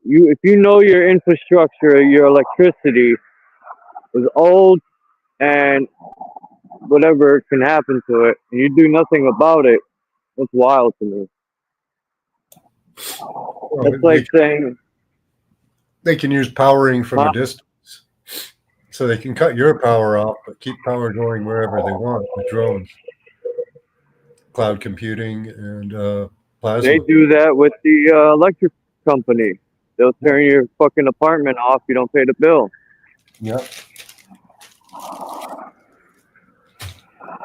If you know your infrastructure, your electricity is old and whatever can happen to it, and you do nothing about it, that's wild to me. Well, That's like saying they can use powering from a distance. So they can cut your power off, but keep power going wherever they want with drones, cloud computing, and plasma. they do that with the electric company. They'll turn your fucking apartment off. You don't pay the bill. Yep.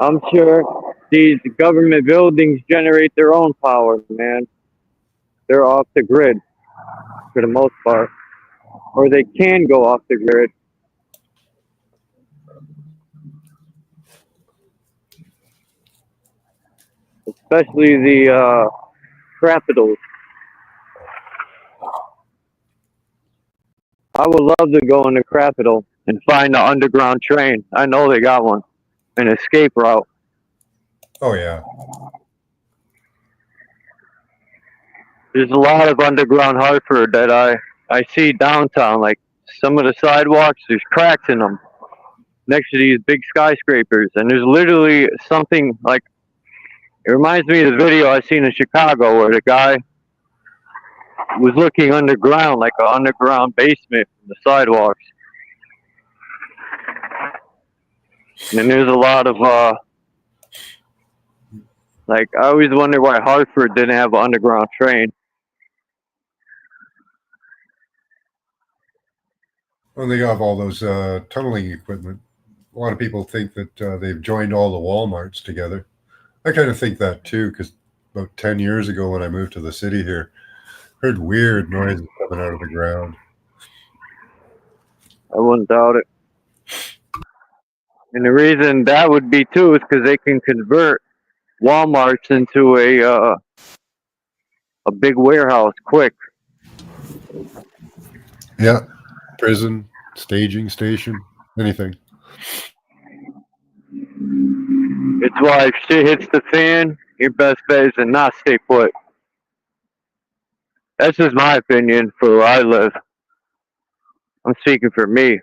I'm sure these government buildings generate their own power, man. They're off the grid for the most part. Or they can go off the grid. Especially the capitals. I would love to go into Capital and find an underground train. I know they got one, an escape route. Oh yeah. There's a lot of underground Hartford that I see downtown. Like some of the sidewalks, there's cracks in them next to these big skyscrapers, and there's literally something like, it reminds me of the video I seen in Chicago where the guy was looking underground, like an underground basement from the sidewalks. And then there's a lot of like, I always wonder why Hartford didn't have an underground train. Well, they have all those tunneling equipment. A lot of people think that they've joined all the Walmarts together. I kind of think that too, because about 10 years ago when I moved to the city here, heard weird noises coming out of the ground. I wouldn't doubt it. And the reason that would be too is because they can convert Walmarts into a big warehouse quick. Yeah, prison, staging station, anything. It's why if shit hits the fan, your best bet is to not stay put. That's just my opinion for where I live. I'm speaking for me.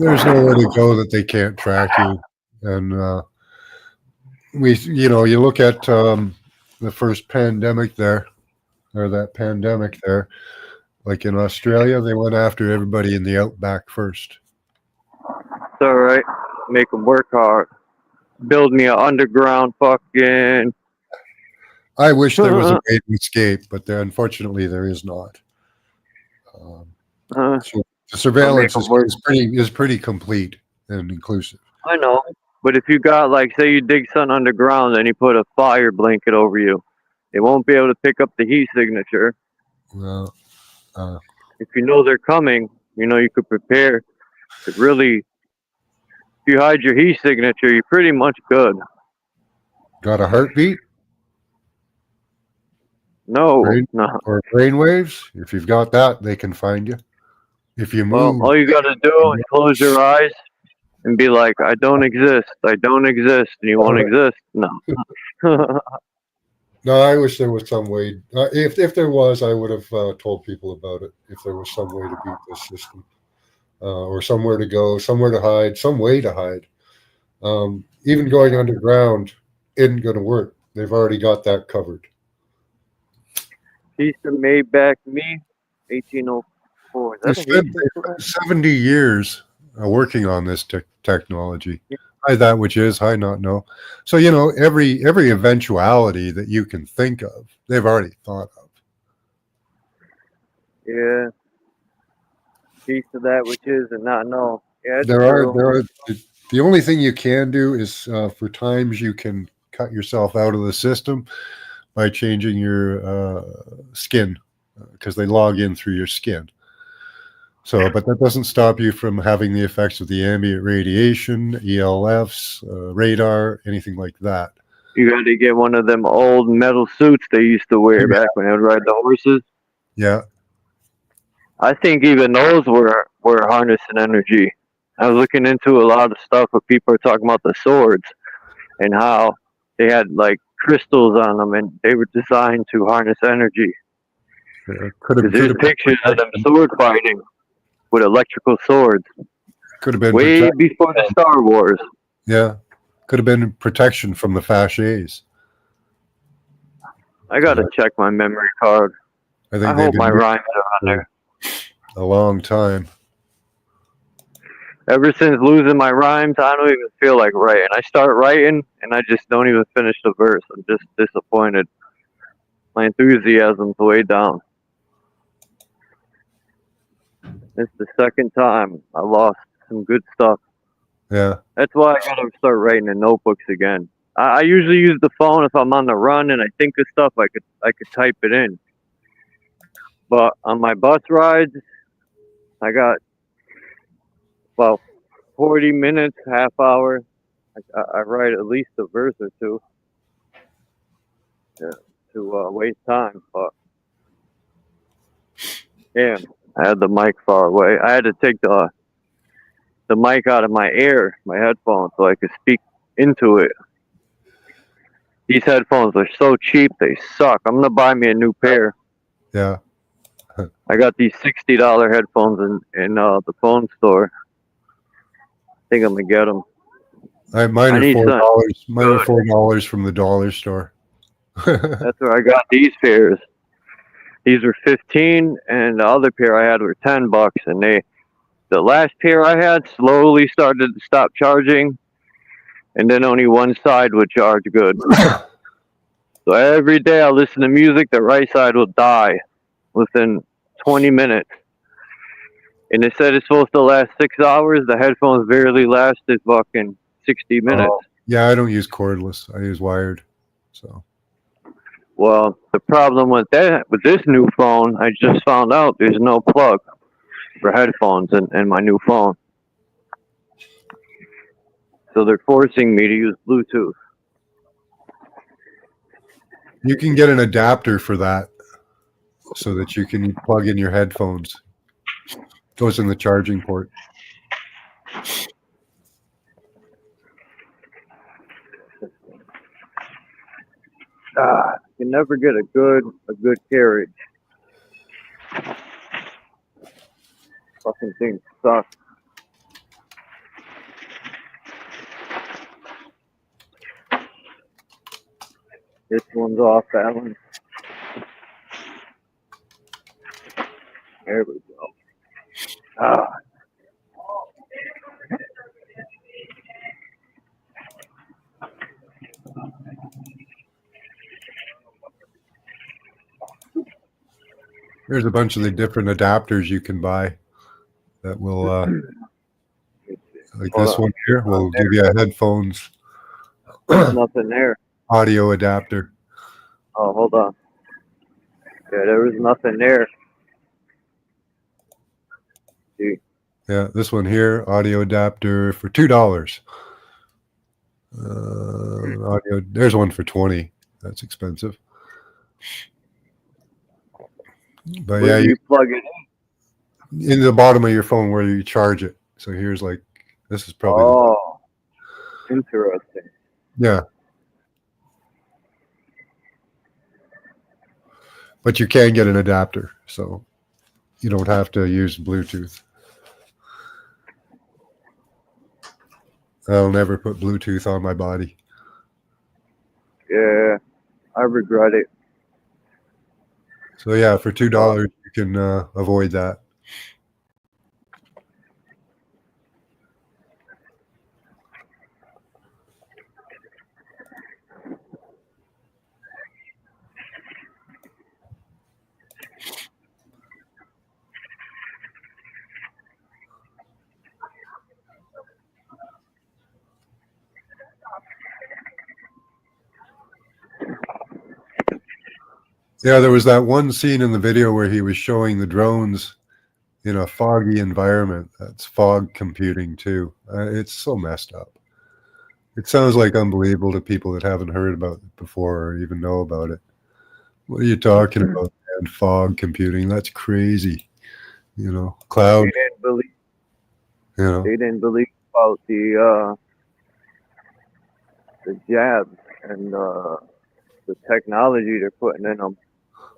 There's nowhere to go that they can't track you. And you look at the first pandemic there, or that pandemic there, like in Australia, they went after everybody in the outback first. It's all right. Make them work hard. Build me an underground fucking... I wish there was a way to escape, but unfortunately there is not. So the surveillance is pretty complete and inclusive. I know, but if you got, like, say you dig something underground and you put a fire blanket over you, they won't be able to pick up the heat signature. Well, if you know they're coming, you could prepare. But really, if you hide your heat signature, you're pretty much good. Got a heartbeat? No, no. Or brain waves? If you've got that, they can find you. If you move, Well, all you got to do is close your eyes and be like, I don't exist. I don't exist. And you won't exist. No. No, I wish there was some way. If there was, I would have told people about it. If there was some way to beat this system, or somewhere to go, somewhere to hide, some way to hide. Even going underground isn't going to work. They've already got that covered. Piece of Maybach me, 1804. They spent 70 years working on this technology. Hide that which is, hide not know. So, every eventuality that you can think of, they've already thought of. Yeah. Piece of that which is and not know. Yeah, There are the only thing you can do is for times you can cut yourself out of the system by changing your skin, because they log in through your skin. So, but that doesn't stop you from having the effects of the ambient radiation, ELFs, radar, anything like that. You got to get one of them old metal suits they used to wear back when they would ride the horses. Yeah. I think even those were harnessing energy. I was looking into a lot of stuff where people are talking about the swords and how they had like crystals on them and they were designed to harness energy. There's pictures of them sword fighting with electrical swords. Could have been way before the Star Wars. Yeah. Could have been protection from the fasces. I got to check my memory card. I hope my rhymes are on there. A long time. Ever since losing my rhymes, I don't even feel like writing. I start writing and I just don't even finish the verse. I'm just disappointed. My enthusiasm's way down. It's the second time I lost some good stuff. Yeah. That's why I gotta start writing in notebooks again. I usually use the phone if I'm on the run and I think of stuff. I could type it in. But on my bus rides, I got about 40 minutes, half hour. I write at least a verse or two to waste time. But damn, I had the mic far away. I had to take the mic out of my ear, my headphones, so I could speak into it. These headphones are so cheap, they suck. I'm gonna buy me a new pair. Yeah. I got these $60 headphones in the phone store. I think I'm gonna get them. Mine I are need $4. something Mine are good. $4 from the dollar store. That's where I got these pairs. These were 15, and the other pair I had were $10, and the last pair I had slowly started to stop charging, and then only one side would charge good. So every day I listen to music, the right side will die within 20 minutes. And they said it's supposed to last 6 hours. The headphones barely lasted fucking 60 minutes. Yeah, I don't use cordless. I use wired. So. Well, the problem with this new phone, I just found out there's no plug for headphones in my new phone. So they're forcing me to use Bluetooth. You can get an adapter for that so that you can plug in your headphones. Goes in the charging port. You never get a good carriage. Fucking thing sucks. This one's off balance. There we go. There's a bunch of the different adapters you can buy that will, like this one here, will give you a headphones. There's nothing there. Audio adapter. Oh, hold on. Yeah, there was nothing there. See. Yeah, this one here, audio adapter for $2. Audio. There's one for $20. That's expensive. But Where yeah, do you plug it in the bottom of your phone where you charge it. So here's like, this is probably. Oh, interesting. Yeah. But you can get an adapter, so you don't have to use Bluetooth. I'll never put Bluetooth on my body. Yeah, I regret it. So yeah, for $2 you can avoid that. Yeah, there was that one scene in the video where he was showing the drones in a foggy environment. That's fog computing too. It's so messed up. It sounds like unbelievable to people that haven't heard about it before or even know about it. What are you talking about, man? Fog computing? That's crazy. You know, cloud. They didn't believe. You know, They didn't believe about the jabs and the technology they're putting in them.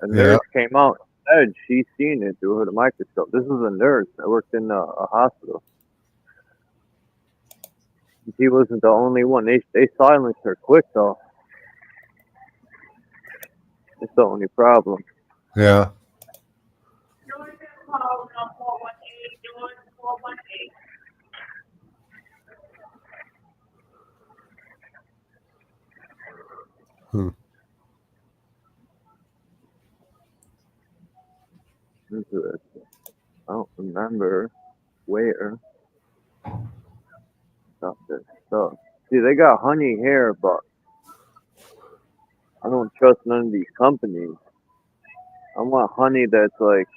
A nurse came out and said she's seen it through the microscope. This is a nurse that worked in a hospital. He wasn't the only one. They silenced her quick though. It's the only problem. Yeah. Interesting. I don't remember where. Stuff. See, they got honey here, but I don't trust none of these companies. I want honey that's like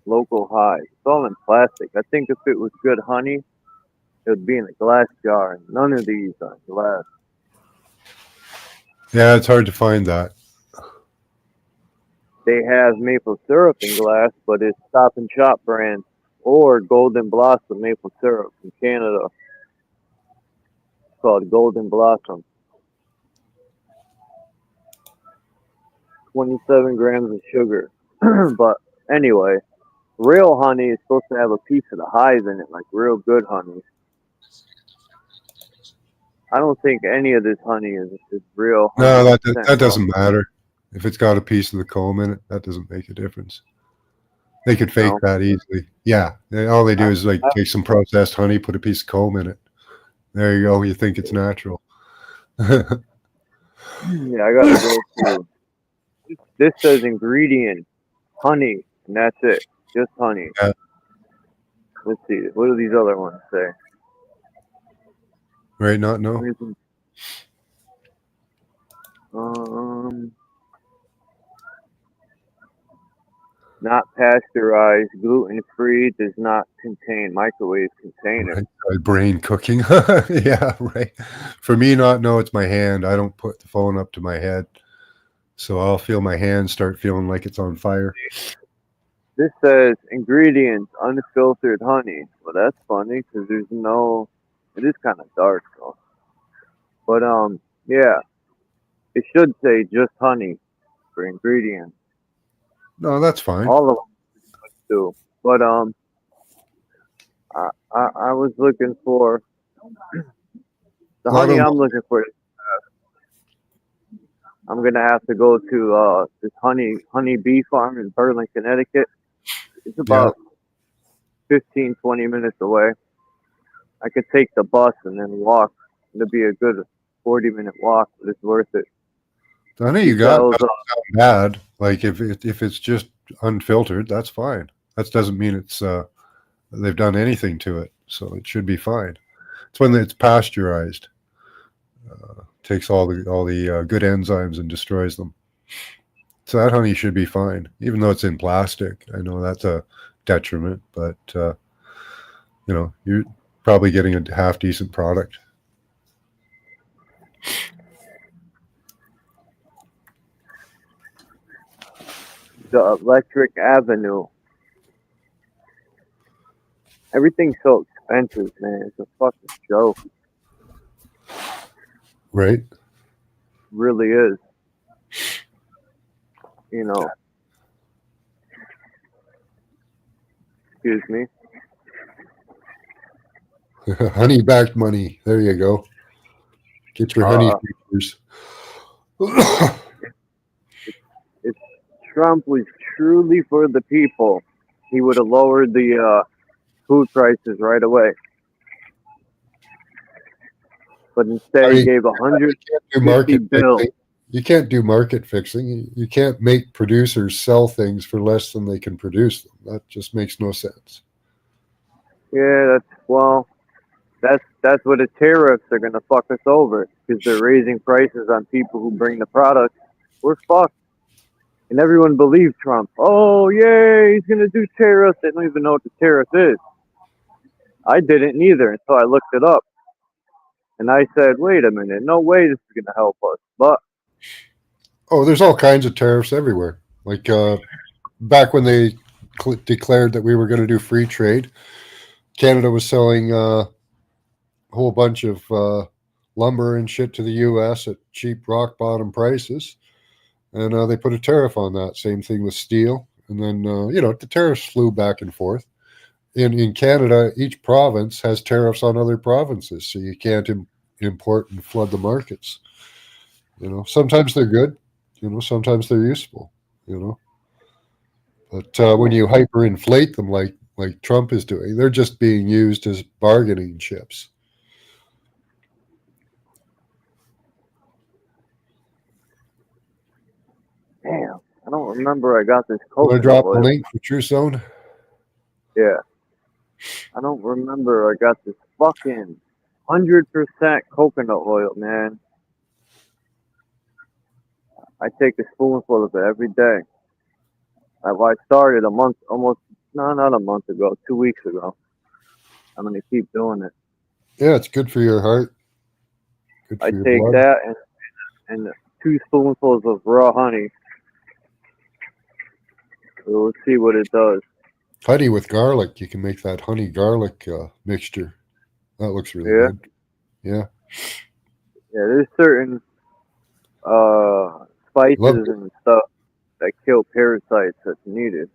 local high. It's all in plastic. I think if it was good honey, it would be in a glass jar. None of these are glass. Yeah, it's hard to find that. they have maple syrup in glass, but it's Stop and Shop brand or Golden Blossom maple syrup from Canada. It's called Golden Blossom. 27 grams of sugar. But anyway, real honey is supposed to have a piece of the hive in it, like real good honey. I don't think any of this honey is real honey. No, that doesn't matter. If it's got a piece of the comb in it, that doesn't make a difference. They could fake that easily. Yeah, all they do is like take some processed honey, put a piece of comb in it. There you go. You think it's natural. Yeah, I gotta go through. This says ingredient honey, and that's it. Just honey. Yeah. Let's see. What do these other ones say? Right? Not no. Not pasteurized, gluten-free, does not contain microwave container. Right. My brain cooking. Yeah, right. For me, not no, it's my hand. I don't put the phone up to my head, so I'll feel my hand start feeling like it's on fire. This says ingredients unfiltered honey. Well, that's funny because there's no. It is kind of dark though. But yeah, it should say just honey for ingredients. No, that's fine. All of them do. But I was looking for the honey. I'm looking for. I'm gonna have to go to this honey bee farm in Berlin, Connecticut. It's about 15, 20 minutes away. I could take the bus and then walk. It'll be a good 40-minute walk, but it's worth it. The honey you got doesn't sound bad. Like if it's just unfiltered, that's fine. That doesn't mean it's they've done anything to it, so it should be fine. It's when it's pasteurized. Takes all the good enzymes and destroys them. So that honey should be fine, even though it's in plastic. I know that's a detriment, but you know, you're probably getting a half decent product. The Electric Avenue. Everything's so expensive, man. It's a fucking joke. Right? It really is. You know. Excuse me. Honey-backed money. There you go. Get your honey futures. If Trump was truly for the people, he would have lowered the food prices right away. But instead, he gave $150 billion. You can't do market fixing. You can't make producers sell things for less than they can produce them. That just makes no sense. Yeah, that's what the tariffs are going to fuck us over, because they're raising prices on people who bring the product. We're fucked. And everyone believed Trump. Oh, yay, he's going to do tariffs. They don't even know what the tariff is. I didn't either until I looked it up. And I said, wait a minute, no way this is going to help us. But oh, there's all kinds of tariffs everywhere. Like back when they declared that we were going to do free trade, Canada was selling a whole bunch of lumber and shit to the U.S. at cheap rock bottom prices. And they put a tariff on that. Same thing with steel. And then, you know, the tariffs flew back and forth. In Canada, each province has tariffs on other provinces, so you can't import and flood the markets. You know, sometimes they're good. You know, sometimes they're useful. You know, but when you hyperinflate them like Trump is doing, they're just being used as bargaining chips. damn, I don't remember I got this Want to coconut drop oil. the link for True Zone? Yeah. I don't remember I got this fucking 100% coconut oil, man. I take a spoonful of it every day. I started not a month ago, 2 weeks ago. I'm going to keep doing it. Yeah, it's good for your heart. Good for I your take blood. that and 2 spoonfuls of raw honey. We'll see what it does. Honey with garlic. You can make that honey garlic mixture. That looks really good. Yeah. Yeah, there's certain spices and stuff that kill parasites that's needed.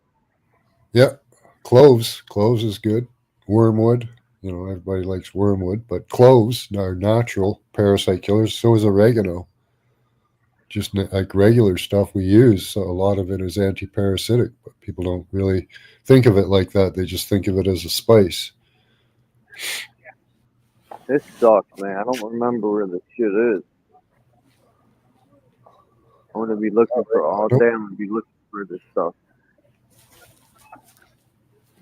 Yeah. Cloves. Cloves is good. Wormwood. You know, everybody likes wormwood, but cloves are natural parasite killers. So is oregano. Just like regular stuff we use. So a lot of it is anti-parasitic, but people don't really think of it like that. They just think of it as a spice. This sucks, man. I don't remember where this shit is. I'm gonna be looking for all day. I'm gonna be looking for this stuff.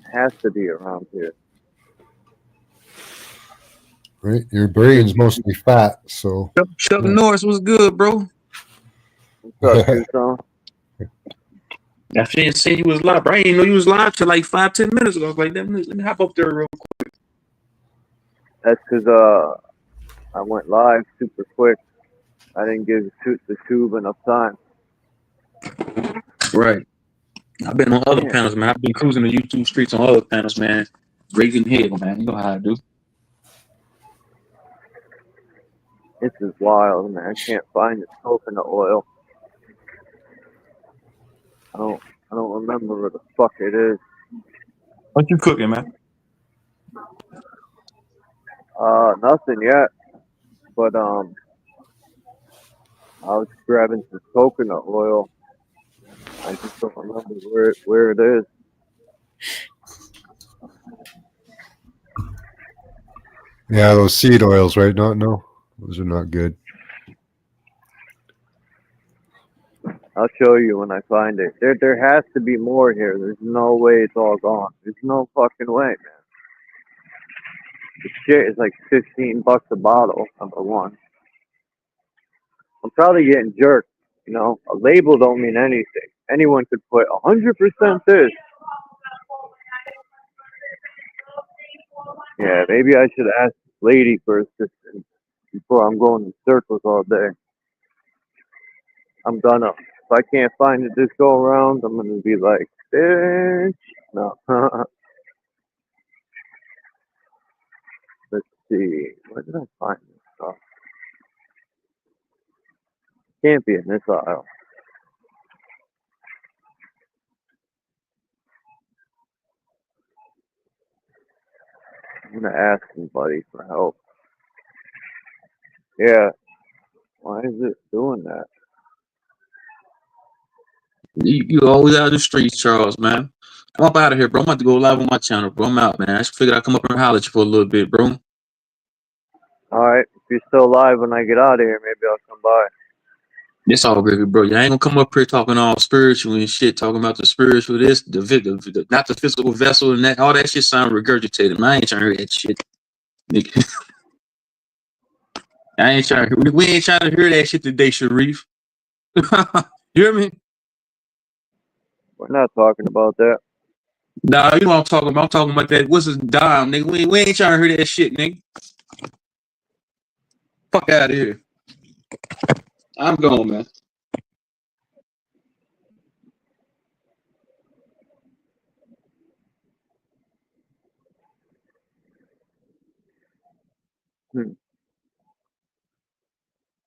It has to be around here. Right? Your brain's mostly fat, so. Chuck Norris was good, bro. What's up, Tucson? I didn't say you was live, bro. I didn't know you was live till like 5-10 minutes ago. I was like, let me hop up there real quick. That's because I went live super quick. I didn't give the tube enough time. Right. I've been on other panels, man. I've been cruising the YouTube streets on other panels, man. Raising hell, man. You know how I do. This is wild, man. I can't find this coconut oil. I don't remember where the fuck it is. What you cooking, man? Nothing yet. But I was grabbing some coconut oil. I just don't remember where it is. Yeah, those seed oils, right? No, those are not good. I'll show you when I find it. There has to be more here. There's no way it's all gone. There's no fucking way, man. This shit is like $15 a bottle, number one. I'm probably getting jerked, you know. A label don't mean anything. Anyone could put 100% this. Yeah, maybe I should ask this lady for assistance before I'm going in circles all day. I'm gonna. If I can't find it this go around, I'm gonna be like, bitch. No. Let's see. Where did I find this stuff? Can't be in this aisle. I'm gonna ask somebody for help. Yeah. Why is it doing that? You always out of the streets, Charles, man. I'm up out of here, bro. I'm about to go live on my channel, bro. I'm out, man. I just figured I'd come up and holler at you for a little bit, bro. Alright. If you're still live when I get out of here, maybe I'll come by. It's all good, bro. I ain't gonna come up here talking all spiritual and shit, talking about the spiritual this, the not the physical vessel and that. All that shit sound regurgitated. Man, I ain't trying to hear that shit. Nigga. I ain't trying to hear, we ain't trying to hear that shit today, Sharif. You hear me? We're not talking about that. Nah, you know what I'm talking about. I'm talking about that. What's his dime, nigga? We ain't trying to hear that shit, nigga. Fuck out of here. I'm going, man.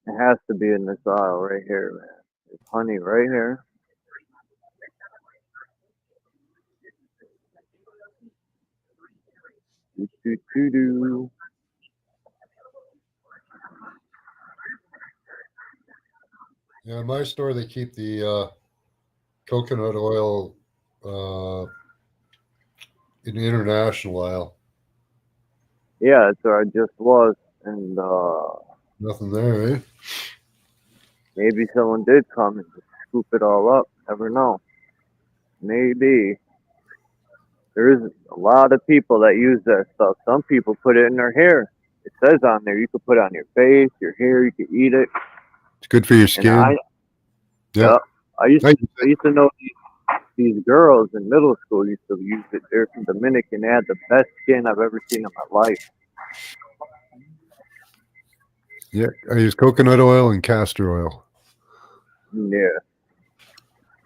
It has to be in this aisle right here, man. There's honey right here. Do. Yeah, in my store they keep the coconut oil in the international aisle. Yeah, that's where I just was, and nothing there, eh? Maybe someone did come and just scoop it all up. Never know. Maybe. There is a lot of people that use that stuff. Some people put it in their hair. It says on there you can put it on your face, your hair, you can eat it. It's good for your skin. I used to know these girls in middle school used to use it. They're from Dominican. They had the best skin I've ever seen in my life. Yeah, I use coconut oil and castor oil. Yeah.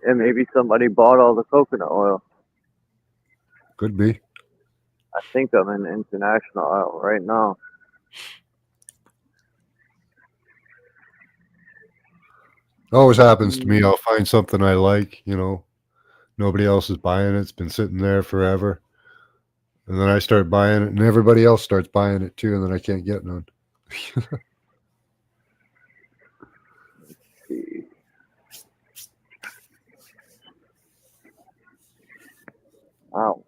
And maybe somebody bought all the coconut oil. Could be. I think I'm in international oil right now. Always happens to me. I'll find something I like, you know. Nobody else is buying it. It's been sitting there forever. And then I start buying it, and everybody else starts buying it too, and then I can't get none. Wow.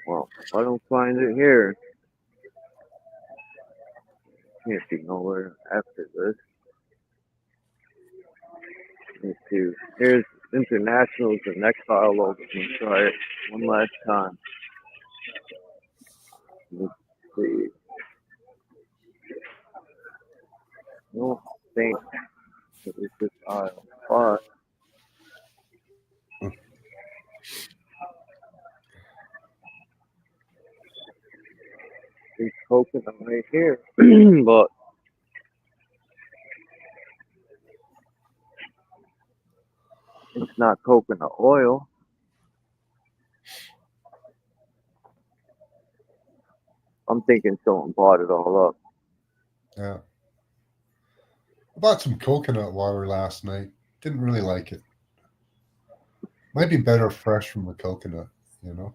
Well, if I don't find it here, can't be nowhere after this. Let's see. Here's Internationals, the next file over. Let's try it one last time. Let's see. I don't think it was this aisle, but there's coconut right here. But it's not coconut oil. I'm thinking someone bought it all up. Yeah. I bought some coconut water last night. Didn't really like it. Might be better fresh from the coconut, you know?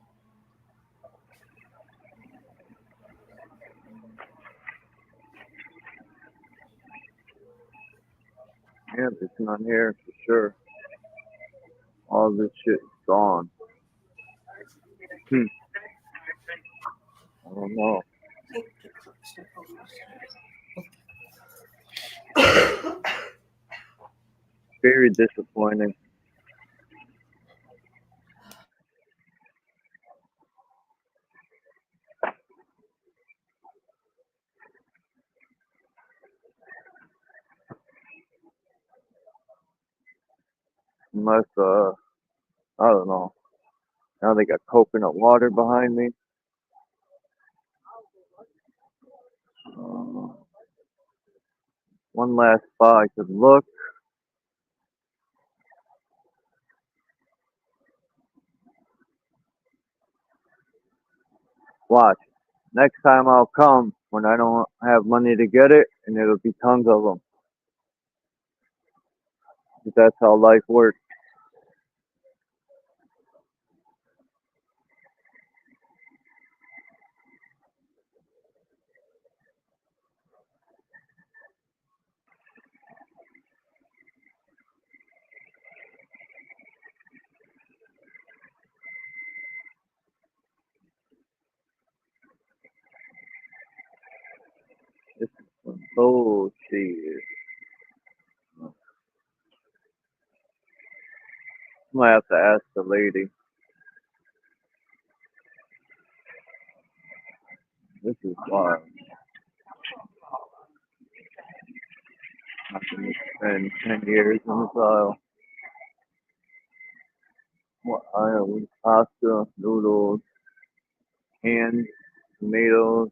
Yeah, it's not here for sure. All this shit is gone. I don't know. Very disappointing. Unless, I don't know. Now they got coconut water behind me. One last spot I could look. Watch. Next time I'll come when I don't have money to get it, and it'll be tons of them. But that's how life works. This is some bullshit. I might have to ask the lady. This is wild. I'm gonna spend 10 years in this aisle. What aisle? Pasta, noodles, canned tomatoes.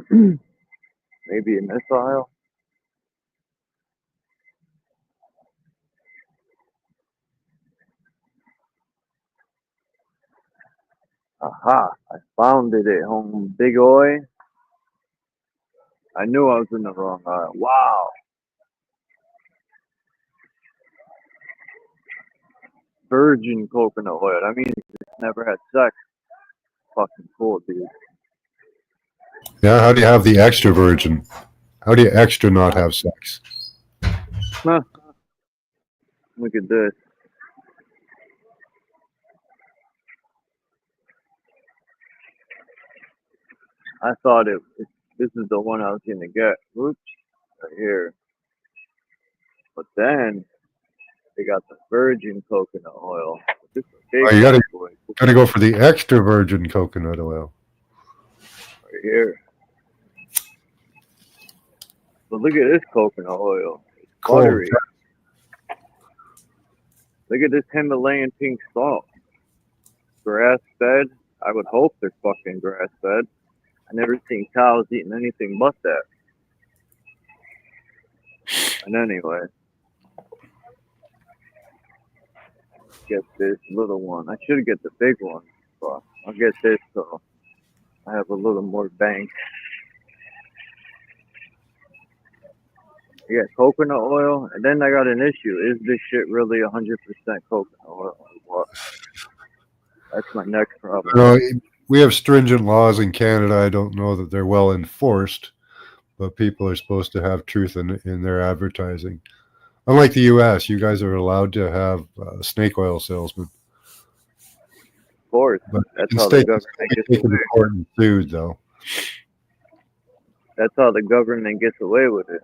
Maybe in this aisle. Aha! I found it at home, Big Oi. I knew I was in the wrong aisle. Wow! Virgin coconut oil. That means it's never had sex. Fucking cool, dude. Yeah, how do you have the extra virgin? How do you extra not have sex? Huh. Look at this. I thought this is the one I was gonna get. Oops, right here. But then they got the virgin coconut oil. This is a big Oh, you gotta boy. go for the extra virgin coconut oil. Right here. But look at this coconut oil. It's buttery. Look at this Himalayan pink salt. Grass fed. I would hope they're fucking grass fed. I never seen cows eating anything but that. And anyway, get this little one. I should get the big one, but I'll get this so I have a little more bank. I got coconut oil, and then I got an issue. Is this shit really 100% coconut oil or what? That's my next problem. We have stringent laws in Canada. I don't know that they're well enforced, but people are supposed to have truth in their advertising. Unlike the U.S., you guys are allowed to have snake oil salesmen. Of course. But That's how the government gets away. Important food, though. That's how the government gets away with it.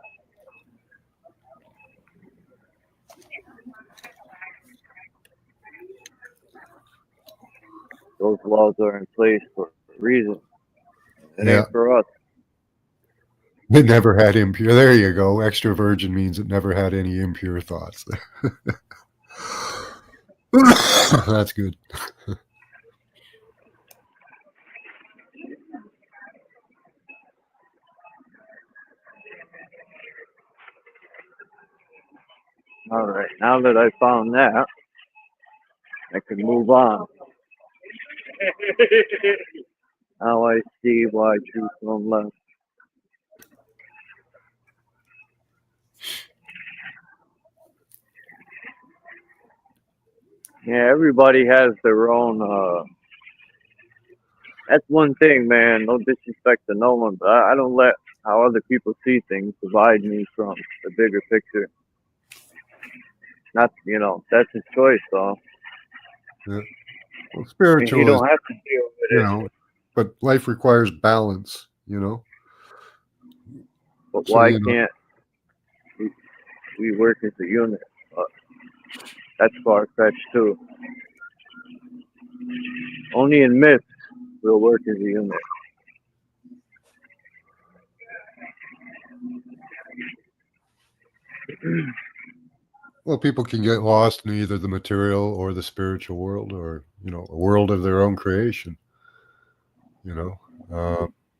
Those laws are in place for a reason. It ain't for us. It never had impure. There you go. Extra virgin means it never had any impure thoughts. That's good. All right. Now that I found that, I can move on. Now I see why Truth Zone left. Yeah, everybody has their own. That's one thing, man. No disrespect to no one, but I don't let how other people see things divide me from the bigger picture. Not, that's his choice, though. Yeah. Well, spiritual. You don't have to deal with it. But life requires balance, But so, why can't we work as a unit? That's far-fetched, too. Only in myths we'll work as a unit. Well, people can get lost in either the material or the spiritual world, or a world of their own creation.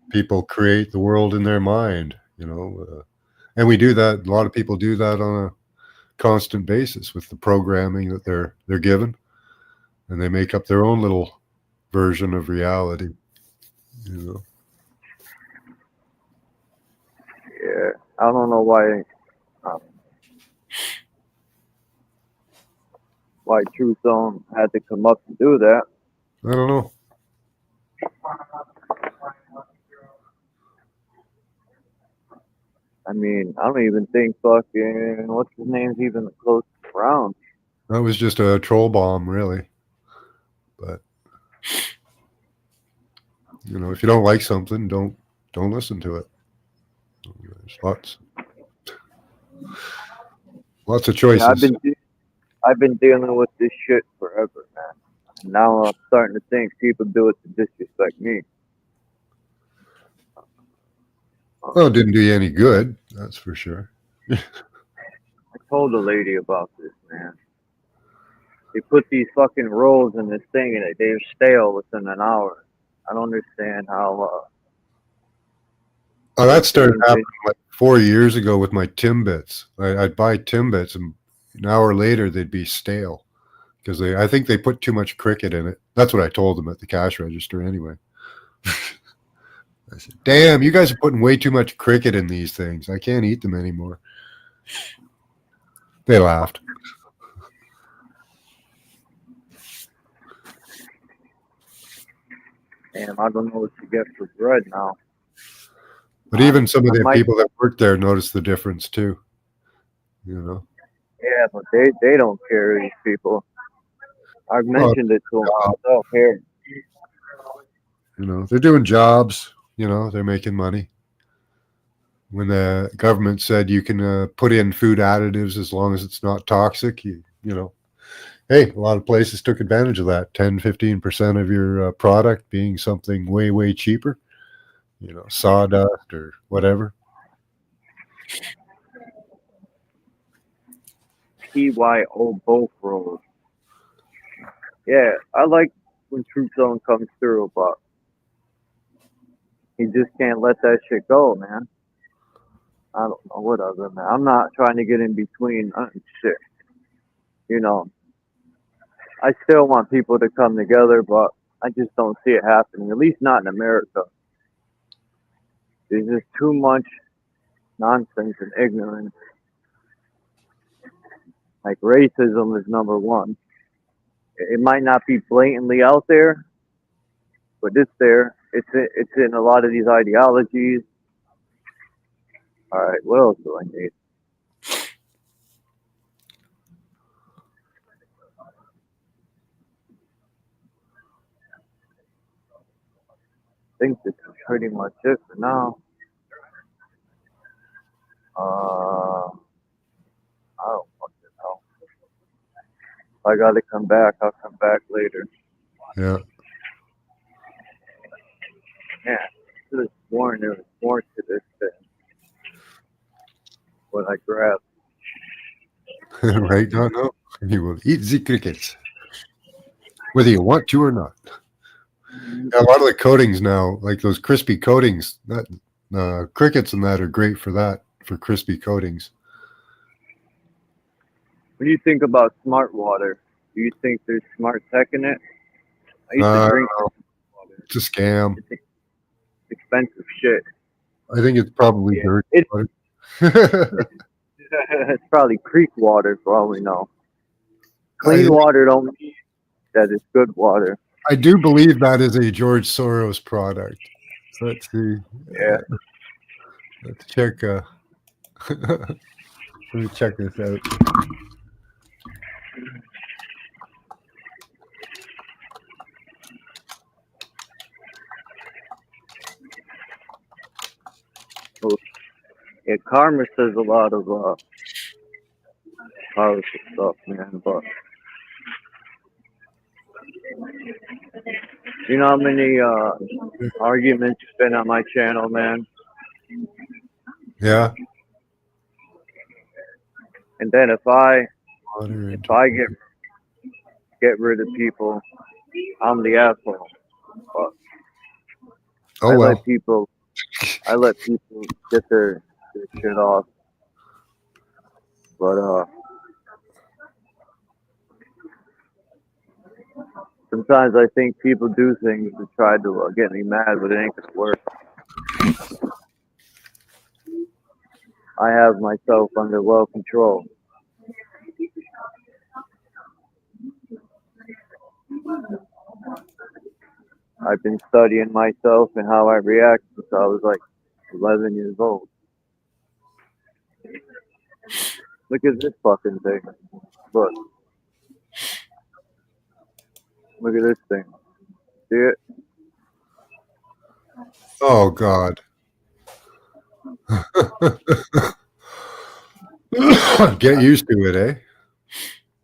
People create the world in their mind. And we do that. A lot of people do that on a constant basis with the programming that they're given, and they make up their own little version of reality. Yeah, I don't know why Truth Zone had to come up to do that. I don't know. I mean, I don't even think fucking what's his name's even close around. That was just a troll bomb, really. But if you don't like something, don't listen to it. There's lots of choices. Yeah, I've been dealing with this shit forever, man. Now I'm starting to think people do it to disrespect me. Well, it didn't do you any good, that's for sure. I told a lady about this, man. They put these fucking rolls in this thing and they're stale within an hour. I don't understand how. That started happening like 4 years ago with my Timbits. I'd buy Timbits, and an hour later they'd be stale because I think they put too much cricket in it. That's what I told them at the cash register, anyway. I said, "Damn, you guys are putting way too much cricket in these things. I can't eat them anymore." They laughed. Damn, I don't know what to get for bread now. But even some of the people that work there notice the difference too. Yeah, but they don't care, these people. I've mentioned it to them myself here. They're doing jobs. They're making money. When the government said you can put in food additives as long as it's not toxic, hey, a lot of places took advantage of that. 10-15% of your product being something way, way cheaper. Sawdust or whatever. PYO both rolls. Yeah, I like when Truth Zone comes through, but he just can't let that shit go, man. I don't know, whatever, man. I'm not trying to get in between shit. You know, I still want people to come together, but I just don't see it happening. At least not in America. There's just too much nonsense and ignorance. Like racism is number one. It might not be blatantly out there, but it's there. It's in a lot of these ideologies. All right, what else do I need? I think this is pretty much it for now. I don't fucking know. If I gotta come back, I'll come back later. Yeah. Yeah, there was more to this than what I grabbed. Right? No. You will eat the crickets, whether you want to or not. A lot of the coatings now, like those crispy coatings, that crickets and that are great for that, for crispy coatings. When you think about smart water, do you think there's smart tech in it? I used to drink Water. It's a scam. It's expensive shit. I think it's probably dirty water. It's probably creek water for all we know. Clean water don't mean that it's good water. I do believe that is a George Soros product. Let's see. Yeah. Let's check. Let me check this out. Yeah, karma says a lot of powerful stuff, man. But you know how many arguments been on my channel, man? Yeah. And then if I get rid of people, I'm the asshole. But Oh, I let people get their shit off. But sometimes I think people do things to try to get me mad, but it ain't gonna work. I have myself under well control. I've been studying myself and how I react since I was like 11 years old. Look at this fucking thing. Look. Look at this thing. See it? Oh, God. Get used to it, eh?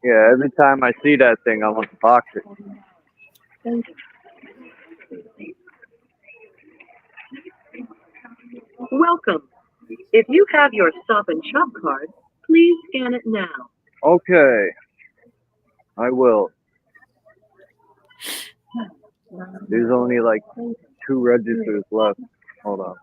Yeah, every time I see that thing, I want to box it. Welcome. If you have your Stop and Shop card, please scan it now. Okay. I will. There's only like 2 registers left. Hold on.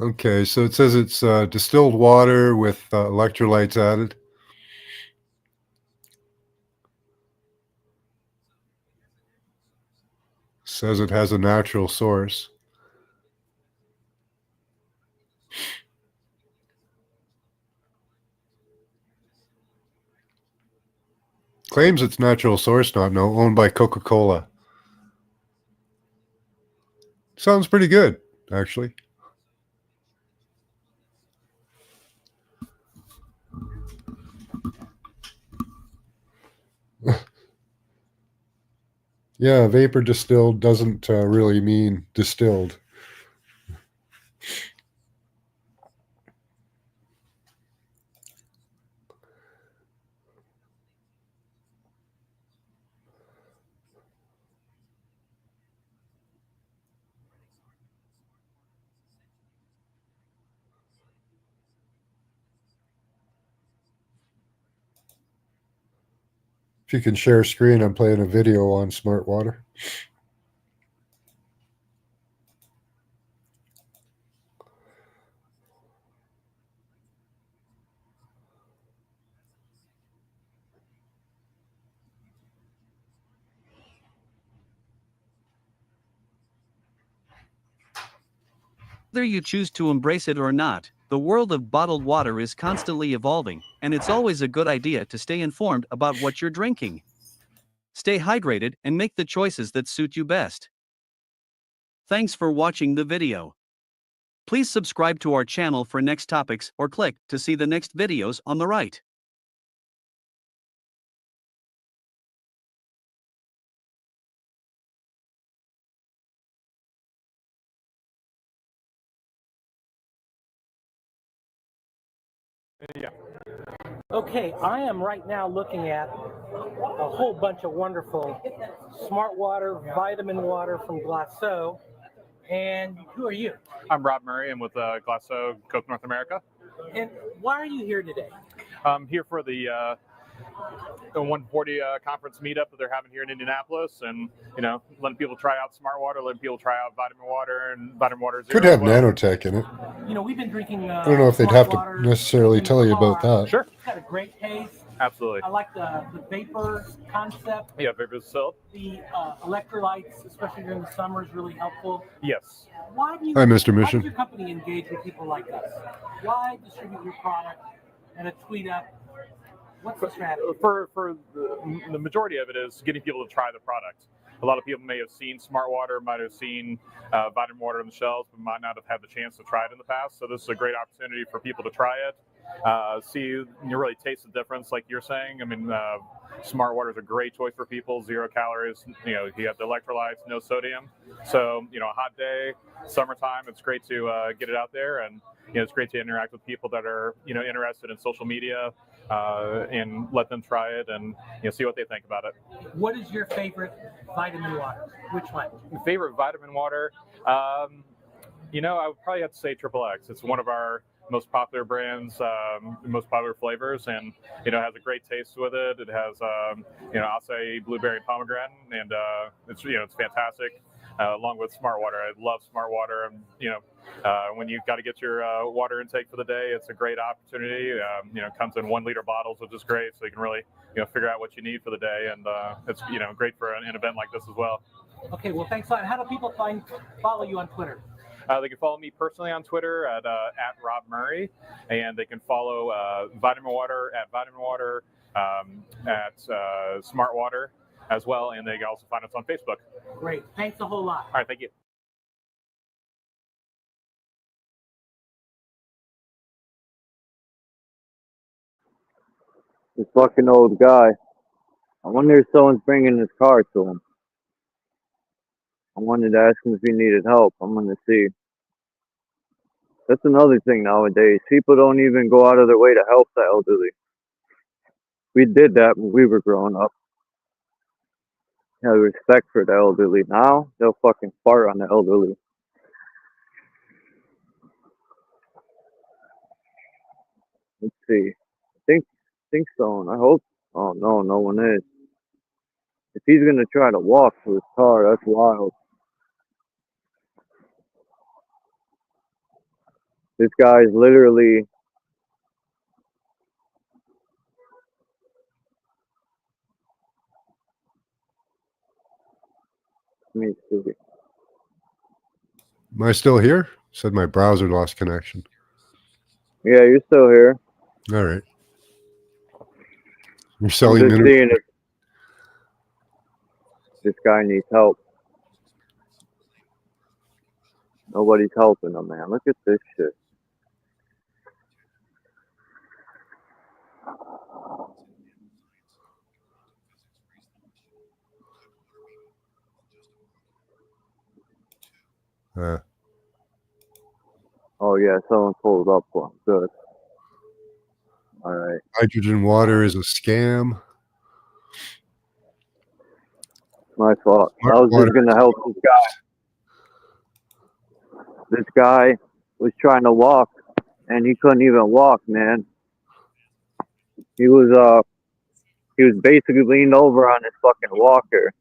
Okay, so it says it's distilled water with electrolytes added. Says it has a natural source. Claims it's natural source, not no, owned by Coca-Cola. Sounds pretty good, actually. Yeah, vapor distilled doesn't really mean distilled. If you can share screen, I'm playing a video on smart water. Whether you choose to embrace it or not, the world of bottled water is constantly evolving, and it's always a good idea to stay informed about what you're drinking. Stay hydrated and make the choices that suit you best. Thanks for watching the video. Please subscribe to our channel for next topics or click to see the next videos on the right. Yeah. Okay, I am right now looking at a whole bunch of wonderful smart water, vitamin water from Glasso. And who are you? I'm Rob Murray. I'm with Glasso Coke North America. And why are you here today? I'm here for the 140 conference meetup that they're having here in Indianapolis, and letting people try out smart water, letting people try out vitamin water and vitamin water zero. Could have nanotech in it. We've been drinking. I don't know if they'd have to necessarily tell you about that. Sure. It's got a great taste. Absolutely. I like the vapor concept. Yeah, vapor soap. The electrolytes, especially during the summer, is really helpful. Yes. Why do you? Hi, Mr. Why Mission. does your company engage with people like us? Why distribute your product and a tweet up? What's the strategy? For the majority of it is getting people to try the product. A lot of people may have seen smart water, might have seen vitamin water on the shelves, but might not have had the chance to try it in the past. So this is a great opportunity for people to try it, see, you really taste the difference, like you're saying. I mean, smart water is a great choice for people. 0 calories. You got the electrolytes, no sodium. So a hot day, summertime, it's great to get it out there, and it's great to interact with people that are interested in social media. And let them try it and see what they think about it. What is your favorite vitamin water? Which one? Favorite vitamin water? I would probably have to say XXX. It's one of our most popular brands, most popular flavors, and has a great taste with it. It has acai, blueberry, and pomegranate, and it's fantastic. Along with smart water, I love smart water. And when you've got to get your water intake for the day, it's a great opportunity. It comes in 1 liter bottles, which is great, so you can really figure out what you need for the day, and it's great for an event like this as well. Okay, well, thanks a lot. How do people follow you on Twitter? They can follow me personally on Twitter at Rob Murray, and they can follow Vitamin Water at Vitamin Water, at Smart Water as well, and they can also find us on Facebook. Great. Thanks a whole lot. All right, thank you. This fucking old guy. I wonder if someone's bringing his car to him. I wanted to ask him if he needed help. I'm gonna see. That's another thing nowadays. People don't even go out of their way to help the elderly. We did that when we were growing up. Had respect for the elderly. Now they'll fucking fart on the elderly. Let's see. I think so. And I hope. Oh no, no one is. If he's gonna try to walk to his car, that's wild. This guy's literally. Let me see. Am I still here? Said my browser lost connection. Yeah, you're still here. All right. You're selling I'm just seeing if this guy needs help. Nobody's helping him, man. Look at this shit. Oh yeah, someone pulled up for him. Good. All right. Hydrogen water is a scam. My fault. Smart I was water. just gonna help this guy. This guy was trying to walk, and he couldn't even walk, man. He was He was basically leaned over on his fucking walker,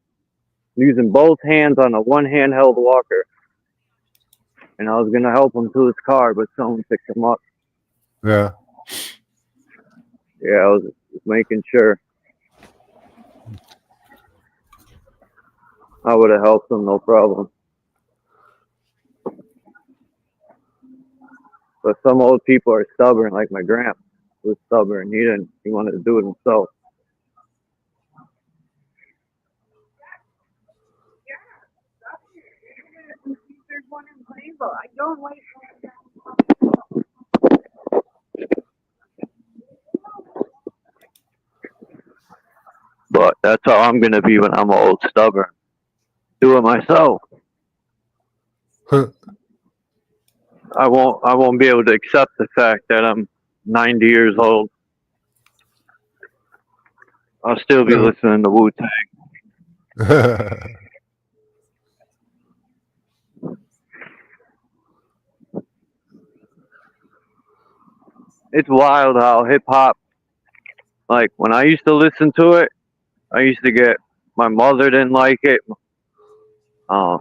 using both hands on a one handheld walker. And I was gonna help him to his car, but someone picked him up. Yeah. Yeah, I was making sure. I would have helped him, no problem. But some old people are stubborn, like my grandpa was stubborn. He wanted to do it himself. There's one in Plainville. I don't like. But that's how I'm gonna be when I'm old, stubborn. Do it myself. I won't be able to accept the fact that I'm 90 years old. I'll still be listening to Wu-Tang. It's wild how hip hop, like when I used to listen to it, I used to get, my mother didn't like it. My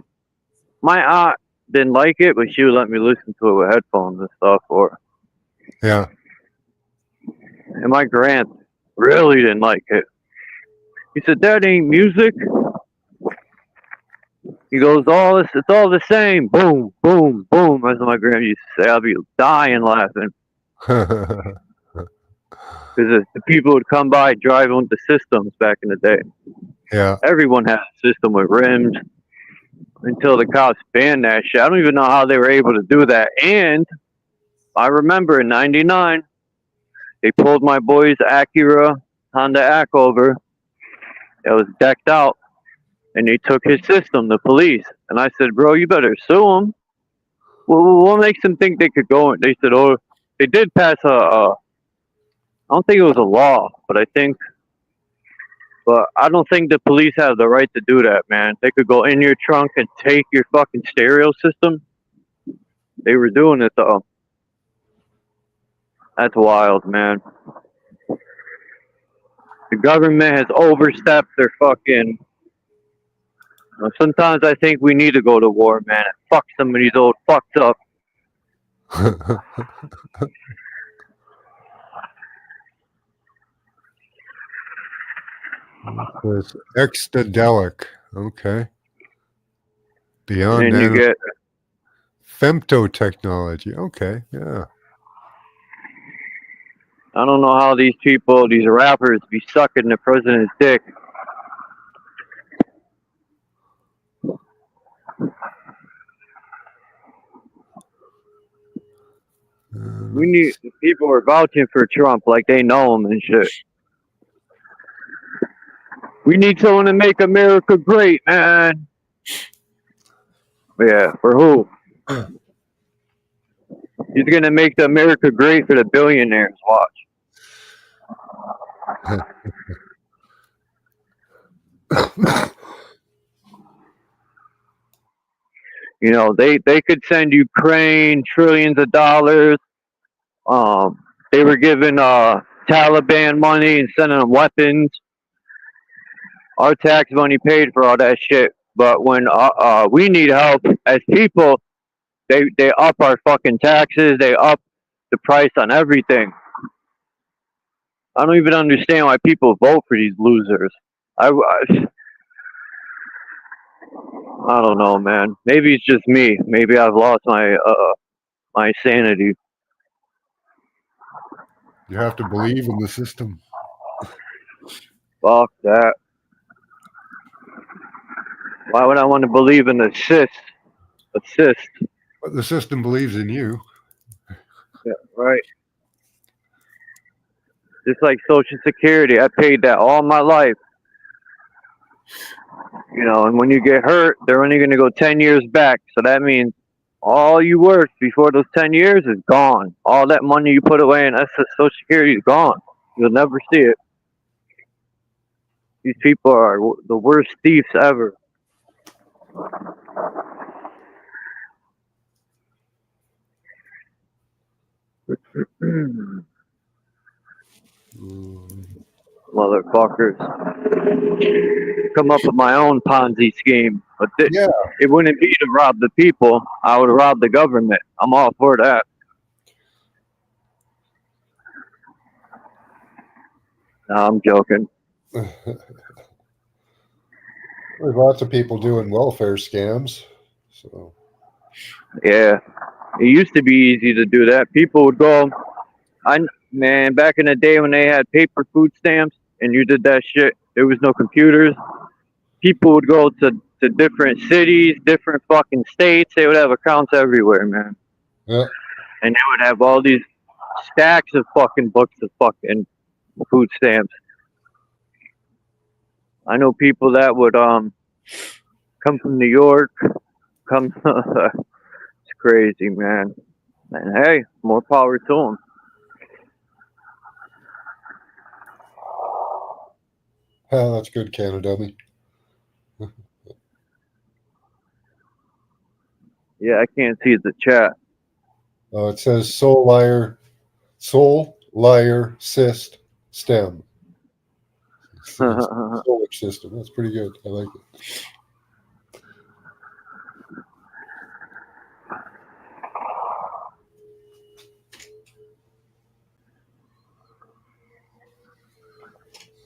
aunt didn't like it, but she would let me listen to it with headphones and stuff. Yeah. And my grand really didn't like it. He said, "That ain't music." He goes, it's all the same. Boom, boom, boom. As my grand used to say, I'll be dying laughing. Because the people would come by driving with the systems back in the day. Yeah. Everyone had a system with rims until the cops banned that shit. I don't even know how they were able to do that. And I remember in '99, they pulled my boy's Acura Honda Ac over. It was decked out. And they took his system, the police. And I said, "Bro, you better sue him." Well, what makes them think they could go? They said, "Oh, they did pass I don't think it was a law, but I don't think the police have the right to do that, man. They could go in your trunk and take your fucking stereo system." They were doing it, though. That's wild, man. The government has overstepped their fucking... Sometimes I think we need to go to war, man, and fuck some of these old fucks up. It's extadelic. Okay. Beyond And you get femtotechnology. Okay. Yeah. I don't know how these people, these rappers, be sucking the president's dick. We need... People are vouching for Trump like they know him and shit. We need someone to make America great, man. Yeah, for who? He's gonna make the America great for the billionaires. Watch. You know, they could send Ukraine trillions of dollars. They were giving Taliban money and sending them weapons. Our tax money paid for all that shit. But when we need help as people, they up our fucking taxes. They up the price on everything. I don't even understand why people vote for these losers. I don't know, man. Maybe it's just me. Maybe I've lost my sanity. You have to believe in the system. Fuck that. Why would I want to believe in assist? But the system believes in you. Yeah, right. Just like Social Security, I paid that all my life. You know, and when you get hurt, they're only going to go 10 years back. So that means all you worked before those 10 years is gone. All that money you put away in Social Security is gone. You'll never see it. These people are the worst thieves ever. motherfuckers. Come up with my own Ponzi scheme. But it wouldn't be to rob the people. I would rob the government. I'm all for that. No, I'm joking. There's lots of people doing welfare scams. So Yeah. It used to be easy to do that. People would go, man, back in the day when they had paper food stamps and you did that shit, there was no computers. People would go to different cities, different fucking states. They would have accounts everywhere, man. Yeah. And they would have all these stacks of fucking books of fucking food stamps. I know people that would come from New York, come. It's crazy, man. And hey, more power to them. Oh, that's good, Canada. Yeah, I can't see the chat. It says soul liar, cyst, stem. Solar system. That's pretty good. I like it.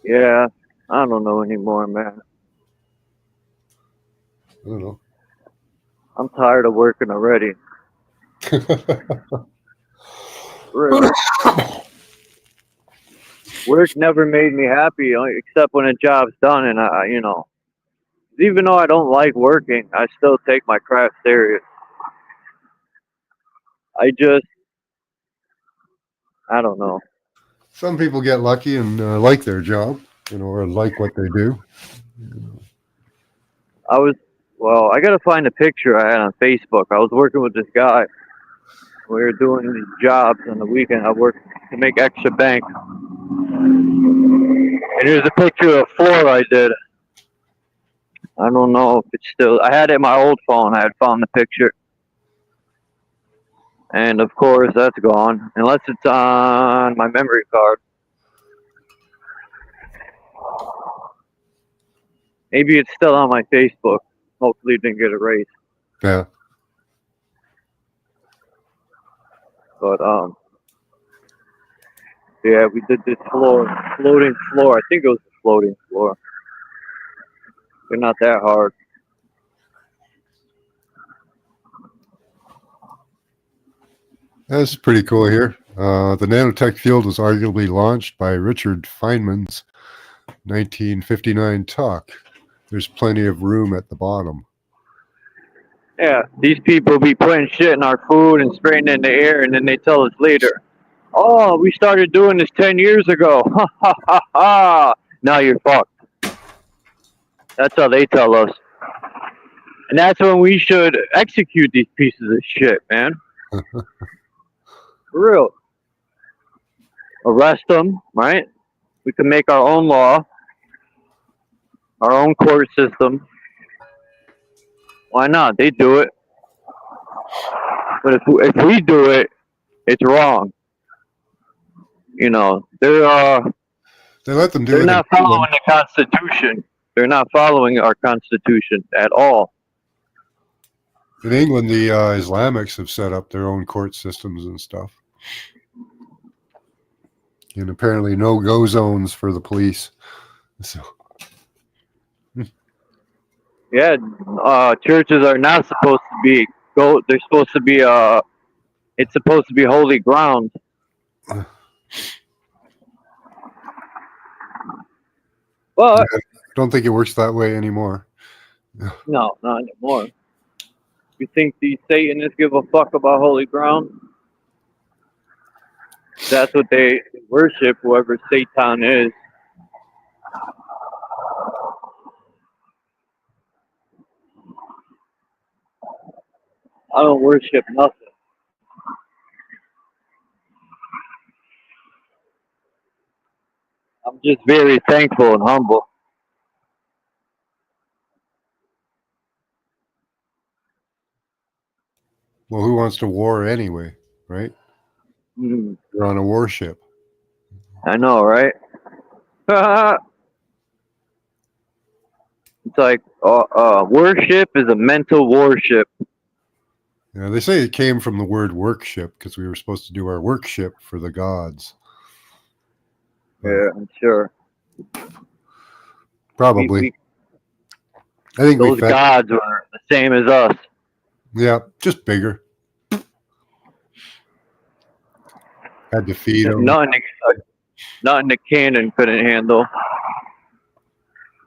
Yeah, I don't know anymore, man. I don't know. I'm tired of working already. Really. Work never made me happy, except when a job's done, and even though I don't like working, I still take my craft serious. I don't know. Some people get lucky and like their job, or like what they do. I gotta find a picture I had on Facebook. I was working with this guy. We were doing these jobs on the weekend. I worked to make extra bank. And here's a picture of a floor I did. I don't know if it's still. I had it in my old phone. I had found the picture. And of course, that's gone. Unless it's on my memory card. Maybe it's still on my Facebook. Hopefully it didn't get erased. Yeah. But, yeah, we did this floating floor. I think it was a floating floor. They're not that hard. That's pretty cool here. The nanotech field was arguably launched by Richard Feynman's 1959 talk. There's plenty of room at the bottom. Yeah, these people be putting shit in our food and spraying it in the air, and then they tell us later, oh, we started doing this 10 years ago. Ha, ha, ha, ha. Now you're fucked. That's how they tell us. And that's when we should execute these pieces of shit, man. For real. Arrest them, right? We can make our own law, our own court system. Why not? They do it. But if we do it, it's wrong. They let them do it. They're not following the Constitution. They're not following our Constitution at all. In England, the Islamics have set up their own court systems and stuff. And apparently no-go zones for the police. So. Yeah, churches are not supposed to be they're supposed to be it's supposed to be holy ground. But I don't think it works that way anymore. No, not anymore. You think these Satanists give a fuck about holy ground? That's what they worship, whoever Satan is. I don't worship nothing. I'm just very thankful and humble. Well, who wants to war anyway, right? Mm. You're on a warship. I know, right? It's like worship is a mental warship. Yeah, they say it came from the word worship because we were supposed to do our worship for the gods. Yeah, I'm sure. Probably. I think those gods were the same as us. Yeah, just bigger. Had to feed them. Nothing the cannon couldn't handle.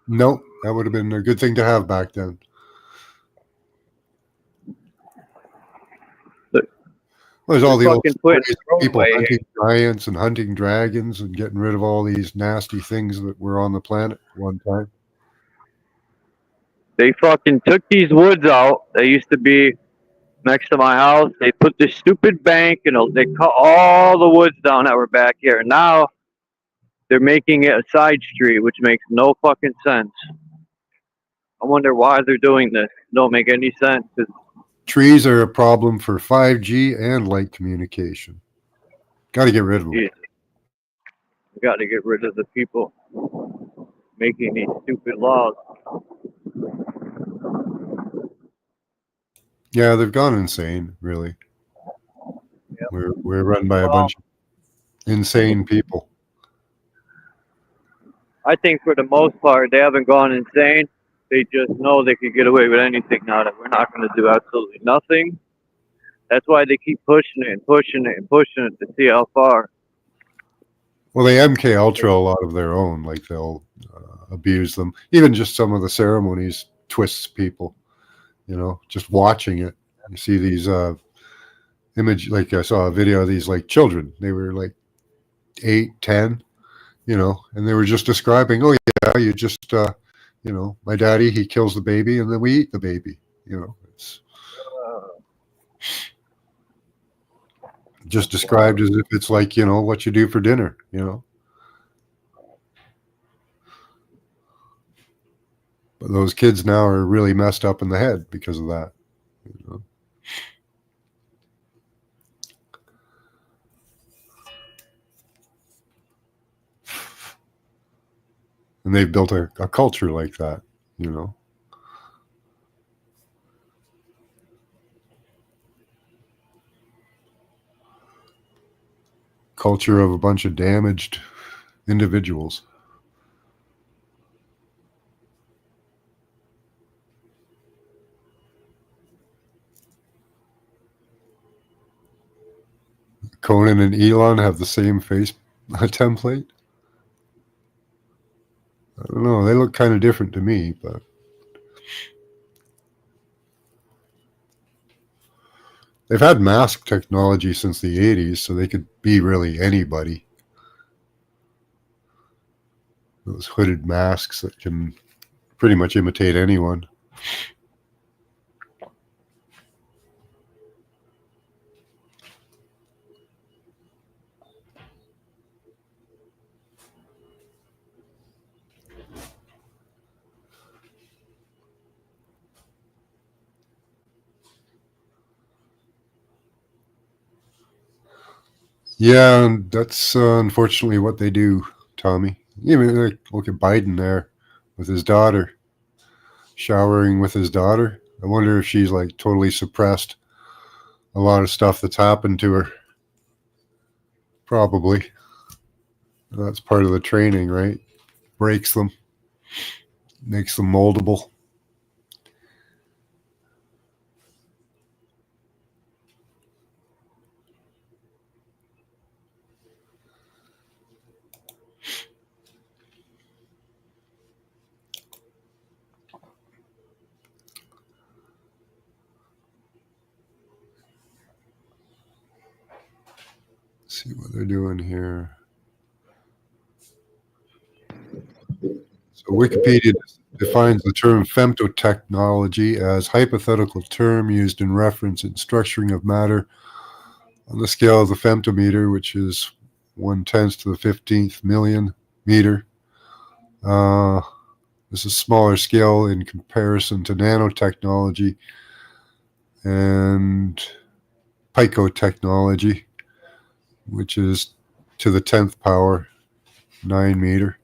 Nope, that would have been a good thing to have back then. There's all the old people hunting giants and hunting dragons and getting rid of all these nasty things that were on the planet at one time. They fucking took these woods out. They used to be next to my house. They put this stupid bank and they cut all the woods down that were back here. Now they're making it a side street, which makes no fucking sense. I wonder why they're doing this. Don't make any sense. Trees are a problem for 5G and light communication. Got to get rid of them. We got to get rid of the people making these stupid laws. Yeah, they've gone insane, really. Yep. We're run by a bunch of insane people. I think for the most part, they haven't gone insane. They just know they could get away with anything now that we're not going to do absolutely nothing. That's why they keep pushing it and pushing it and pushing it to see how far. Well, they MK Ultra a lot of their own, like they'll abuse them. Even just some of the ceremonies twists people, you know, just watching it. You see these image, like I saw a video of these like children. They were like 8, 10, you know, and they were just describing, oh yeah, you just, you know, my daddy, he kills the baby and then we eat the baby, you know. It's just described as if it's like, you know, what you do for dinner, you know. But those kids now are really messed up in the head because of that, you know. And they've built a culture like that, you know. Culture of a bunch of damaged individuals. Conan and Elon have the same face template. I don't know. They look kind of different to me, but they've had mask technology since the 80s, so they could be really anybody. Those hooded masks that can pretty much imitate anyone. Yeah, and that's unfortunately what they do, Tommy. Even like, look at Biden there with his daughter, showering with his daughter. I wonder if she's like totally suppressed a lot of stuff that's happened to her. Probably. That's part of the training, right? Breaks them, makes them moldable. Let's see what they're doing here. So Wikipedia defines the term femtotechnology as hypothetical term used in reference in structuring of matter on the scale of the femtometer, which is 1/10 to the 15th million meter. This is smaller scale in comparison to nanotechnology and picotechnology, which is to the 10th power, 9 meter.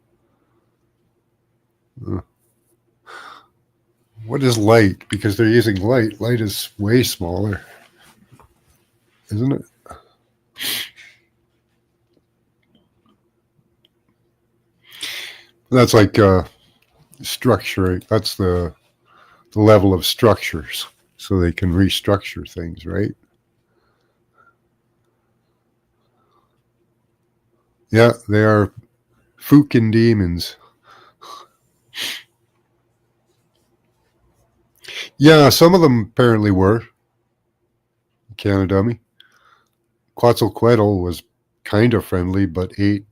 What is light? Because they're using light. Light is way smaller, isn't it? That's like structure. That's the level of structures, so they can restructure things, right? Yeah, they are Fukin demons. Yeah, some of them apparently were. Canadummy. Quetzalcoatl was kind of friendly, but ate.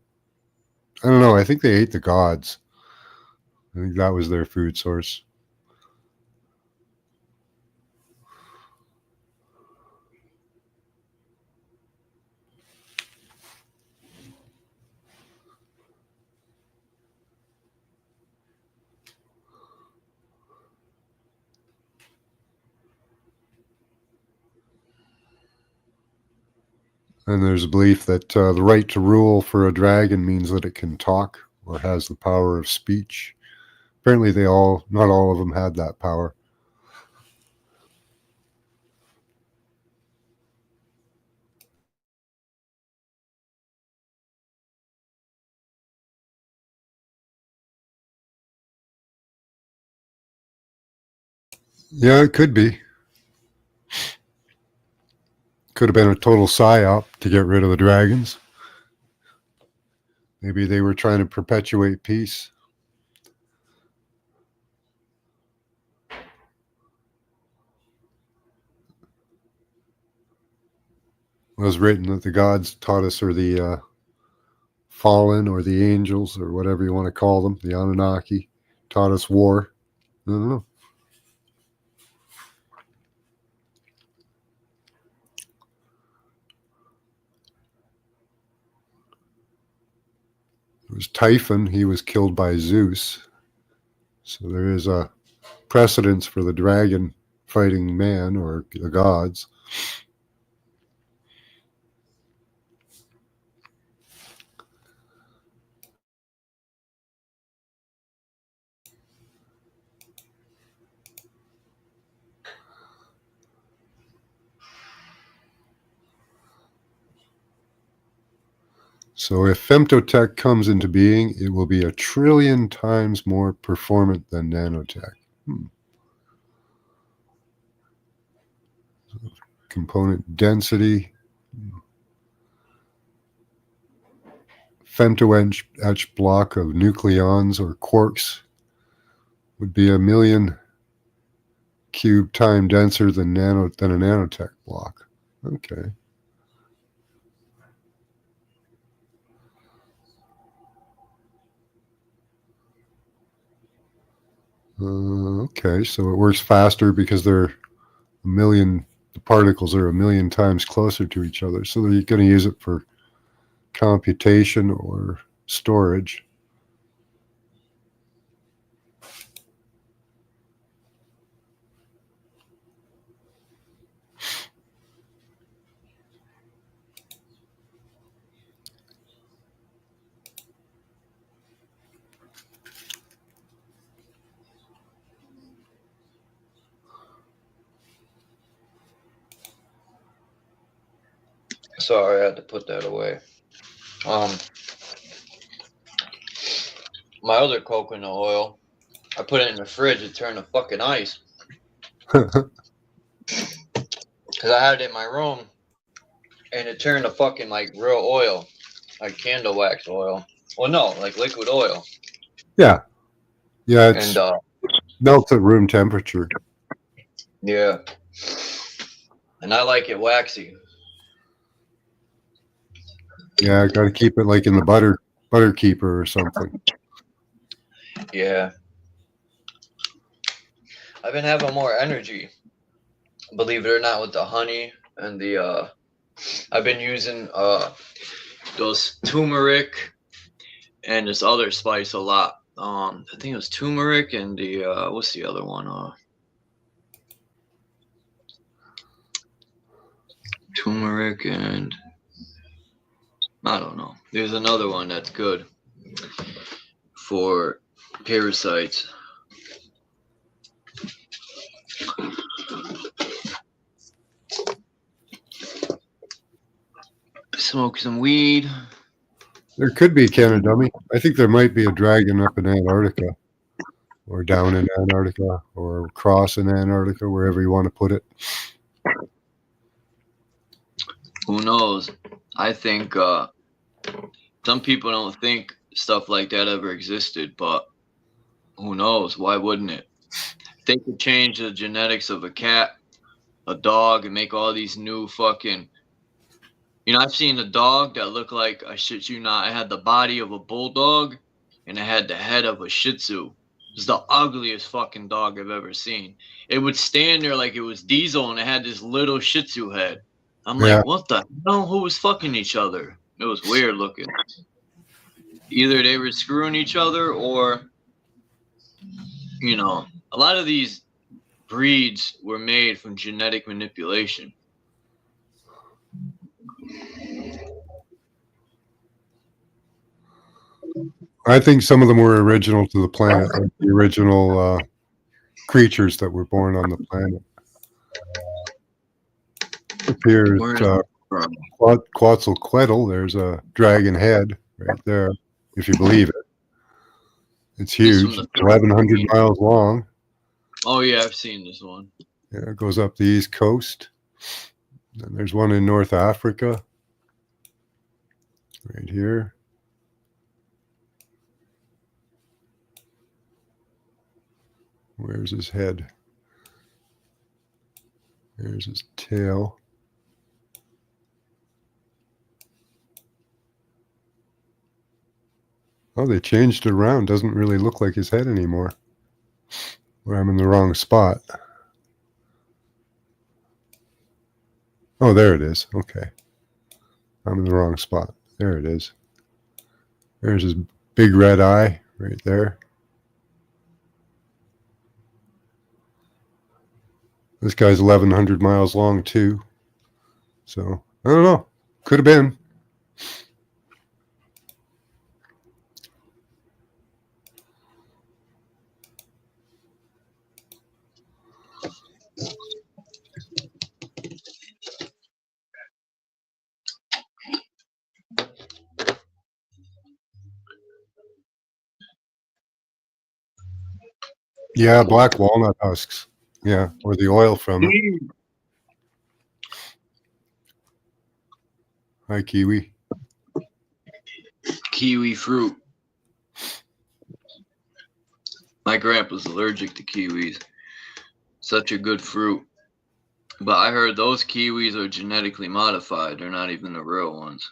I don't know. I think they ate the gods. I think that was their food source. And there's a belief that the right to rule for a dragon means that it can talk or has the power of speech. Apparently not all of them had that power. Yeah, it could be. Could have been a total psyop to get rid of the dragons. Maybe they were trying to perpetuate peace. It was written that the gods taught us, or the fallen, or the angels, or whatever you want to call them, the Anunnaki, taught us war. I don't know. It was Typhon. He was killed by Zeus. So there is a precedence for the dragon fighting man or the gods. So if femtotech comes into being, it will be 1 trillion times more performant than nanotech. Component density. Femto-etched block of nucleons or quarks would be 1 million cube time denser than a nanotech block. Okay. Okay, so it works faster because the particles are 1 million times closer to each other. So you're going to use it for computation or storage. Sorry, I had to put that away. My other coconut oil, I put it in the fridge. It turned to fucking ice. Because I had it in my room, and it turned to fucking like real oil, like candle wax oil. Well, no, like liquid oil. Yeah, it's melts at room temperature. Yeah, and I like it waxy. Yeah, got to keep it like in the butter keeper or something. Yeah, I've been having more energy, believe it or not, with the honey and the I've been using those turmeric and this other spice a lot. I think it was turmeric and the what's the other one? Turmeric and I don't know. There's another one that's good for parasites. Smoke some weed. There could be Canada dummy. I think there might be a dragon up in Antarctica, or down in Antarctica, or across in Antarctica, wherever you want to put it. Who knows? I think some people don't think stuff like that ever existed, but who knows? Why wouldn't it? They could change the genetics of a cat, a dog, and make all these new fucking. You know, I've seen a dog that looked like, I shit you not, it had the body of a bulldog and it had the head of a Shih Tzu. It was the ugliest fucking dog I've ever seen. It would stand there like it was Diesel and it had this little Shih Tzu head. I'm Yeah. like, what the hell? Who was fucking each other? It was weird looking. Either they were screwing each other or, you know, a lot of these breeds were made from genetic manipulation. I think some of them were original to the planet, like the original creatures that were born on the planet. Appears Quetzalcoatl. There's a dragon head right there, if you believe it. It's huge, 1,100 miles long. Oh yeah, I've seen this one. Yeah, it goes up the east coast. And there's one in North Africa, right here. Where's his head? There's his tail. Oh, they changed it around. Doesn't really look like his head anymore. Or I'm in the wrong spot. Oh, there it is. Okay. I'm in the wrong spot. There it is. There's his big red eye right there. This guy's 1,100 miles long too. So, I don't know. Could have been. Yeah, black walnut husks. Yeah, or the oil from it. Hi, kiwi. Kiwi fruit. My grandpa's allergic to kiwis. Such a good fruit. But I heard those kiwis are genetically modified. They're not even the real ones.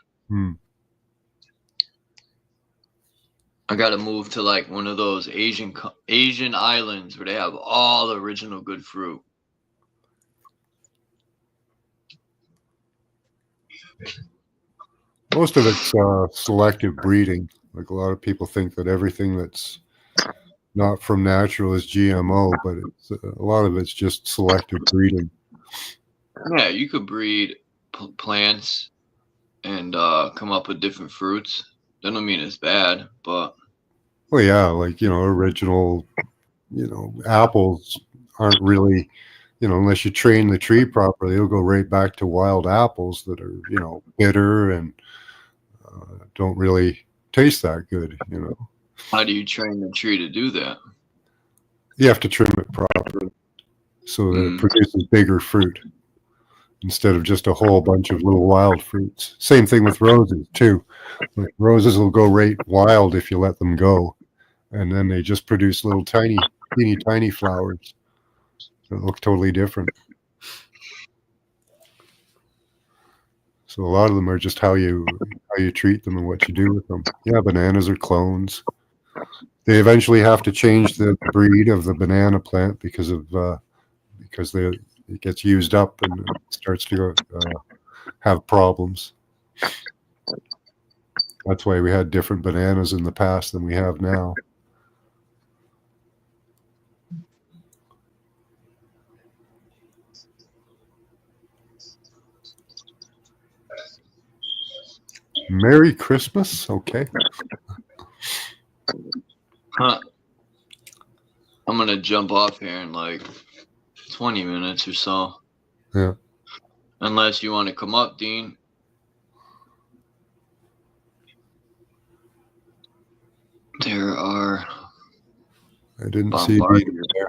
I gotta move to like one of those Asian islands where they have all the original good fruit. Most of it's selective breeding. Like a lot of people think that everything that's not from natural is GMO, but it's, a lot of it's just selective breeding. Yeah, you could breed plants and come up with different fruits. That don't mean it's bad, but well, yeah, like original, apples aren't really, unless you train the tree properly, it'll go right back to wild apples that are, bitter and don't really taste that good. How do you train the tree to do that? You have to trim it properly so that it produces bigger fruit instead of just a whole bunch of little wild fruits. Same thing with roses too. Like roses will go right wild if you let them go, and then they just produce little tiny, teeny flowers that look totally different. So a lot of them are just how you treat them and what you do with them. Yeah, bananas are clones. They eventually have to change the breed of the banana plant because it gets used up and it starts to have problems. That's why we had different bananas in the past than we have now. Merry Christmas. Okay. Huh. want to jump off here in like 20 minutes or so. Yeah. Unless you want to come up, Dean. There are. I didn't see Dean there.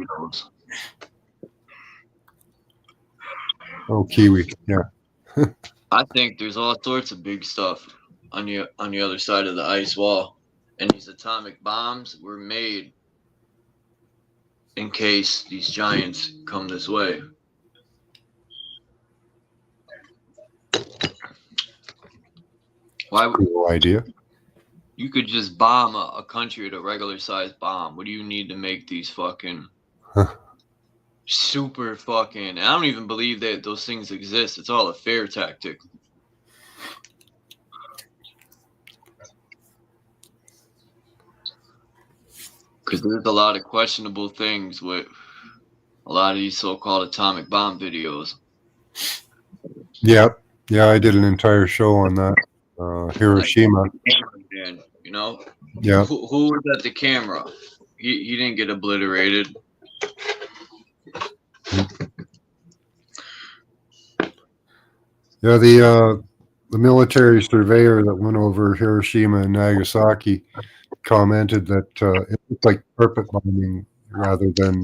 Oh, Kiwi. Yeah. I think there's all sorts of big stuff on the other side of the ice wall, and these atomic bombs were made in case these giants come this way. Why? Cool idea. You could just bomb a country with a regular sized bomb. What do you need to make these fucking super fucking? I don't even believe that those things exist. It's all a fear tactic. Because there's a lot of questionable things with a lot of these so-called atomic bomb videos. Yeah. Yeah, I did an entire show on that. Hiroshima. And, you know? Yeah. Who was at the camera? He didn't get obliterated. Yeah, the military surveyor that went over Hiroshima and Nagasaki commented that it looked like carpet bombing rather than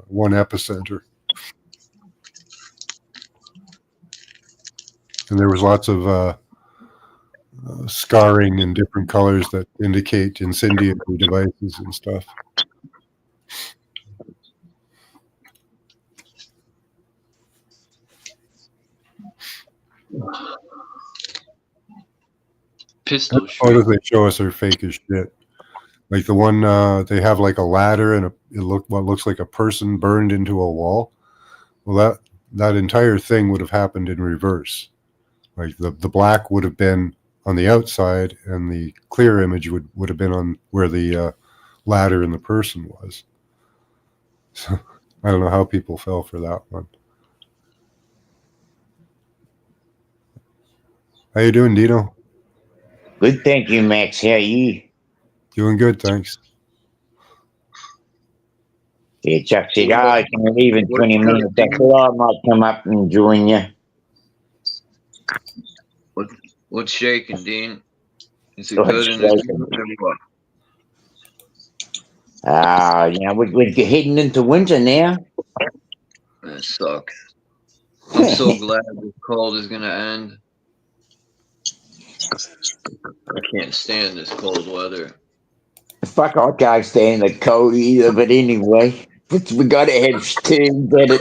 one epicenter. And there was lots of scarring in different colors that indicate incendiary devices and stuff. Pistol The photos they show us are fake as shit. Like the one they have like a ladder and what looks like a person burned into a wall. Well, that entire thing would have happened in reverse. Like the black would have been on the outside, and the clear image would have been on where the ladder and the person was. So I don't know how people fell for that one. How you doing, Dino? Good, thank you, Max. How are you? Doing good, thanks. Yeah, Chuck said, I can leave in 20 minutes. I thought I might come up and join you. What's shaking, Dean? Is it What's good in this shaking? room? You know, we're heading into winter now. That sucks. I'm so glad this cold is gonna end. I can't stand this cold weather. Fuck, I can't stand the cold either, but anyway, we got to have steam, get it.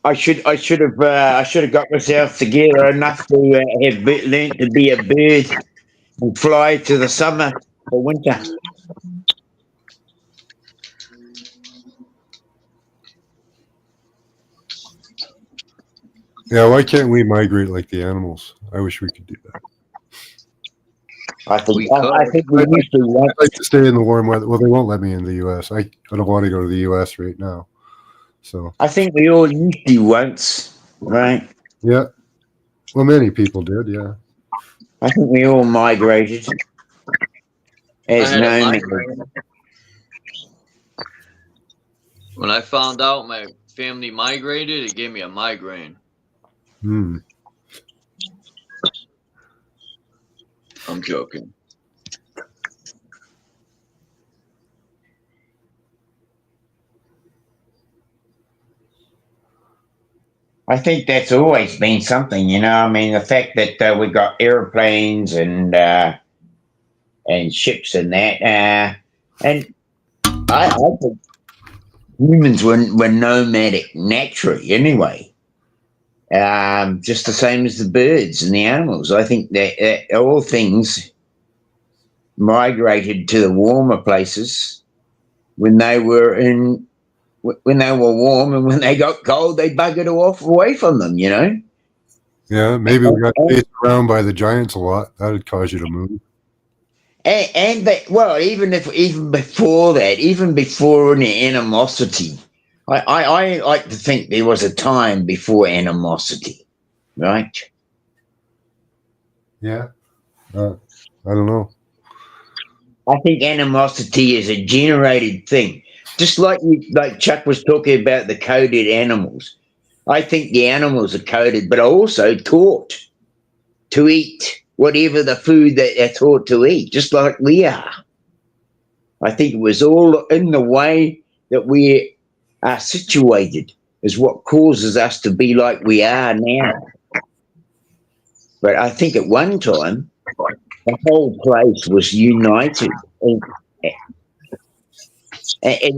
I should have got myself together enough to have learned to be a bird and fly to the summer or winter. Yeah, why can't we migrate like the animals? I wish we could do that. I think we used to. I'd like to stay in the warm weather. Well, they won't let me in the U.S. I don't want to go to the U.S. right now. So I think we all used to once, right? Yeah. Well, many people did. Yeah. I think we all migrated. As known. When I found out my family migrated, it gave me a migraine. Hmm. I'm joking. I think that's always been something, you know. I mean, the fact that we got airplanes and ships and that, and I think humans were nomadic naturally anyway. Just the same as the birds and the animals. I think that all things migrated to the warmer places when they were warm, and when they got cold, they buggered off away from them, you know? Yeah, maybe we got chased around by the giants a lot. That would cause you to move. And even before that, even before any animosity, I like to think there was a time before animosity, right? Yeah. I don't know. I think animosity is a generated thing. Just like Chuck was talking about the coded animals. I think the animals are coded, but are also taught to eat whatever the food that they're taught to eat, just like we are. I think it was all in the way that we are situated is what causes us to be like we are now. But I think at one time, the whole place was united. And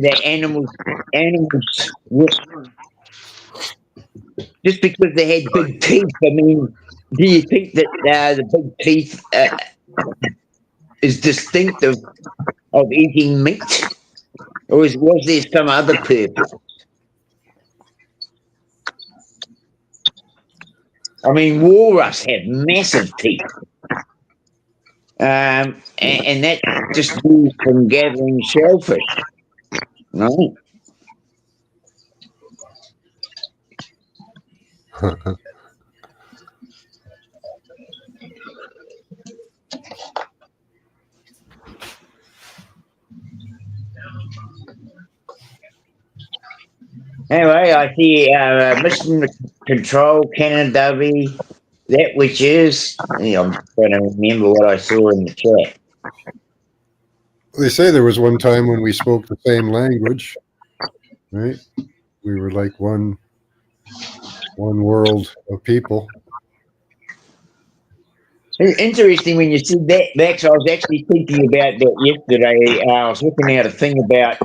the animals, just because they had big teeth, I mean, do you think that the big teeth is distinctive of eating meat? Or was there some other purpose? I mean, walrus have massive teeth. And that's just used from gathering shellfish, right? Anyway, I see Mission Control, Canada, that which is, I'm trying to remember what I saw in the chat. They say there was one time when we spoke the same language, right? We were like one world of people. It's interesting when you said that, Max. I was actually thinking about that yesterday. I was looking at a thing about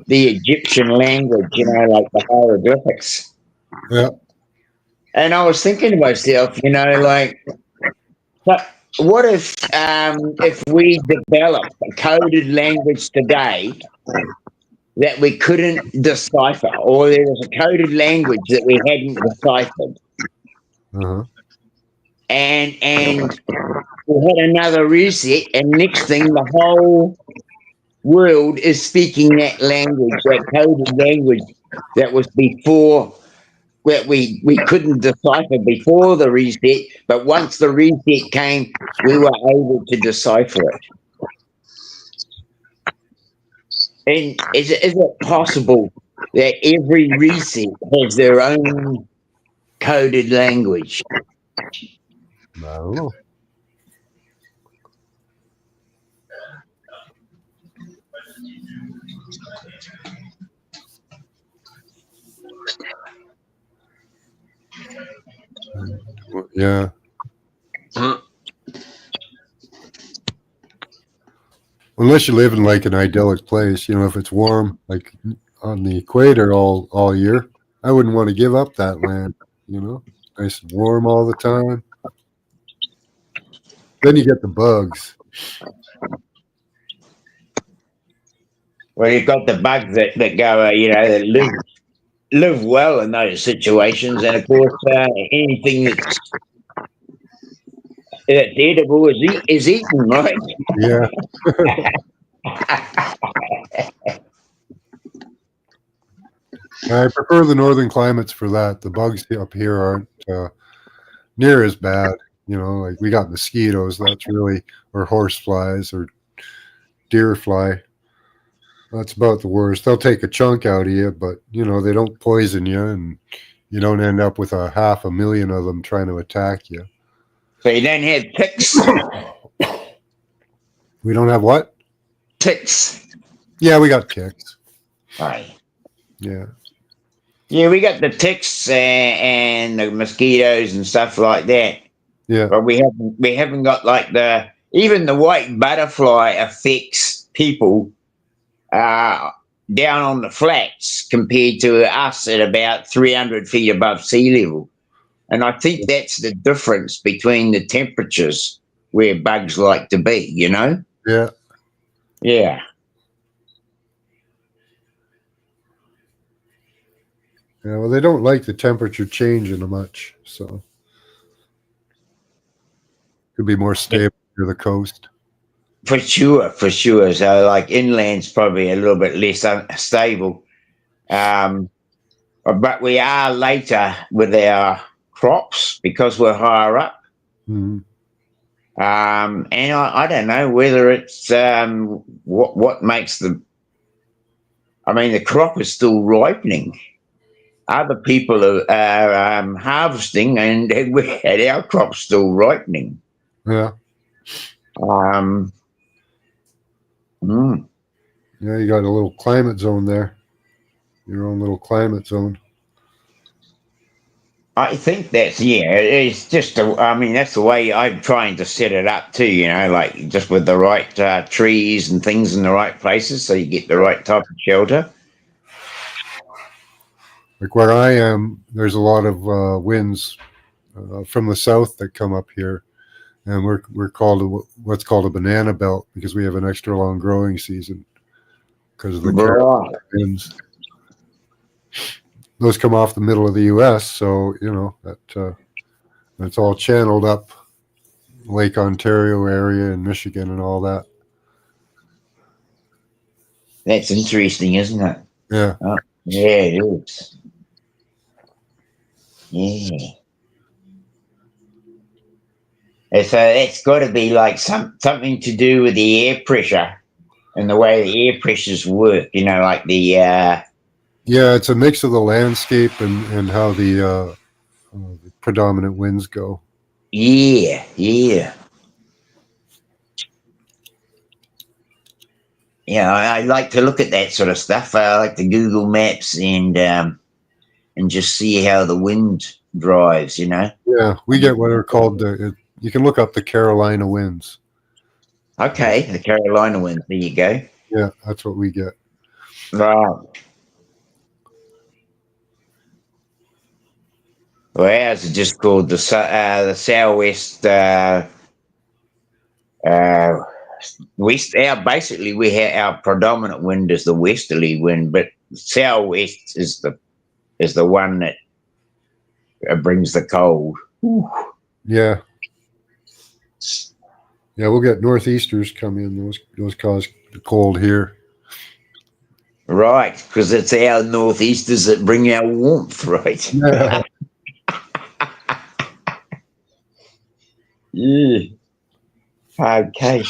the Egyptian language, like the hieroglyphics. Yeah. And I was thinking to myself, but what if we developed a coded language today that we couldn't decipher, or there was a coded language that we hadn't deciphered, and we had another reset, and next thing, the whole world is speaking that language, that coded language that was before, that we couldn't decipher before the reset, but once the reset came, we were able to decipher it. And is it possible that every reset has their own coded language? I don't know. Yeah. Unless you live in like an idyllic place, if it's warm, like on the equator all year, I wouldn't want to give up that land, nice and warm all the time. Then you get the bugs. Well, you've got the bugs that go, that live well in those situations, and of course, anything that's edible is eaten, right? Yeah. I prefer the northern climates for that. The bugs up here aren't near as bad. Like we got mosquitoes, that's really, or horse flies or deer fly. That's about the worst. They'll take a chunk out of you, but they don't poison you, and you don't end up with 500,000 of them trying to attack you. So you don't have ticks? We don't have what? Ticks. Yeah, we got ticks. Right. Yeah. Yeah, we got the ticks and the mosquitoes and stuff like that. Yeah. But we haven't got like even the white butterfly affects people down on the flats compared to us at about 300 feet above sea level. And I think that's the difference between the temperatures where bugs like to be, Yeah. Yeah. Yeah, well, they don't like the temperature changing much, so could be more stable near the coast. For sure. So like inland's probably a little bit less unstable. But we are later with our crops because we're higher up. Mm-hmm. And I don't know whether it's what makes the. I mean, the crop is still ripening. Other people are harvesting, and our crop's still ripening. Yeah. Yeah, you got a little climate zone there. Your own little climate zone. I think it's just, I mean, that's the way I'm trying to set it up too, like just with the right trees and things in the right places so you get the right type of shelter. Like where I am, there's a lot of winds from the south that come up here, and we're called what's called a banana belt because we have an extra long growing season because of the Carolina winds. Those come off the middle of the U.S., so that's all channeled up Lake Ontario area and Michigan and all that. That's interesting, isn't it? Yeah. Oh, yeah, it is. Yeah. And so it's got to be like something to do with the air pressure and the way the air pressures work, like the. Yeah, it's a mix of the landscape and how the predominant winds go. Yeah. Yeah, I like to look at that sort of stuff. I like to Google Maps and just see how the wind drives, Yeah, we get what are called you can look up the Carolina winds. Okay, the Carolina winds. There you go. Yeah, that's what we get. Right. Well, ours is just called the southwest west. Basically, we have our predominant wind is the westerly wind, but southwest is the one that brings the cold. Ooh. Yeah. Yeah, we'll get northeasters come in. Those cause the cold here. Right, because it's our northeasters that bring our warmth, right? Yeah. Yeah. Okay.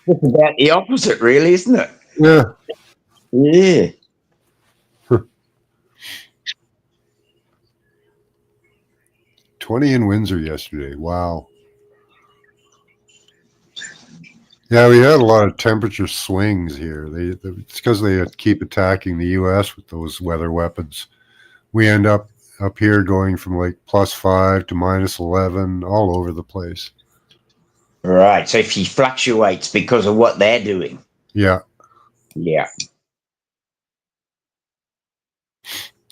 It's about the opposite, really, isn't it? Yeah. Yeah. 20 in Windsor yesterday. Wow. Yeah, we had a lot of temperature swings here. It's because they keep attacking the U.S. with those weather weapons. We end up here going from like +5 to -11, all over the place. Right. So she fluctuates because of what they're doing. Yeah. Yeah.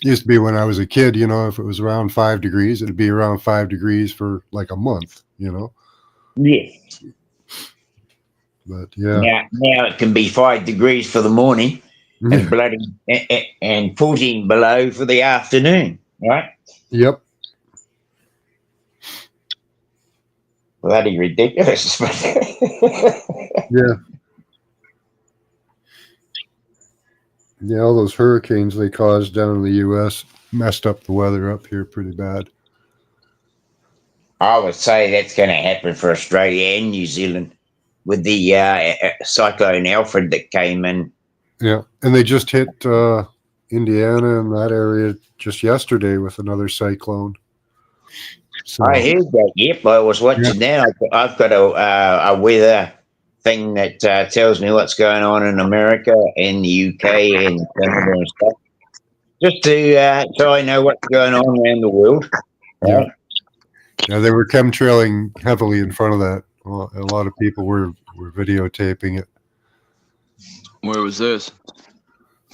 Used to be when I was a kid, if it was around 5 degrees, it'd be around 5 degrees for like a month, Yeah. But yeah. Now it can be 5 degrees for the morning and bloody and 14 below for the afternoon, right? Yep. Bloody ridiculous. Yeah. Yeah, all those hurricanes they caused down in the U.S. messed up the weather up here pretty bad. I would say that's going to happen for Australia and New Zealand with the cyclone Alfred that came in. Yeah, and they just hit Indiana and that area just yesterday with another cyclone. So, I heard that. Yep, I was watching that. I've got a weather thing that tells me what's going on in America and the UK and Canada and stuff, just to so I know what's going on around the world. Yeah. Yeah, they were chemtrailing heavily in front of that. Well, a lot of people were videotaping it. Where was this?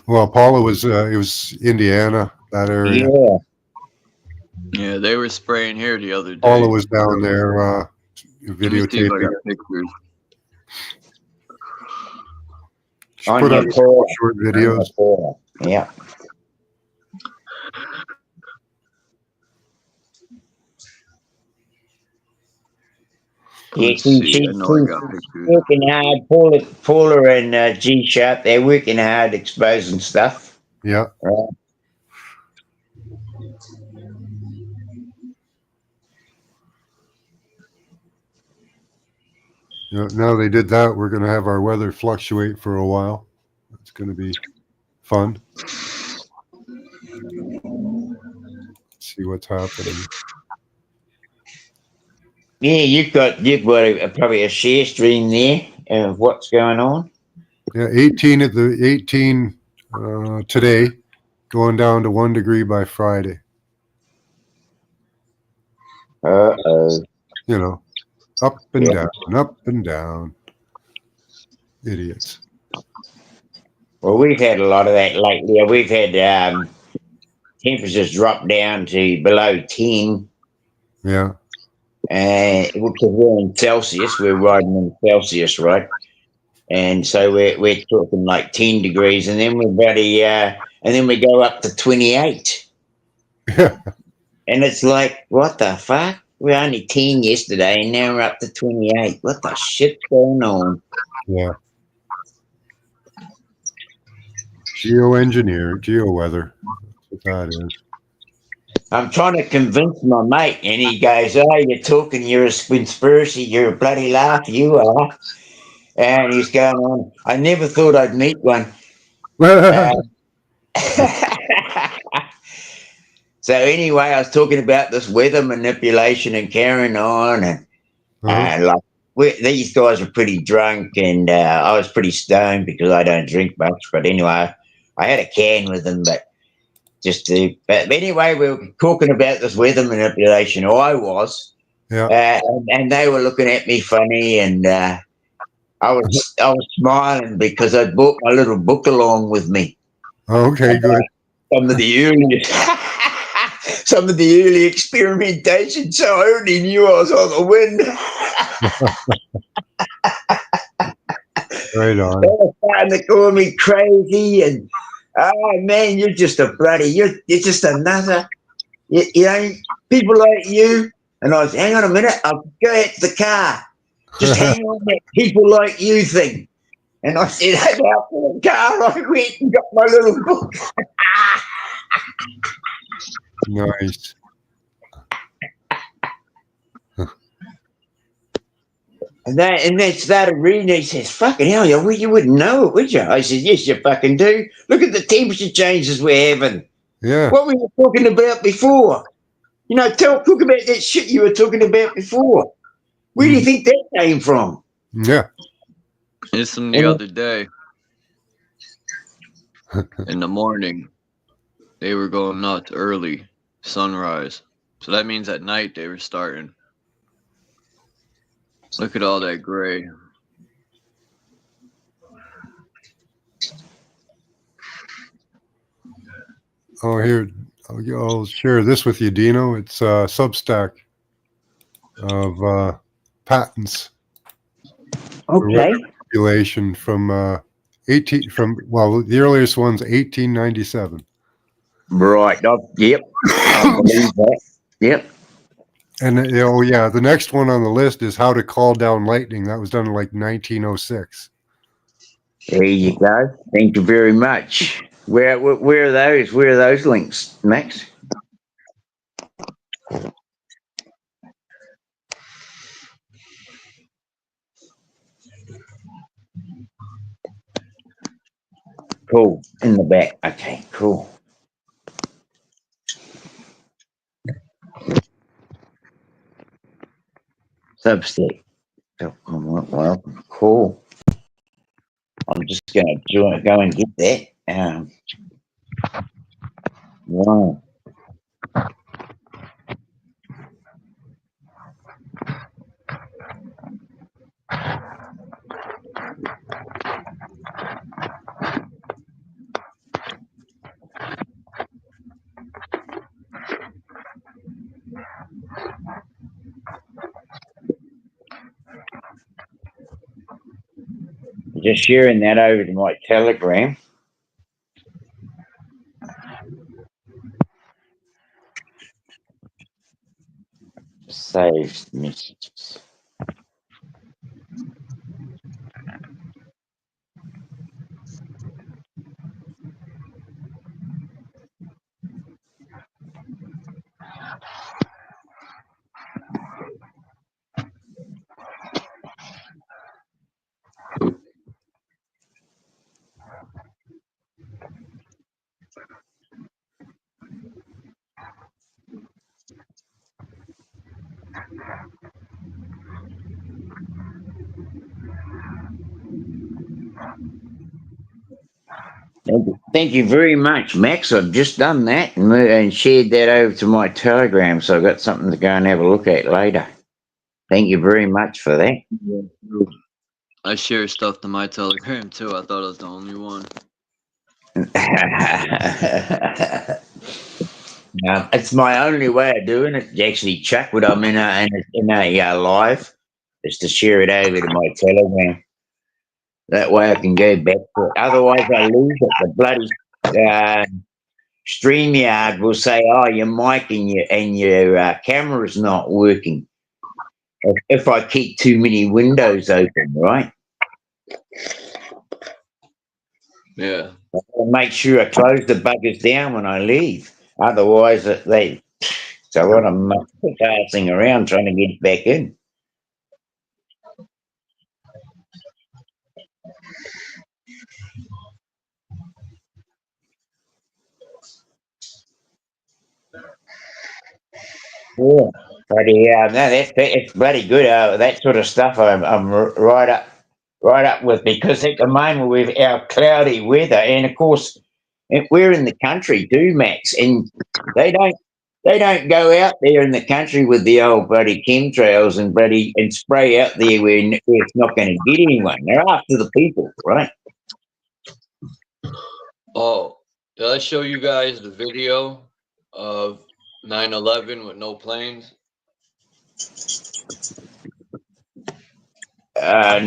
Well, Paula was it was Indiana, that area. Yeah, they were spraying here the other day. Paula was down there Videotaping. videotaping Pictures. She put up short videos. Yeah. Yeah, she's working hard. Paula and G-Sharp, they're working hard exposing stuff. Yeah. Now they did that, we're going to have our weather fluctuate for a while. It's going to be fun. See what's happening. Yeah, you've got probably a share stream there of what's going on. Yeah, 18 at the 18 today, going down to 1 degree by Friday. Uh-oh. You know, up and down, up and down. Idiots. Well, we've had a lot of that lately. We've had temperatures drop down to below 10. Yeah. And because we're in Celsius, we're riding in Celsius, right? And so we're talking like 10 degrees, and then we're and then we go up to 28. And it's like, what the fuck? We were only 10 yesterday, and now we're up to 28. What the shit's going on? Yeah. Geoengineer, geoweather. That's what that is. I'm trying to convince my mate, and he goes, "Oh, you're talking, you're a conspiracy, you're a bloody laugh, you are." And he's going on, "I never thought I'd meet one." So anyway, I was talking about this weather manipulation and carrying on, and like these guys are pretty drunk, and I was pretty stoned because I don't drink much. But anyway, I had a can with them, but but anyway, we were talking about this weather manipulation. Or I was, and they were looking at me funny, and I was smiling because I brought my little book along with me. Okay, good. Some of the early experimentation, so I already knew I was on the win. Right on. They were starting to call me crazy, and oh man, you're just you're just another, you know, people like you. And I was, hang on a minute, I'll go out to the car. Just hang on that people like you thing. And I said, hey, out to the car, I went and got my little book. Nice. And they started reading. He says, fucking hell, you wouldn't know it, would you? I said, yes, you fucking do. Look at the temperature changes we're having. Yeah. What were you talking about before? You know, talk about that shit you were talking about before. Where do you think that came from? Yeah. It's from the other day. In the morning, they were going nuts early, sunrise. So that means at night they were starting. Look at all that gray. Oh, here, I'll share this with you, Dino. It's a Substack of patents. Okay. Manipulation from the earliest one's 1897. Right. Yep. I believe that. Yep. And the next one on the list is how to call down lightning. That was done in like 1906. There you go. Thank you very much. Where are those? Where are those links, Max? Cool. In the back. Okay, cool. Substack. Well, cool. I'm just going to go and get that. Wow. Just sharing that over to my Telegram. Saved messages. Thank you very much, Max. I've just done that and shared that over to my Telegram, so I've got something to go and have a look at later. Thank you very much for that. I share stuff to my Telegram too. I thought I was the only one. It's my only way of doing it. Actually, Chuck, when I'm in a live, is to share it over to my Telegram. That way I can go back to it. Otherwise, I lose it. The bloody StreamYard will say, "Oh, your mic and your camera's not working." If I keep too many windows open, right? Yeah. I'll make sure I close the buggers down when I leave. Otherwise, it's a lot of passing around trying to get back in. Yeah, but yeah, no, it's bloody good. That sort of stuff, I'm right up with, because at the moment with our cloudy weather, and of course we're in the country too, Max, and they don't go out there in the country with the old bloody chemtrails and spray out there where it's not going to get anyone. They're after the people, right? Oh, did I show you guys the video of 9/11 with no planes? Yes,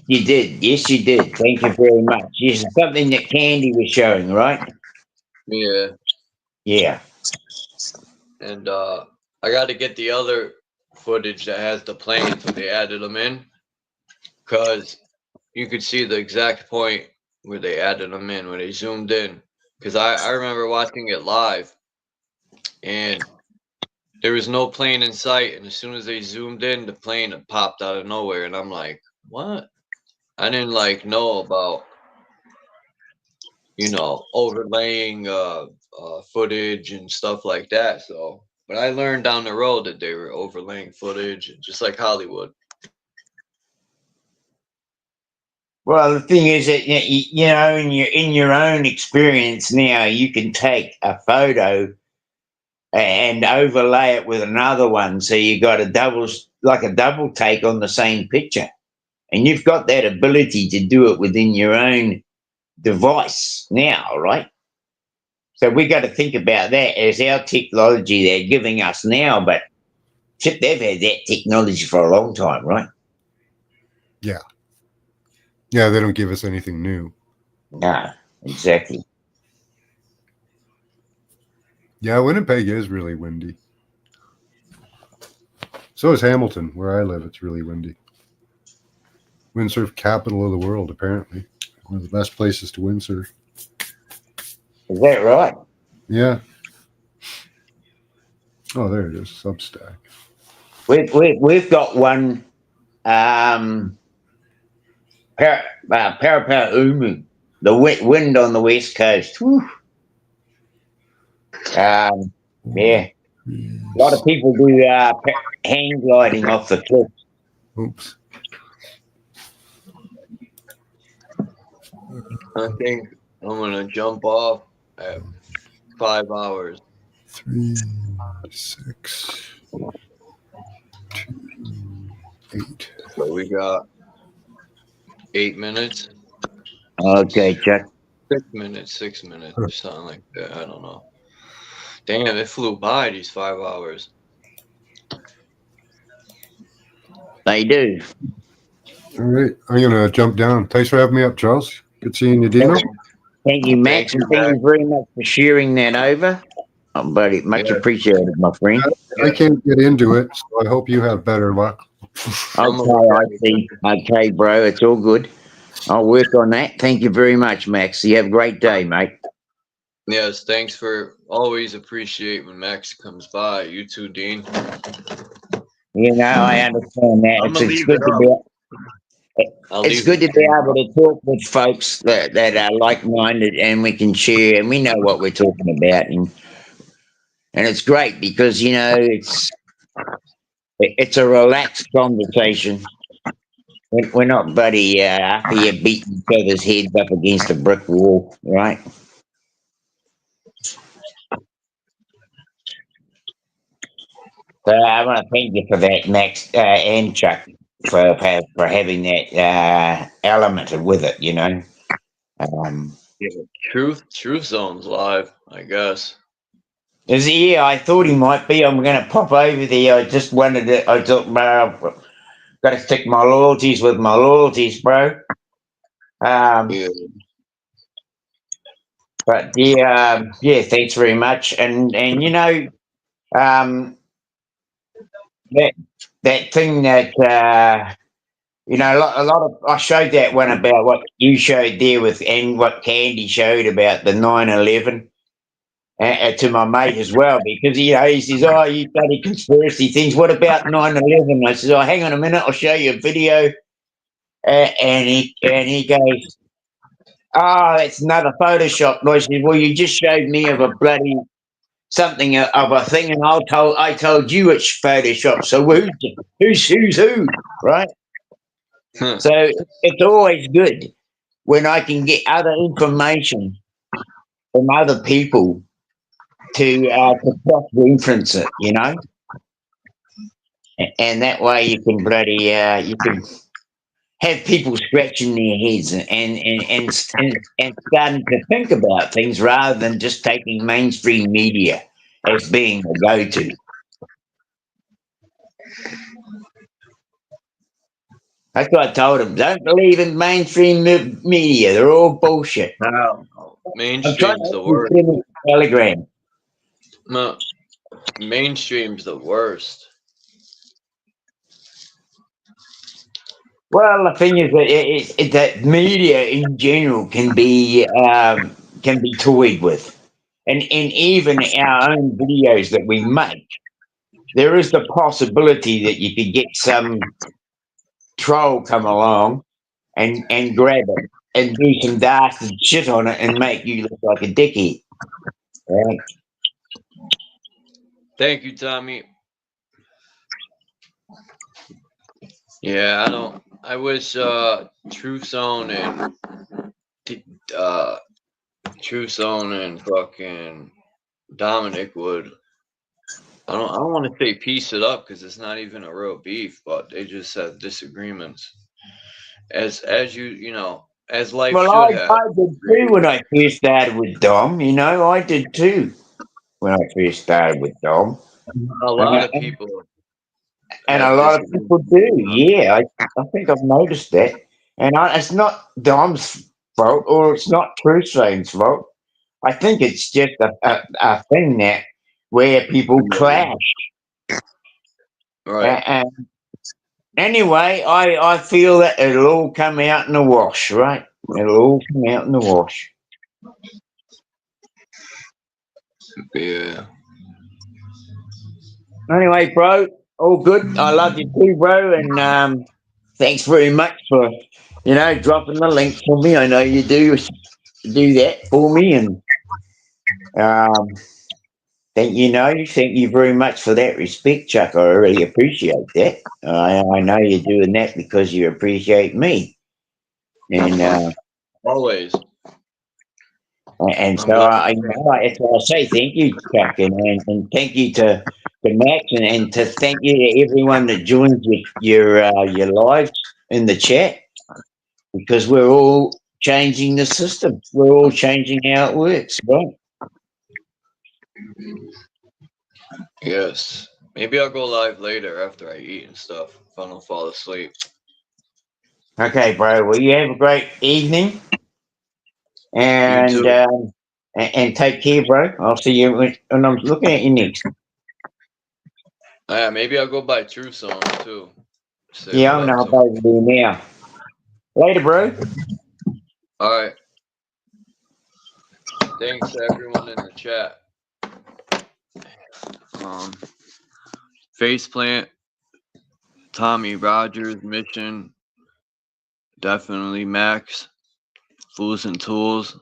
you did. Yes, you did. Thank you very much. Yes, it's something that Candy was showing, right? Yeah. Yeah. And I got to get the other footage that has the planes when they added them in, because you could see the exact point where they added them in, when they zoomed in. Because I remember watching it live, and there was no plane in sight, and as soon as they zoomed in, the plane had popped out of nowhere, and I'm like, what? I didn't know about, overlaying footage and stuff like that. So, but I learned down the road that they were overlaying footage, just like Hollywood. Well, the thing is that in your own experience now, you can take a photo and overlay it with another one, so you got a double take on the same picture, and you've got that ability to do it within your own device now, right? So we got to think about that as our technology they're giving us now, but shit, they've had that technology for a long time, right? Yeah. Yeah, they don't give us anything new. No, exactly. Yeah, Winnipeg is really windy. So is Hamilton, where I live. It's really windy. Windsurf capital of the world, apparently. One of the best places to windsurf. Is that right? Yeah. Oh, there it is. Substack. We've got one. Parapaumu, the wind on the west coast. Whew. Yeah, a lot of people do hang gliding off the cliff. Oops. I think I'm gonna jump off at 5 hours. 3, 6, 2, 8. So we got 8 minutes. Okay, Chuck. 6 minutes, or something like that. I don't know. Damn, it flew by, these 5 hours. They do. All right. I'm going to jump down. Thanks for having me up, Charles. Good seeing you, Dino. Thank you, Max, and thank you very much for sharing that over. Buddy, much appreciated, my friend. I can't get into it, so I hope you have better luck. Okay, I see. Okay, bro, it's all good. I'll work on that. Thank you very much, Max. You have a great day, mate. Yes, thanks for always appreciate when Max comes by. You too, Dean. I understand that. It's good to be. It's good to be able to talk with folks that are like-minded, and we can share, and we know what we're talking about, and it's great because it's a relaxed conversation. We're not buddy after you beat each other's heads up against a brick wall, right? So I want to thank you for that, Max, and Chuck, for having that element with it. You know. Yeah, Truth Zone's live, I guess. Is he? Yeah, I thought he might be. I'm going to pop over there. I just wanted to. I thought, got to stick my loyalties with my loyalties, bro. Yeah. But yeah, yeah. Thanks very much. And you know, that thing that you know, a lot of I showed that one about what you showed there with, and what Candy showed about the 9/11. To my mate as well, because you know, he says, "Oh, you bloody conspiracy things. What about 9/11?" I says, "Oh, hang on a minute. I'll show you a video." And he goes, "Oh, it's another Photoshop." And I said, "Well, you just showed me of a bloody something of a thing, and I told you it's Photoshop. So who's who, right?" So it's always good when I can get other information from other people to cross-reference it, you know, and that way you can bloody you can have people scratching their heads and starting to think about things rather than just taking mainstream media as being the go-to. That's what I told them. Don't believe in mainstream media. They're all bullshit. No. I'm trying Mainstream's to the help you worst. send me a telegram. No, mainstream's the worst. Well, the thing is that that media in general can be toyed with, and even our own videos that we make, there is the possibility that you could get some troll come along and grab it and do some dastard shit on it and make you look like a dickhead. Right? Thank you, Tommy. Yeah, I wish Truth Zone and fucking Dominic would. I don't want to say piece it up because it's not even a real beef, but they just have disagreements. As you know, as life Well, should have. I did too when I first started with Dom. You know, I did too when I first started with Dom. A lot of people And have a lot of people disagreements. do. Yeah, I think I've noticed that. And it's not Dom's fault or it's not True Same's fault. I think it's just a thing that where people clash. Right. And anyway, I feel that it'll all come out in the wash, right? It'll all come out in the wash. Yeah. Anyway, bro, all good. I love you too, bro. And thanks very much for, you know, dropping the link for me. I know you do that for me. And thank you very much for that respect, Chuck. I really appreciate that. I know you're doing that because you appreciate me. And Always. And I'm so glad. that's why I say thank you, Chuck, and thank you to Max, and to thank you to everyone that joins your lives in the chat, because we're all changing the system. We're all changing how it works, right? Yes. Maybe I'll go live later after I eat and stuff if I don't fall asleep. Okay, bro. Well, you have a great evening, You and too. and take care, bro. I'll see you when I'm looking at you next. Yeah, maybe I'll go by True Zone too. Say Yeah, what I'm up gonna to hop over there now. Later, bro. All right. Thanks to everyone in the chat. Faceplant, Tommy Rogers, Mission, definitely Max, Fools and Tools,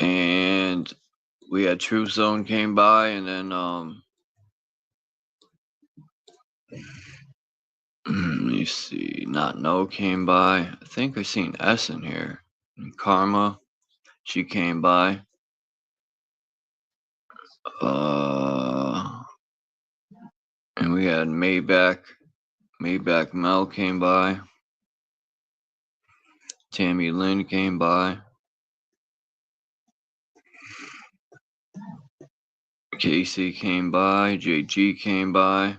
and we had Truth Zone came by, and then let me see, Not No came by. I think I seen S in here. And Karma, she came by. And we had Maybach Mel came by. Tammy Lynn came by. Casey came by. JG came by.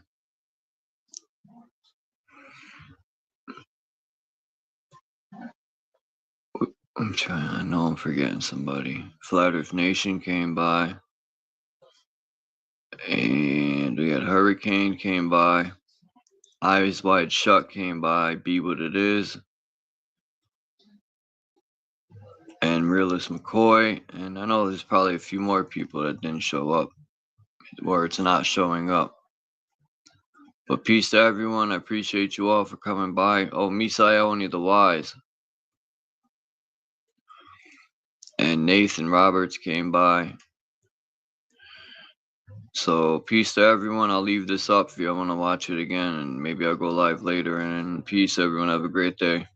I know I'm forgetting somebody. Flat Earth Nation came by. And we had Hurricane came by. Eyes Wide Shut came by. Be What It Is. And Realist McCoy. And I know there's probably a few more people that didn't show up. Or it's not showing up. But peace to everyone. I appreciate you all for coming by. Oh, Misai Only the Wise. And Nathan Roberts came by. So peace to everyone. I'll leave this up if you want to watch it again, and maybe I'll go live later. And peace, everyone. Have a great day.